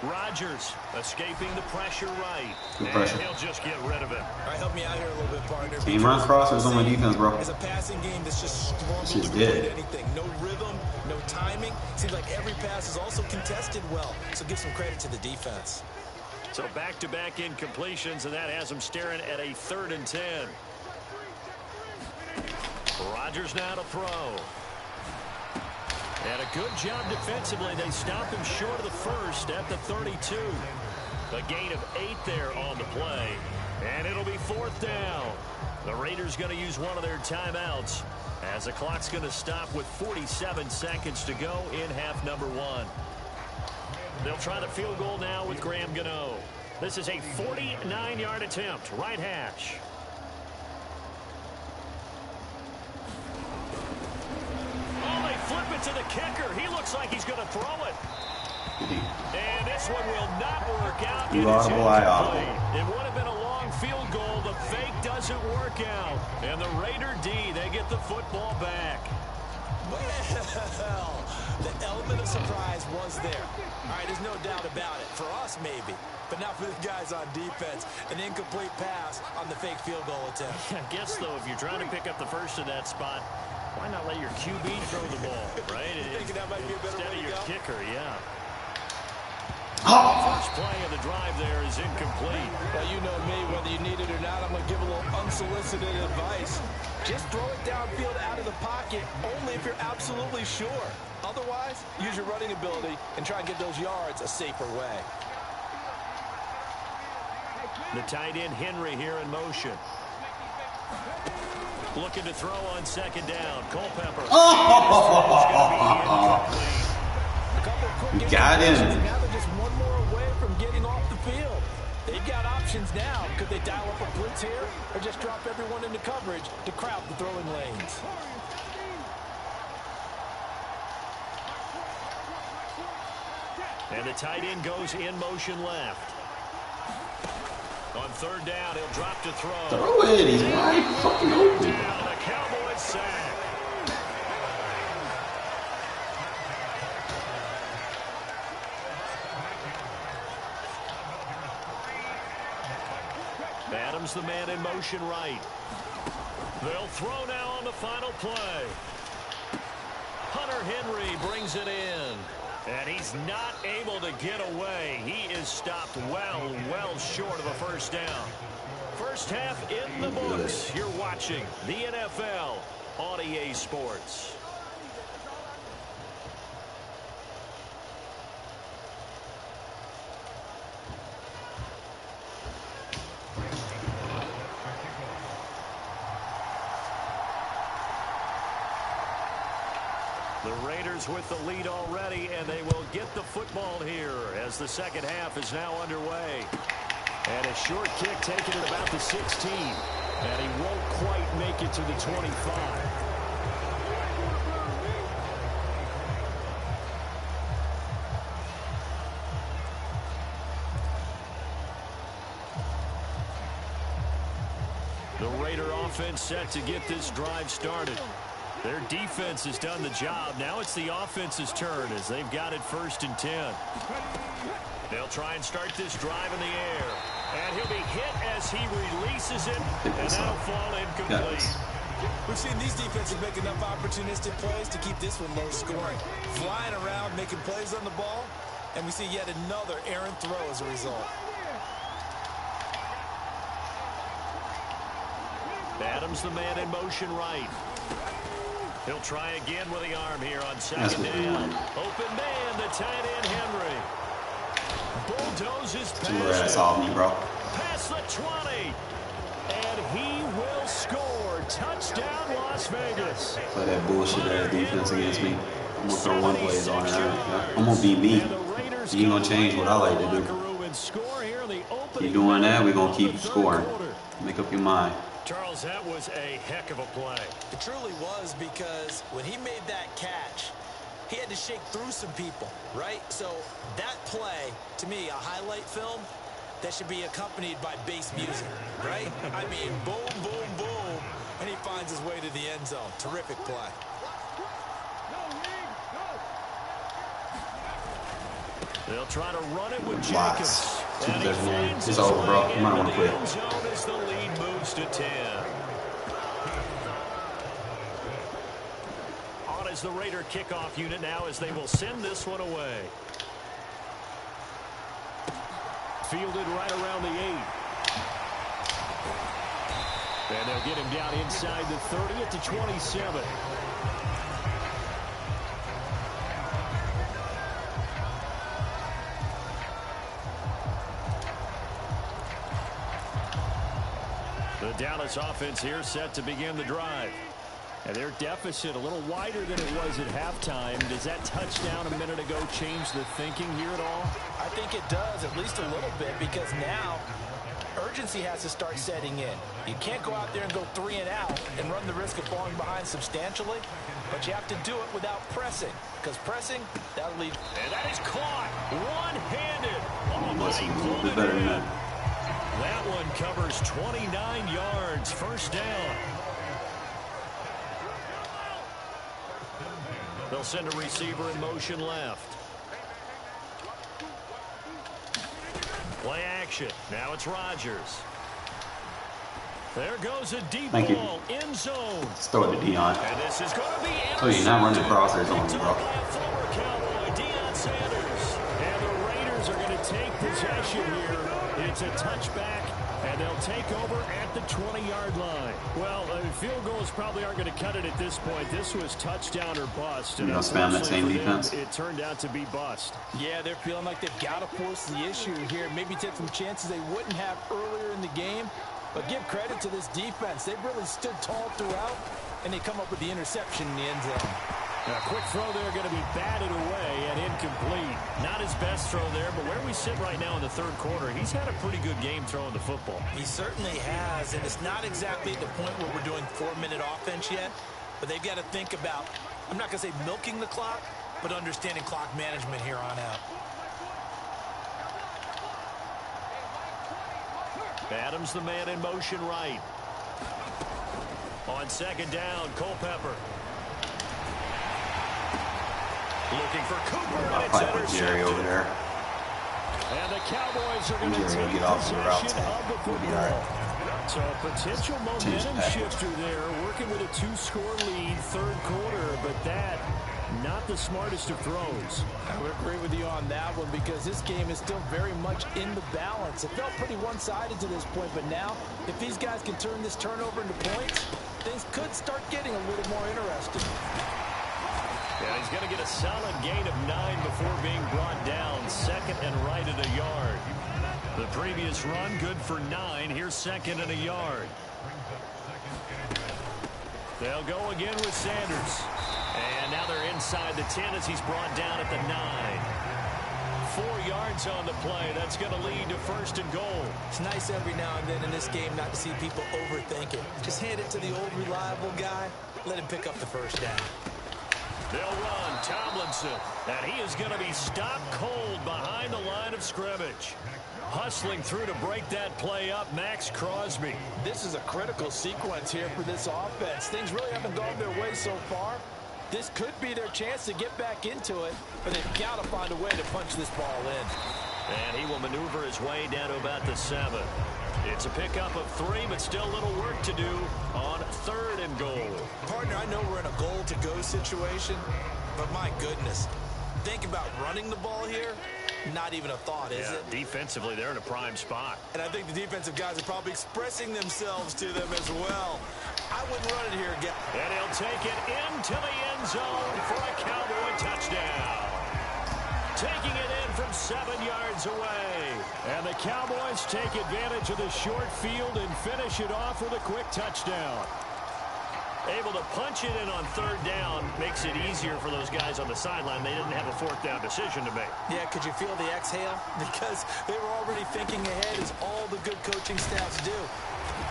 Rodgers escaping the pressure right. Good pressure. And he'll just get rid of it. All right, help me out here a little bit, partner. Team run crossers on my defense, bro. It's a passing game that's just struggled to This is complete dead. anything. No rhythm, no timing. Seems like every pass is also contested well. So give some credit to the defense. So back-to-back incompletions, and that has them staring at a 3rd and 10. Rodgers now to throw. And a good job defensively. They stop him short of the first at the 32. A gain of 8 there on the play. And it'll be 4th down. The Raiders going to use one of their timeouts as the clock's going to stop with 47 seconds to go in half number 1. They'll try the field goal now with Graham Gano. This is a 49-yard attempt. Right hash. Oh, they flip it to the kicker. He looks like he's going to throw it. And this one will not work out. It would have been a long field goal. The fake doesn't work out. And the Raider D, they get the football back. Well, the element of surprise was there. All right, there's no doubt about it. For us, maybe. But not for the guys on defense. An incomplete pass on the fake field goal attempt. I guess, though, if you're trying to pick up the first in that spot, why not let your QB throw the ball, right? Thinking that might be a better instead way of to your go? kicker, yeah. Oh. First play of the drive there is incomplete. Well, you know me, whether you need it or not, I'm going to give a little unsolicited advice. Just throw it downfield out of the pocket only if you're absolutely sure. Otherwise, use your running ability and try and get those yards a safer way. The tight end Henry here in motion. Looking to throw on 2nd down. Culpepper. You got him. Now they're just one more away from getting off the field. They've got options now. Could they dial up a blitz here or just drop everyone into coverage to crowd the throwing lanes? And the tight end goes in motion left. On 3rd down, he'll drop to throw. Throw it. He's wide fucking open. Down, the Cowboys sack. Adams the man in motion right. They'll throw now on the final play. Hunter Henry brings it in. And he's not able to get away. He is stopped well short of a first down. First half in the books. You're watching the NFL on EA Sports. The Raiders with the lead already, and they will get the football here as the second half is now underway. And a short kick taken at about the 16. And he won't quite make it to the 25. The Raider offense set to get this drive started. Their defense has done the job. Now it's the offense's turn as they've got it 1st and 10. They'll try and start this drive in the air. And he'll be hit as he releases it. And that'll fall incomplete. We've seen these defenses make enough opportunistic plays to keep this one low scoring. Flying around, making plays on the ball. And we see yet another errant throw as a result. Adams the man in motion right. He'll try again with the arm here on 2nd down. Open man, the tight end Henry. Bulldozes past off me, bro. Past the 20. And he will score. Touchdown, Las Vegas. Play that bullshit ass defense against me. I'm gonna throw one plays on her. I'm gonna be me. You ain't gonna change what I like to do. Keep doing that, we're gonna keep scoring. Make up your mind. Charles, that was a heck of a play. It truly was, because when he made that catch, he had to shake through some people, right? So that play, to me, a highlight film, that should be accompanied by bass music, right? I mean, boom, boom, boom, and he finds his way to the end zone. Terrific play. They'll try to run it with Jacobs. And he finds his way into the end zone as the lead moves to 10. On is the Raider kickoff unit now as they will send this one away. Fielded right around the 8. And they'll get him down inside the 30 at the 27. The Dallas offense here set to begin the drive. And their deficit a little wider than it was at halftime. Does that touchdown a minute ago change the thinking here at all? I think it does, at least a little bit, because now urgency has to start setting in. You can't go out there and go 3 and out and run the risk of falling behind substantially, but you have to do it without pressing, because pressing, that'll lead. And that is caught one-handed. Oh, That's a little bit better than that. That one covers 29 yards. First down. They'll send a receiver in motion left. Play action. Now it's Rodgers. There goes a deep ball. End zone. Let's throw it to Dion. And this is going to be Oh, you're not running crosshairs on me, bro. Former Cowboy Deion Sanders. And the Raiders are going to take possession here. It's a touchback, and they'll take over at the 20-yard line. Well, field goals probably aren't going to cut it at this point. This was touchdown or bust. You know, spam that same defense. It turned out to be bust. Yeah, they're feeling like they've got to force the issue here. Maybe take some chances they wouldn't have earlier in the game. But give credit to this defense. They've really stood tall throughout, and they come up with the interception in the end zone. A quick throw there going to be batted away and incomplete. Not his best throw there, but where we sit right now in the third quarter, he's had a pretty good game throwing the football. He certainly has, and it's not exactly at the point where we're doing 4-minute offense yet, but they've got to think about, I'm not going to say milking the clock, but understanding clock management here on out. Adams the man in motion right. On second down, Culpepper. Looking for Cooper, and it's intercepted. Jerry over there. And the Cowboys are going to take possession of the football. So a potential momentum shifter there, working with a 2-score lead, third quarter, but that, not the smartest of throws. I would agree with you on that one because this game is still very much in the balance. It felt pretty one-sided to this point, but now, if these guys can turn this turnover into points, things could start getting a little more interesting. Yeah, he's going to get a solid gain of 9 before being brought down. Second and right at a yard. The previous run, good for 9. Here's second and a yard. They'll go again with Sanders. And now they're inside the 10 as he's brought down at the 9. 4 yards on the play. That's going to lead to first and goal. It's nice every now and then in this game not to see people overthink it. Just hand it to the old reliable guy. Let him pick up the first down. They'll run Tomlinson, and he is going to be stopped cold behind the line of scrimmage. Hustling through to break that play up, Max Crosby. This is a critical sequence here for this offense. Things really haven't gone their way so far. This could be their chance to get back into it, but they've got to find a way to punch this ball in. And he will maneuver his way down to about the 7. It's a pickup of 3, but still a little work to do on third and goal. Partner, I know we're in a goal-to-go situation, but my goodness, think about running the ball here. Not even a thought, is it? Defensively, they're in a prime spot. And I think the defensive guys are probably expressing themselves to them as well. I wouldn't run it here again. And he'll take it into the end zone for a Cowboy touchdown. Taking it in from 7 yards away. And the Cowboys take advantage of the short field and finish it off with a quick touchdown. Able to punch it in on third down makes it easier for those guys on the sideline. They didn't have a fourth down decision to make. Yeah, could you feel the exhale? Because they were already thinking ahead, as all the good coaching staffs do.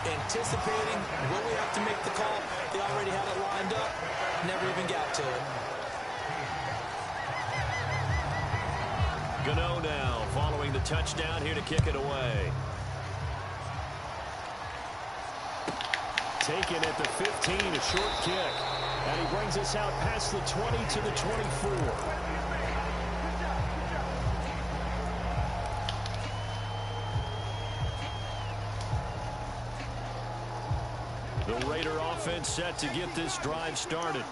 Anticipating, will we have to make the call? They already had it lined up, never even got to it. Gano now following the touchdown here to kick it away. Taken at the 15, a short kick. And he brings us out past the 20 to the 24. The Raider offense set to get this drive started.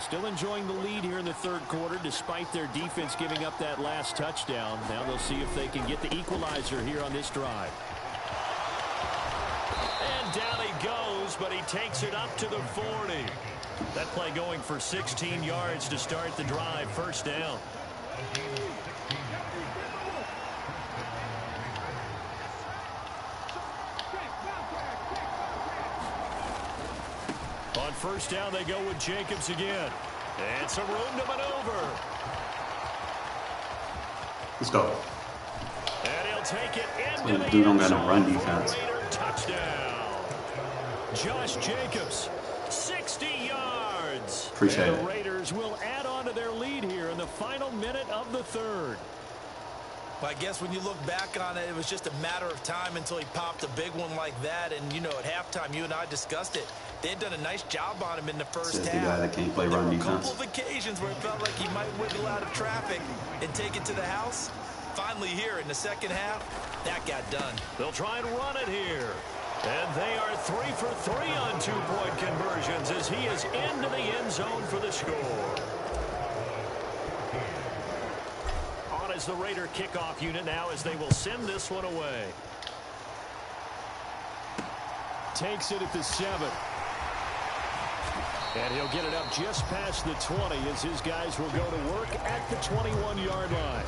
Still enjoying the lead here in the third quarter despite their defense giving up that last touchdown. Now they'll see if they can get the equalizer here on this drive. And down he goes, but he takes it up to the 40. That play going for 16 yards to start the drive. First down. On first down, they go with Jacobs again. And some room to maneuver. Let's go. And he'll take it into the Dude don't got end no zone run for a defense. Raider touchdown. Josh Jacobs, 60 yards. Appreciate And it. the Raiders will add on to their lead here in the final minute of the third. Well, I guess when you look back on it, it was just a matter of time until he popped a big one like that. And, you know, at halftime, you and I discussed it. They had done a nice job on him in the first Says the half. guy that can't play There run were defense. a couple of occasions where it felt like he might wiggle out of traffic and take it to the house. Finally here in the second half, that got done. They'll try and run it here. And they are 3 for 3 on 2-point conversions as he is into the end zone for the score. On as the Raider kickoff unit now as they will send this one away. Takes it at the 7. And he'll get it up just past the 20 as his guys will go to work at the 21-yard line.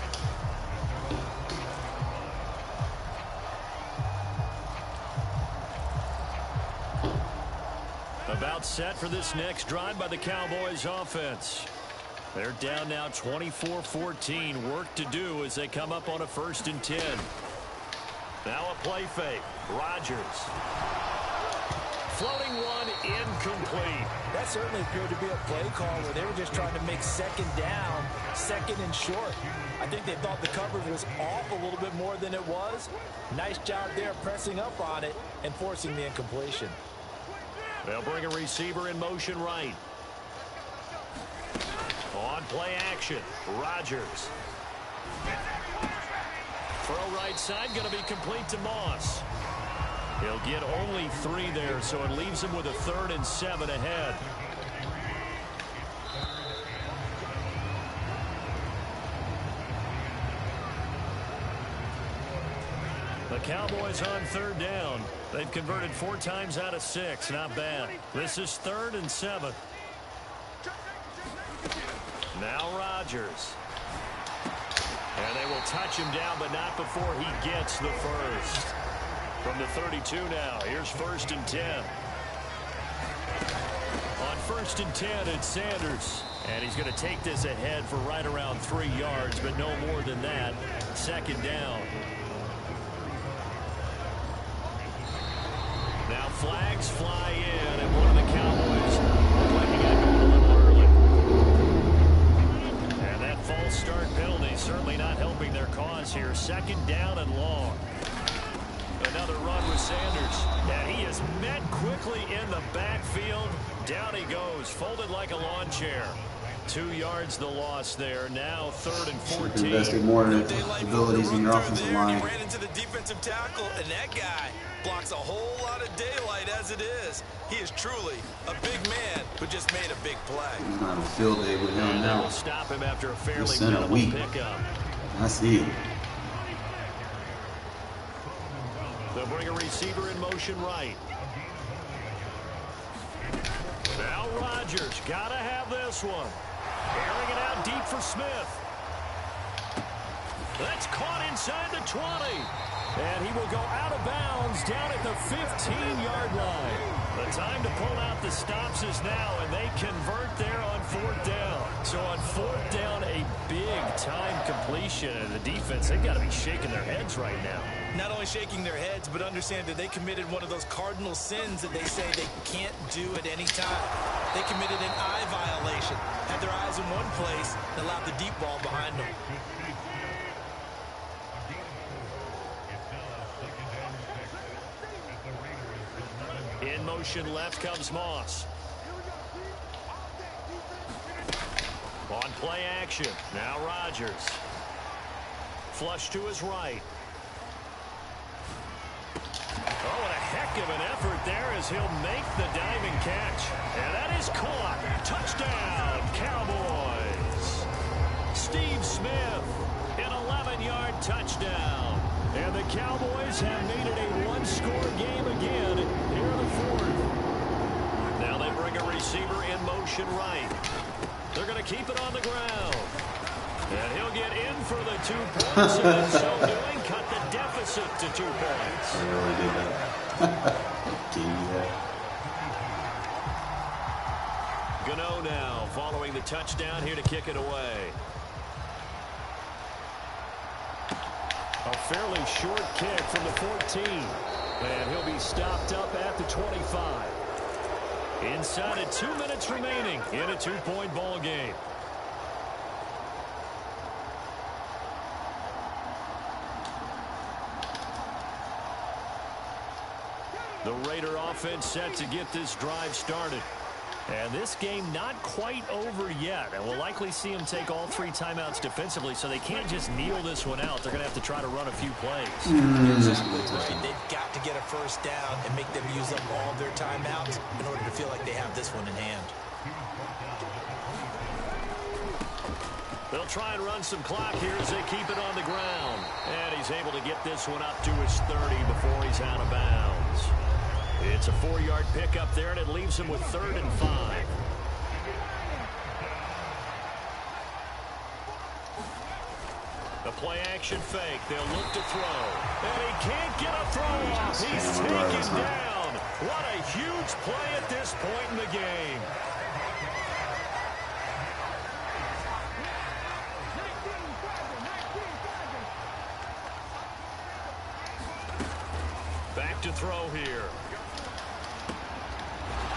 About set for this next drive by the Cowboys offense. They're down now 24-14. Work to do as they come up on a 1st and 10. Now a play fake. Rodgers. Floating one incomplete. That certainly appeared to be a play call where they were just trying to make second down, second and short. I think they thought the coverage was off a little bit more than it was. Nice job there pressing up on it and forcing the incompletion. They'll bring a receiver in motion right. On play action, Rodgers. Throw right side, going to be complete to Moss. He'll get only 3 there, so it leaves him with a 3rd and 7 ahead. The Cowboys on 3rd down. They've converted 4 times out of 6. Not bad. This is 3rd and 7. Now Rodgers. And they will touch him down, but not before he gets the first. From the 32 now, here's 1st and 10. On 1st and 10, it's Sanders. And he's going to take this ahead for right around 3 yards, but no more than that. 2nd down. Now flags fly in, and one of the Cowboys looking at going a little early. And that false start penalty certainly not helping their cause here. 2nd down and long. Another run with Sanders. And he is met quickly in the backfield. Down he goes, folded like a lawn chair. 2 yards the loss there. Now 3rd and 14. Invested more abilities in your offensive line. He ran into the defensive tackle, and that guy blocks a whole lot of daylight as it is. He is truly a big man who just made a big play. He's gonna have a field day with him And now. they'll stop him after a fairly center minimal weak. pickup. I see it. They'll bring a receiver in motion right. Now Rodgers, gotta have this one. Airing it out deep for Smith. That's caught inside the 20. And he will go out of bounds down at the 15-yard line. The time to pull out the stops is now, and they convert there on 4th down. So on 4th down, a big-time completion. And the defense, they've got to be shaking their heads right now. Not only shaking their heads, but understand that they committed one of those cardinal sins that they say they can't do at any time. They committed an eye violation, had their eyes in one place, and allowed the deep ball behind them. motion left comes Moss. On play action. Now Rodgers. Flush to his right. Oh, what a heck of an effort there as he'll make the diving catch. And that is caught. Touchdown, Cowboys. Steve Smith, an 11-yard touchdown. And the Cowboys have made it a one-score game again here in the fourth. Now they bring a receiver in motion right. They're going to keep it on the ground. And he'll get in for the 2 points, and in so doing, cut the deficit to 2 points. I really did that. Gave you that. Gano now following the touchdown here to kick it away. A fairly short kick from the 14. And he'll be stopped up at the 25. Inside of 2 minutes remaining in a 2-point ball game. The Raider offense set to get this drive started. And this game not quite over yet. And we'll likely see them take all 3 timeouts defensively, so they can't just kneel this one out. They're going to have to try to run a few plays. They've got to get a first down and make them use up all their timeouts in order to feel like they have this one in hand. They'll try and run some clock here as they keep it on the ground. And he's able to get this one up to his 30 before he's out of bounds. It's a 4-yard pickup there, and it leaves him with 3rd and 5. The play-action fake. They'll look to throw. And he can't get a throw off. He's taken down. What a huge play at this point in the game. Back to throw here.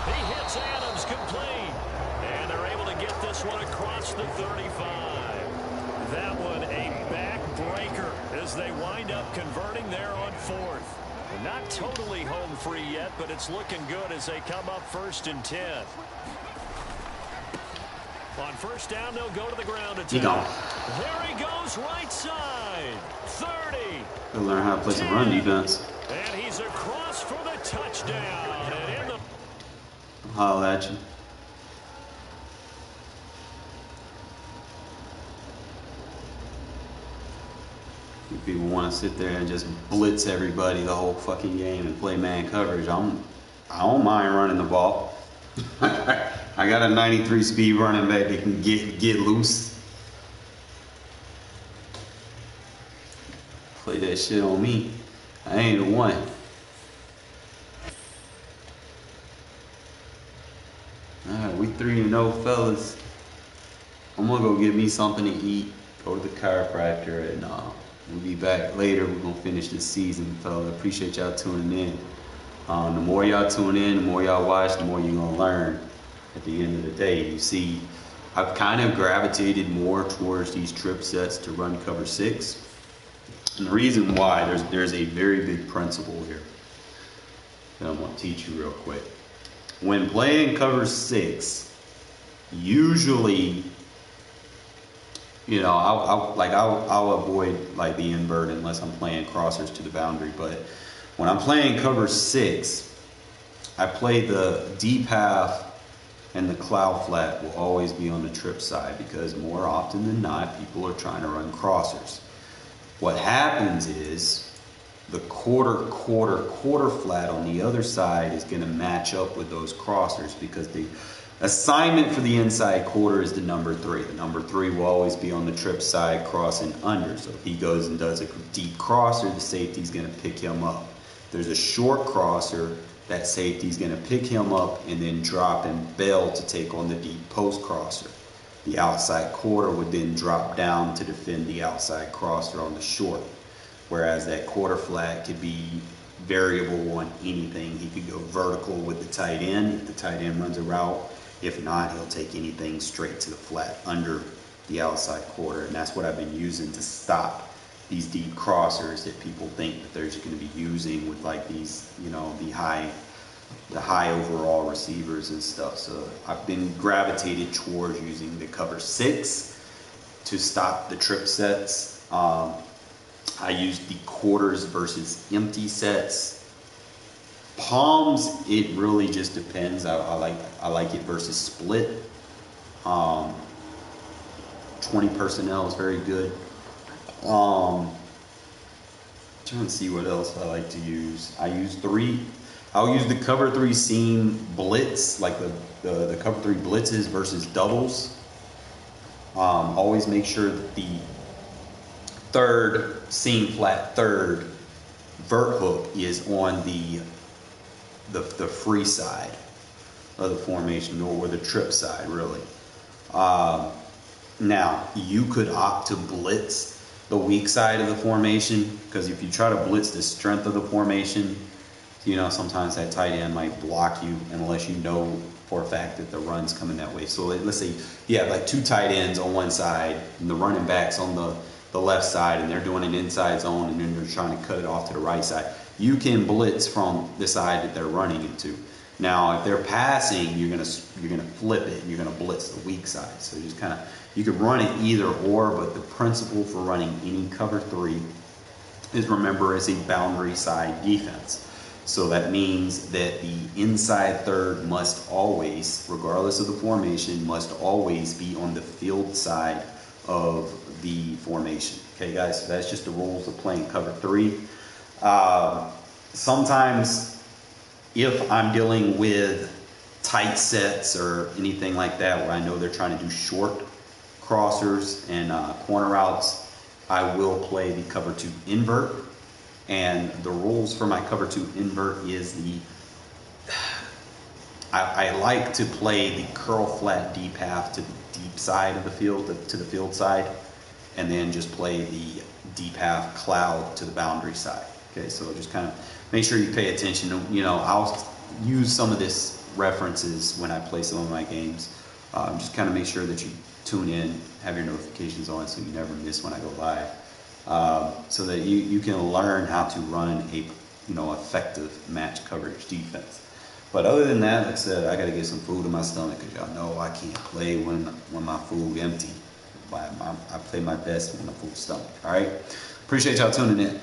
He hits Adams complete. And they're able to get this one across the 35. That one a backbreaker as they wind up converting there on 4th. Not totally home free yet, but it's looking good as they come up 1st and 10. On 1st down, they'll go to the ground attack. There he goes, right side. 30. He'll learn how to play some run defense. And he's across for the touchdown. And in the Holla at you. If people want to sit there and just blitz everybody the whole fucking game and play man coverage, I don't mind running the ball. I got a 93 speed running back that can get loose. Play that shit on me. I ain't the one. Alright, we 3-0, fellas. I'm gonna go get me something to eat, go to the chiropractor, and we'll be back later. We're gonna finish this season, fellas. I appreciate y'all tuning in. The more y'all tune in, the more y'all watch, the more you're gonna learn. At the end of the day, you see, I've kind of gravitated more towards these trip sets to run cover 6. And the reason why, there's a very big principle here that I'm gonna teach you real quick. When playing cover 6, usually, you know, I'll avoid like the invert unless I'm playing crossers to the boundary. But when I'm playing cover 6, I play the deep half, and the cloud flat will always be on the trip side because more often than not, people are trying to run crossers. What happens is the quarter flat on the other side is going to match up with those crossers because the assignment for the inside quarter is the number 3. The number 3 will always be on the trip side crossing under. So if he goes and does a deep crosser, the safety's going to pick him up. If there's a short crosser, that safety's going to pick him up and then drop and bail to take on the deep post crosser. The outside quarter would then drop down to defend the outside crosser on the short. Whereas that quarter flat could be variable on anything. He could go vertical with the tight end if the tight end runs a route. If not, he'll take anything straight to the flat under the outside quarter. And that's what I've been using to stop these deep crossers that people think that they're just going to be using with like these, you know, the high the high overall receivers and stuff. So I've been gravitated towards using the cover 6 to stop the trip sets. I use the quarters versus empty sets. Palms, it really just depends. I like it versus split. 20 personnel is very good. Trying to see what else I like to use. I'll use the cover 3 seam blitz, like the cover 3 blitzes versus doubles. Always make sure that the third seam flat third vert hook is on the free side of the formation, or the trip side, really. Now, you could opt to blitz the weak side of the formation, because if you try to blitz the strength of the formation, sometimes that tight end might block you unless you know for a fact that the run's coming that way. So let's say you have like 2 tight ends on one side and the running backs on the left side, and they're doing an inside zone, and then they're trying to cut it off to the right side. You can blitz from the side that they're running into. Now, if they're passing, you're gonna flip it, and you're gonna blitz the weak side. So just you can run it either or, but the principle for running any cover 3 is, remember, it's a boundary side defense. So that means that the inside third must always, regardless of the formation, must always be on the field side of the formation. Okay, guys, so that's just the rules of playing cover 3. Sometimes if I'm dealing with tight sets or anything like that, where I know they're trying to do short crossers and corner routes, I will play the cover 2 invert. And the rules for my cover 2 invert is I like to play the curl flat deep half to the deep side of the field, to the field side, and then just play the deep half cloud to the boundary side. Okay, so just kind of make sure you pay attention. I'll use some of this references when I play some of my games. Just kind of make sure that you tune in, have your notifications on, so you never miss when I go live. So that you can learn how to run a effective match coverage defense. But other than that, like I said, I got to get some food in my stomach, because y'all know I can't play when my food empty. I play my best when I'm full stomach. All right, appreciate y'all tuning in.